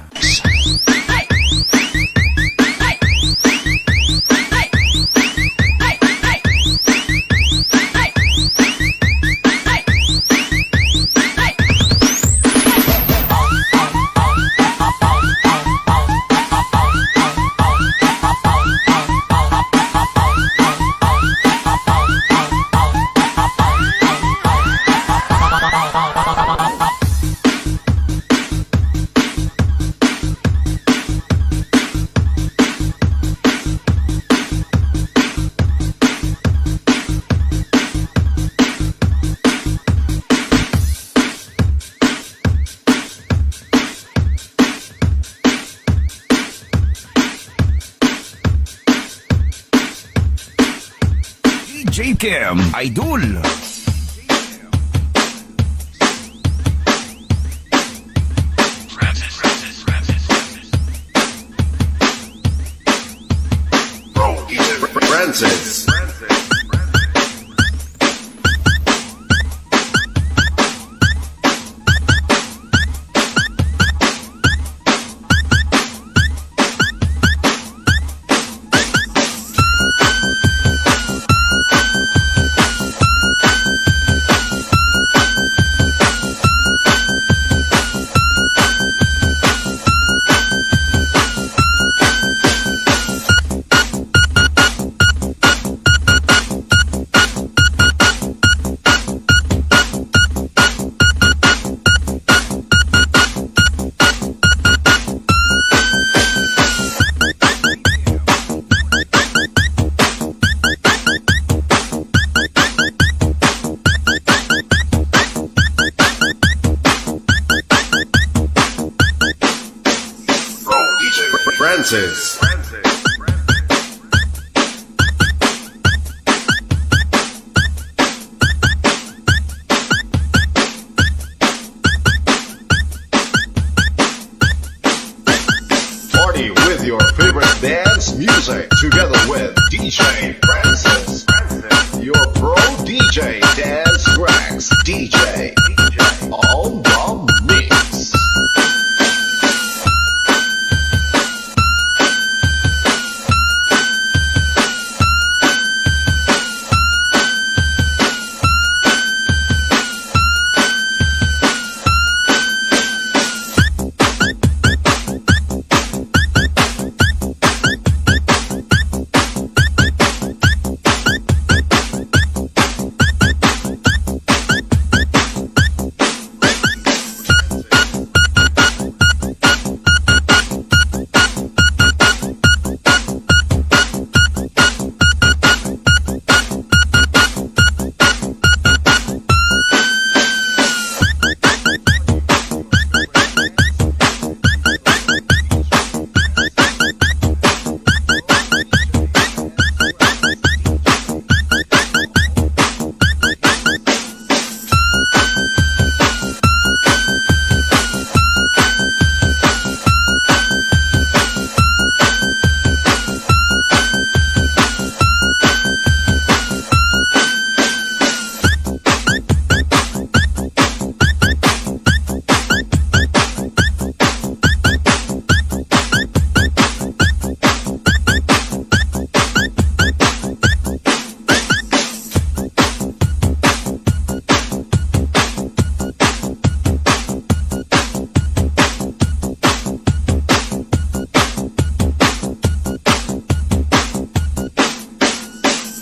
DJ Kim, Idol. Francis. Francis. Party with your favorite dance music together with DJ Francis. Your pro DJ Dance Rex DJ. On the mix.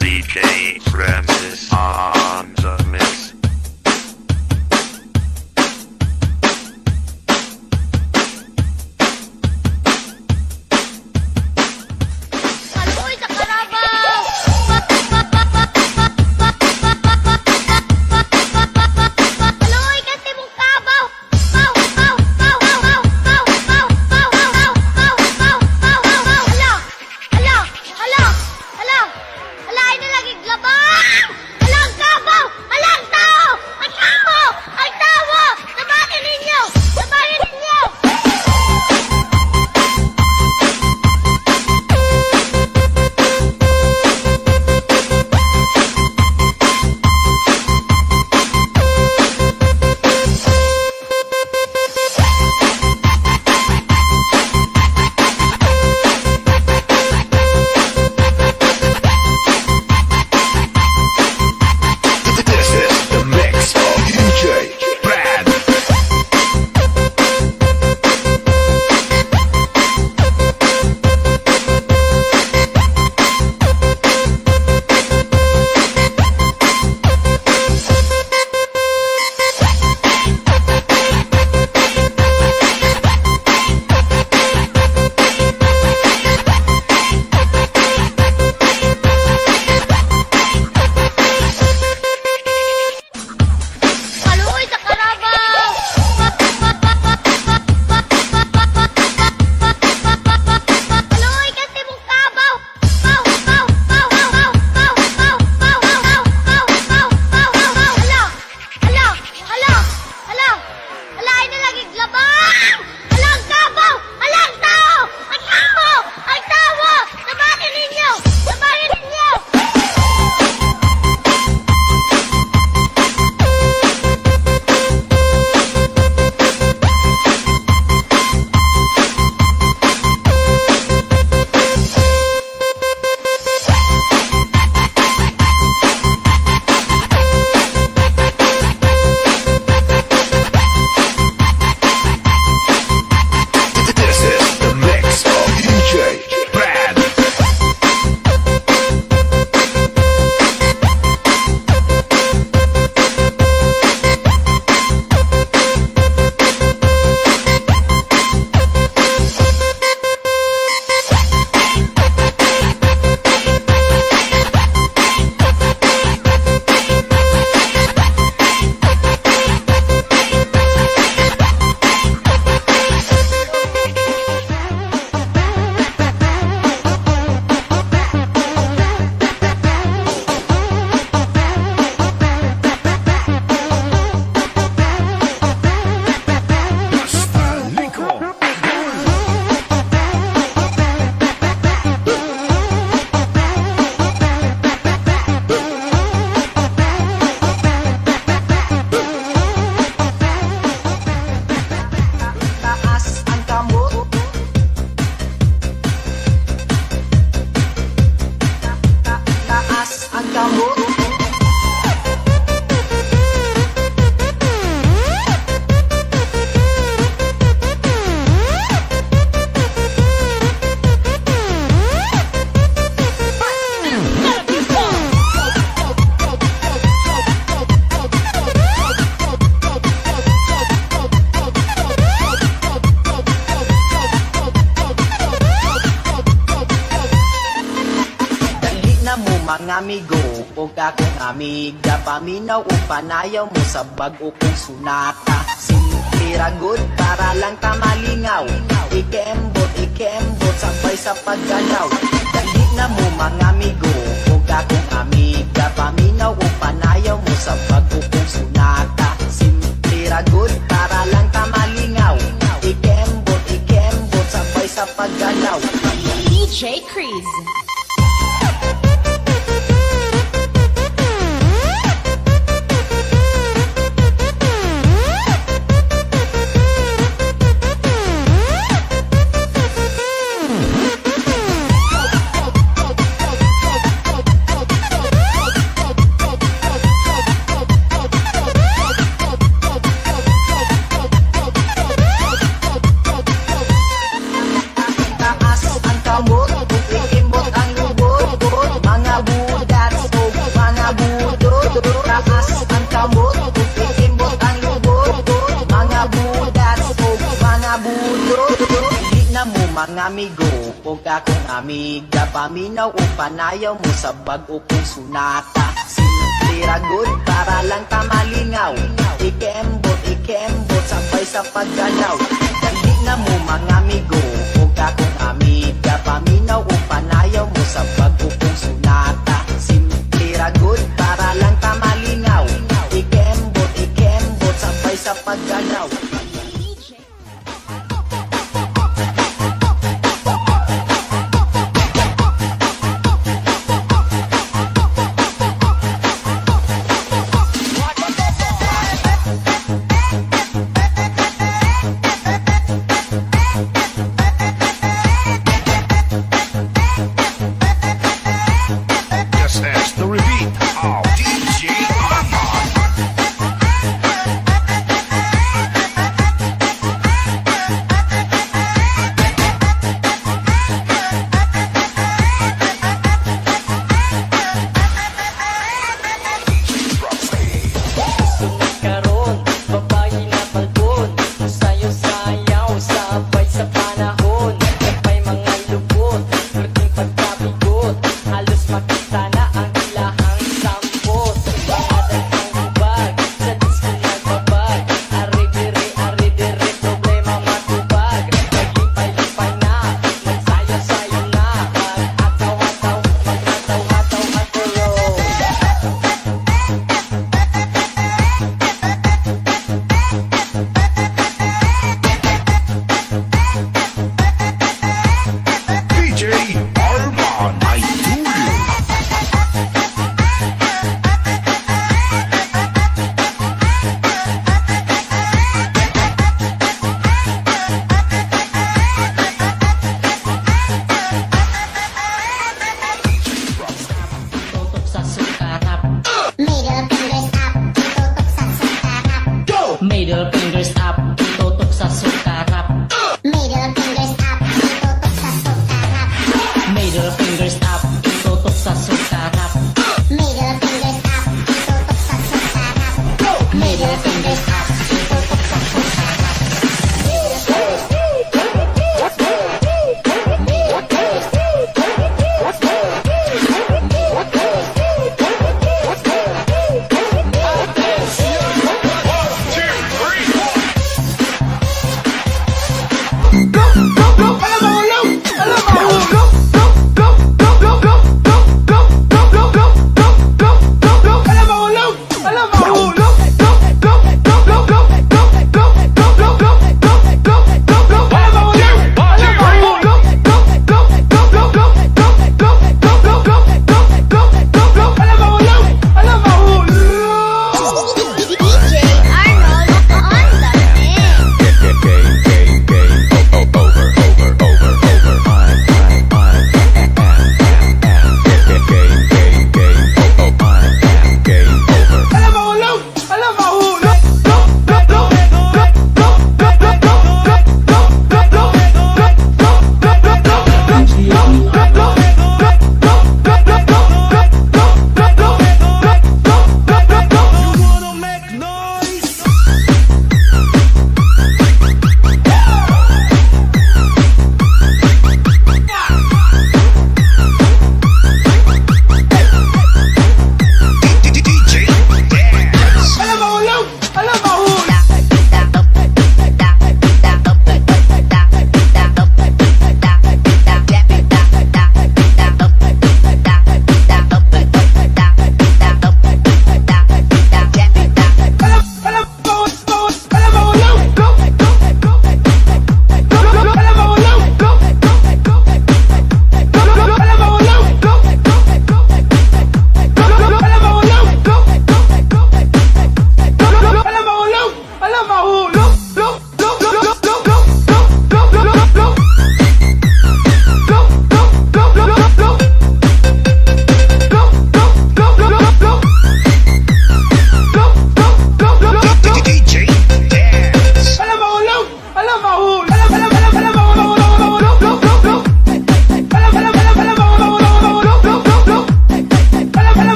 DJ Francis on the mix. Aluy sa karabaw! Aluy ka timong kabaw! Paw! Paw! Paw! Paw! Paw! Paw! Paw! Paw! Paw! Paw! Paw! Paw! Paw! Hala! Hala! Hala! Hala! Hala! Ay na lagi glabang! Alang kabaw! Alang tambor. Mga amigo, o kakong amiga, paminaw o panayaw mo sa bag-o kong sunata. Simple good para lang tamalingaw. Ikembot, sabay sa paggalaw. Dali na mo mga amigo, o kakong amiga, paminaw o panayaw mo sa bag-o kong sunata. Simple good para lang tamalingaw. Ikembot, sabay sa paggalaw. DJ Chris. Mga amigo, o kakong amiga, paminaw o panayaw mo sa bag-o kong sunata. Simple good para lang tamalingaw. Ikembot, sabay sa paggalaw. Dali na mo mga amigo, o kakong amiga, paminaw o panayaw mo sa bag-o kong sunata. Simple good para lang tamalingaw. Ikembot, sabay sa paggalaw.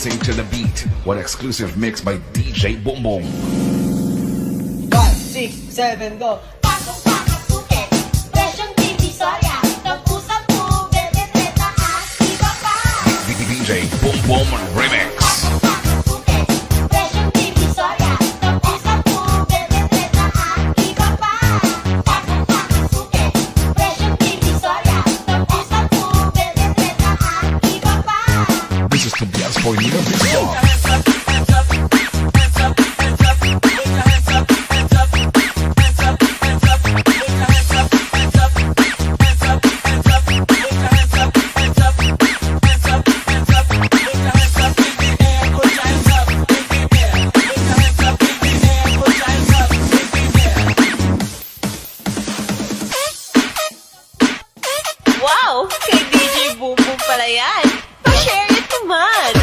dancing to the beat. One exclusive mix by DJ Boom Boom. 5, 6, 7, go. Bagong kakasuke, presyong divisoria, nag-usap po, bebe-beta at iba pa. DJ Boom Boom Remix. Presyong divisoria, nag-usap po, bebe-beta at iba pa. Bagong kakasuke, presyong divisoria, nag-usap po, bebe-beta at iba pa. This is Tobias for Nino Bisbal. Wow! Kay DJ Boom Boom pala yan. Pa-share it naman!